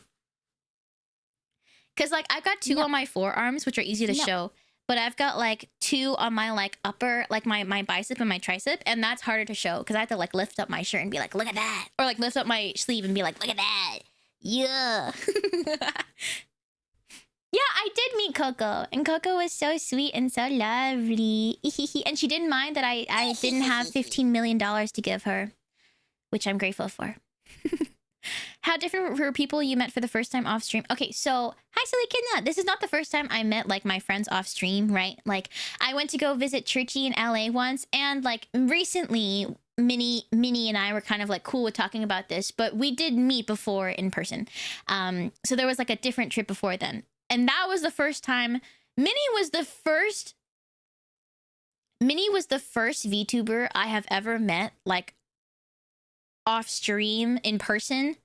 Because like I've got two on my forearms, which are easy to show. But I've got like two on my like upper, like my bicep and my tricep. And that's harder to show because I have to like lift up my shirt and be like, look at that. Or like lift up my sleeve and be like, look at that. Yeah. Yeah, I did meet Coco. And Coco was so sweet and so lovely. And she didn't mind that I didn't have $15 million to give her. Which I'm grateful for. How different were people you met for the first time off stream? Okay, so hi Silly Kidna. This is not the first time I met like my friends off stream, right? Like I went to go visit Churchy in LA once, and like recently Minnie and I were kind of like cool with talking about this, but we did meet before in person. So there was like a different trip before then. And that was the first time. Minnie was the first VTuber I have ever met like off stream in person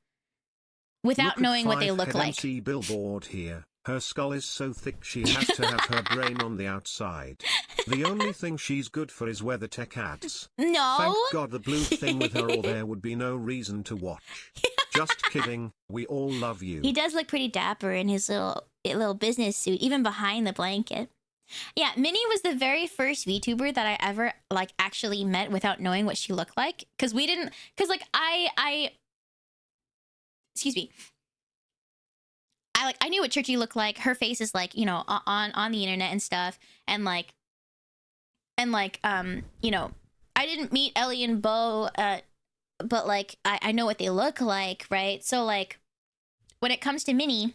without knowing what they look like. MC billboard here. Her skull is so thick she has to have her brain on the outside. The only thing she's good for is weather tech ads. No. Thank God the blue thing with her, or there would be no reason to watch. Just kidding. We all love you. He does look pretty dapper in his little business suit, even behind the blanket. Yeah, Minnie was the very first VTuber that I ever like actually met without knowing what she looked like. Cause like I excuse me. I knew what Churchy looked like. Her face is like, you know, on the internet and stuff. And like And like, you know, I didn't meet Ellie and Bo, but like, I know what they look like, right? So like, when it comes to Minnie,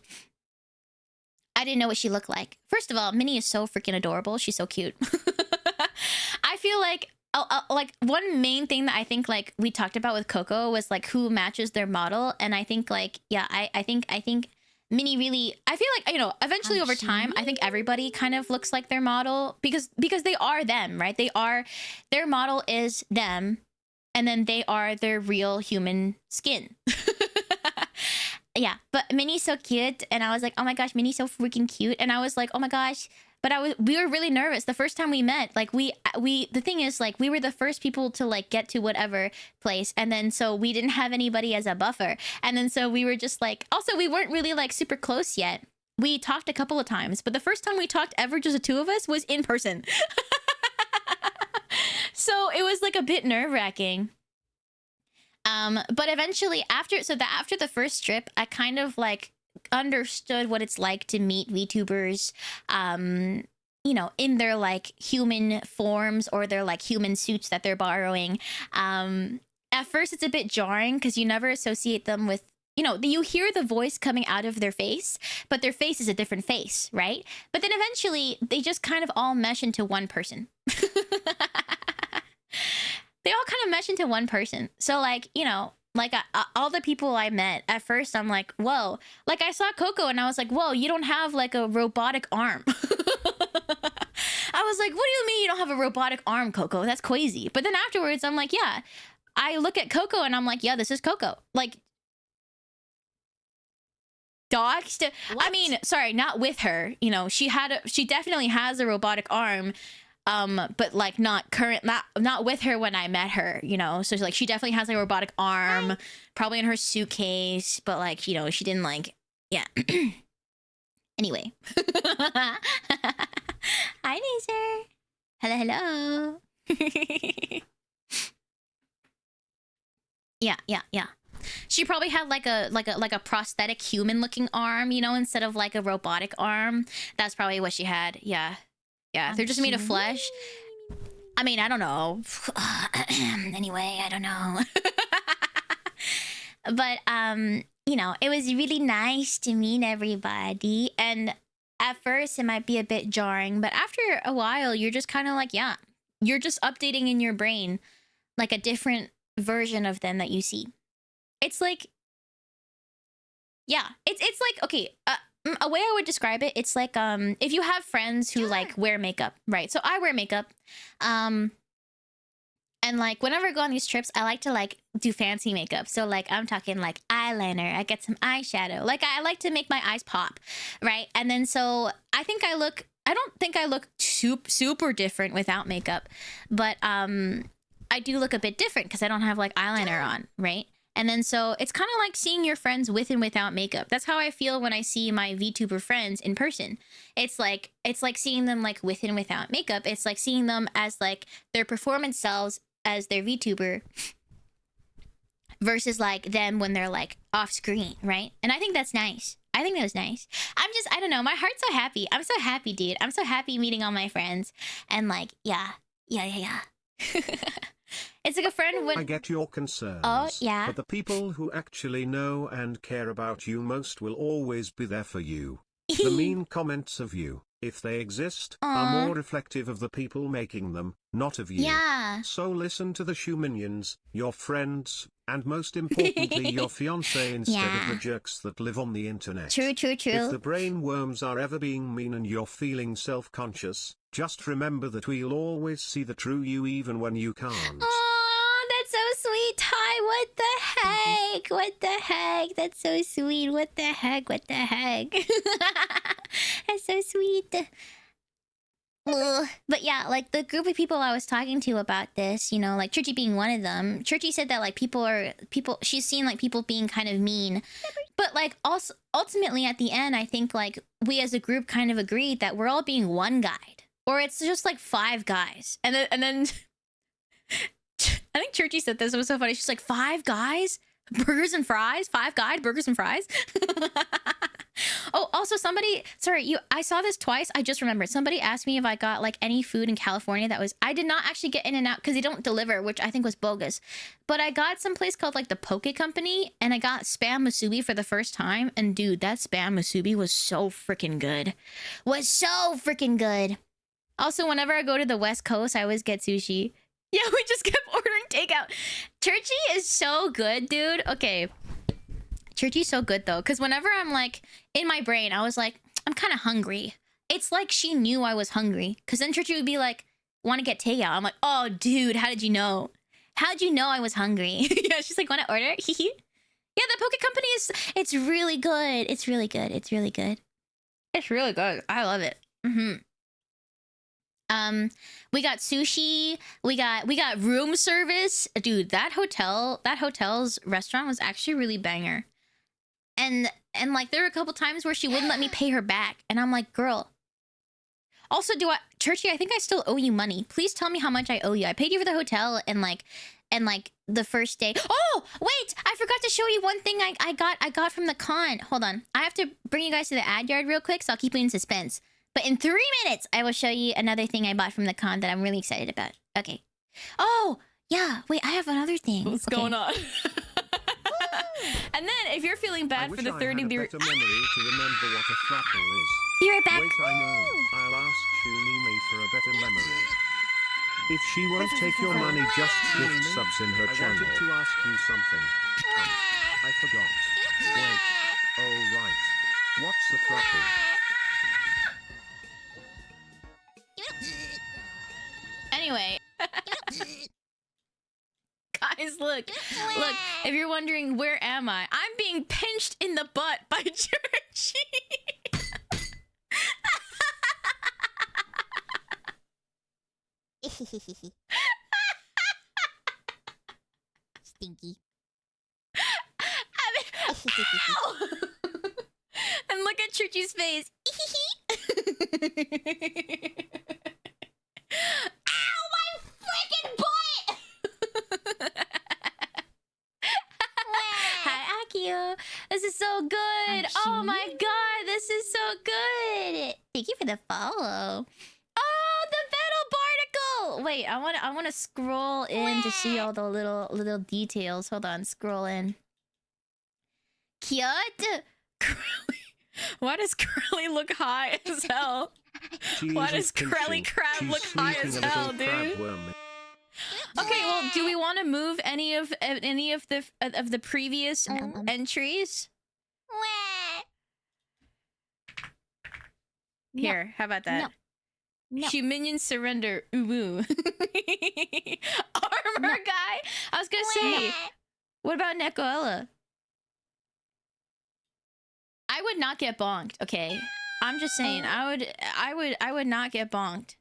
I didn't know what she looked like. First of all, Minnie is so freaking adorable. She's so cute. I feel like one main thing that I think like we talked about with Coco was like who matches their model, and I think like yeah, I think Minnie really, I feel like, you know, eventually over time, I think everybody kind of looks like their model because they are them, right? Their model is them, and then they are their real human skin. Yeah, but Minnie's so cute, and I was like, oh my gosh, Minnie's so freaking cute, and I was like, oh my gosh, but we were really nervous the first time we met. Like the thing is like we were the first people to like get to whatever place, and then so we didn't have anybody as a buffer, and then so we were just like, also we weren't really like super close yet. We talked a couple of times, but the first time we talked ever, just the two of us, was in person. So it was like a bit nerve-wracking. But eventually after the first trip, I kind of like understood what it's like to meet VTubers, you know, in their like human forms or their like human suits that they're borrowing. At first it's a bit jarring because you never associate them with, you know, you hear the voice coming out of their face, but their face is a different face, right? But then eventually they just kind of all mesh into one person. They all kind of mesh into one person. So like, you know, like all the people I met at first, I'm like, whoa. Like I saw Coco and I was like, whoa, you don't have like a robotic arm. I was like, what do you mean you don't have a robotic arm, Coco? That's crazy. But then afterwards, I'm like, yeah. I look at Coco and I'm like, yeah, this is Coco. Like, dogs. I mean, sorry, not with her. You know, she definitely has a robotic arm. But like not with her when I met her, you know. So like she definitely has like a robotic arm, probably in her suitcase, but like, you know, she didn't like, yeah. Anyway. Hi, Naser. Hello. Yeah. She probably had like a prosthetic human looking arm, you know, instead of like a robotic arm. That's probably what she had. Yeah. Yeah, they're just made of flesh. I mean, I don't know. Anyway, I don't know. But, you know, it was really nice to meet everybody. And at first, it might be a bit jarring. But after a while, you're just kind of like, yeah. You're just updating in your brain like a different version of them that you see. It's like... Yeah, it's like, okay... a way I would describe it, it's like if you have friends who like wear makeup, right? So I wear makeup, and like whenever I go on these trips, I like to like do fancy makeup. So like I'm talking like eyeliner, I get some eyeshadow, like I like to make my eyes pop, right? And then so I don't think I look super different without makeup, but I do look a bit different because I don't have like eyeliner on, right? And then so it's kind of like seeing your friends with and without makeup. That's how I feel when I see my VTuber friends in person. It's like seeing them like with and without makeup. It's like seeing them as like their performance selves as their VTuber versus like them when they're like off screen, right? And I think that's nice. I think that was nice. I don't know. My heart's so happy. I'm so happy, dude. I'm so happy meeting all my friends. And like, yeah. It's like a friend when... I get your concerns. Oh, yeah. But the people who actually know and care about you most will always be there for you. The mean comments of you, if they exist, are more reflective of the people making them, not of you. Yeah. So listen to the shoe minions, your friends, and most importantly your fiancé instead of the jerks that live on the internet. True. If the brain worms are ever being mean and you're feeling self-conscious, just remember that we'll always see the true you even when you can't. Oh, that's so sweet, Ty. What the heck? What the heck? That's so sweet. What the heck? What the heck? That's so sweet. Ugh. But yeah, like the group of people I was talking to about this, you know, like Churchy being one of them. Churchy said that like people she's seen like people being kind of mean. But like also ultimately at the end, I think like we as a group kind of agreed that we're all being one guide. Or it's just like 5 guys. And then I think Churchy said this. It was so funny. She's like, 5 guys? Burgers and fries? 5 guys? Burgers and fries? Oh, also somebody, sorry, I saw this twice. I just remembered. Somebody asked me if I got like any food in California that was, I did not actually get In and Out because they don't deliver, which I think was bogus. But I got some place called like the Poke Company and I got Spam Musubi for the first time. And dude, that Spam Musubi was so freaking good. Was so freaking good. Also, whenever I go to the West Coast, I always get sushi. Yeah, we just kept ordering takeout. Churchy is so good, dude. Okay. Churchy's so good though, because whenever I'm like in my brain, I was like, I'm kind of hungry. It's like she knew I was hungry, because then Churchy would be like, want to get takeout? I'm like, oh, dude, how did you know? How'd you know I was hungry? Yeah, she's like, want to order? Yeah, the Poke Company it's really good. It's really good. It's really good. It's really good. I love it. We got sushi. We got room service. Dude, that hotel's restaurant was actually really banger. And like there were a couple times where she wouldn't let me pay her back, and I'm like, girl. Also, Churchy, I think I still owe you money. Please tell me how much I owe you. I paid you for the hotel and like the first day. Oh, wait, I forgot to show you one thing I got from the con. Hold on. I have to bring you guys to the ad yard real quick, so I'll keep you in suspense. But in 3 minutes, I will show you another thing I bought from the con that I'm really excited about. Okay. Oh, yeah. Wait, I have another thing. What's going on? And then, if you're feeling bad for the 30... I wish I had a better memory to remember what a thrapple is. Be right back. Wait, I know. I'll ask Shumi for a better memory. If she won't take your money, just gift subs in her channel. I wanted to ask you something. I forgot. Wait. Oh, right. What's the thrapple? Anyway. Guys, look. If you're wondering, where am I? I'm being pinched in the butt by Churchy. Stinky. Ow! And look at Churchy's face. Ow, my freaking butt! Hi, Akio. This is so good. Oh my god, this is so good. Thank you for the follow. Oh, the Battle Barnacle. Wait, I want to scroll in to see all the little details. Hold on, scroll in. Cute. Why does Curly look high as hell? Why does Curly Crab look high as hell, dude? Okay, well, do we want to move any of the previous entries? Here, how about that? No. Minion surrender. Ooh. Armor guy. I was gonna say. What about Nekoella? I would not get bonked. Okay, I'm just saying. I would not get bonked.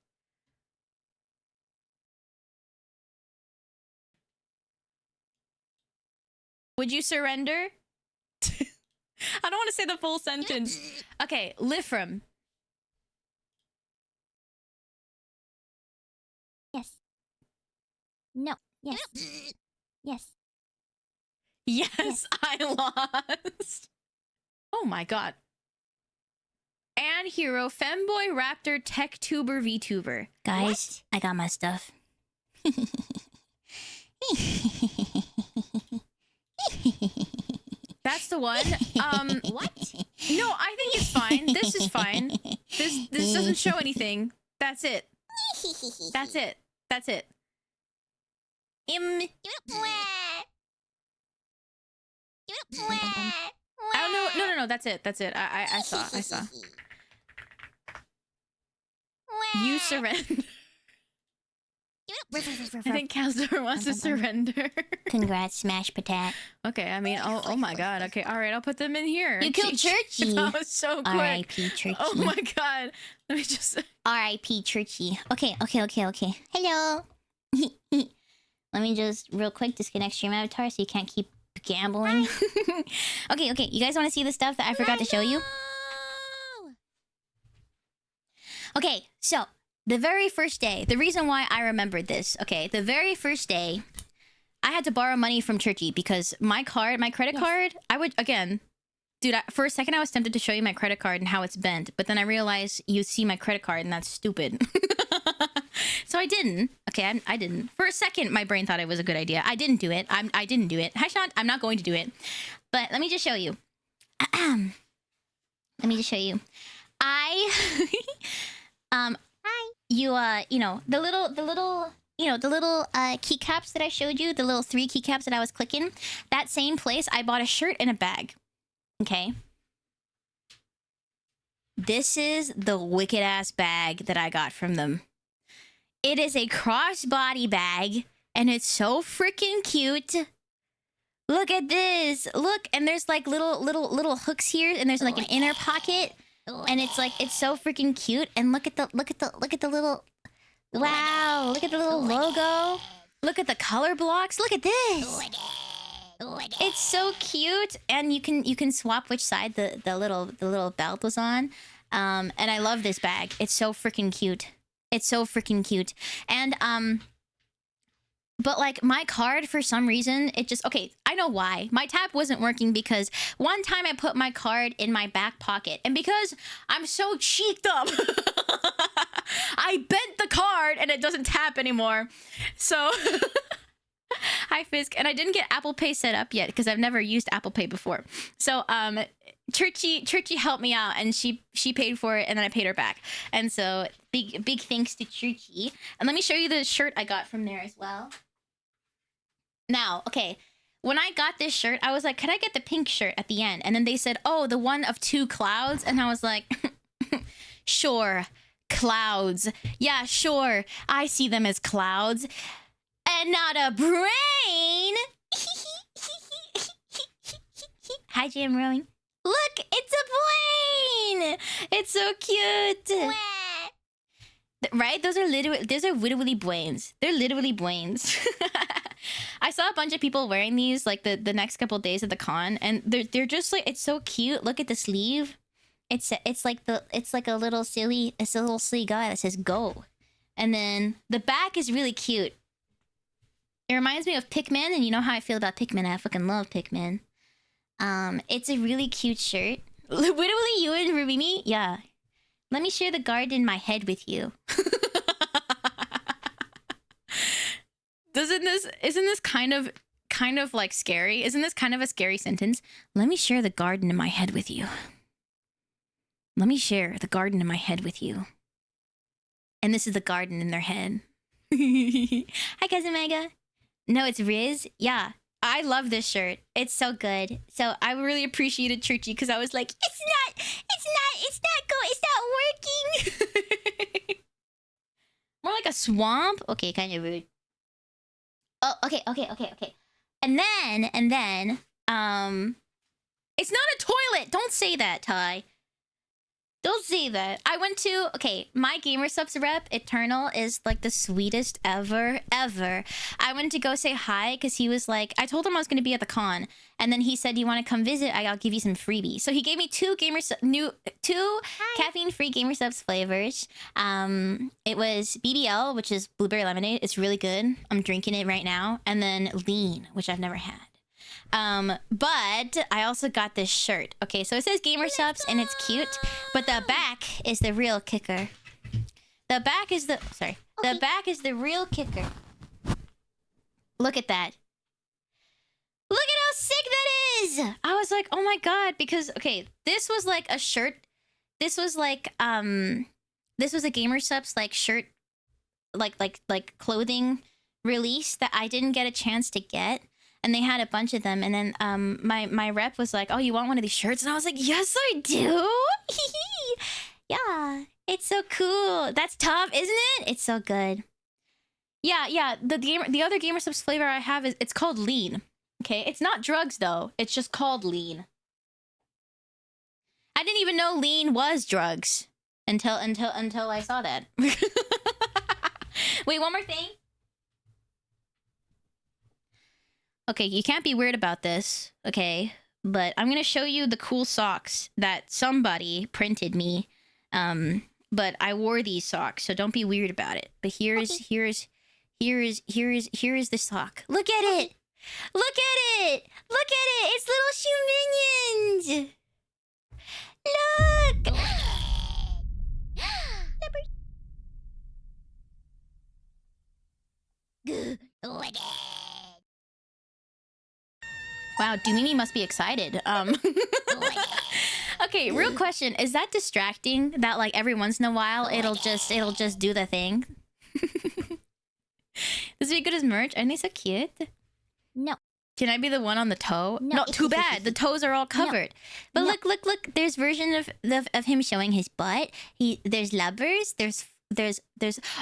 Would you surrender? I don't want to say the full sentence. Okay, Lifram. Yes. No. Yes. Yes. Yes, I lost. Oh my god. And hero, femboy, raptor, tech tuber, VTuber. Guys, I got my stuff. That's the one. What? No, I think it's fine. This is fine. This doesn't show anything. That's it. That's it. That's it. Oh no, that's it. That's it. I saw. You surrender. I think Calzor wants to surrender. Congrats, Smash Patat. Okay, I mean, oh my god. Okay, all right, I'll put them in here. You killed Churchy. That was so quick. R.I.P. Churchy. Oh my god. Let me just. R.I.P. Churchy. Okay. Hello. Let me just real quick disconnect stream avatar so you can't keep gambling. Okay. You guys want to see the stuff that I forgot to show you? Okay, so the very first day, the reason why I remembered this, okay, the very first day, I had to borrow money from Churchy because my credit card, I would, again, dude, for a second I was tempted to show you my credit card and how it's bent, but then I realized you see my credit card and that's stupid. So I didn't. Okay, I didn't. For a second, my brain thought it was a good idea. I didn't do it. I didn't do it. I'm not going to do it. But let me just show you. Let me just show you. You know, the little keycaps that I showed you, the little 3 keycaps that I was clicking, that same place, I bought a shirt and a bag. Okay. This is the wicked ass bag that I got from them. It is a crossbody bag and it's so freaking cute. Look at this. Look, and there's like little hooks here and there's like an inner pocket and it's like it's so freaking cute and look at the little wow, look at the little logo. Look at the color blocks. Look at this. It's so cute and you can swap which side the little belt was on. And I love this bag. It's so freaking cute. It's so freaking cute. And but like my card for some reason it just okay, I know why. My tap wasn't working because one time I put my card in my back pocket and because I'm so cheeked up I bent the card and it doesn't tap anymore. So hi Fisk, and I didn't get Apple Pay set up yet because I've never used Apple Pay before. So Churchy helped me out and she paid for it and then I paid her back. And so big thanks to Churchy. And let me show you the shirt I got from there as well. Now, okay, when I got this shirt, I was like, could I get the pink shirt at the end? And then they said, oh, the one of 2 clouds. And I was like, sure, clouds. Yeah, sure, I see them as clouds. And not a brain. Hi, Jam Rowing. Look, it's a plane. It's so cute. Right? Those are literally brains. They're literally brains. I saw a bunch of people wearing these like the next couple days at the con, and they're just like it's so cute. Look at the sleeve. It's like a little silly guy that says go, and then the back is really cute. It reminds me of Pikmin, and you know how I feel about Pikmin. I fucking love Pikmin. It's a really cute shirt. Literally you and Rubimi? Yeah. Let me share the garden in my head with you. Isn't this kind of like scary? Isn't this kind of a scary sentence? Let me share the garden in my head with you. Let me share the garden in my head with you. And this is the garden in their head. Hi, Cousin Mega. No, it's Riz. Yeah. I love this shirt. It's so good. So I really appreciated Churchy because I was like, it's not working. More like a swamp. Okay, kind of rude. Oh, okay. And then, it's not a toilet. Don't say that, Ty. Don't say that. I went to, okay, my GamerSubs rep, Eternal, is like the sweetest ever. I went to go say hi because he was like, I told him I was going to be at the con. And then he said, you want to come visit? I'll give you some freebies. So he gave me two caffeine-free GamerSubs flavors. It was BBL, which is blueberry lemonade. It's really good. I'm drinking it right now. And then Lean, which I've never had. But I also got this shirt. Okay, so it says GamerSubs and it's cute, but the back is the real kicker. The back is the real kicker. Look at that. Look at how sick that is! I was like, oh my god, because okay, this was like a shirt. This was like this was a GamerSubs like shirt like clothing release that I didn't get a chance to get. And they had a bunch of them. And then my rep was like, oh, you want one of these shirts? And I was like, yes, I do. Yeah, it's so cool. That's tough, isn't it? It's so good. Yeah. The other GamerSubs flavor I have it's called Lean. Okay, it's not drugs though. It's just called Lean. I didn't even know Lean was drugs until I saw that. Wait, one more thing. Okay, you can't be weird about this, okay? But I'm gonna show you the cool socks that somebody printed me. But I wore these socks, so don't be weird about it. But here is the sock. Look at it! Look at it! Look at it! It's little shoe minions! Look! Wow, Dumimi must be excited. Okay, real question. Is that distracting that like every once in a while it'll just do the thing? This would be good as merch. Aren't they so cute? No. Can I be the one on the toe? No. No, too bad. The toes are all covered. But No. look. There's version of him showing his butt. There's lovers. There's.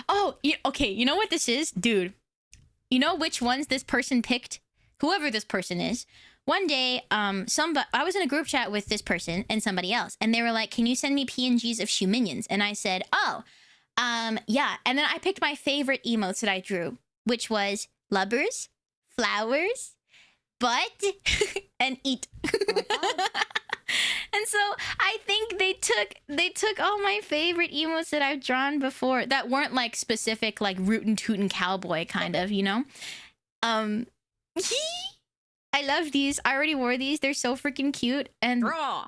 Oh, okay. You know what this is, dude? You know which ones this person picked? Whoever this person is. One day, I was in a group chat with this person and somebody else, and they were like, "Can you send me PNGs of shoe minions?" And I said, "Oh, yeah." And then I picked my favorite emotes that I drew, which was lovers, flowers, butt, and eat. And so I think they took all my favorite emotes that I've drawn before that weren't like specific, like rootin' tootin' cowboy kind of, you know. I love these. I already wore these. They're so freaking cute, and I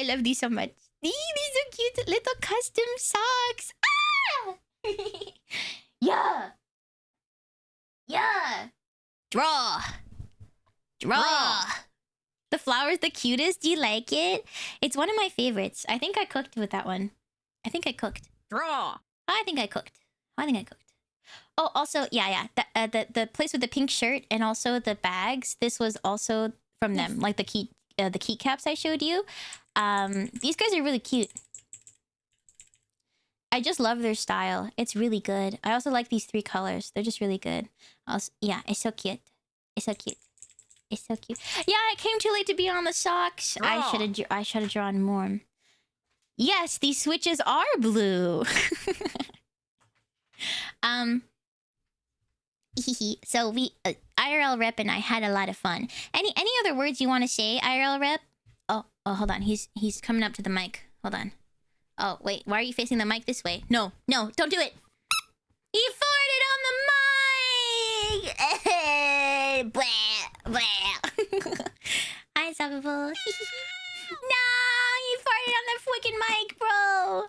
love these so much. These are cute little custom socks. Ah! Yeah. Draw. The flower's the cutest. Do you like it? It's one of my favorites. I think I cooked with that one. I think I cooked. Oh, also, yeah. The place with the pink shirt and also the bags. This was also from them, like the keycaps I showed you. These guys are really cute. I just love their style. It's really good. I also like these 3 colors. They're just really good. Also, yeah, it's so cute. Yeah, I came too late to be on the socks. I should have drawn more. Yes, these switches are blue. So we IRL rep and I had a lot of fun. Any other words you want to say, IRL rep? Oh, hold on. He's coming up to the mic. Hold on. Oh, wait. Why are you facing the mic this way? No, don't do it. He farted on the mic. Blah. Unstoppable. No, he farted on the freaking mic, bro.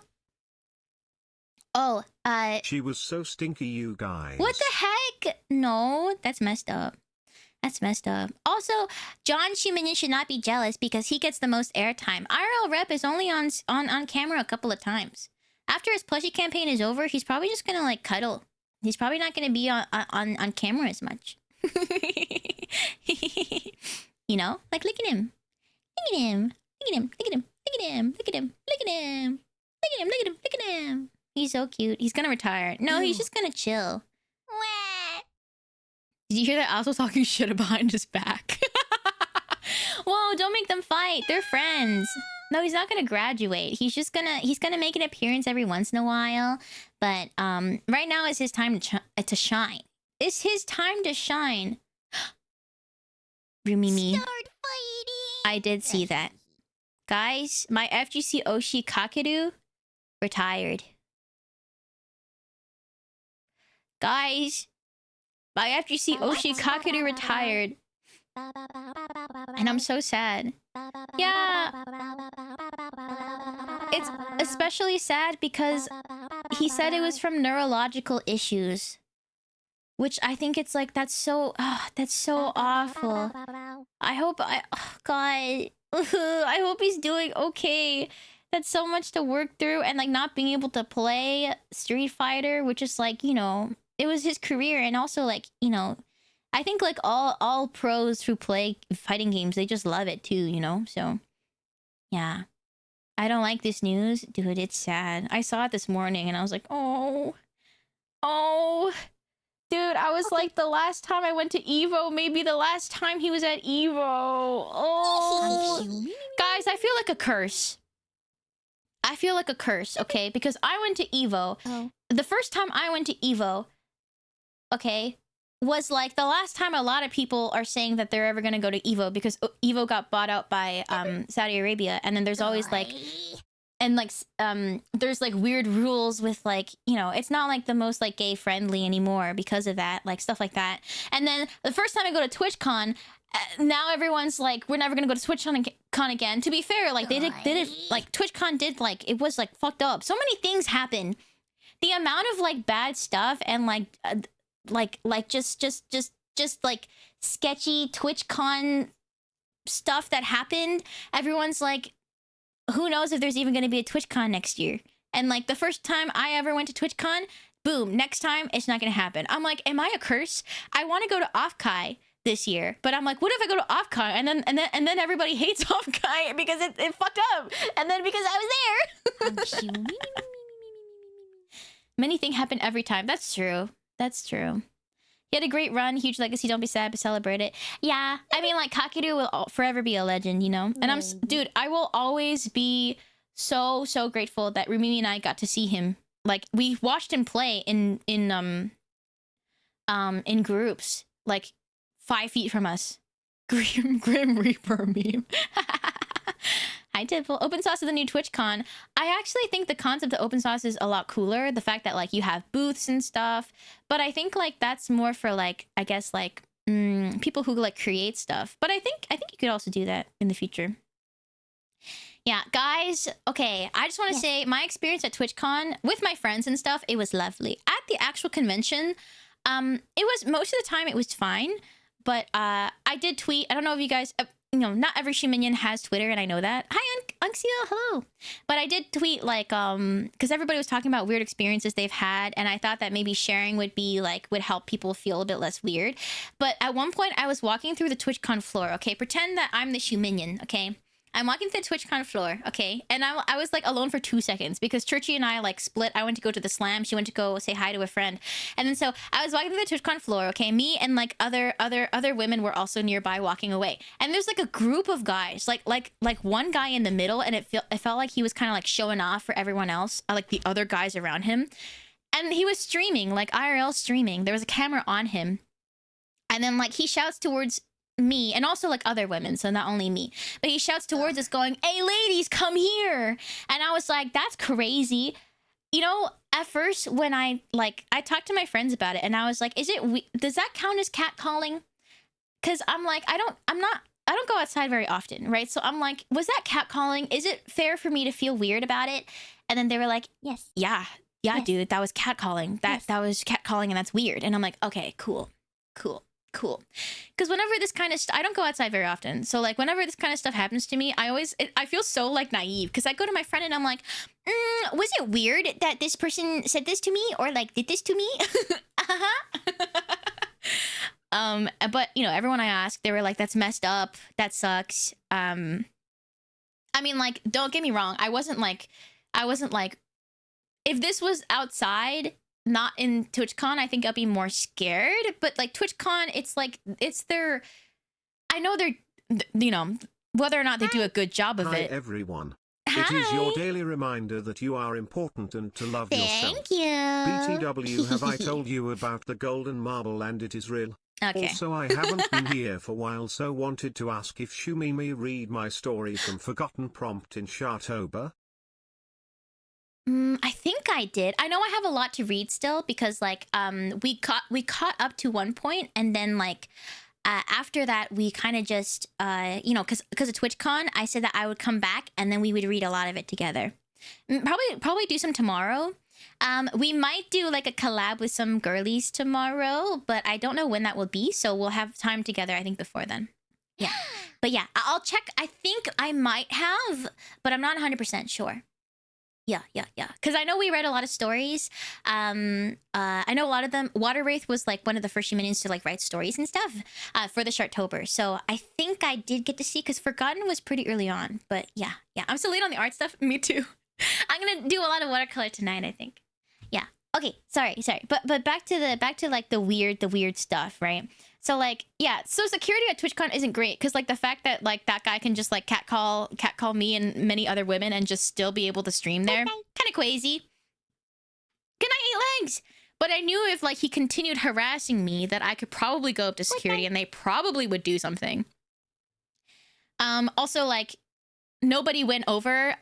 Oh, She was so stinky, you guys. what the heck? No, that's messed up. Also, John Shuminin should not be jealous because he gets the most airtime. IRL rep is only on camera a couple of times. After his plushie campaign is over, he's probably just gonna like cuddle. He's probably not gonna be on camera as much. You know, like look at him. He's so cute. He's gonna retire. No, he's just gonna chill. Did you hear that Owl talking shit behind his back? Whoa, don't make them fight. They're friends. No, he's not gonna graduate. He's gonna make an appearance every once in a while. But right now is his time to shine. It's his time to shine. Rumimi. Start fighting. I did see that. Guys, my FGC Oshi Kakeru retired. Guys, my FGC Oshi Kakeru retired. And I'm so sad. Yeah. It's especially sad because he said it was from neurological issues. Which I think it's like, that's so awful. God. I hope he's doing okay. That's so much to work through, and like not being able to play Street Fighter, which is like, you know, it was his career, and also like, you know, I think like all pros who play fighting games, they just love it too, you know? So yeah. I don't like this news. Dude, it's sad. I saw it this morning and I was like, oh. Dude, I was like, the last time I went to Evo, maybe the last time he was at Evo. Oh. Guys, I feel like a curse. Okay? Because I went to Evo. Oh. The first time I went to Evo, okay, was like the last time a lot of people are saying that they're ever going to go to Evo because Evo got bought out by Saudi Arabia. And then there's always like... And like, there's like weird rules with like, you know, it's not like the most like gay friendly anymore because of that, like stuff like that. And then the first time I go to TwitchCon, now everyone's like, we're never gonna go to TwitchCon again. To be fair, like they did like TwitchCon did like it was like fucked up. So many things happened. The amount of like bad stuff and like just like sketchy TwitchCon stuff that happened. Everyone's like, who knows if there's even going to be a TwitchCon next year? And like the first time I ever went to TwitchCon, boom, next time it's not going to happen. I'm like, am I a curse? I want to go to Offkai this year, but I'm like, what if I go to Offkai and then everybody hates Offkai because it fucked up, and then because I was there. Many things happen every time. That's true. That's true. He had a great run, huge legacy. Don't be sad, but celebrate it. Yeah, I mean, like Kakeru will forever be a legend, you know. And dude, I will always be so grateful that Rumimi and I got to see him. Like we watched him play in groups, like 5 feet from us. Grim Reaper meme. Hi, Tipple. Open Sauce is the new TwitchCon. I actually think the concept of open sauce is a lot cooler. The fact that like you have booths and stuff. But I think like that's more for like, I guess like people who like create stuff. But I think you could also do that in the future. Yeah, guys. Okay, I just want to say my experience at TwitchCon with my friends and stuff, it was lovely. At the actual convention, it was most of the time it was fine. But I did tweet. I don't know if you guys. You know, not every Shuminion has Twitter, and I know that. Hi, Unxia, hello. But I did tweet, like, because everybody was talking about weird experiences they've had, and I thought that maybe sharing would be, like, would help people feel a bit less weird. But at one point, I was walking through the TwitchCon floor, okay? Pretend that I'm the Shuminion, okay? I'm walking through the TwitchCon floor, okay? And I was, like, alone for 2 seconds, because Churchy and I, like, split. I went to go to the slam. She went to go say hi to a friend. And then so I was walking through the TwitchCon floor, okay? Me and, like, other women were also nearby walking away. And there's, like, a group of guys, like one guy in the middle, and it felt like he was kind of, like, showing off for everyone else, like, the other guys around him. And he was streaming, like, IRL streaming. There was a camera on him. And then, like, he shouts towards me and also like other women, so not only me, but he shouts towards us going, "Hey ladies, come here." And I was like, that's crazy, you know. At first when I talked to my friends about it, and I was like, does that count as catcalling? Because I'm like, I don't go outside very often, right? So I'm like, was that catcalling? Is it fair for me to feel weird about it? And then they were like, Yes. yeah, dude, that was catcalling. That was catcalling, and that's weird. And I'm like, okay, cool. Because whenever this kind of I don't go outside very often, so like whenever this kind of stuff happens to me, I feel so like naive, because I go to my friend and I'm like, was it weird that this person said this to me or like did this to me? But you know, everyone I asked, they were like, that's messed up, that sucks. I mean, like, don't get me wrong, I wasn't like if this was outside, not in TwitchCon, I think I'd be more scared. But like TwitchCon, it's like, I know they're, you know, whether or not they do a good job of Hi it. everyone. Hi. It is your daily reminder that you are important and to love yourself. Thank you. BTW, have I told you about the golden marble and it is real? Okay. Also, I haven't been here for a while, so wanted to ask if Shumimi read my story from Forgotten Prompt in Shartober. I think I did. I know I have a lot to read still, because like we caught up to one point, and then like after that we kind of just you know, because of TwitchCon, I said that I would come back and then we would read a lot of it together. Probably do some tomorrow. We might do like a collab with some girlies tomorrow, but I don't know when that will be, so we'll have time together I think before then. Yeah. But yeah, I'll check. I think I might have, but I'm not 100% sure. Yeah. Because I know we read a lot of stories. I know a lot of them. Water Wraith was like one of the first humans to like write stories and stuff for the Shartober. So I think I did get to see, because Forgotten was pretty early on. But yeah. I'm still late on the art stuff. Me too. I'm gonna do a lot of watercolor tonight, I think. Yeah. Okay. Sorry. But back to like the weird stuff, right? So like, yeah, so security at TwitchCon isn't great, because like the fact that like that guy can just like catcall me and many other women and just still be able to stream there, kind of crazy. Good night, 8 legs. But I knew if like he continued harassing me, that I could probably go up to security and they probably would do something. Also like, nobody went over.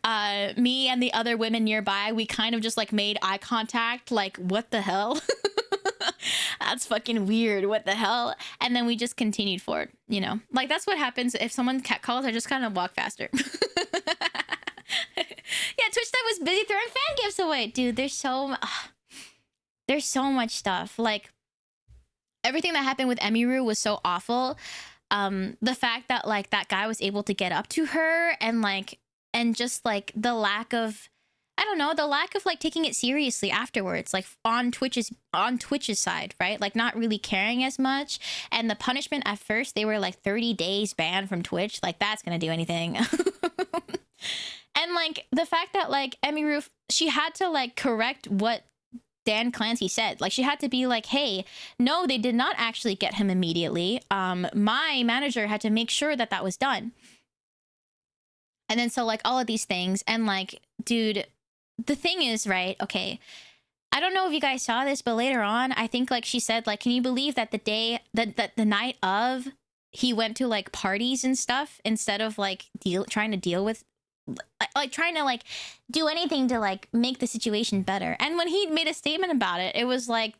Me and the other women nearby, we kind of just like made eye contact, like what the hell. That's fucking weird. What the hell? And then we just continued forward, you know? Like, that's what happens if someone catcalls. I just kind of walk faster. Yeah, Twitch Dev was busy throwing fan gifts away. Dude, there's so much stuff. Like, everything that happened with Emiru was so awful. The fact that, like, that guy was able to get up to her and, like, and just, like, the lack of... I don't know, the lack of like taking it seriously afterwards, like on Twitch's side, right? Like not really caring as much. And the punishment at first, they were like 30 days banned from Twitch. Like that's gonna do anything. And like the fact that like Emiru, she had to like correct what Dan Clancy said. Like she had to be like, hey, no, they did not actually get him immediately. My manager had to make sure that that was done. And then so like all of these things and like, dude, the thing is, right, okay, I don't know if you guys saw this, but later on, I think like she said, like, can you believe that the day that the night of he went to like parties and stuff instead of like trying to deal with like trying to like do anything to like make the situation better. And when he made a statement about it, it was like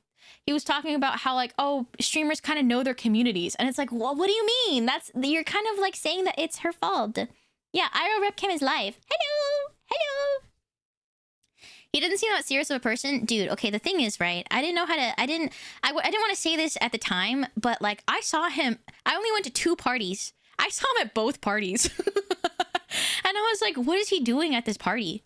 he was talking about how like, oh, streamers kind of know their communities. And it's like, well, what do you mean? You're kind of like saying that it's her fault. Yeah, Iro Repcam is live. Hello. Hello. He doesn't seem that serious of a person. Dude, okay, the thing is, right, I didn't want to say this at the time, but like I saw him, I only went to 2 parties. I saw him at both parties. And I was like, what is he doing at this party?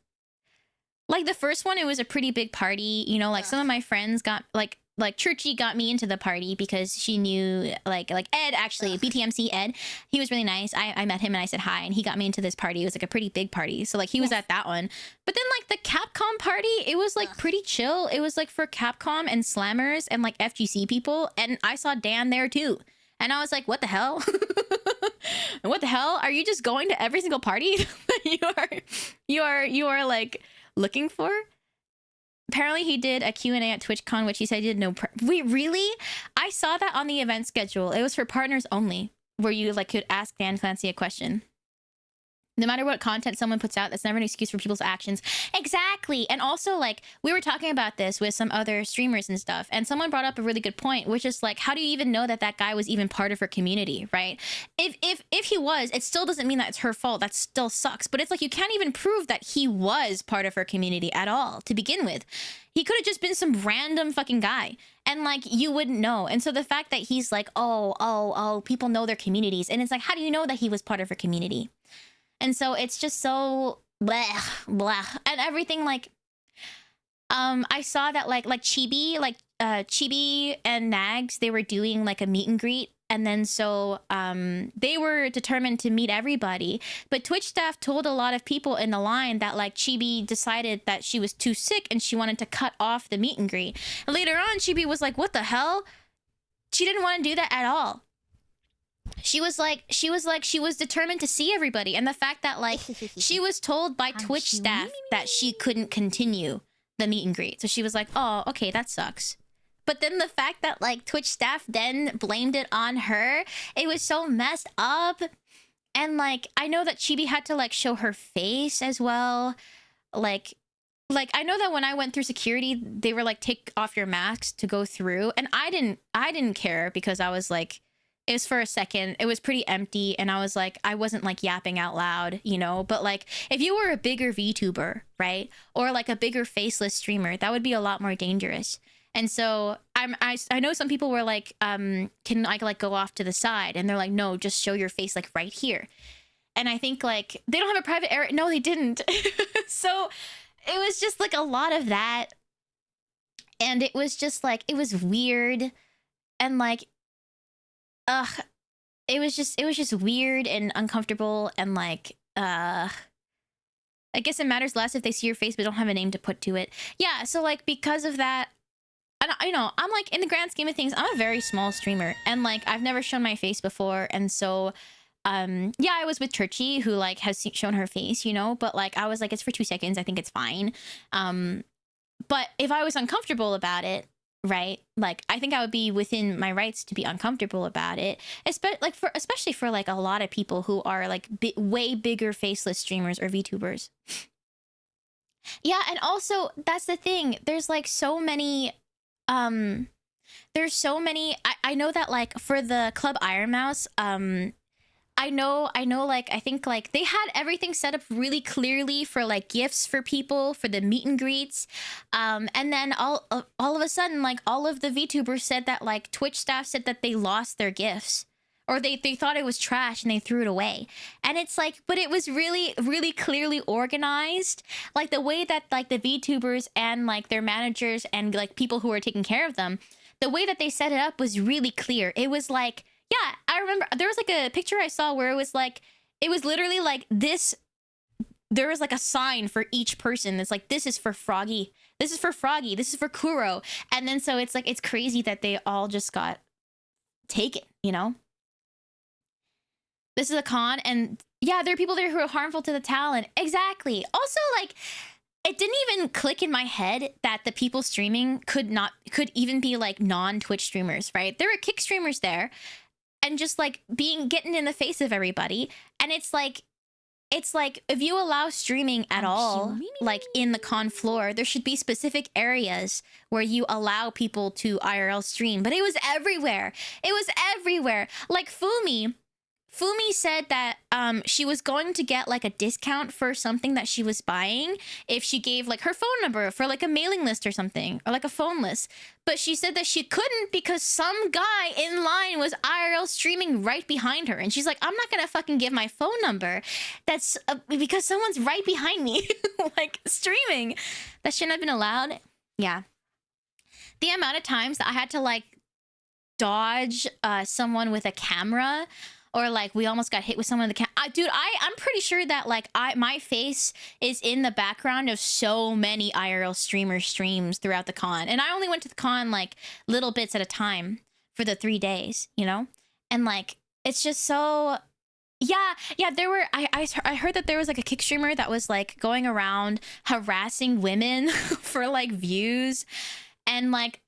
Like the first one, it was a pretty big party, you know, like some of my friends got like Churchy got me into the party because she knew like Ed, actually, BTMC Ed, he was really nice. I met him and I said hi and he got me into this party. It was like a pretty big party. So like he was at that one. But then like the Capcom party, it was like pretty chill. It was like for Capcom and Slammers and like FGC people. And I saw Dan there too. And I was like, what the hell? What the hell? Are you just going to every single party that you are like looking for? Apparently he did a Q&A at TwitchCon, which he said he did no... Wait, really? I saw that on the event schedule. It was for partners only, where you like could ask Dan Clancy a question. No matter what content someone puts out, that's never an excuse for people's actions. Exactly. And also, like, we were talking about this with some other streamers and stuff, and someone brought up a really good point, which is like, how do you even know that that guy was even part of her community, right? If he was, it still doesn't mean that it's her fault. That still sucks. But it's like, you can't even prove that he was part of her community at all to begin with. He could have just been some random fucking guy. And like, you wouldn't know. And so the fact that he's like, oh, people know their communities. And it's like, how do you know that he was part of her community? And so it's just so blah, blah. And everything like, I saw that like Chibi, Chibi and Nags, they were doing like a meet and greet. And then so they were determined to meet everybody. But Twitch staff told a lot of people in the line that like Chibi decided that she was too sick and she wanted to cut off the meet and greet. And later on, Chibi was like, what the hell? She didn't want to do that at all. She was determined to see everybody. And the fact that like she was told by Twitch staff that she couldn't continue the meet and greet. So she was like, oh, okay, that sucks. But then the fact that like Twitch staff then blamed it on her, it was so messed up. And like, I know that Chibi had to like show her face as well. Like I know that when I went through security, they were like, take off your masks to go through. And I didn't care because I was like, it was for a second. It was pretty empty. And I was like, I wasn't like yapping out loud, you know, but like if you were a bigger VTuber, right? Or like a bigger faceless streamer, that would be a lot more dangerous. And so I know some people were like, can I like go off to the side? And they're like, no, just show your face like right here. And I think like they don't have a private area. No, they didn't. So it was just like a lot of that. And it was just like, it was weird. And like, it was just weird and uncomfortable. And like, I guess it matters less if they see your face but don't have a name to put to it. Yeah, so like because of that, and you know, I'm like, in the grand scheme of things, I'm a very small streamer and like I've never shown my face before. And so yeah, I was with Turchi who like has shown her face, you know, but like I was like, it's for 2 seconds, I think it's fine. But if I was uncomfortable about it, right, like I think I would be within my rights to be uncomfortable about it, especially for like a lot of people who are like way bigger faceless streamers or VTubers. Yeah, and also that's the thing, there's like so many there's so many. I know that like for the Club Iron Mouse, I know like I think like they had everything set up really clearly for like gifts for people for the meet and greets, and then all of a sudden like all of the VTubers said that like Twitch staff said that they lost their gifts, or they thought it was trash and they threw it away. And it's like, but it was really clearly organized, like the way that like the VTubers and like their managers and like people who were taking care of them, the way that they set it up was really clear. It was like, yeah, I remember there was like a picture I saw where it was like, it was literally like this, there was like a sign for each person that's like, this is for Froggy, this is for Froggy, this is for Kuro. And then so it's like, it's crazy that they all just got taken, you know? This is a con, and yeah, there are people there who are harmful to the talent. Exactly. Also, like, it didn't even click in my head that the people streaming could even be like non-Twitch streamers, right? There were Kick streamers there, and just like getting in the face of everybody. And it's like if you allow streaming at all, like in the con floor, there should be specific areas where you allow people to IRL stream. But it was everywhere. It was everywhere. Like Fumi said that she was going to get like a discount for something that she was buying if she gave like her phone number for like a mailing list or something, or like a phone list. But she said that she couldn't because some guy in line was IRL streaming right behind her. And she's like, I'm not gonna fucking give my phone number. That's because someone's right behind me, like streaming. That shouldn't have been allowed. Yeah. The amount of times that I had to like dodge someone with a camera, or like we almost got hit with someone in the camera. Dude, I'm pretty sure that like my face is in the background of so many IRL streams throughout the con. And I only went to the con like little bits at a time for the 3 days, you know? And like, it's just so... Yeah, there were... I heard that there was like a Kick streamer that was like going around harassing women for like views. And like,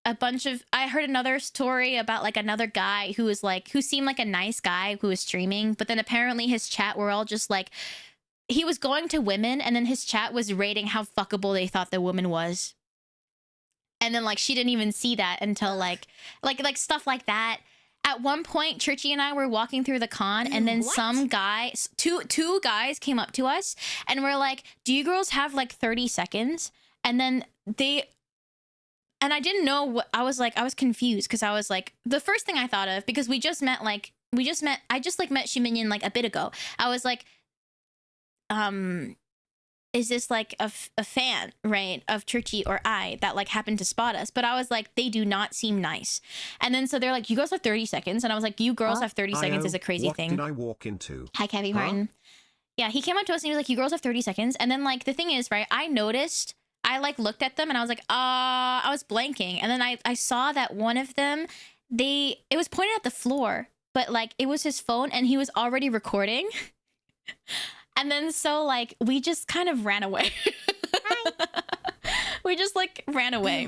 a bunch of... I heard another story about like another guy who was like, who seemed like a nice guy who was streaming, but then apparently his chat were all just like, he was going to women and then his chat was rating how fuckable they thought the woman was. And then like she didn't even see that until like stuff like that. At one point, Churchy and I were walking through the con, and then some guy, two guys came up to us and were like, do you girls have like 30 seconds? And then and I didn't know what, I was confused because I was like, the first thing I thought of, because I just met Shiminian like a bit ago. I was like, is this like a fan, right, of Churchy or I that like happened to spot us? But I was like, they do not seem nice. And then so they're like, you girls have 30 seconds. And I was like, you girls have 30 seconds is a crazy what thing. Did I walk into? Hi, Kevin Martin. Yeah, he came up to us and he was like, you girls have 30 seconds. And then like, the thing is, right, I noticed... I like looked at them and I was like, I was blanking. And then I saw that one of them, it was pointed at the floor, but like it was his phone and he was already recording. And then so like, we just kind of ran away. We just like ran away.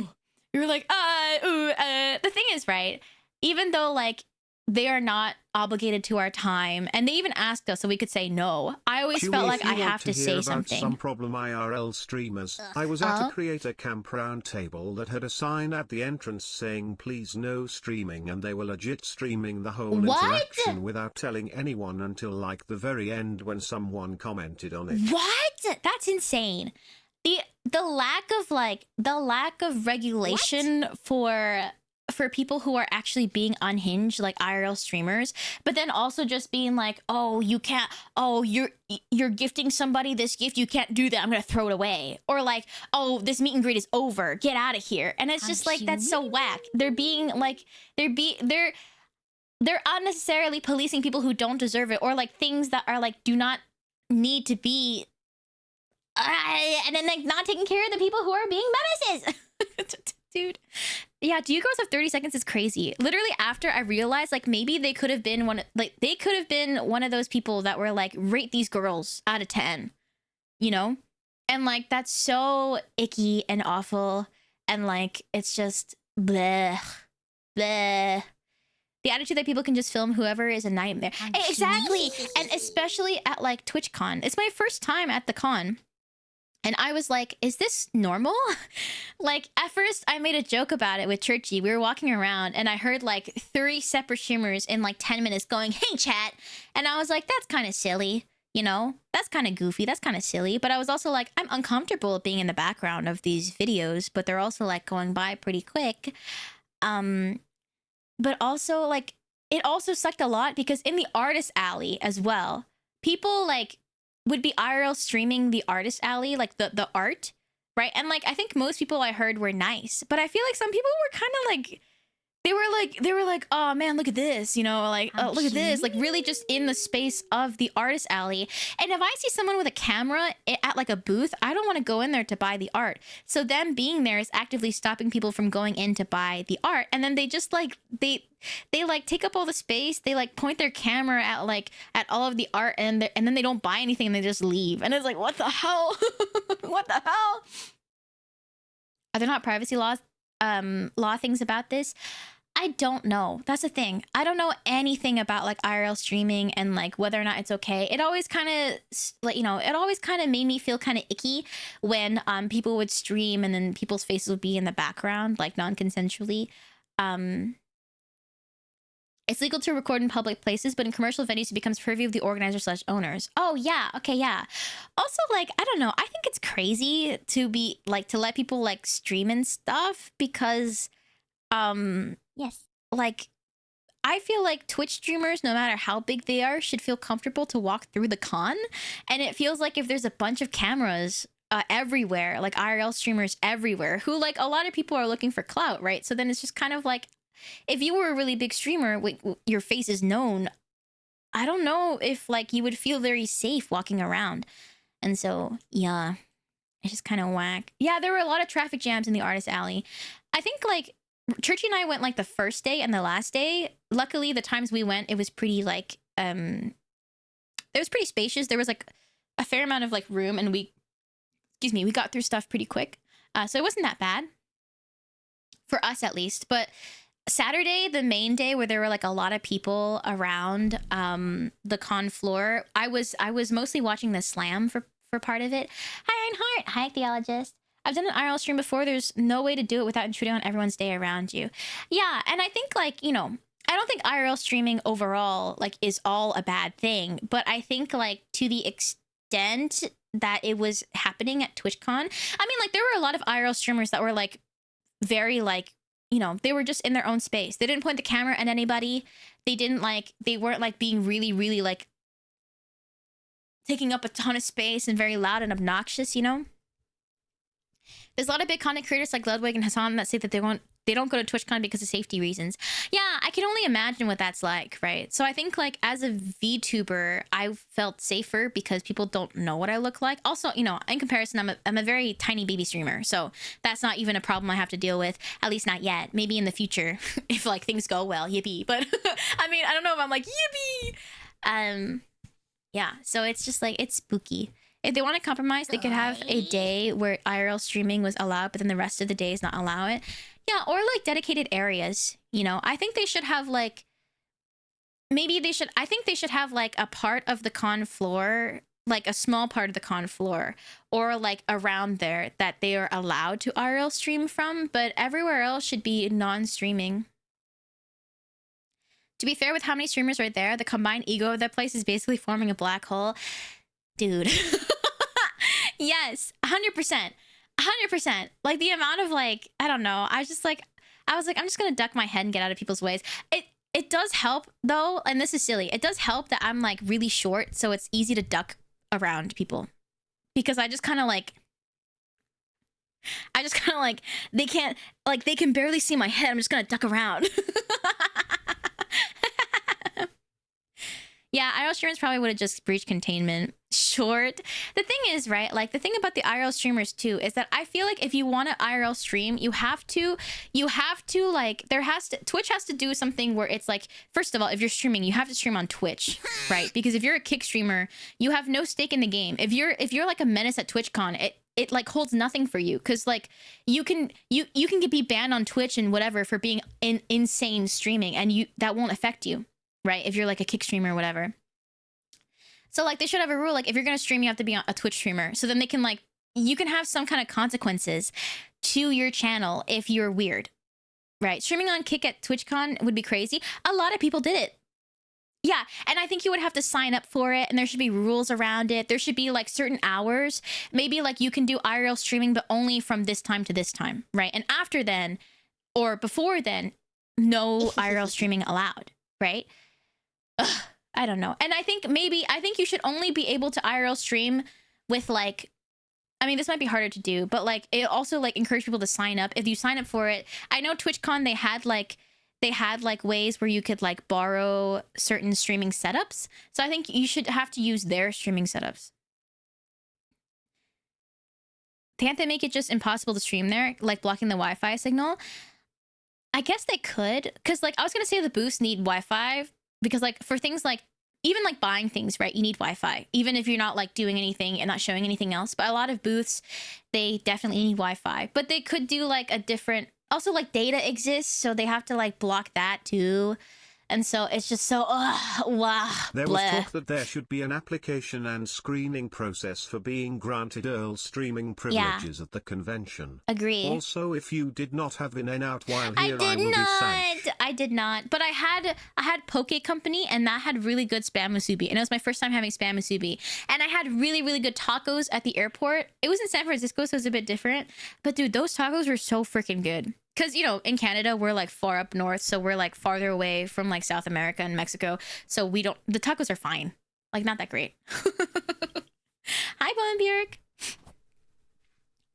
We were like, the thing is, right, even though like they are not obligated to our time, and they even asked us so we could say no, I always felt like I have to say something. Some problem IRL streamers. I was at a creator camp round table that had a sign at the entrance saying please no streaming, and they were legit streaming the whole interaction without telling anyone until like the very end when someone commented on it. What? That's insane. The lack of regulation for people who are actually being unhinged, like IRL streamers, but then also just being like, oh, you can't, oh, you're gifting somebody this gift, you can't do that, I'm gonna throw it away. Or like, oh, this meet and greet is over, get out of here. And it's just like, that's so whack. They're being like, they're unnecessarily policing people who don't deserve it, or like things that are like, do not need to be, and then like not taking care of the people who are being menaces. Dude. Yeah, do you girls have 30 seconds is crazy. Literally after I realized like maybe they could have been one of those people that were like, rate these girls out of 10, you know? And like that's so icky and awful, and like it's just bleh. The attitude that people can just film whoever is a nightmare. Exactly. And especially at like TwitchCon. It's my first time at the con. And I was like, is this normal? Like, at first, I made a joke about it with Churchy. We were walking around, and I heard, like, 3 separate streamers in, like, 10 minutes going, hey, chat. And I was like, that's kind of silly, you know? That's kind of goofy. That's kind of silly. But I was also like, I'm uncomfortable being in the background of these videos, but they're also, like, going by pretty quick. But also, like, it also sucked a lot because in the artist alley as well, people, like, would be IRL streaming the artist alley, like the art, right? And like I think most people I heard were nice, but I feel like some people were kind of like they were like, oh man, look at this, you know, like oh, look at this, like really just in the space of the artist alley. And if I see someone with a camera at like a booth, I don't want to go in there to buy the art. So them being there is actively stopping people from going in to buy the art. And then they just like they like take up all the space. They like point their camera at all of the art, and then they don't buy anything and they just leave. And it's like, what the hell? What the hell? Are there not privacy law things about this? I don't know. That's the thing. I don't know anything about like IRL streaming and like whether or not it's okay. It always kind of like, you know, it always kind of made me feel kind of icky when people would stream and then people's faces would be in the background like non-consensually. It's legal to record in public places, but in commercial venues it becomes purview of the organizer/owners. Oh yeah, okay, yeah. Also, like, I don't know. I think it's crazy to be like to let people like stream and stuff because Yes. like I feel like Twitch streamers, no matter how big they are, should feel comfortable to walk through the con. And it feels like if there's a bunch of cameras everywhere, like IRL streamers everywhere, who like a lot of people are looking for clout, right? So then it's just kind of like, if you were a really big streamer, your face is known, I don't know if like you would feel very safe walking around. And so, yeah, it's just kind of whack. Yeah, there were a lot of traffic jams in the artist alley. I think like Churchy and I went like the first day and the last day. Luckily, the times we went, it was pretty like it was pretty spacious. There was like a fair amount of like room, and we got through stuff pretty quick. So it wasn't that bad for us at least. But Saturday, the main day where there were like a lot of people around the con floor, I was mostly watching the slam for part of it. Hi, Einhart. Hi, Theologist. I've done an IRL stream before. There's no way to do it without intruding on everyone's day around you. Yeah, and I think like, you know, I don't think IRL streaming overall like is all a bad thing, but I think like to the extent that it was happening at TwitchCon, I mean like there were a lot of IRL streamers that were like very like, you know, they were just in their own space. They didn't point the camera at anybody. They weren't like being really, really like taking up a ton of space and very loud and obnoxious, you know? There's a lot of big content creators like Ludwig and Hassan that say that they don't go to TwitchCon because of safety reasons. Yeah, I can only imagine what that's like, right? So I think like as a VTuber, I felt safer because people don't know what I look like. Also, you know, in comparison, I'm a very tiny baby streamer, so that's not even a problem I have to deal with, at least not yet. Maybe in the future, if like things go well, yippee. But I mean, I don't know if I'm like yippee. Yeah, so it's just like it's spooky. If they want to compromise, they could have a day where IRL streaming was allowed, but then the rest of the days not allow it. Yeah, or like dedicated areas, you know. I think they should have like I think they should have like a part of the con floor, like a small part of the con floor, or like around there that they are allowed to IRL stream from, but everywhere else should be non-streaming. To be fair with how many streamers are there, the combined ego of that place is basically forming a black hole. Dude. Yes, 100%. 100%. Like the amount of like, I don't know. I was like, I'm just gonna duck my head and get out of people's ways. It does help though, and this is silly. It does help that I'm like really short, so it's easy to duck around people. Because I just kind of like, they can barely see my head. I'm just gonna duck around. Yeah, IRL streamers probably would have just breached containment. Short. The thing is, right, like the thing about the IRL streamers too is that I feel like if you want to IRL stream, you have to like, Twitch has to do something where it's like, first of all, if you're streaming, you have to stream on Twitch, right? Because if you're a kick streamer, you have no stake in the game. If you're like a menace at TwitchCon, it like holds nothing for you, because like you can be banned on Twitch and whatever for being insane streaming, and that won't affect you. Right? If you're like a kick streamer or whatever. So like they should have a rule, like if you're going to stream, you have to be a Twitch streamer. So then they can like you can have some kind of consequences to your channel if you're weird, right? Streaming on Kick at TwitchCon would be crazy. A lot of people did it. Yeah, and I think you would have to sign up for it, and there should be rules around it. There should be like certain hours. Maybe like you can do IRL streaming, but only from this time to this time, right? And after then, or before then, no IRL streaming allowed, right? Ugh, I don't know. And I think you should only be able to IRL stream with like, I mean, this might be harder to do, but like it also like encourage people to sign up. If you sign up for it, I know TwitchCon they had like ways where you could like borrow certain streaming setups. So I think you should have to use their streaming setups. Can't they make it just impossible to stream there, like blocking the Wi-Fi signal? I guess they could, because like I was gonna say the booths need Wi-Fi, because like for things like even like buying things, right, you need Wi-Fi, even if you're not like doing anything and not showing anything else. But a lot of booths, they definitely need Wi-Fi. But they could do like a different, also like data exists, so they have to like block that too. And so it's just so, wow. There was talk that there should be an application and screening process for being granted Earl streaming privileges at the convention. Agree. Also, if you did not have in-and-out while here, I will be sad. I did not. But I had Poke Company, and that had really good spam musubi. And it was my first time having spam musubi. And I had really, really good tacos at the airport. It was in San Francisco, so it was a bit different. But dude, those tacos were so freaking good. Because, you know, in Canada, we're like far up north. So we're like farther away from like South America and Mexico. So we don't, the tacos are fine. Like, not that great. Hi, Bon Björk.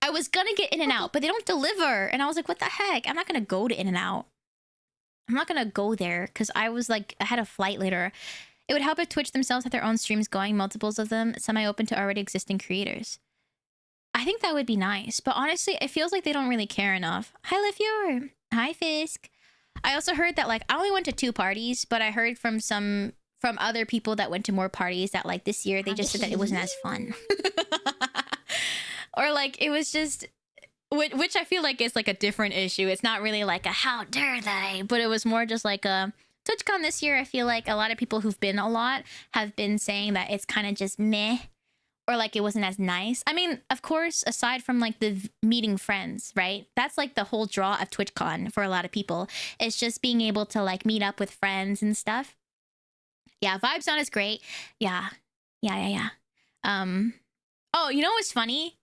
I was gonna get In-N-Out, but they don't deliver. And I was like, what the heck? I'm not gonna go to In-N-Out. I'm not gonna go there because I was like, I had a flight later. It would help if Twitch themselves had their own streams going, multiples of them, semi-open to already existing creators. I think that would be nice, but honestly, it feels like they don't really care enough. Hi, Lifior. Hi, Fisk. I also heard that, like, I only went to 2 parties, but I heard from other people that went to more parties that, like, this year, they just said that it wasn't as fun. Or, like, it was just, which I feel like is, like, a different issue. It's not really, like, a how dare they, but it was more just, like, a TwitchCon this year. I feel like a lot of people who've been a lot have been saying that it's kind of just meh. Or like it wasn't as nice. I mean, of course, aside from like the meeting friends, right? That's like the whole draw of TwitchCon for a lot of people. It's just being able to like meet up with friends and stuff. Yeah, Vibes On is great. Yeah. Oh, you know what's funny?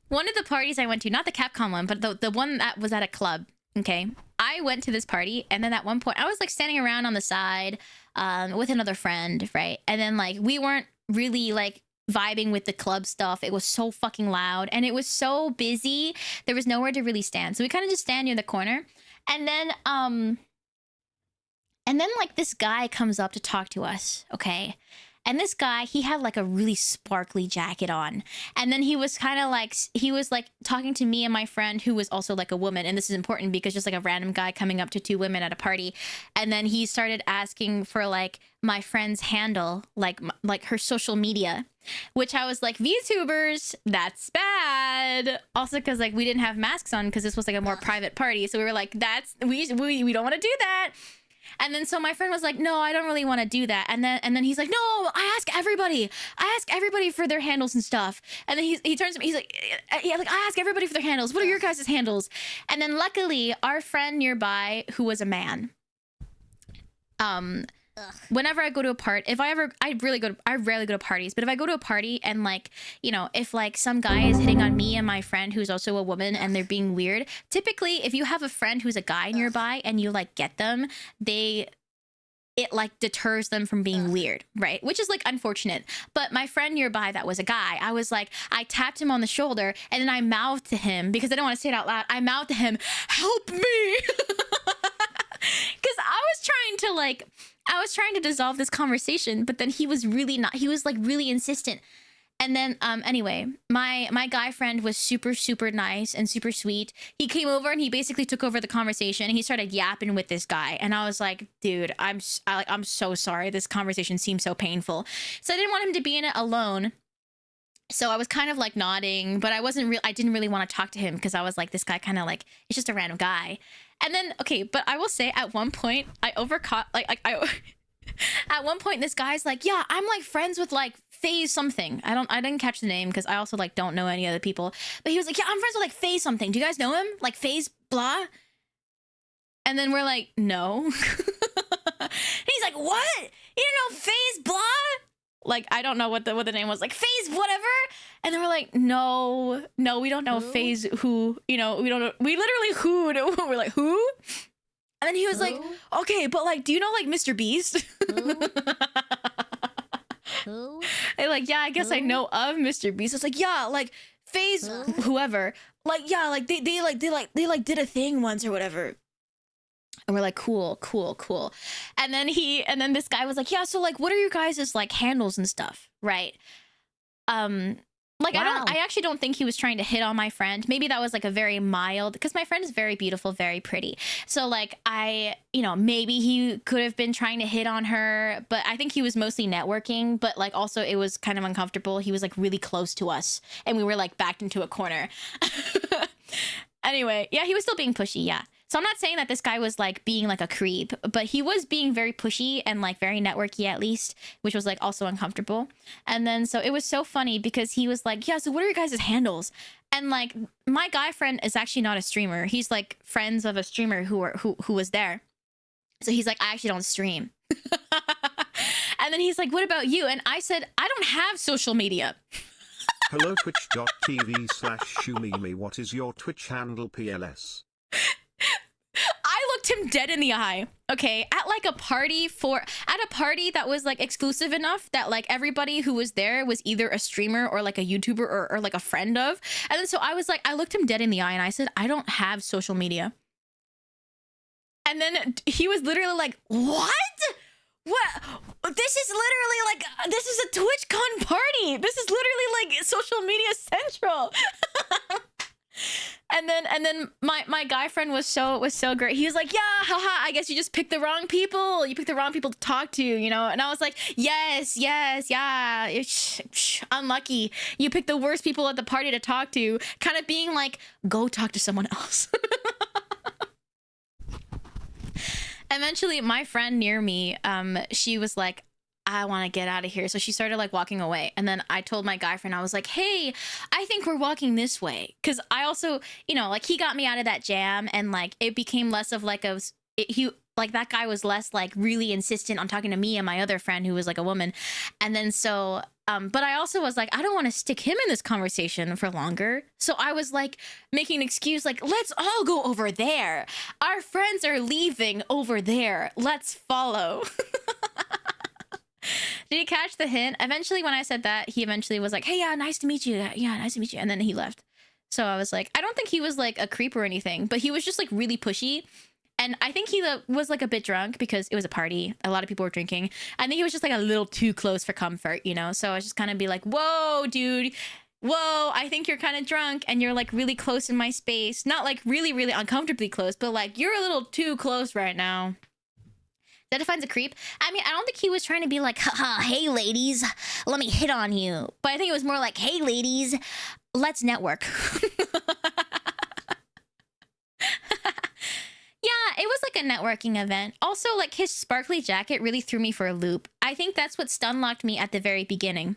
One of the parties I went to, not the Capcom one, but the one that was at a club, okay? I went to this party, and then at one point, I was like standing around on the side with another friend, right? And then like we weren't really like vibing with the club stuff. It was so fucking loud, and it was so busy. There was nowhere to really stand, so we kind of just stand near the corner. And then like this guy comes up to talk to us, okay? And this guy, he had like a really sparkly jacket on. And then he was kind of like, talking to me and my friend who was also like a woman. And this is important because just like a random guy coming up to 2 women at a party. And then he started asking for like my friend's handle, like her social media, which I was like, VTubers, that's bad. Also because like we didn't have masks on because this was like a more private party. So we were like, we don't want to do that. And then so my friend was like, no, I don't really want to do that. And then he's like, no, I ask everybody for their handles and stuff. And then he turns to me, he's like, yeah, like I ask everybody for their handles. What are your guys' handles? And then luckily our friend nearby, who was a man, whenever I go to a party, I rarely go to parties, but if I go to a party and like, you know, if like some guy is hitting on me and my friend who's also a woman and they're being weird, typically if you have a friend who's a guy nearby and you like get them, it like deters them from being weird, right? Which is like unfortunate. But my friend nearby that was a guy, I was like, I tapped him on the shoulder and then I mouthed to him, because I don't want to say it out loud, I mouthed to him, help me. Because I was trying to dissolve this conversation, but then he was like really insistent. And then anyway, my guy friend was super, super nice and super sweet. He came over and he basically took over the conversation and he started yapping with this guy. And I was like, dude, I'm so sorry. This conversation seems so painful. So I didn't want him to be in it alone. So I was kind of like nodding, but I didn't really want to talk to him because I was like, this guy kind of like, it's just a random guy. And then, okay, but I will say at one point I at one point this guy's like, yeah, I'm like friends with like FaZe something. I didn't catch the name because I also like don't know any other people. But he was like, yeah, I'm friends with like FaZe something. Do you guys know him? Like FaZe blah. And then we're like, no. And he's like, what? You don't know FaZe blah? Like, I don't know what the name was. Like FaZe whatever. And then we're like, no, we don't know FaZe who. You know, we don't know. We literally who'd. We're like, who? And then he was like, okay, but like, do you know like Mr. Beast? Who? And like, yeah, I guess I know of Mr. Beast. It's like, yeah, like FaZe whoever. Like, yeah, like they did a thing once or whatever. And we're like, cool. And then this guy was like, yeah, so like, what are your guys' like handles and stuff, right? Like, Wow. I actually don't think he was trying to hit on my friend. Maybe that was like a very mild, because my friend is very beautiful, very pretty. So like, maybe he could have been trying to hit on her, but I think he was mostly networking, but like also it was kind of uncomfortable. He was like really close to us and we were like backed into a corner. Anyway, yeah, he was still being pushy, yeah. So I'm not saying that this guy was like being like a creep, but he was being very pushy and like very networky at least, which was like also uncomfortable. And then so it was so funny because he was like, yeah, so what are your guys' handles? And like my guy friend is actually not a streamer. He's like friends of a streamer who was there. So he's like, I actually don't stream. And then he's like, what about you? And I said, I don't have social media. Hello twitch.tv/shumimi. What is your Twitch handle PLS? I looked him dead in the eye, okay, at a party that was like exclusive enough that like everybody who was there was either a streamer or like a YouTuber or like a friend of. And then so I was like, I looked him dead in the eye and I said, I don't have social media. And then he was literally like, what? This is literally like, this is a TwitchCon party. This is literally like social media central. And then my guy friend was so great. He was like, yeah, haha, I guess you just picked the wrong people. You picked the wrong people to talk to, you know? And I was like, yes, yeah. Unlucky. You picked the worst people at the party to talk to. Kind of being like, go talk to someone else. Eventually, my friend near me, she was like, I want to get out of here. So she started like walking away. And then I told my guy friend, I was like, hey, I think we're walking this way. Cause I also, like he got me out of that jam and like it became less of like that guy was less like really insistent on talking to me and my other friend who was like a woman. And then so, but I also was like, I don't want to stick him in this conversation for longer. So I was like making an excuse like, let's all go over there. Our friends are leaving over there. Let's follow. Did you catch the hint? Eventually, when I said that, he eventually was like, hey, yeah, nice to meet you. Yeah, nice to meet you. And then he left. So I was like, I don't think he was like a creep or anything, but he was just like really pushy. And I think he was like a bit drunk because it was a party. A lot of people were drinking. I think he was just like a little too close for comfort, So I was just kind of be like, whoa, dude. Whoa, I think you're kind of drunk and you're like really close in my space. Not like really, really uncomfortably close, but like you're a little too close right now. That defines a creep. I mean, I don't think he was trying to be like, haha, hey ladies, let me hit on you. But I think it was more like, hey ladies, let's network. Yeah, it was like a networking event. Also, like his sparkly jacket really threw me for a loop. I think that's what stunlocked me at the very beginning.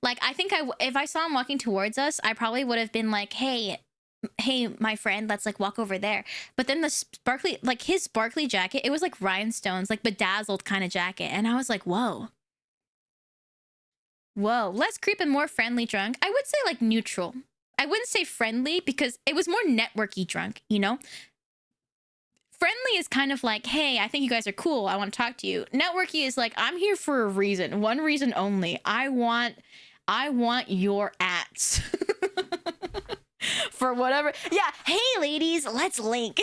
Like, I think if I saw him walking towards us, I probably would have been like, hey, my friend, let's like walk over there. But then his sparkly jacket, it was like rhinestones, like bedazzled kind of jacket. And I was like, whoa, less creep and more friendly drunk. I would say like neutral. I wouldn't say friendly because it was more networky drunk, Friendly is kind of like, hey, I think you guys are cool. I want to talk to you. Networky is like, I'm here for a reason. One reason only. I want your ads. For whatever. Yeah. Hey, ladies, let's link.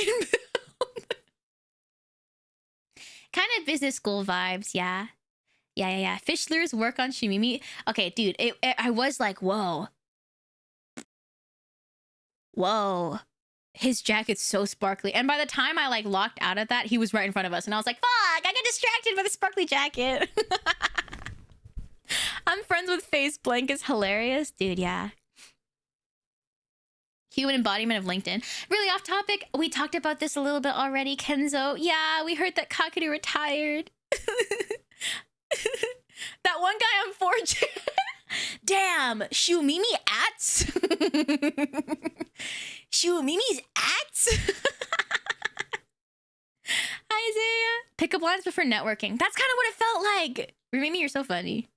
Kind of business school vibes. Yeah. Fischler's work on Shimimi. Okay, dude, I was like, whoa. His jacket's so sparkly. And by the time I like locked out of that, he was right in front of us. And I was like, fuck, I got distracted by the sparkly jacket. I'm friends with Face Blank is hilarious. Dude, yeah. Human embodiment of LinkedIn. Really off topic. We talked about this a little bit already, Kenzo. Yeah, we heard that Kakadu retired. That one guy on 4chan. damn, Shumimi ats? Shumimi's ats? Hi, Isaiah. Pickup lines before networking. That's kind of what it felt like. Rumimi, you're so funny.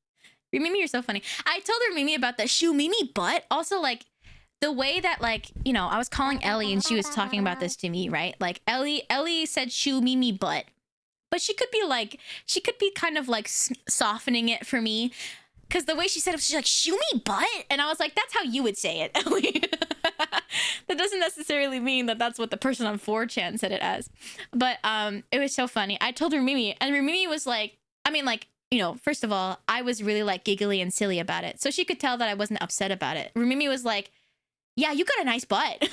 Rumimi, you're so funny. I told Rumimi about the Shumimi butt. Also, like, the way that, like, you know, I was calling Ellie and she was talking about this to me, right? Like, Ellie said Shumimi butt. But she could be kind of like softening it for me. Because the way she said it, she's like, Shumi butt? And I was like, that's how you would say it, Ellie. That doesn't necessarily mean that that's what the person on 4chan said it as. But it was so funny. I told Rumimi, and Rumimi was like, I mean, like, you know, first of all, I was really like giggly and silly about it. So she could tell that I wasn't upset about it. Rumimi was like, yeah, you got a nice butt. At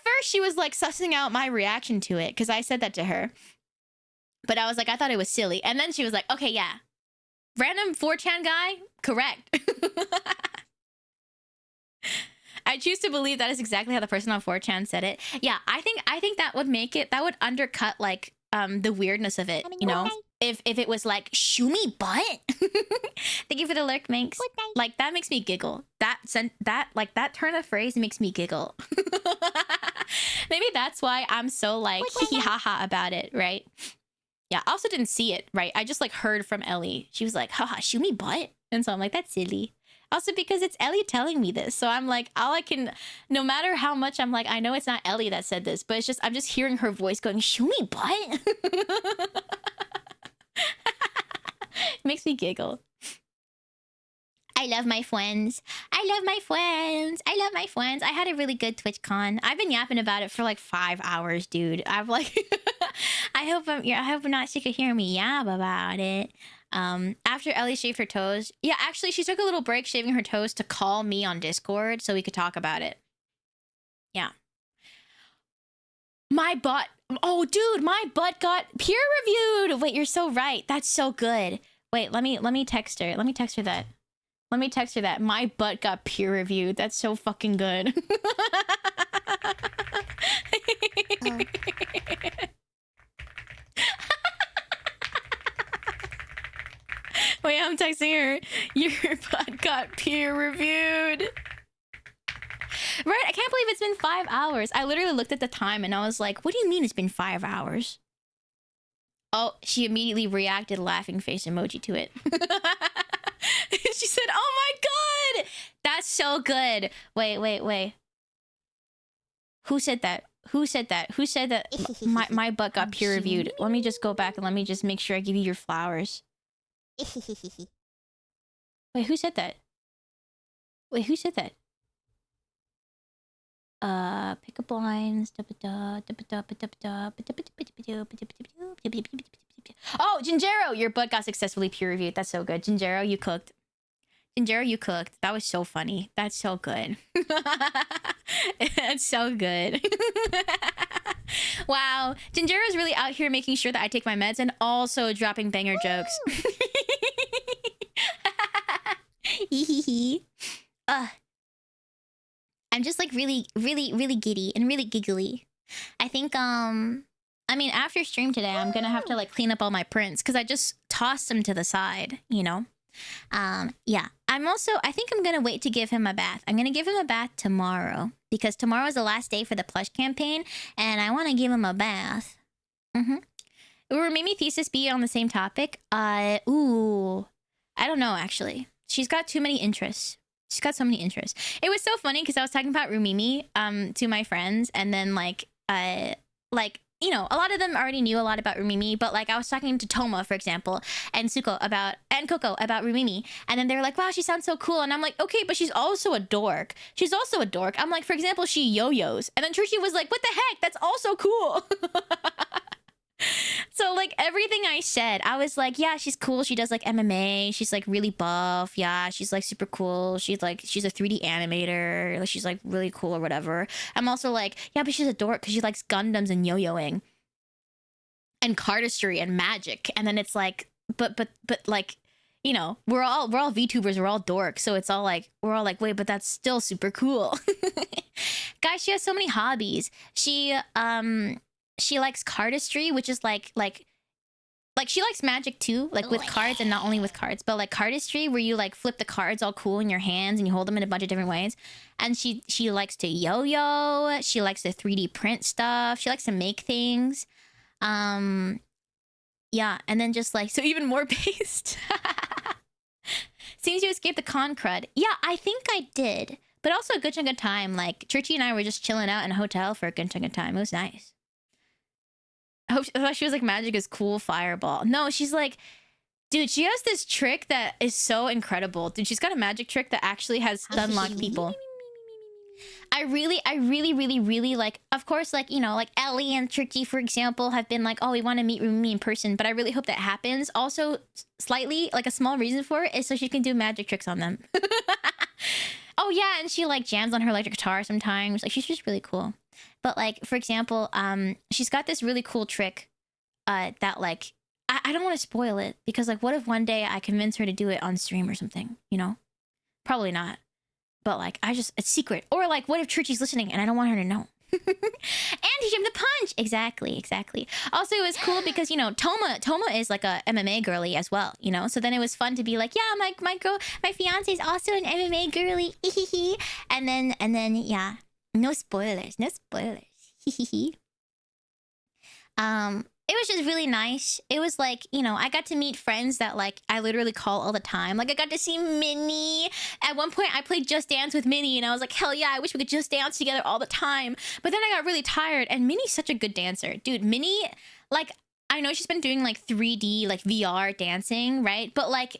first, she was like sussing out my reaction to it because I said that to her. But I was like, I thought it was silly. And then she was like, okay, yeah. Random 4chan guy? Correct. I choose to believe that is exactly how the person on 4chan said it. Yeah, I think that would make it, that would undercut like the weirdness of it, you know? If it was like, Shumi butt? Thank you for the lurk, Minx. Like, that makes me giggle. That turn of phrase makes me giggle. Maybe that's why I'm so like hee ha ha about it, right? Yeah, I also didn't see it, right? I just like heard from Ellie. She was like, haha, Shumi butt? And so I'm like, that's silly. Also because it's Ellie telling me this. So I'm like, all I can, no matter how much I'm like, I know it's not Ellie that said this, but it's just, I'm just hearing her voice going, Shumi butt? Makes me giggle. I love my friends. I love my friends. I love my friends. I had a really good TwitchCon. I've been yapping about it for like 5 hours, dude. I've like, I hope I'm not sick of hearing me yap about it. After Ellie shaved her toes, yeah, actually she took a little break shaving her toes to call me on Discord so we could talk about it. Yeah. My butt. Oh, dude, my butt got peer reviewed. Wait, you're so right. That's so good. Wait, let me text her. Let me text her that. Let me text her that. My butt got peer reviewed. That's so fucking good. Wait, I'm texting her. Your butt got peer reviewed. Right? I can't believe it's been 5 hours. I literally looked at the time and I was like, what do you mean it's been 5 hours? Oh, she immediately reacted laughing face emoji to it. She said, oh my god! That's so good. Wait. Who said that? Who said that? Who said that my butt got peer reviewed? Let me just go back and let me just make sure I give you your flowers. Wait, who said that? Wait, who said that? Pickup lines. Oh, Jinjero, your butt got successfully peer reviewed. That's so good. Jinjero, you cooked. Jinjero, you cooked. That was so funny. That's so good. It's so good. Wow. Jinjero's really out here making sure that I take my meds and also dropping banger jokes. I'm just like really giddy and really giggly. I think I mean, after stream today, I'm gonna have to like clean up all my prints because I just tossed them to the side, you know? Yeah. I think I'm gonna wait to give him a bath. I'm gonna give him a bath tomorrow because tomorrow is the last day for the Plush campaign and I want to give him a bath. Will Mimi thesis be on the same topic? Ooh, I don't know actually. She's got too many interests. She's got so many interests. It was so funny because I was talking about Rumimi to my friends and then like you know, a lot of them already knew a lot about Rumimi, but like I was talking to Toma, for example, and Suko and Coco about Rumimi, and then they were like, wow, she sounds so cool. And I'm like, okay, but she's also a dork. She's also a dork. I'm like, for example, she yo-yos. And then Truchi was like, what the heck? That's also cool. So like everything I said, I was like, yeah, she's cool. She does like MMA. She's like really buff. Yeah, she's like super cool. She's a 3D animator. Like, she's like really cool or whatever. I'm also like, yeah, but she's a dork because she likes Gundams and yo-yoing and cardistry and magic. And then it's like, but like, you know, we're all VTubers. We're all dorks. So it's all like, we're all like, wait, but that's still super cool. Guys, she has so many hobbies. She likes cardistry, which is like Like she likes Magic too, like with cards and not only with cards, but like cardistry where you like flip the cards all cool in your hands and you hold them in a bunch of different ways. And she likes to yo-yo. She likes to 3D print stuff. She likes to make things. Yeah, and then just like so even more based. Seems you escaped the con crud. Yeah, I think I did. But also a good chunk of time. Like, Churchy and I were just chilling out in a hotel for a good chunk of time. It was nice. I thought she was like, magic is cool, fireball. No, she's like, dude, she has this trick that is so incredible. Dude, she's got a magic trick that actually has unlocked people. I really like, of course, like, you know, like Ellie and Churchy, for example, have been like, oh, we want to meet me in person, but I really hope that happens. Also, slightly, like a small reason for it is so she can do magic tricks on them. Oh yeah, and she like jams on her electric guitar sometimes. Like she's just really cool. But like, for example, she's got this really cool trick that like, I don't want to spoil it because like, what if one day I convince her to do it on stream or something, you know? Probably not. But like, it's secret. Or like, what if Churchy's listening and I don't want her to know? And he jumped the punch. Exactly. Also, it was cool because, you know, Toma is like a MMA girly as well, you know? So then it was fun to be like, yeah, my fiance is also an MMA girly. and then, yeah. No spoilers. It was just really nice. It was like, you know, I got to meet friends that like I literally call all the time. Like I got to see Minnie. At one point I played Just Dance with Minnie and I was like, hell yeah, I wish we could just dance together all the time. But then I got really tired and Minnie's such a good dancer. Dude, Minnie, like, I know she's been doing like 3D, like VR dancing, right? But like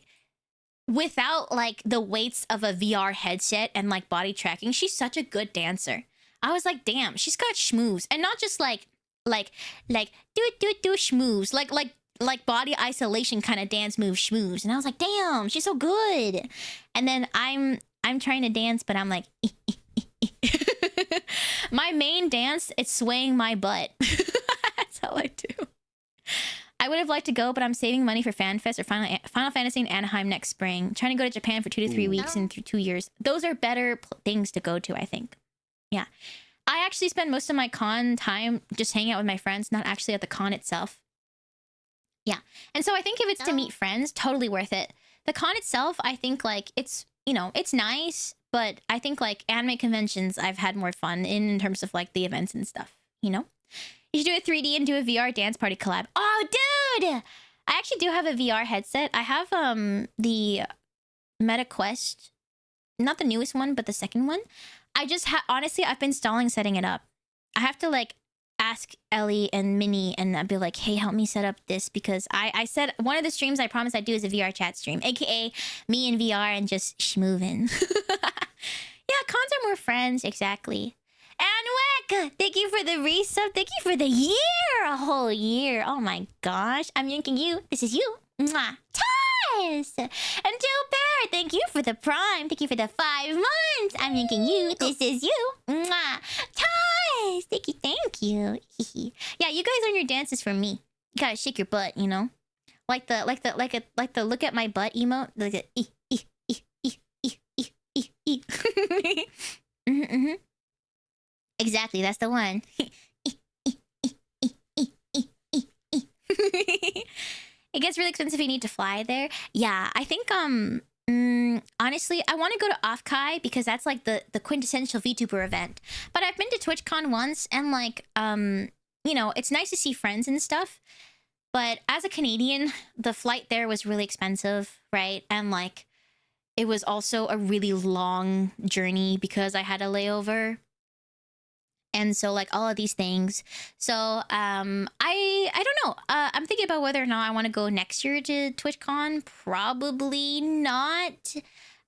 without like the weights of a VR headset and like body tracking, she's such a good dancer. I was like, damn, she's got schmoes. And not just like do schmoes, like body isolation kind of dance move schmoes. And I was like, damn, she's so good. And then I'm trying to dance, but I'm like, my main dance, it's swaying my butt. That's all I do. I would have liked to go, but I'm saving money for FanFest or Final Fantasy in Anaheim next spring. Trying to go to Japan for 2 to 3 weeks in 2 years. Those are better things to go to, I think. Yeah. I actually spend most of my con time just hanging out with my friends, not actually at the con itself. Yeah. And so I think if it's to meet friends, totally worth it. The con itself, I think like it's, you know, it's nice, but I think like anime conventions I've had more fun in terms of like the events and stuff, you know? You should do a 3D and do a VR dance party collab. Oh, dude! I actually do have a VR headset. I have the Meta Quest, not the newest one, but the second one. I just honestly, I've been stalling setting it up. I have to like ask Ellie and Minnie and I'd be like, hey, help me set up this because I said one of the streams I promised I'd do is a VR chat stream, aka me in VR and just schmoovin'. Yeah, cons are more friends, exactly. And Wick, thank you for the resub. Thank you for the year, a whole year. Oh my gosh, I'm yanking you. This is you. Mwah. Yes. And Joe Bear, thank you for the prime. Thank you for the 5 months. I'm yanking you. This is you. Mwah. Ties. Thank you. Yeah, you guys earn your dances from me. You gotta shake your butt, you know, like the look at my butt emote. Like the Exactly, that's the one. It gets really expensive if you need to fly there. Yeah, I think honestly, I want to go to Offkai because that's like the quintessential VTuber event. But I've been to TwitchCon once and like you know, it's nice to see friends and stuff. But as a Canadian, the flight there was really expensive, right? And like it was also a really long journey because I had a layover. And so like all of these things. So I don't know. I'm thinking about whether or not I want to go next year to TwitchCon. Probably not.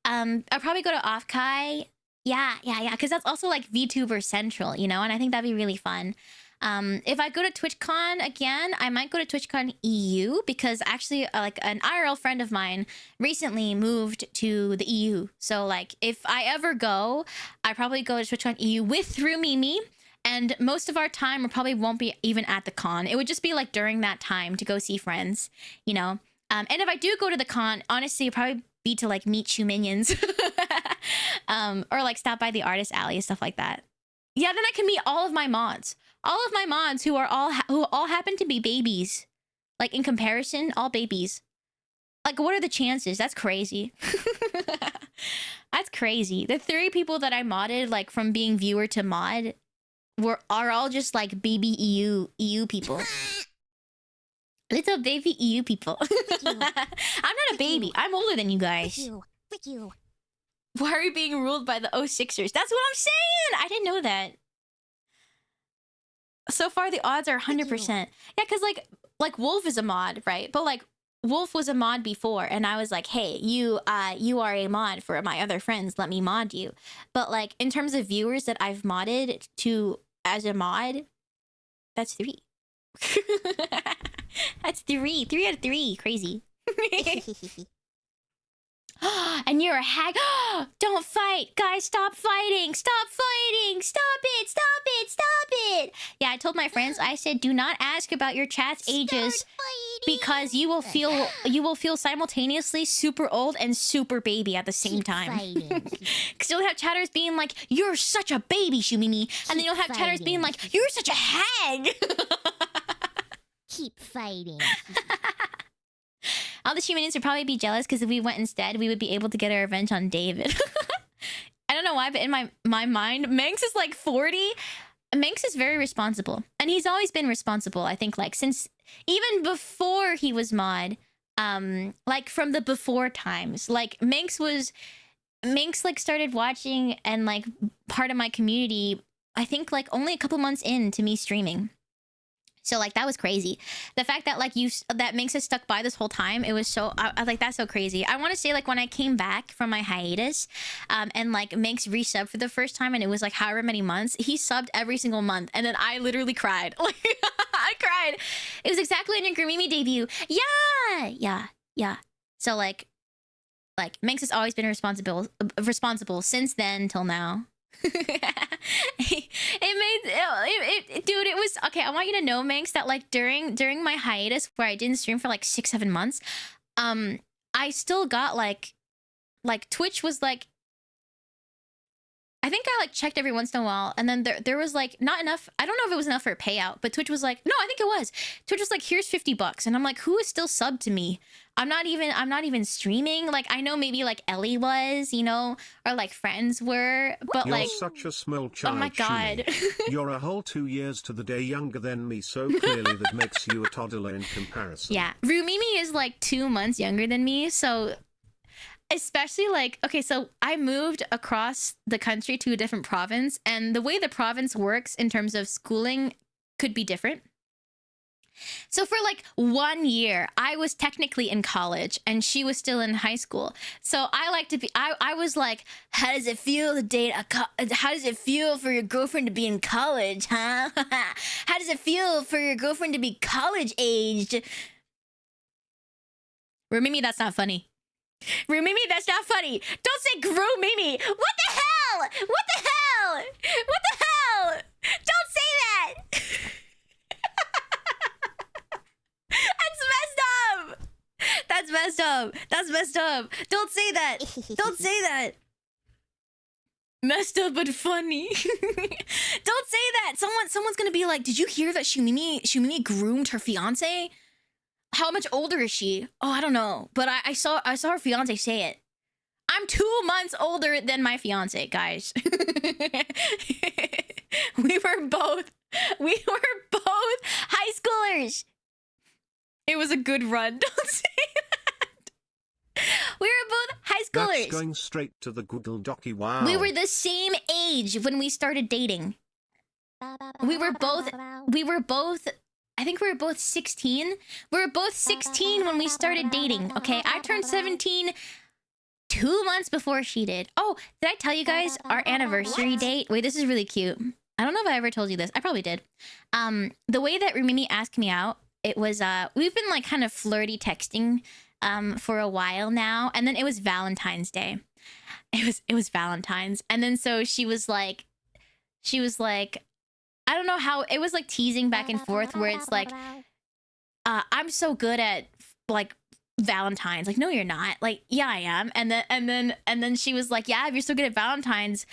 I'll probably go to Offkai. Yeah. Because that's also like VTuber Central, you know? And I think that'd be really fun. If I go to TwitchCon again, I might go to TwitchCon EU because actually like an IRL friend of mine recently moved to the EU. So like if I ever go, I probably go to TwitchCon EU through Mimi. And most of our time, we probably won't be even at the con. It would just be like during that time to go see friends, you know? And if I do go to the con, honestly, it'd probably be to like meet Shoe Minions. Or like stop by the artist alley and stuff like that. Yeah, then I can meet all of my mods. All of my mods who all happen to be babies. Like in comparison, all babies. Like, what are the chances? That's crazy. That's crazy. The 3 people that I modded, like from being viewer to mod, are all just like baby EU people. Little baby EU people. I'm not a baby. I'm older than you guys. Frick you. Why are we being ruled by the 06ers? That's what I'm saying! I didn't know that. So far, the odds are 100%. Yeah, because like Wolf is a mod, right? But like Wolf was a mod before, and I was like, hey, you are a mod for my other friends. Let me mod you. But like in terms of viewers that I've modded to as a mod, that's 3. That's 3. 3 out of 3. Crazy. And you're a hag. Don't fight. Guys, stop fighting. Stop fighting. Stop it. Stop it. Stop it. Yeah, I told my friends, I said, do not ask about your chat's ages because you will feel simultaneously super old and super baby at the same time. Because you'll have chatters being like, you're such a baby, Shumimi. And then you'll have chatters being like, you're such a hag. Keep fighting. All the Shuminians would probably be jealous because if we went instead, we would be able to get our revenge on David. I don't know why, but in my mind, Manx is like 40. Manx is very responsible. And he's always been responsible, I think, like, since even before he was mod. Like, from the before times. Like, Manx like started watching and like part of my community, I think like only a couple months into me streaming. So like that was crazy. The fact that like that Minx has stuck by this whole time, it was so I like that's so crazy. I want to say like when I came back from my hiatus, and like Minx resubbed for the first time, and it was like however many months, he subbed every single month, and then I literally cried. Like I cried. It was exactly on your Grimimi debut. Yeah. So like Minx has always been responsible since then till now. Dude, it was okay. I want you to know, Manx, that like during my hiatus where I didn't stream for like 6-7 months, I still got like Twitch was like, I think I like checked every once in a while, and then there was like not enough. I don't know if it was enough for a payout, but Twitch was like, no, I think it was. Twitch was like, here's $50, and I'm like, who is still subbed to me? I'm not even streaming. Like I know maybe like Ellie was, you know, or like friends were, but You're like such a small child. Oh my god. You're a whole 2 years to the day younger than me, so clearly that makes you a toddler in comparison. Yeah, Rumimi is like 2 months younger than me, so. Especially like, okay, so I moved across the country to a different province, and the way the province works in terms of schooling could be different. So for like 1 year, I was technically in college and she was still in high school. So I like to be, I was like, how does it feel to date how does it feel for your girlfriend to be in college, huh? How does it feel for your girlfriend to be college aged? Rumimi, that's not funny. Rumimi, that's not funny. Don't say Gru-Mimi. What the hell? What the hell? What the hell? Don't say that. That's messed up. That's messed up. That's messed up. Don't say that. Don't say that. Messed up but funny. Don't say that. Someone's gonna be like, did you hear that Shumimi groomed her fiance? How much older is she? Oh, I don't know. But I saw her fiance say it. I'm 2 months older than my fiance, guys. We were both high schoolers. It was a good run. Don't say that. We were both high schoolers. That's going straight to the Google Docky. Wow. We were the same age when we started dating. We were both I think we were both 16. We were both 16 when we started dating. Okay, I turned 17 2 months before she did. Oh, did I tell you guys our anniversary date? Wait, this is really cute. I don't know if I ever told you this. I probably did. The way that Rumimi asked me out, it was we've been like kind of flirty texting for a while now, and then it was Valentine's Day. It was Valentine's, and then so she was like I don't know how, it was like teasing back and forth where it's like, I'm so good at like Valentine's. Like, no, you're not. Like, yeah, I am. And then she was like, yeah, if you're so good at Valentine's,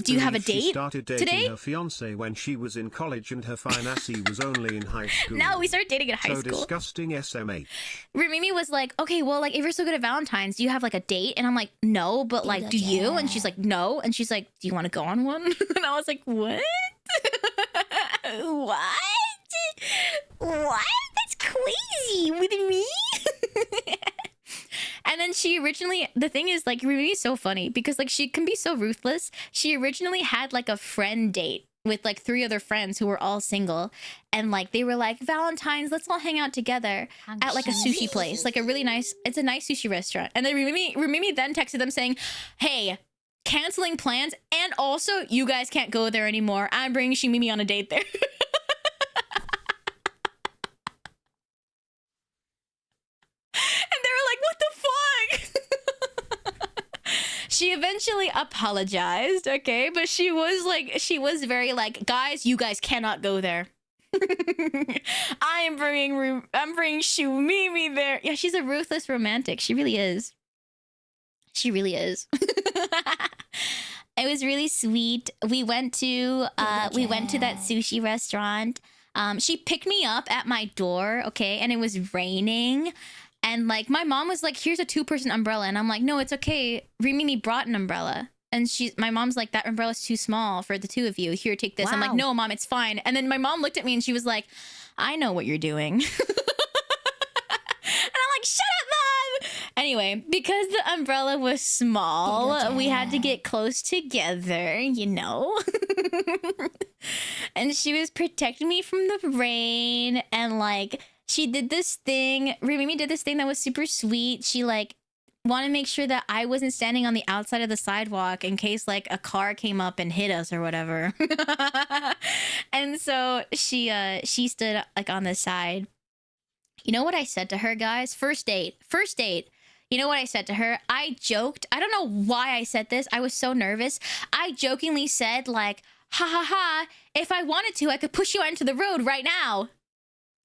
do you have a date She started dating today? her fiance when she was in college and her fiancé was only in high school. No, we started dating in high so school. Disgusting SMH. Mimi was like, okay, well, like, if you're so good at Valentine's, do you have like a date? And I'm like, no, but like, do you? And she's like, no. And she's like, do you want to go on one? And I was like, what? What? What? That's crazy with me. And then she originally, the thing is, like, Mimi's so funny because like she can be so ruthless. She originally had like a friend date with like 3 other friends who were all single, and like they were like, Valentine's, let's all hang out together at like a sushi place, like a really nice, it's a nice sushi restaurant. And then Mimi then texted them saying, hey, canceling plans, and also you guys can't go there anymore. I'm bringing Mimi on a date there. And they were like, what the fuck? She eventually apologized, okay? But she was very like, guys, you guys cannot go there. I'm bringing Mimi there. Yeah, she's a ruthless romantic. She really is. She really is. It was really sweet. We went to that sushi restaurant. She picked me up at my door, okay, and it was raining. And like my mom was like, here's a 2-person umbrella. And I'm like, no, it's okay. Mimi brought an umbrella. And my mom's like, that umbrella's too small for the 2 of you. Here, take this. Wow. I'm like, no, Mom, it's fine. And then my mom looked at me and she was like, I know what you're doing. And I'm like, shut up, Mom. Anyway, because the umbrella was small, we had to get close together, you know. And she was protecting me from the rain. And like, she did this thing. Mimi did this thing that was super sweet. She like wanted to make sure that I wasn't standing on the outside of the sidewalk in case like a car came up and hit us or whatever. And so she stood like on the side. You know what I said to her, guys? First date. You know what I said to her? I joked. I don't know why I said this. I was so nervous. I jokingly said like, ha ha ha, if I wanted to, I could push you out into the road right now.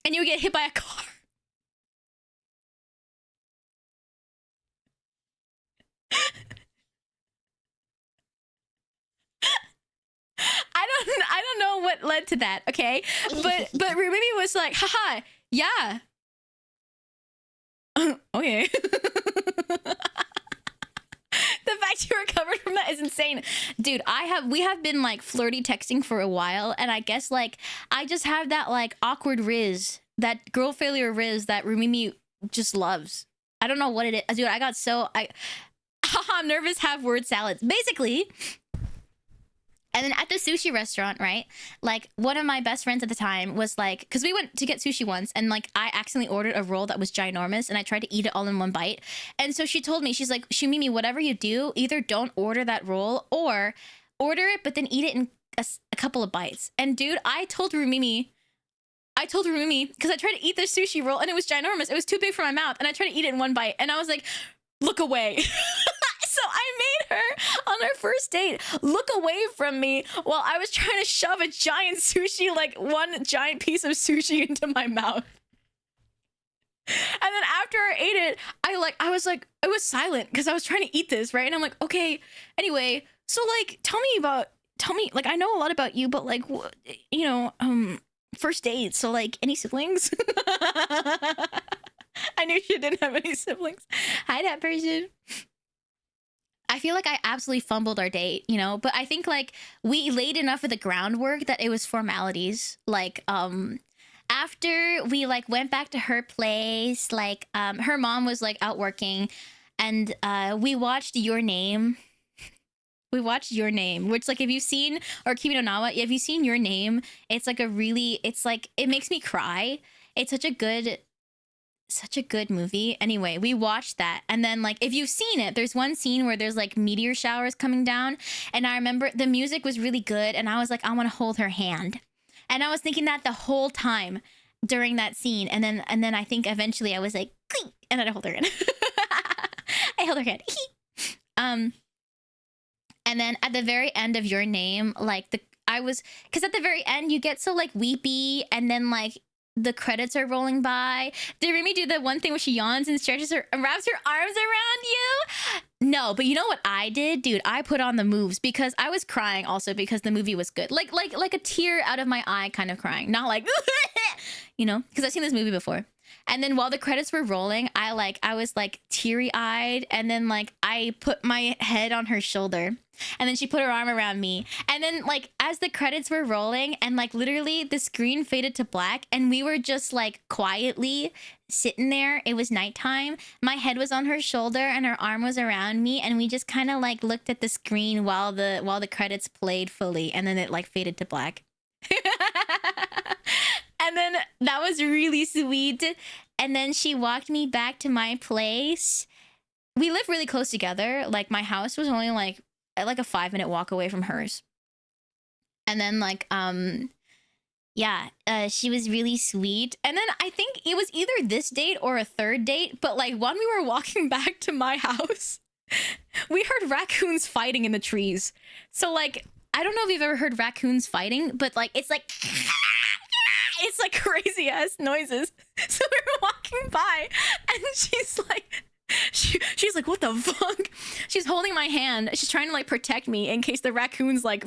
And you would get hit by a car. I don't know what led to that, okay? But Mimi was like, haha, yeah. Okay. The fact you recovered from that is insane. Dude, we have been like flirty texting for a while, and I guess like I just have that like awkward riz, that girl failure riz that Mimi just loves. I don't know what it is. Dude, I'm nervous, have word salads. Basically. And then at the sushi restaurant, right? Like one of my best friends at the time was like, because we went to get sushi once and like I accidentally ordered a roll that was ginormous and I tried to eat it all in one bite. And so she told me, she's like, Shumimi, whatever you do, either don't order that roll or order it, but then eat it in a couple of bites. And dude, I told Rumimi, because I tried to eat this sushi roll and it was ginormous. It was too big for my mouth and I tried to eat it in one bite. And I was like, look away. So I made her on our first date look away from me while I was trying to shove a giant sushi, like one giant piece of sushi into my mouth. And then after I ate it, I was like, I was silent because I was trying to eat this, right? And I'm like, okay, anyway, so like, tell me, like, I know a lot about you, but like, you know, first date. So like, any siblings? I knew she didn't have any siblings. Hi, that person. I feel like I absolutely fumbled our date, you know, but I think like we laid enough of the groundwork that it was formalities. Like, after we like went back to her place, like, her mom was like out working and, we watched Your Name. We watched Your Name, which like, if you've seen, or Kimi no Nawa, if you've seen Your Name, it's like it's like, it makes me cry. It's such a good movie. Anyway, we watched that. And then like, if you've seen it, there's one scene where there's like meteor showers coming down. And I remember the music was really good. And I was like, I want to hold her hand. And I was thinking that the whole time during that scene. And then I think eventually I was like, clink, and then I hold her hand. I held her hand. And then at the very end of Your Name, like because at the very end you get so like weepy, and then like the credits are rolling by. Did Remy do the one thing where she yawns and stretches her and wraps her arms around you? No, but you know what I did, dude? I put on the moves because I was crying also because the movie was good. Like a tear out of my eye kind of crying, not like you know, because I've seen this movie before. And then while the credits were rolling, I was like teary-eyed, and then like I put my head on her shoulder, and then she put her arm around me. And then like as the credits were rolling and like literally the screen faded to black and we were just like quietly sitting there. It was nighttime. My head was on her shoulder and her arm was around me, and we just kind of like looked at the screen while the credits played fully, and then it like faded to black. And then that was really sweet. And then she walked me back to my place. We live really close together. Like my house was only like a 5-minute walk away from hers. And then like she was really sweet. And then I think it was either this date or a third date, but like when we were walking back to my house, we heard raccoons fighting in the trees. So like I don't know if you've ever heard raccoons fighting, but like it's like it's like crazy ass noises. So we were walking by and she's like she's like, what the fuck? She's holding my hand. She's trying to like protect me in case the raccoons like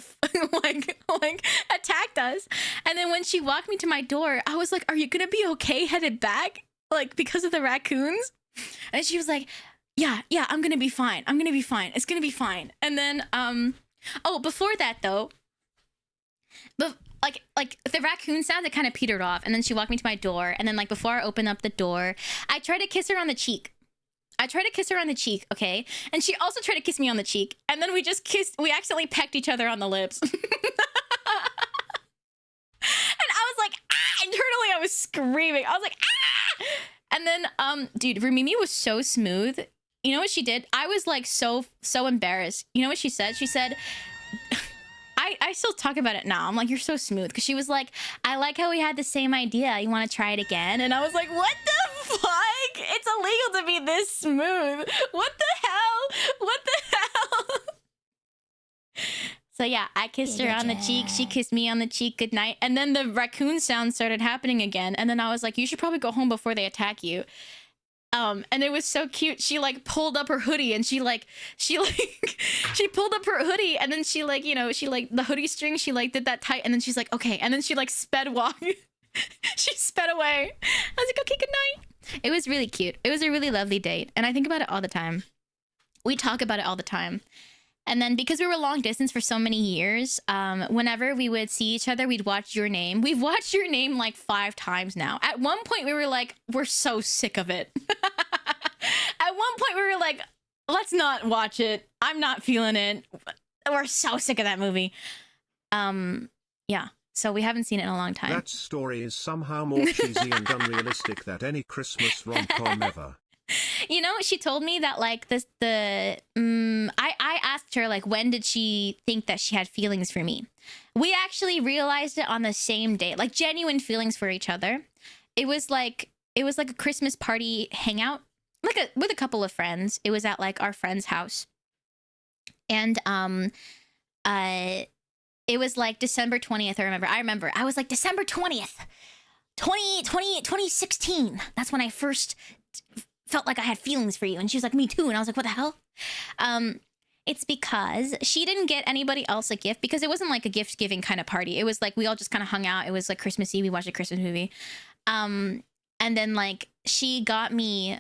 attacked us. And then when she walked me to my door, I was like, are you gonna be okay headed back? Like because of the raccoons? And she was like, yeah, I'm gonna be fine. I'm gonna be fine. It's gonna be fine. And then oh, before that though, but like the raccoon sound, it kind of petered off, and then she walked me to my door, and then like before I opened up the door, I tried to kiss her on the cheek. Okay, and she also tried to kiss me on the cheek, and then we just kissed. We accidentally pecked each other on the lips. And I was like, ah! Internally I was screaming. I was like, ah! And then dude, Rumimi was so smooth. You know what she did? I was like so embarrassed. You know what she said? She said, I still talk about it now. I'm like, you're so smooth. Because she was like, I like how we had the same idea. You want to try it again? And I was like, what the fuck? It's illegal to be this smooth. What the hell? What the hell? So yeah, I kissed her on the cheek. She kissed me on the cheek. Good night. And then the raccoon sound started happening again. And then I was like, you should probably go home before they attack you. And it was so cute. She like pulled up her hoodie and she pulled up her hoodie, and then she like, you know, she like the hoodie string, she like did that tight, and then she's like, okay. And then she like sped she sped away. I was like, okay, good night. It was really cute. It was a really lovely date. And I think about it all the time. We talk about it all the time. And then because we were long distance for so many years, whenever we would see each other, we'd watch Your Name. We've watched Your Name like 5 times now. At one point, we were like, we're so sick of it. At one point, we were like, let's not watch it. I'm not feeling it. We're so sick of that movie. Yeah. So we haven't seen it in a long time. That story is somehow more cheesy and unrealistic than any Christmas rom-com ever. You know, she told me that like I asked her like, when did she think that she had feelings for me? We actually realized it on the same day, like genuine feelings for each other. It was like a Christmas party hangout, with a couple of friends. It was at like our friend's house. And it was like December 20th, I remember. I was like, December 20th, 2016. That's when I first felt like I had feelings for you. And she was like, me too. And I was like, what the hell? It's because she didn't get anybody else a gift, because it wasn't like a gift giving kind of party. It was like we all just kind of hung out. It was like Christmas Eve. We watched a Christmas movie. And then like she got me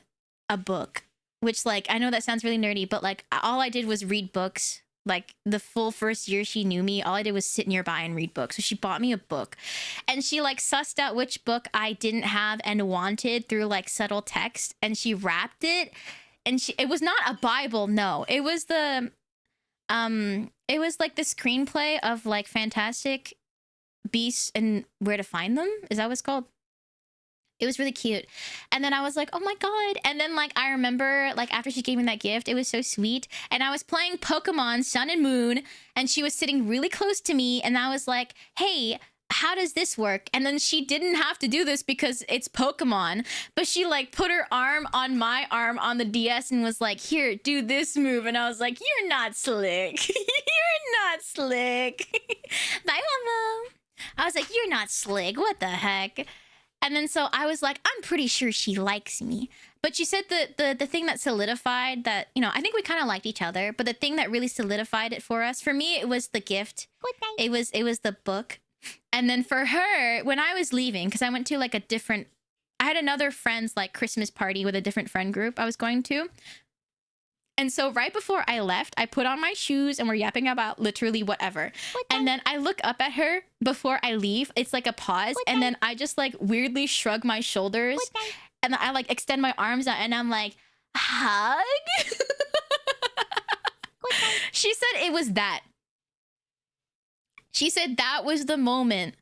a book, which like, I know that sounds really nerdy, but like all I did was read books. Like the full first year she knew me, all I did was sit nearby and read books. So she bought me a book, and she like sussed out which book I didn't have and wanted through like subtle text, and she wrapped it. And it was not a Bible, no. It was like the screenplay of like Fantastic Beasts and Where to Find Them. Is that what it's called? It was really cute. And then I was like, oh my God. And then like, I remember like after she gave me that gift, it was so sweet. And I was playing Pokemon Sun and Moon, and she was sitting really close to me. And I was like, hey, how does this work? And then she didn't have to do this because it's Pokemon, but she like put her arm on my arm on the DS and was like, here, do this move. And I was like, you're not slick. You're not slick. Bye, Mama. I was like, you're not slick. What the heck? And then so I was like, I'm pretty sure she likes me. But she said the thing that solidified that, you know, I think we kind of liked each other, but the thing that really solidified it for us, for me, it was the gift. It was the book. And then for her, when I was leaving, because I went to like I had another friend's like Christmas party with a different friend group I was going to. And so right before I left, I put on my shoes and we're yapping about literally whatever. And then I look up at her before I leave. It's like a pause. And then I just like weirdly shrug my shoulders. And then I like extend my arms out and I'm like, hug? She said it was that. She said that was the moment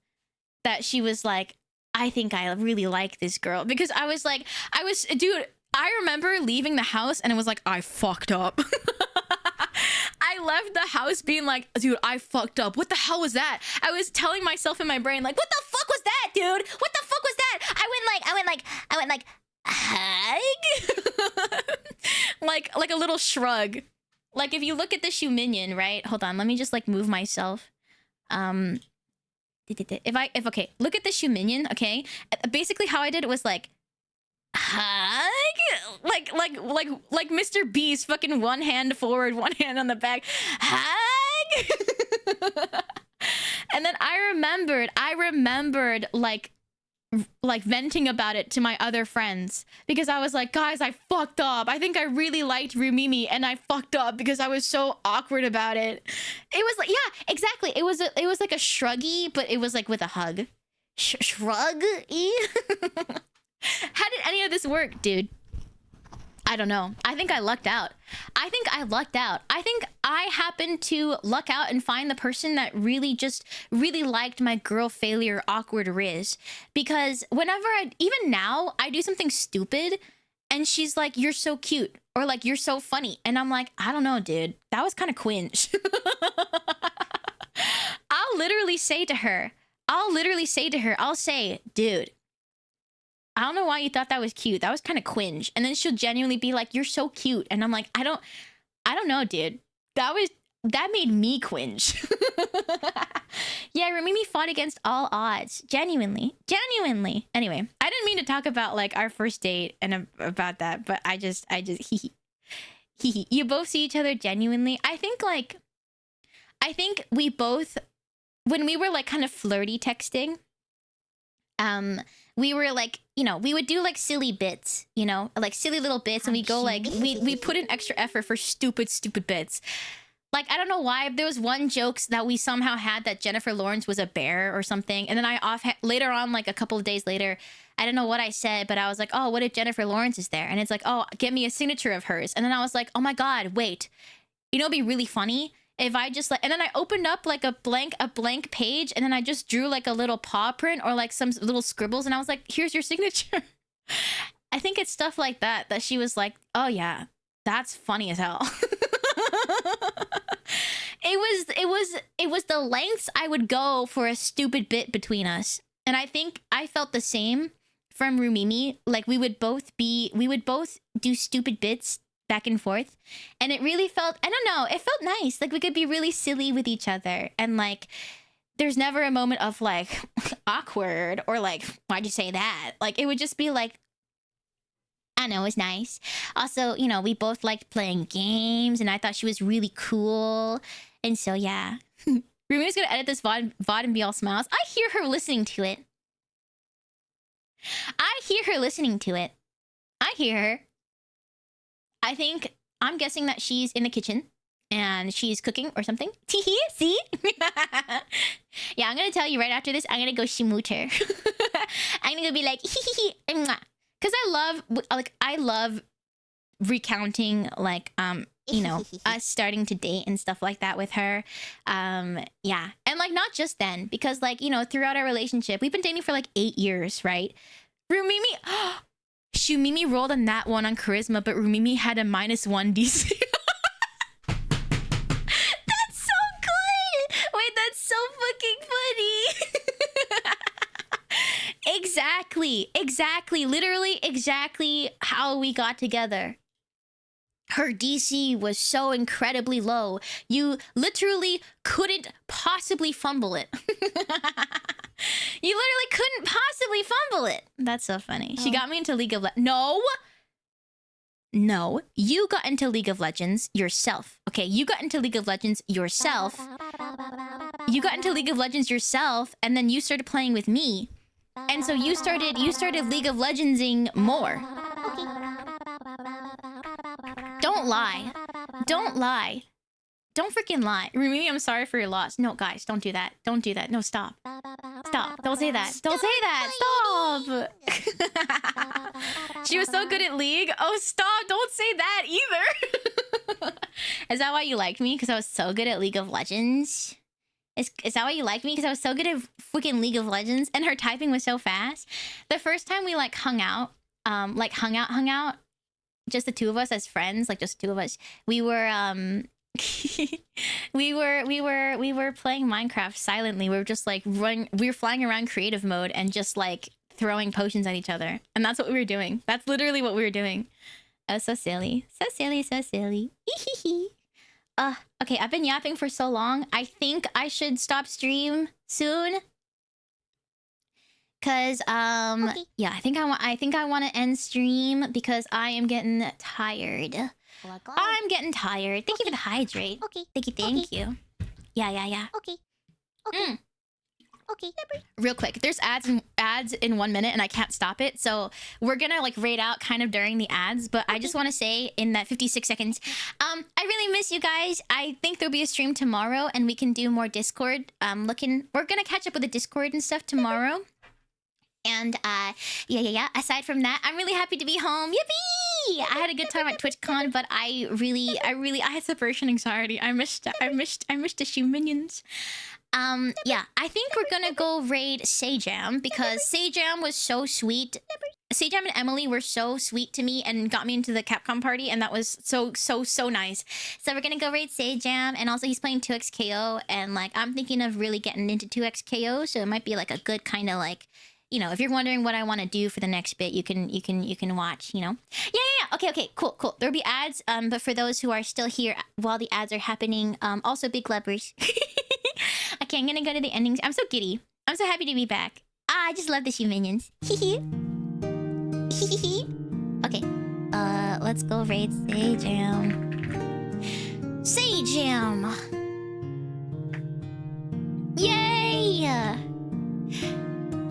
that she was like, I think I really like this girl. Because dude, I remember leaving the house and it was like, I fucked up. I left the house being like, dude, I fucked up. What the hell was that? I was telling myself in my brain, like, what the fuck was that, dude? What the fuck was that? I went like, hug? like a little shrug. Like if you look at the shoe minion, right? Hold on, let me just like move myself. Okay, look at the shoe minion, okay? Basically how I did it was like, hug? Like Mr. Beast, fucking one hand forward, one hand on the back. Hug? And then I remembered like venting about it to my other friends because I was like, guys, I fucked up. I think I really liked Rumimi and I fucked up because I was so awkward about it. It was like, yeah, exactly. It was like a shruggy, but it was like with a hug. Shrug-y? How did any of this work, dude? I don't know. I think I lucked out. I think I happened to luck out and find the person that really liked my girl failure awkward riz. Because whenever even now, I do something stupid and she's like, you're so cute. Or like, you're so funny. And I'm like, I don't know, dude. That was kind of cringe. I'll literally say to her, I'll say, dude, I don't know why you thought that was cute. That was kind of cringe. And then she'll genuinely be like, you're so cute. And I'm like, I don't know, dude. That made me cringe. Yeah, Rumimi fought against all odds. Genuinely. Anyway, I didn't mean to talk about like our first date and about that, but I just hee. You both see each other genuinely. I think we both, when we were like kind of flirty texting, we were like, you know, we would do like silly bits, you know, like silly little bits, and we go like, we put in extra effort for stupid bits. Like, I don't know why, there was one joke that we somehow had that Jennifer Lawrence was a bear or something, and then later on, like a couple of days later, I don't know what I said, but I was like, oh, what if Jennifer Lawrence is there? And it's like, oh, get me a signature of hers. And then I was like, oh my god, wait, you know, it'd be really funny if I just like, and then I opened up like a blank page, and then I just drew like a little paw print or like some little scribbles, and I was like, here's your signature. I think it's stuff like that she was like, oh yeah, that's funny as hell. It was the lengths I would go for a stupid bit between us. And I think I felt the same from Rumimi. Like we would both do stupid bits back and forth, and it really felt, I don't know, it felt nice. Like we could be really silly with each other, and like there's never a moment of like awkward or like, why'd you say that? Like it would just be like, I know, it was nice. Also, you know, we both liked playing games, and I thought she was really cool, and so yeah. Rumi's gonna edit this VOD and be all smiles. I hear her listening to it. I hear her. I'm guessing that she's in the kitchen and she's cooking or something. Teehee, see? Yeah, I'm gonna tell you right after this, I'm gonna go shimoot her. I'm gonna go be like, hee. Because I love recounting like, you know, us starting to date and stuff like that with her. Yeah. And like, not just then, because like, you know, throughout our relationship, we've been dating for like 8 years, right? Shumimi rolled a nat 1 on charisma, but Rumimi had a -1 DC. That's so good. Wait, that's so fucking funny. Exactly. Literally exactly how we got together. her DC was so incredibly low. You literally couldn't possibly fumble it. You literally couldn't possibly fumble it. That's so funny. She got me into League of Legends. No, you got into League of Legends yourself. Okay, you got into League of Legends yourself. You got into League of Legends yourself, and then you started playing with me. And so you started League of Legendsing more. Don't lie. Don't lie. Don't freaking lie. Rumi, I'm sorry for your loss. No, guys, don't do that. Don't do that. No, stop. Stop. Don't say that. Don't say that. Stop. She was so good at League. Oh, stop. Don't say that either. Is that why you liked me? Because I was so good at League of Legends? Is that why you liked me? Because I was so good at freaking League of Legends and her typing was so fast. The first time we like hung out, just the two of us as friends, like just the two of us, we were we were playing Minecraft silently. We were just like we were flying around creative mode and just like throwing potions at each other. And that's what we were doing. That's literally what we were doing. Oh, so silly. So silly, so silly. Okay, I've been yapping for so long. I think I should stop stream soon. Cause yeah, I think I want to end stream because I am getting tired. I'm getting tired. Thank you for the hydrate. Okay. Thank you. Yeah. Okay. Okay. Real quick, there's ads in 1 minute and I can't stop it. So we're gonna like raid out kind of during the ads, but I just want to say in that 56 seconds, I really miss you guys. I think there'll be a stream tomorrow and we can do more Discord. We're gonna catch up with the Discord and stuff tomorrow. And yeah. Aside from that, I'm really happy to be home. Yippee! I had a good time at TwitchCon, but I had separation anxiety. I missed the shoe minions. Yeah, I think we're gonna go raid Sajam because Sajam was so sweet. Sajam and Emily were so sweet to me and got me into the Capcom party, and that was so nice. So we're gonna go raid Sajam, and also he's playing 2xKO, and like I'm thinking of really getting into 2xKO, so it might be like a good kind of like, you know, if you're wondering what I want to do for the next bit, you can watch, you know. Yeah. Okay, cool. There'll be ads, but for those who are still here while the ads are happening, also big lubbers. Okay, I'm gonna go to the endings. I'm so giddy. I'm so happy to be back. I just love the shoe minions. Okay, let's go raid Sajam. Yay!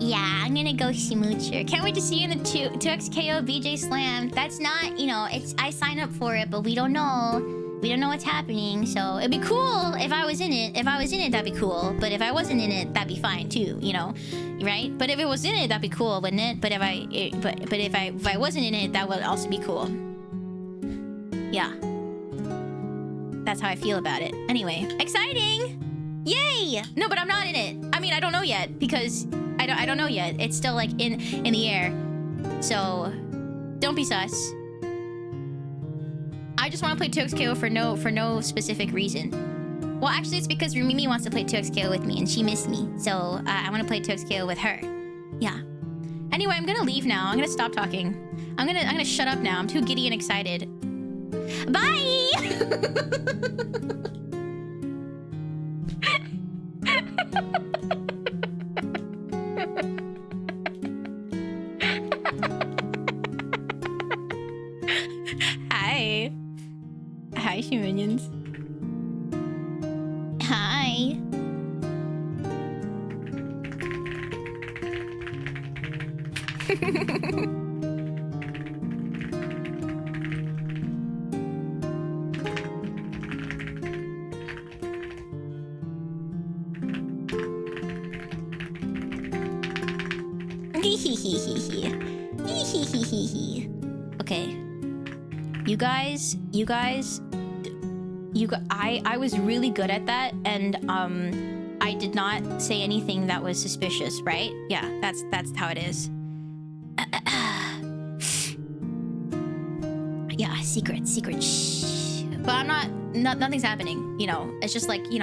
Yeah, I'm gonna go Smoocher. Can't wait to see you in the 2xKO BJ Slam. That's not, you know, it's I signed up for it, but we don't know. We don't know what's happening, so it'd be cool if I was in it. If I was in it, that'd be cool. But if I wasn't in it, that'd be fine too, you know, right? But if it was in it, that'd be cool, wouldn't it? But if I wasn't in it, that would also be cool. Yeah, that's how I feel about it. Anyway, exciting! Yay! No, but I'm not in it. I mean, I don't know yet because I don't know yet. It's still like in the air. So don't be sus. I just want to play 2xKO for no specific reason. Well, actually, it's because Rumimi wants to play 2xKO with me and she missed me. So I want to play 2xKO with her. Yeah. Anyway, I'm gonna leave now. I'm gonna stop talking. I'm gonna shut up now. I'm too giddy and excited. Bye! Hi. Hi, shoe minions. Hi. Okay. I was really good at that, and I did not say anything that was suspicious, right? Yeah, that's how it is. Yeah, secret. Shh. But I'm not. Nothing's happening. You know, it's just like, you know.